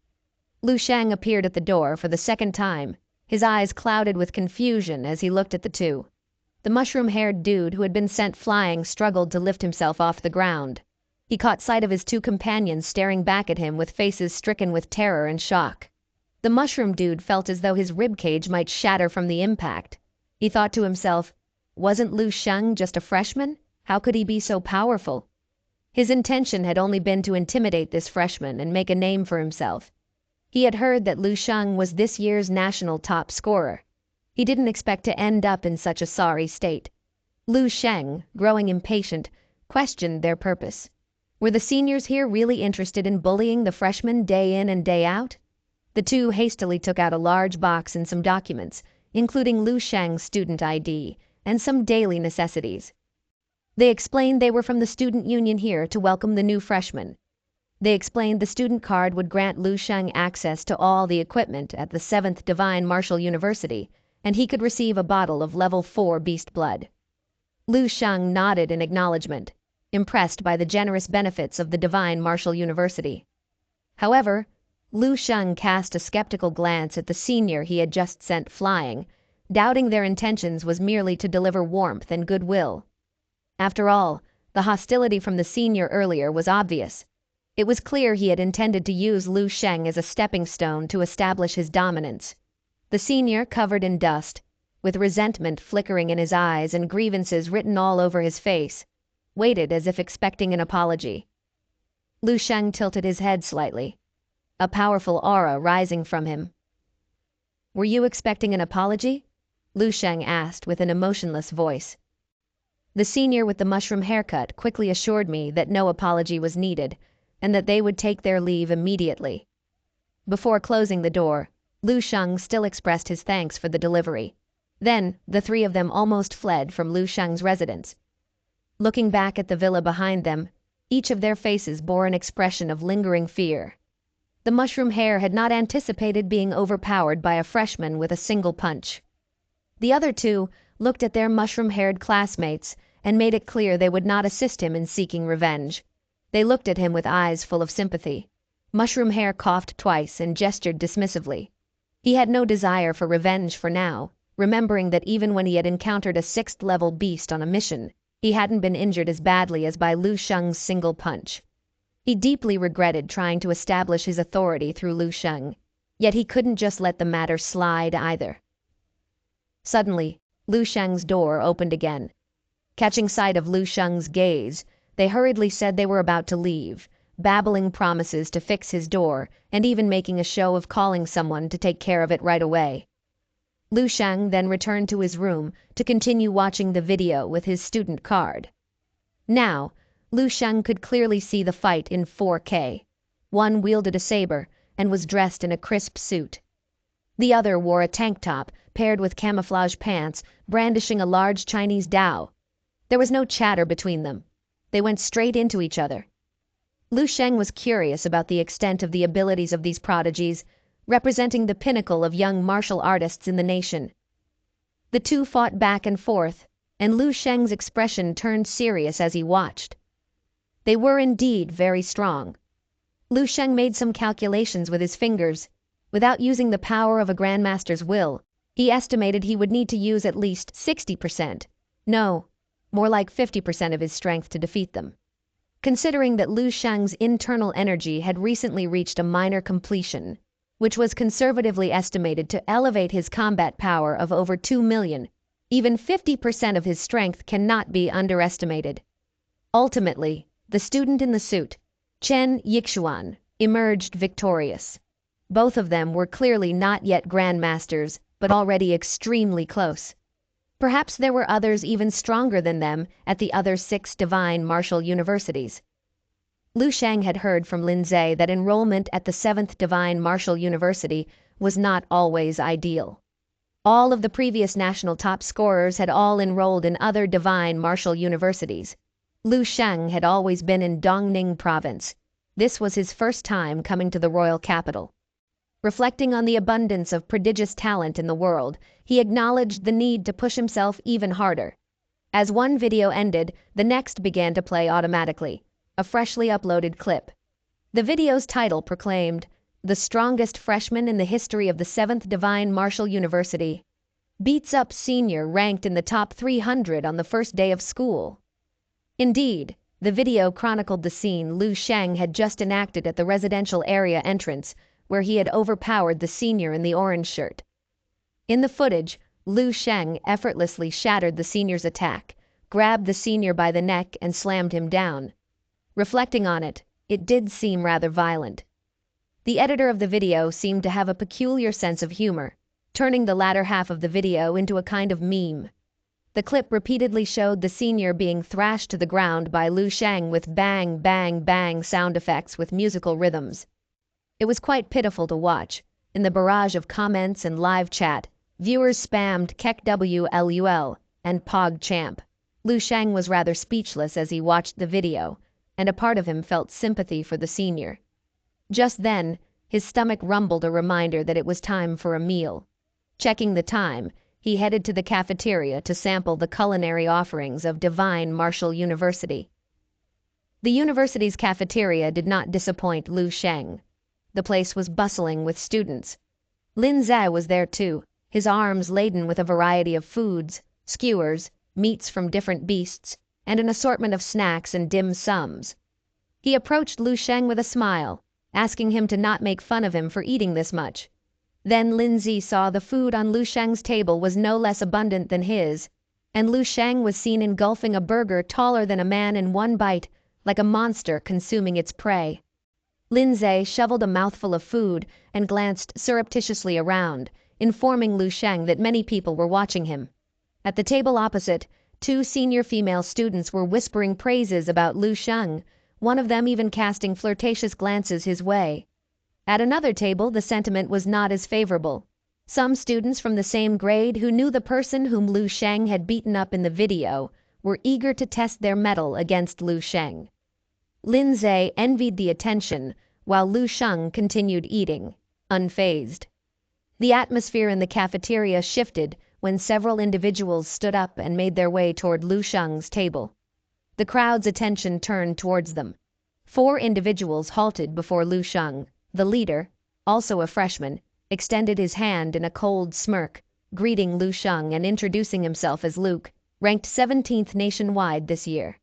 A: Lu Sheng appeared at the door for the second time, his eyes clouded with confusion as he looked at the two. The mushroom-haired dude who had been sent flying struggled to lift himself off the ground. He caught sight of his two companions staring back at him with faces stricken with terror and shock. The mushroom dude felt as though his ribcage might shatter from the impact. He thought to himself, wasn't Lu Sheng just a freshman? How could he be so powerful? His intention had only been to intimidate this freshman and make a name for himself. He had heard that Lu Sheng was this year's national top scorer. He didn't expect to end up in such a sorry state. Lu Sheng, growing impatient, questioned their purpose. Were the seniors here really interested in bullying the freshmen day in and day out? The two hastily took out a large box and some documents, including Lu Sheng's student ID and some daily necessities. They explained they were from the student union here to welcome the new freshmen. They explained the student card would grant Lu Sheng access to all the equipment at the 7th Divine Martial University, and he could receive a bottle of level 4 beast blood. Lu Sheng nodded in acknowledgement, impressed by the generous benefits of the Divine Martial University. However, Lu Sheng cast a skeptical glance at the senior he had just sent flying, doubting their intentions was merely to deliver warmth and goodwill. After all, the hostility from the senior earlier was obvious. It was clear he had intended to use Lu Sheng as a stepping stone to establish his dominance. The senior, covered in dust, with resentment flickering in his eyes and grievances written all over his face, waited as if expecting an apology. Lu Sheng tilted his head slightly, a powerful aura rising from him. "Were you expecting an apology?" Lu Sheng asked with an emotionless voice. The senior with the mushroom haircut quickly assured me that no apology was needed, and that they would take their leave immediately. Before closing the door, Lu Sheng still expressed his thanks for the delivery. Then, the three of them almost fled from Lu Sheng's residence. Looking back at the villa behind them, each of their faces bore an expression of lingering fear. The the mushroom hair had not anticipated being overpowered by a freshman with a single punch. The other two looked at their mushroom-haired classmates and made it clear they would not assist him in seeking revenge. They looked at him with eyes full of sympathy. Mushroom Hair coughed twice and gestured dismissively. He had no desire for revenge for now, remembering that even when he had encountered a 6th-level beast on a mission, he hadn't been injured as badly as by Lu Sheng's single punch. He deeply regretted trying to establish his authority through Lu Sheng, yet he couldn't just let the matter slide either. Suddenly, Lu Sheng's door opened again. Catching sight of Lu Sheng's gaze, they hurriedly said they were about to leave, babbling promises to fix his door and even making a show of calling someone to take care of it right away. Lu Sheng then returned to his room to continue watching the video with his student card. Now, Lu Sheng could clearly see the fight in 4K. One wielded a saber and was dressed in a crisp suit. The other wore a tank top paired with camouflage pants, brandishing a large Chinese dao. There was no chatter between them. They went straight into each other. Lu Sheng was curious about the extent of the abilities of these prodigies, representing the pinnacle of young martial artists in the nation. The two fought back and forth, and Lu Sheng's expression turned serious as he watched. They were indeed very strong. Lu Sheng made some calculations with his fingers. Without using the power of a grandmaster's will, he estimated he would need to use at least 60%. No, more like 50% of his strength to defeat them. Considering that Lu Sheng's internal energy had recently reached a minor completion, which was conservatively estimated to elevate his combat power of over 2 million, even 50% of his strength cannot be underestimated. Ultimately, the student in the suit, Chen Yixuan, emerged victorious. Both of them were clearly not yet grandmasters, but already extremely close. Perhaps there were others even stronger than them at the other 6 divine martial universities. Lu Sheng had heard from Lin Zhe that enrollment at the 7th Divine Martial University was not always ideal. All of the previous national top scorers had all enrolled in other divine martial universities. Lu Sheng had always been in Dongning province. This was his first time coming to the royal capital. Reflecting on the abundance of prodigious talent in the world, he acknowledged the need to push himself even harder. As one video ended, the next began to play automatically, a freshly uploaded clip. The video's title proclaimed, "The strongest freshman in the history of the 7th Divine Martial University. Beats up senior ranked in the top 300 on the first day of school." Indeed, the video chronicled the scene Lu Sheng had just enacted at the residential area entrance, where he had overpowered the senior in the orange shirt. In the footage, Lu Sheng effortlessly shattered the senior's attack, grabbed the senior by the neck and slammed him down. Reflecting on it, it did seem rather violent. The editor of the video seemed to have a peculiar sense of humor, turning the latter half of the video into a kind of meme. The clip repeatedly showed the senior being thrashed to the ground by Lu Sheng with bang, bang, bang sound effects with musical rhythms. It was quite pitiful to watch. In the barrage of comments and live chat, viewers spammed KEKWLUL and PogChamp. Lu Sheng was rather speechless as he watched the video, and a part of him felt sympathy for the senior. Just then, his stomach rumbled a reminder that it was time for a meal. Checking the time, he headed to the cafeteria to sample the culinary offerings of Divine Martial University. The university's cafeteria did not disappoint Lu Sheng. The place was bustling with students. Lin Zhe was there too, his arms laden with a variety of foods, skewers, meats from different beasts, and an assortment of snacks and dim sums. He approached Lu Sheng with a smile, asking him to not make fun of him for eating this much. Then Lin Zhe saw the food on Lu Sheng's table was no less abundant than his, and Lu Sheng was seen engulfing a burger taller than a man in one bite, like a monster consuming its prey. Lin Zhe shoveled a mouthful of food and glanced surreptitiously around, informing Lu Sheng that many people were watching him. At the table opposite, 2 senior female students were whispering praises about Lu Sheng, one of them even casting flirtatious glances his way. At another table, the sentiment was not as favorable. Some students from the same grade who knew the person whom Lu Sheng had beaten up in the video were eager to test their mettle against Lu Sheng. Lin Zhe envied the attention, while Lu Sheng continued eating, unfazed. The atmosphere in the cafeteria shifted when several individuals stood up and made their way toward Lu Sheng's table. The crowd's attention turned towards them. 4 individuals halted before Lu Sheng. The leader, also a freshman, extended his hand in a cold smirk, greeting Lu Sheng and introducing himself as Luke, ranked 17th nationwide this year.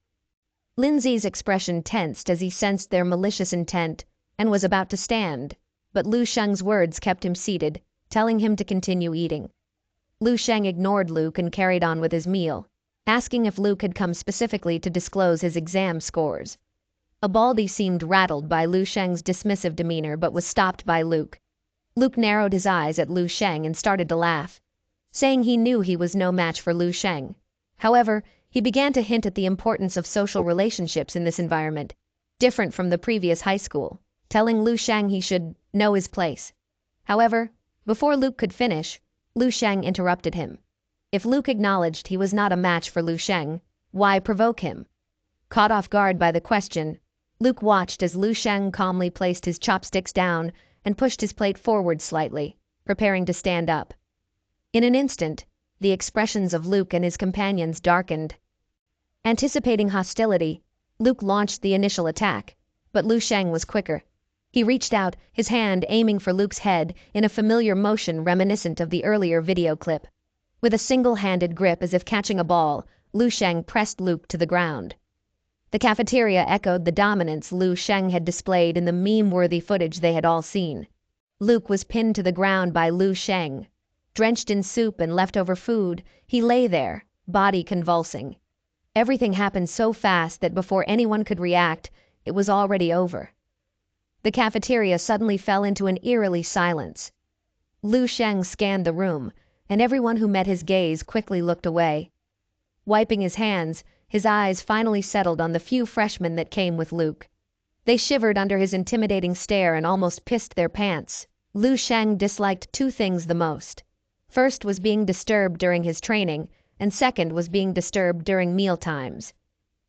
A: Lindsay's expression tensed as he sensed their malicious intent and was about to stand, but Lu Sheng's words kept him seated, telling him to continue eating. Lu Sheng ignored Luke and carried on with his meal, asking if Luke had come specifically to disclose his exam scores. Abaldi seemed rattled by Lu Sheng's dismissive demeanor but was stopped by Luke. Luke narrowed his eyes at Lu Sheng and started to laugh, saying he knew he was no match for Lu Sheng. However, he began to hint at the importance of social relationships in this environment, different from the previous high school, telling Lu Sheng he should know his place. However, before Luke could finish, Lu Sheng interrupted him. If Luke acknowledged he was not a match for Lu Sheng, why provoke him? Caught off guard by the question, Luke watched as Lu Sheng calmly placed his chopsticks down and pushed his plate forward slightly, preparing to stand up. In an instant, the expressions of Luke and his companions darkened. Anticipating hostility, Luke launched the initial attack, but Lu Sheng was quicker. He reached out, his hand aiming for Luke's head in a familiar motion reminiscent of the earlier video clip. With a single-handed grip as if catching a ball, Lu Sheng pressed Luke to the ground. The cafeteria echoed the dominance Lu Sheng had displayed in the meme-worthy footage they had all seen. Luke was pinned to the ground by Lu Sheng. Drenched in soup and leftover food, he lay there, body convulsing. Everything happened so fast that before anyone could react, it was already over. The cafeteria suddenly fell into an eerily silence. Lu Sheng scanned the room, and everyone who met his gaze quickly looked away. Wiping his hands, his eyes finally settled on the few freshmen that came with Luke. They shivered under his intimidating stare and almost pissed their pants. Lu Sheng disliked 2 things the most. First was being disturbed during his training, and second was being disturbed during meal times.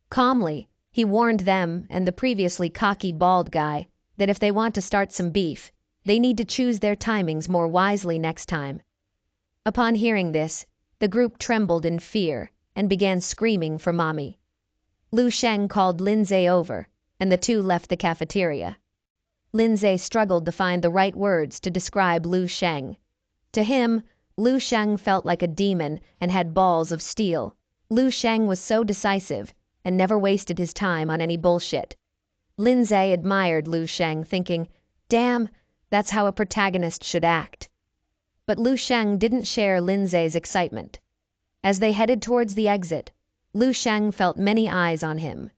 A: Calmly, he warned them and the previously cocky bald guy that if they want to start some beef, they need to choose their timings more wisely next time. Upon hearing this, the group trembled in fear and began screaming for mommy. Lu Sheng called Lindsay over, and the 2 left the cafeteria. Lindsay struggled to find the right words to describe Lu Sheng. To him, Lu Sheng felt like a demon and had balls of steel. Lu Sheng was so decisive and never wasted his time on any bullshit. Lindsay admired Lu Sheng, thinking, damn, that's how a protagonist should act. But Lu Sheng didn't share Lindsay's excitement. As they headed towards the exit, Lu Sheng felt many eyes on him.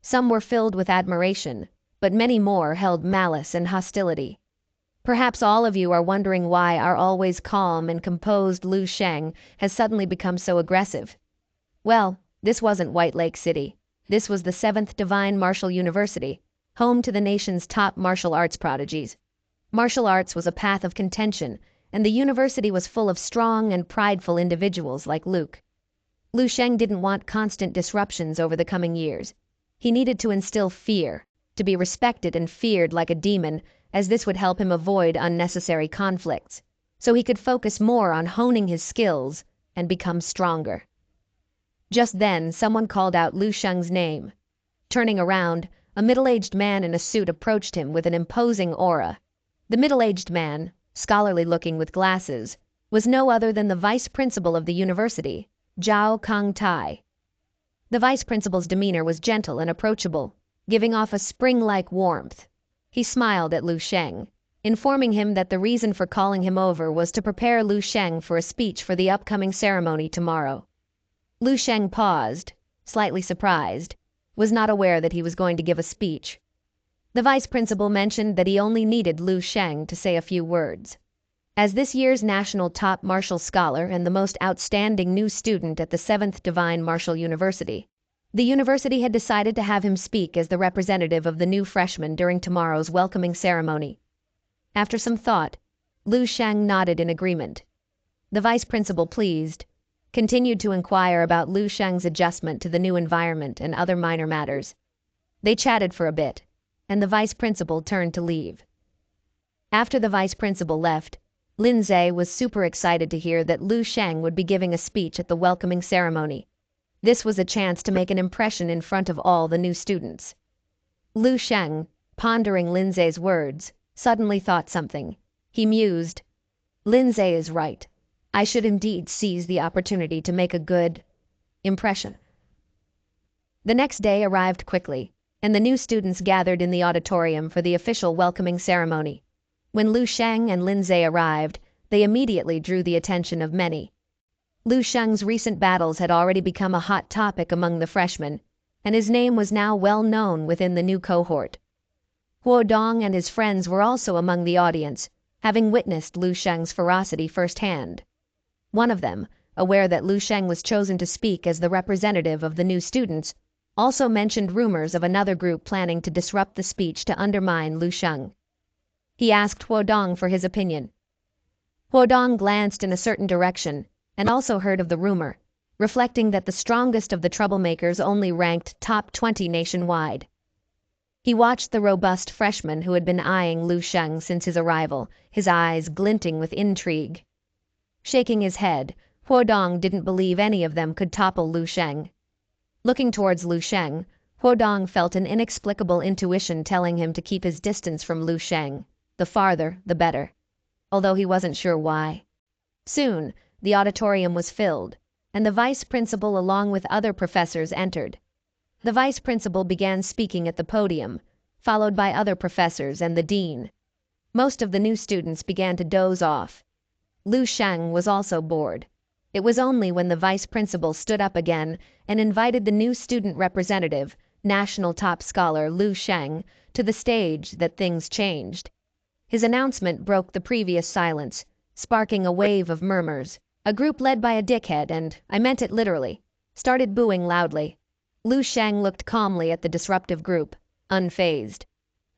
A: Some were filled with admiration, but many more held malice and hostility. Perhaps all of you are wondering why our always calm and composed Lu Sheng has suddenly become so aggressive. Well, this wasn't White Lake City. This was the 7th Divine Martial University, home to the nation's top martial arts prodigies. Martial arts was a path of contention, and the university was full of strong and prideful individuals like Luke. Lu Sheng didn't want constant disruptions over the coming years. He needed to instill fear, to be respected and feared like a demon, as this would help him avoid unnecessary conflicts, so he could focus more on honing his skills and become stronger. Just then, someone called out Lu Sheng's name. Turning around, a middle-aged man in a suit approached him with an imposing aura. The middle-aged man, scholarly-looking with glasses, was no other than the vice principal of the university, Zhao Kangtai. The vice principal's demeanor was gentle and approachable, giving off a spring-like warmth. He smiled at Lu Sheng, informing him that the reason for calling him over was to prepare Lu Sheng for a speech for the upcoming ceremony tomorrow. Lu Sheng paused, slightly surprised, was not aware that he was going to give a speech. The vice principal mentioned that he only needed Lu Sheng to say a few words. As this year's national top martial scholar and the most outstanding new student at the 7th Divine Martial University, the university had decided to have him speak as the representative of the new freshmen during tomorrow's welcoming ceremony. After some thought, Lu Sheng nodded in agreement. The vice principal, pleased, continued to inquire about Lu Sheng's adjustment to the new environment and other minor matters. They chatted for a bit, and the vice principal turned to leave. After the vice principal left, Lindsay was super excited to hear that Lu Sheng would be giving a speech at the welcoming ceremony. This was a chance to make an impression in front of all the new students. Lu Sheng, pondering Lindsay's words, suddenly thought something. He mused, "Lindsay is right. I should indeed seize the opportunity to make a good impression." The next day arrived quickly, and the new students gathered in the auditorium for the official welcoming ceremony. When Lu Sheng and Lindsay arrived, they immediately drew the attention of many. Lu Sheng's recent battles had already become a hot topic among the freshmen, and his name was now well known within the new cohort. Huo Dong and his friends were also among the audience, having witnessed Lu Sheng's ferocity firsthand. One of them, aware that Lu Sheng was chosen to speak as the representative of the new students, also mentioned rumors of another group planning to disrupt the speech to undermine Lu Sheng. He asked Huo Dong for his opinion. Huo Dong glanced in a certain direction and also heard of the rumor, reflecting that the strongest of the troublemakers only ranked top 20 nationwide. He watched the robust freshman who had been eyeing Lu Sheng since his arrival, his eyes glinting with intrigue. Shaking his head, Huo Dong didn't believe any of them could topple Lu Sheng. Looking towards Lu Sheng, Huo Dong felt an inexplicable intuition telling him to keep his distance from Lu Sheng. The farther, the better. Although he wasn't sure why. Soon, the auditorium was filled, and the vice principal along with other professors entered. The vice principal began speaking at the podium, followed by other professors and the dean. Most of the new students began to doze off. Lu Sheng was also bored. It was only when the vice principal stood up again and invited the new student representative, national top scholar Lu Sheng, to the stage that things changed. His announcement broke the previous silence, sparking a wave of murmurs. A group led by a dickhead, and I meant it literally, started booing loudly. Lu Sheng looked calmly at the disruptive group, unfazed.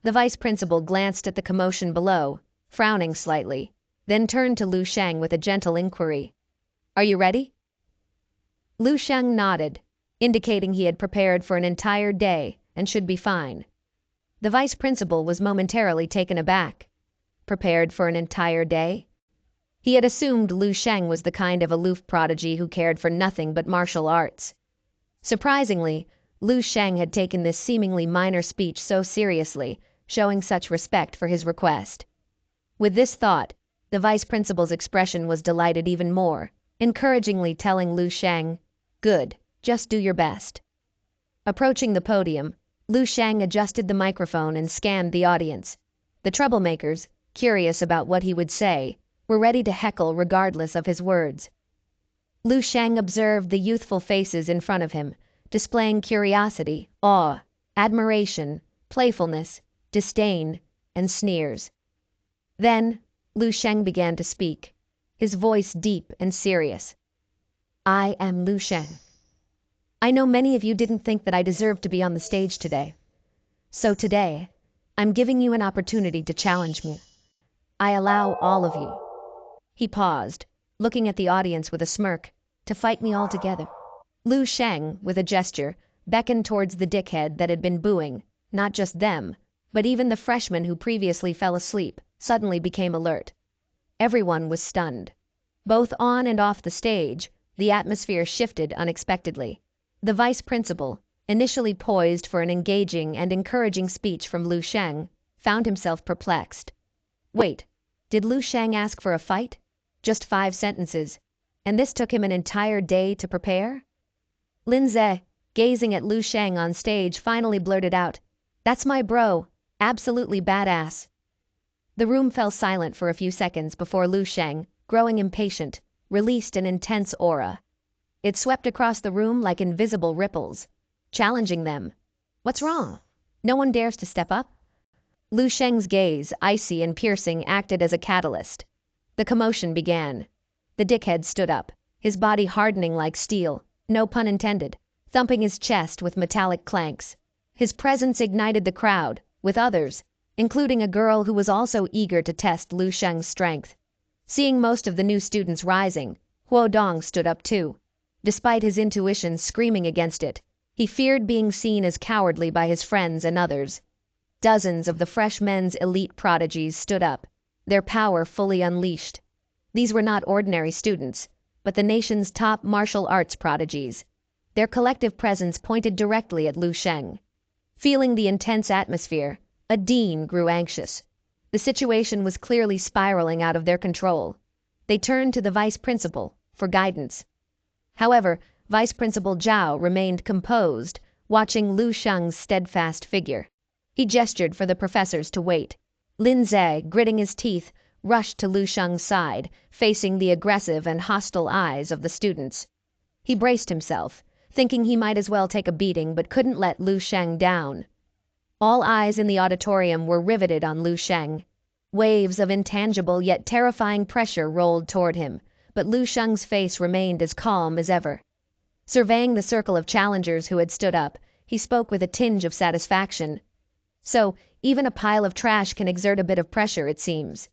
A: The vice principal glanced at the commotion below, frowning slightly, then turned to Lu Sheng with a gentle inquiry. "Are you ready?" Lu Sheng nodded, indicating he had prepared for an entire day and should be fine. The vice principal was momentarily taken aback. Prepared for an entire day? He had assumed Lu Sheng was the kind of aloof prodigy who cared for nothing but martial arts. Surprisingly, Lu Sheng had taken this seemingly minor speech so seriously, showing such respect for his request. With this thought, the vice principal's expression was delighted even more, encouragingly telling Lu Sheng, "Good, just do your best." Approaching the podium, Lu Sheng adjusted the microphone and scanned the audience. The troublemakers, curious about what he would say, were ready to heckle regardless of his words. Lu Sheng observed the youthful faces in front of him, displaying curiosity, awe, admiration, playfulness, disdain, and sneers. Then, Lu Sheng began to speak, his voice deep and serious. "I am Lu Sheng. I know many of you didn't think that I deserved to be on the stage today. So today, I'm giving you an opportunity to challenge me. I allow all of you." He paused, looking at the audience with a smirk, "to fight me all together." Lu Sheng, with a gesture, beckoned towards the dickhead that had been booing, not just them, but even the freshmen who previously fell asleep, suddenly became alert. Everyone was stunned. Both on and off the stage, the atmosphere shifted unexpectedly. The vice principal, initially poised for an engaging and encouraging speech from Lu Sheng, found himself perplexed. Wait, did Lu Sheng ask for a fight? Just 5 sentences, and this took him an entire day to prepare? Lindsay, gazing at Lu Sheng on stage, finally blurted out, "That's my bro, absolutely badass." The room fell silent for a few seconds before Lu Sheng, growing impatient, released an intense aura. It swept across the room like invisible ripples, challenging them. What's wrong? No one dares to step up? Lu Sheng's gaze, icy and piercing, acted as a catalyst. The commotion began. The dickhead stood up, his body hardening like steel, no pun intended, thumping his chest with metallic clanks. His presence ignited the crowd, with others, including a girl who was also eager to test Lu Sheng's strength. Seeing most of the new students rising, Huo Dong stood up too. Despite his intuition screaming against it, he feared being seen as cowardly by his friends and others. Dozens of the fresh men's elite prodigies stood up, their power fully unleashed. These were not ordinary students, but the nation's top martial arts prodigies. Their collective presence pointed directly at Lu Sheng. Feeling the intense atmosphere, a dean grew anxious. The situation was clearly spiraling out of their control. They turned to the vice principal for guidance. However, Vice Principal Zhao remained composed, watching Lu Sheng's steadfast figure. He gestured for the professors to wait. Lin Ze, gritting his teeth, rushed to Lu Sheng's side, facing the aggressive and hostile eyes of the students. He braced himself, thinking he might as well take a beating but couldn't let Lu Sheng down. All eyes in the auditorium were riveted on Lu Sheng. Waves of intangible yet terrifying pressure rolled toward him, but Lu Sheng's face remained as calm as ever. Surveying the circle of challengers who had stood up, he spoke with a tinge of satisfaction. So, even a pile of trash can exert a bit of pressure, it seems.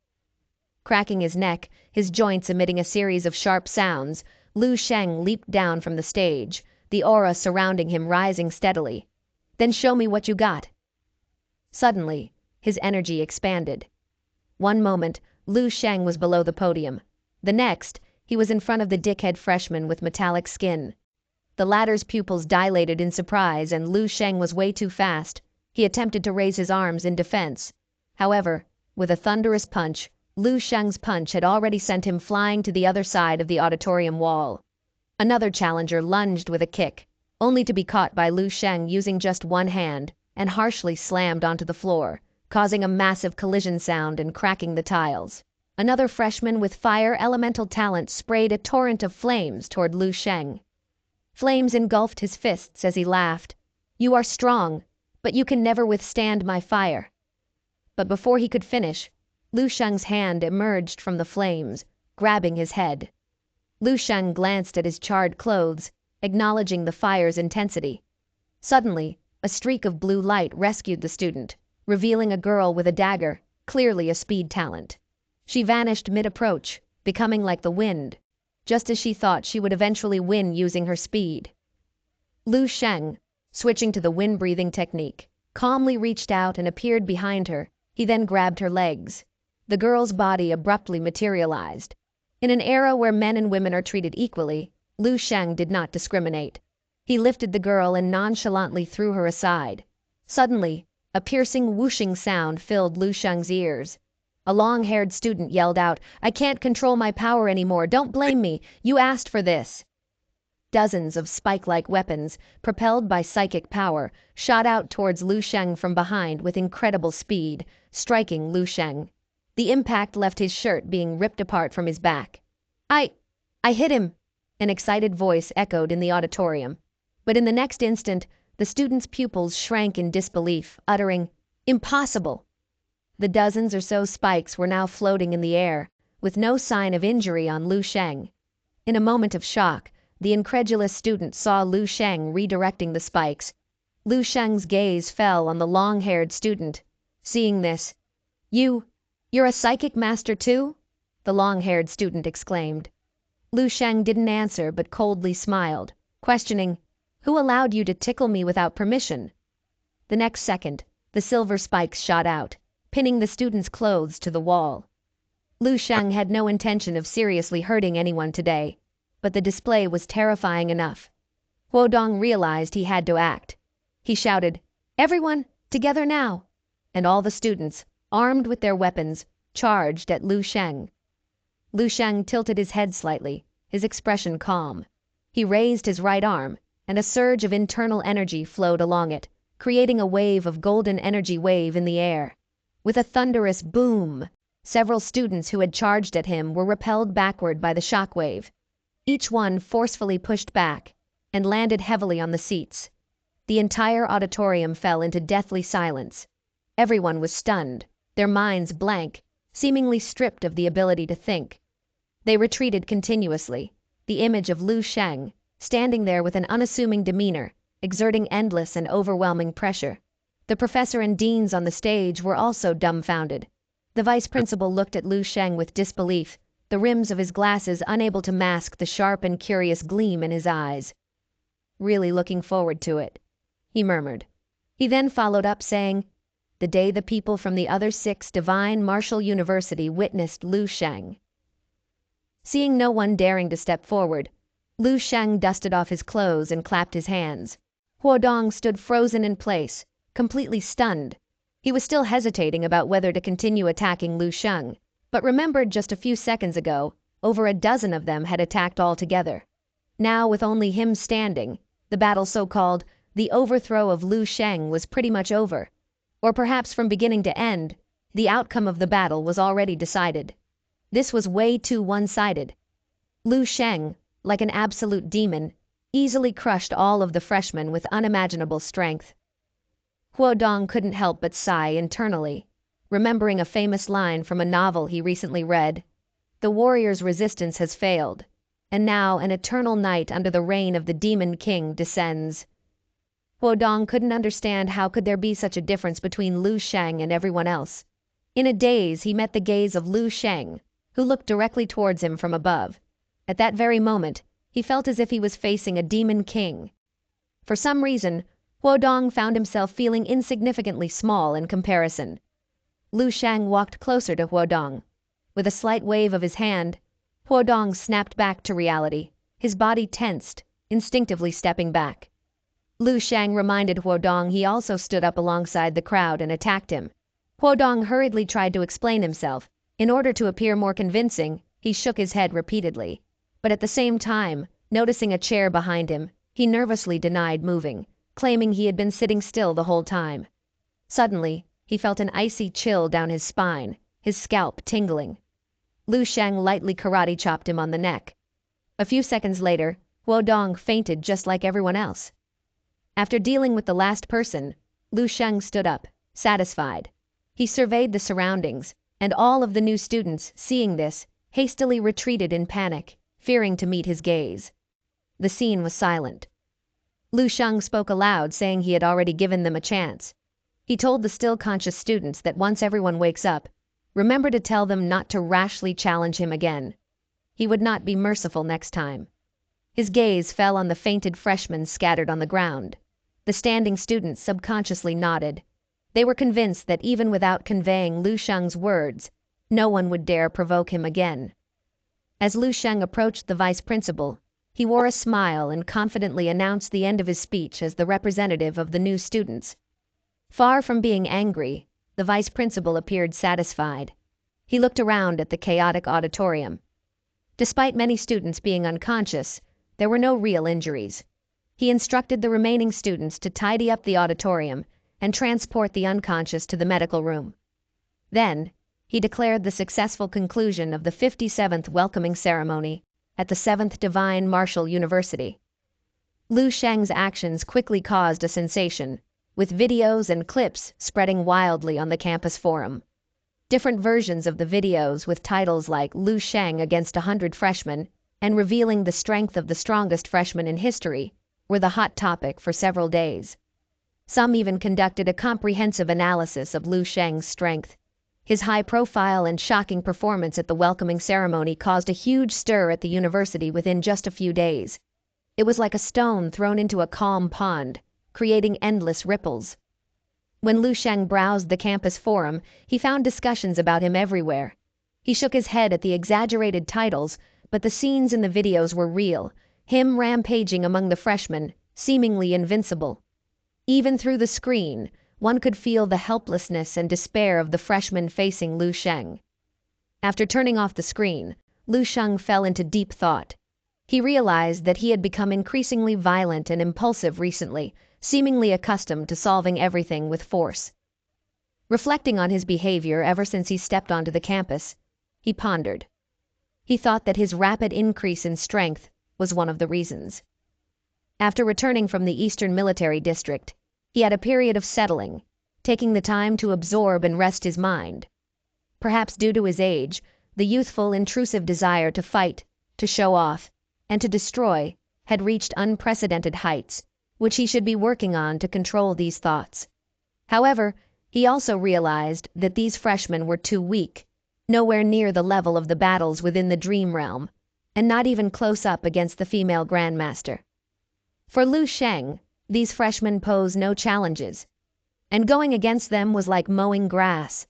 A: Cracking his neck, his joints emitting a series of sharp sounds, Lu Sheng leaped down from the stage, the aura surrounding him rising steadily. Then show me what you got. Suddenly, his energy expanded. One moment, Lu Sheng was below the podium. The next, he was in front of the dickhead freshman with metallic skin. The latter's pupils dilated in surprise and Lu Sheng was way too fast. He attempted to raise his arms in defense. However, with a thunderous punch, Lu Sheng's punch had already sent him flying to the other side of the auditorium wall. Another challenger lunged with a kick, only to be caught by Lu Sheng using just one hand, and harshly slammed onto the floor, causing a massive collision sound and cracking the tiles. Another freshman with fire elemental talent sprayed a torrent of flames toward Lu Sheng. Flames engulfed his fists as he laughed. "You are strong, but you can never withstand my fire." But before he could finish, Lu Sheng's hand emerged from the flames, grabbing his head. Lu Sheng glanced at his charred clothes, acknowledging the fire's intensity. Suddenly, a streak of blue light rescued the student, revealing a girl with a dagger, clearly a speed talent. She vanished mid-approach, becoming like the wind, just as she thought she would eventually win using her speed. Lu Sheng, switching to the wind-breathing technique, calmly reached out and appeared behind her. He then grabbed her legs. The girl's body abruptly materialized. In an era where men and women are treated equally, Lu Sheng did not discriminate. He lifted the girl and nonchalantly threw her aside. Suddenly, a piercing whooshing sound filled Lu Sheng's ears. A long-haired student yelled out, "I can't control my power anymore, don't blame me, you asked for this." Dozens of spike-like weapons, propelled by psychic power, shot out towards Lu Sheng from behind with incredible speed, striking Lu Sheng. The impact left his shirt being ripped apart from his back. I hit him," an excited voice echoed in the auditorium. But in the next instant, the student's pupils shrank in disbelief, uttering, "Impossible!" The dozens or so spikes were now floating in the air, with no sign of injury on Lu Sheng. In a moment of shock, the incredulous student saw Lu Sheng redirecting the spikes. Lu Sheng's gaze fell on the long-haired student. Seeing this, You're a psychic master too?" the long-haired student exclaimed. Lu Sheng didn't answer but coldly smiled, questioning, "Who allowed you to tickle me without permission?" The next second, the silver spikes shot out, pinning the student's clothes to the wall. Lu Sheng had no intention of seriously hurting anyone today, but the display was terrifying enough. Huodong realized he had to act. He shouted, "Everyone, together now!" And all the students, armed with their weapons, charged at Lu Sheng. Lu Sheng tilted his head slightly, his expression calm. He raised his right arm, and a surge of internal energy flowed along it, creating a wave of golden energy wave in the air. With a thunderous boom, several students who had charged at him were repelled backward by the shockwave. Each one forcefully pushed back and landed heavily on the seats. The entire auditorium fell into deathly silence. Everyone was stunned, their minds blank, seemingly stripped of the ability to think. They retreated continuously, the image of Lu Sheng, standing there with an unassuming demeanor, exerting endless and overwhelming pressure. The professor and deans on the stage were also dumbfounded. The vice principal looked at Lu Sheng with disbelief, the rims of his glasses unable to mask the sharp and curious gleam in his eyes. "Really looking forward to it," he murmured. He then followed up saying, the day the people from the other 6 divine martial university witnessed Lu Sheng. Seeing no one daring to step forward, Lu Sheng dusted off his clothes and clapped his hands. Huodong stood frozen in place, completely stunned. He was still hesitating about whether to continue attacking Lu Sheng, but remembered just a few seconds ago, over a dozen of them had attacked all together. Now, with only him standing, the battle so-called the overthrow of Lu Sheng was pretty much over. Or perhaps from beginning to end, the outcome of the battle was already decided. This was way too one-sided. Lu Sheng, like an absolute demon, easily crushed all of the freshmen with unimaginable strength. Huodong couldn't help but sigh internally, remembering a famous line from a novel he recently read. The warrior's resistance has failed, and now an eternal night under the reign of the Demon King descends. Huodong couldn't understand how could there be such a difference between Lu Sheng and everyone else. In a daze, he met the gaze of Lu Sheng, who looked directly towards him from above. At that very moment, he felt as if he was facing a demon king. For some reason, Huodong found himself feeling insignificantly small in comparison. Lu Sheng walked closer to Huodong. With a slight wave of his hand, Huodong snapped back to reality, his body tensed, instinctively stepping back. Lu Sheng reminded Huodong he also stood up alongside the crowd and attacked him. Huodong hurriedly tried to explain himself. In order to appear more convincing, he shook his head repeatedly. But at the same time, noticing a chair behind him, he nervously denied moving, claiming he had been sitting still the whole time. Suddenly, he felt an icy chill down his spine, his scalp tingling. Lu Sheng lightly karate chopped him on the neck. A few seconds later, Huodong fainted just like everyone else. After dealing with the last person, Lu Sheng stood up, satisfied. He surveyed the surroundings, and all of the new students, seeing this, hastily retreated in panic, fearing to meet his gaze. The scene was silent. Lu Sheng spoke aloud, saying he had already given them a chance. He told the still conscious students that once everyone wakes up, remember to tell them not to rashly challenge him again. He would not be merciful next time. His gaze fell on the fainted freshmen scattered on the ground. The standing students subconsciously nodded. They were convinced that even without conveying Lu Sheng's words, no one would dare provoke him again. As Lu Sheng approached the vice principal, he wore a smile and confidently announced the end of his speech as the representative of the new students. Far from being angry, the vice principal appeared satisfied. He looked around at the chaotic auditorium. Despite many students being unconscious, there were no real injuries. He instructed the remaining students to tidy up the auditorium and transport the unconscious to the medical room. Then, he declared the successful conclusion of the 57th welcoming ceremony at the 7th Divine Martial University. Lu Sheng's actions quickly caused a sensation, with videos and clips spreading wildly on the campus forum. Different versions of the videos with titles like Lu Sheng against 100 freshmen and revealing the strength of the strongest freshman in history were the hot topic for several days. Some even conducted a comprehensive analysis of Lu Sheng's strength. His high profile and shocking performance at the welcoming ceremony caused a huge stir at the university within just a few days. It was like a stone thrown into a calm pond, creating endless ripples. When Lu Sheng browsed the campus forum, he found discussions about him everywhere. He shook his head at the exaggerated titles, but the scenes in the videos were real, him rampaging among the freshmen, seemingly invincible. Even through the screen, one could feel the helplessness and despair of the freshmen facing Lu Sheng. After turning off the screen, Lu Sheng fell into deep thought. He realized that he had become increasingly violent and impulsive recently, seemingly accustomed to solving everything with force. Reflecting on his behavior ever since he stepped onto the campus, he pondered. He thought that his rapid increase in strength was one of the reasons. After returning from the Eastern Military District, he had a period of settling, taking the time to absorb and rest his mind. Perhaps due to his age, the youthful, intrusive desire to fight, to show off, and to destroy had reached unprecedented heights, which he should be working on to control these thoughts. However, he also realized that these freshmen were too weak, nowhere near the level of the battles within the Dream Realm, and not even close up against the female Grandmaster. For Lu Sheng, these freshmen pose no challenges. and going against them was like mowing grass.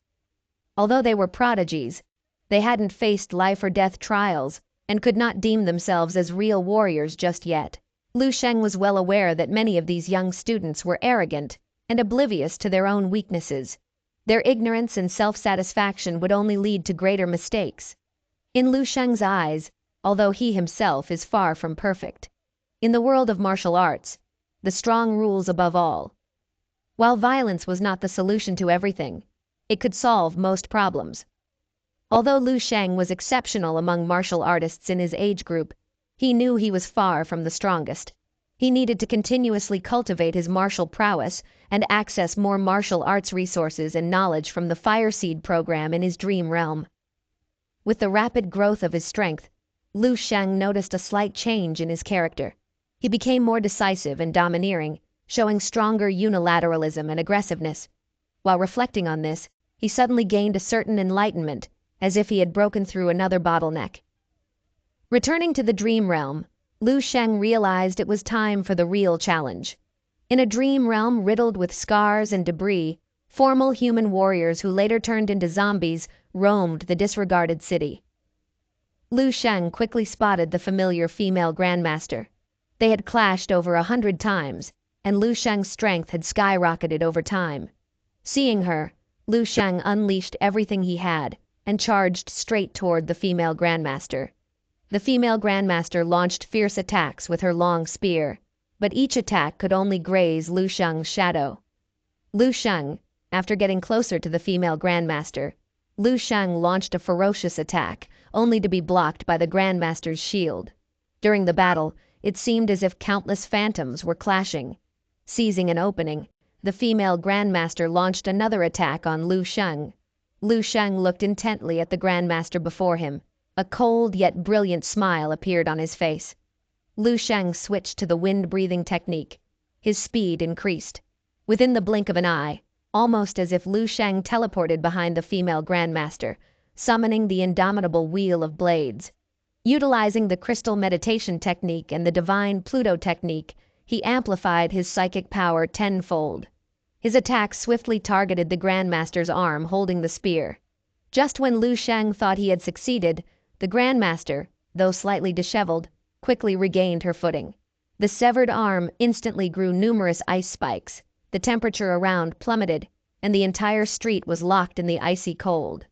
A: Although they were prodigies, they hadn't faced life or death trials and could not deem themselves as real warriors just yet. Lu Sheng was well aware that many of these young students were arrogant and oblivious to their own weaknesses. Their ignorance and self-satisfaction would only lead to greater mistakes. In Lu Sheng's eyes, although he himself is far from perfect, in the world of martial arts, the strong rules above all. While violence was not the solution to everything, it could solve most problems. Although Lu Sheng was exceptional among martial artists in his age group, he knew he was far from the strongest. He needed to continuously cultivate his martial prowess and access more martial arts resources and knowledge from the Fire Seed program in his dream realm. With the rapid growth of his strength, Lu Sheng noticed a slight change in his character. He became more decisive and domineering, showing stronger unilateralism and aggressiveness. While reflecting on this, he suddenly gained a certain enlightenment, as if he had broken through another bottleneck. Returning to the dream realm, Lu Sheng realized it was time for the real challenge. In a dream realm riddled with scars and debris, formal human warriors who later turned into zombies roamed the disregarded city. Lu Sheng quickly spotted the familiar female grandmaster. They had clashed over 100 times, and Lu Sheng's strength had skyrocketed over time. Seeing her, Lu Sheng unleashed everything he had and charged straight toward the female grandmaster. The female grandmaster launched fierce attacks with her long spear, but each attack could only graze Lu Sheng's shadow. Lu Sheng, after getting closer to the female grandmaster, Lu Sheng launched a ferocious attack, only to be blocked by the grandmaster's shield. During the battle, it seemed as if countless phantoms were clashing. Seizing an opening, the female grandmaster launched another attack on Lu Sheng. Lu Sheng looked intently at the grandmaster before him. A cold yet brilliant smile appeared on his face. Lu Sheng switched to the wind-breathing technique. His speed increased. Within the blink of an eye, almost as if Lu Sheng teleported behind the female grandmaster, summoning the indomitable Wheel of Blades. Utilizing the crystal meditation technique and the divine Pluto technique, he amplified his psychic power tenfold. His attack swiftly targeted the grandmaster's arm holding the spear. Just when Lu Sheng thought he had succeeded, the grandmaster, though slightly disheveled, quickly regained her footing. The severed arm instantly grew numerous ice spikes, the temperature around plummeted, and the entire street was locked in the icy cold.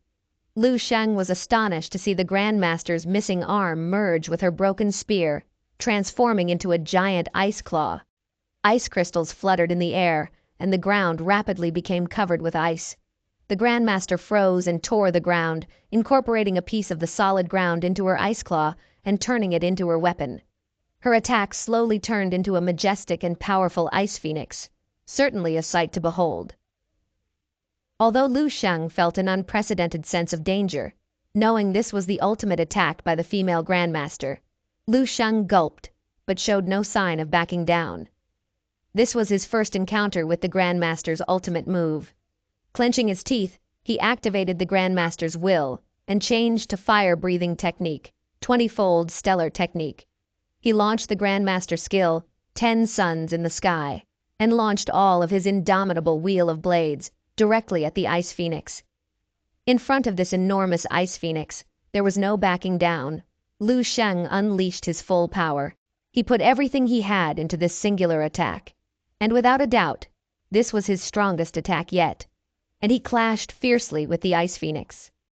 A: Lu Sheng was astonished to see the grandmaster's missing arm merge with her broken spear, transforming into a giant ice claw. Ice crystals fluttered in the air, and the ground rapidly became covered with ice. The grandmaster froze and tore the ground, incorporating a piece of the solid ground into her ice claw and turning it into her weapon. Her attack slowly turned into a majestic and powerful ice phoenix, certainly a sight to behold. Although Lu Sheng felt an unprecedented sense of danger, knowing this was the ultimate attack by the female grandmaster, Lu Sheng gulped, but showed no sign of backing down. This was his first encounter with the grandmaster's ultimate move. Clenching his teeth, he activated the grandmaster's will and changed to fire-breathing technique, 20-fold stellar technique. He launched the grandmaster skill, 10 suns in the sky, and launched all of his indomitable Wheel of Blades directly at the ice phoenix. In front of this enormous ice phoenix, there was no backing down. Lu Sheng unleashed his full power. He put everything he had into this singular attack. And without a doubt, this was his strongest attack yet. And he clashed fiercely with the ice phoenix.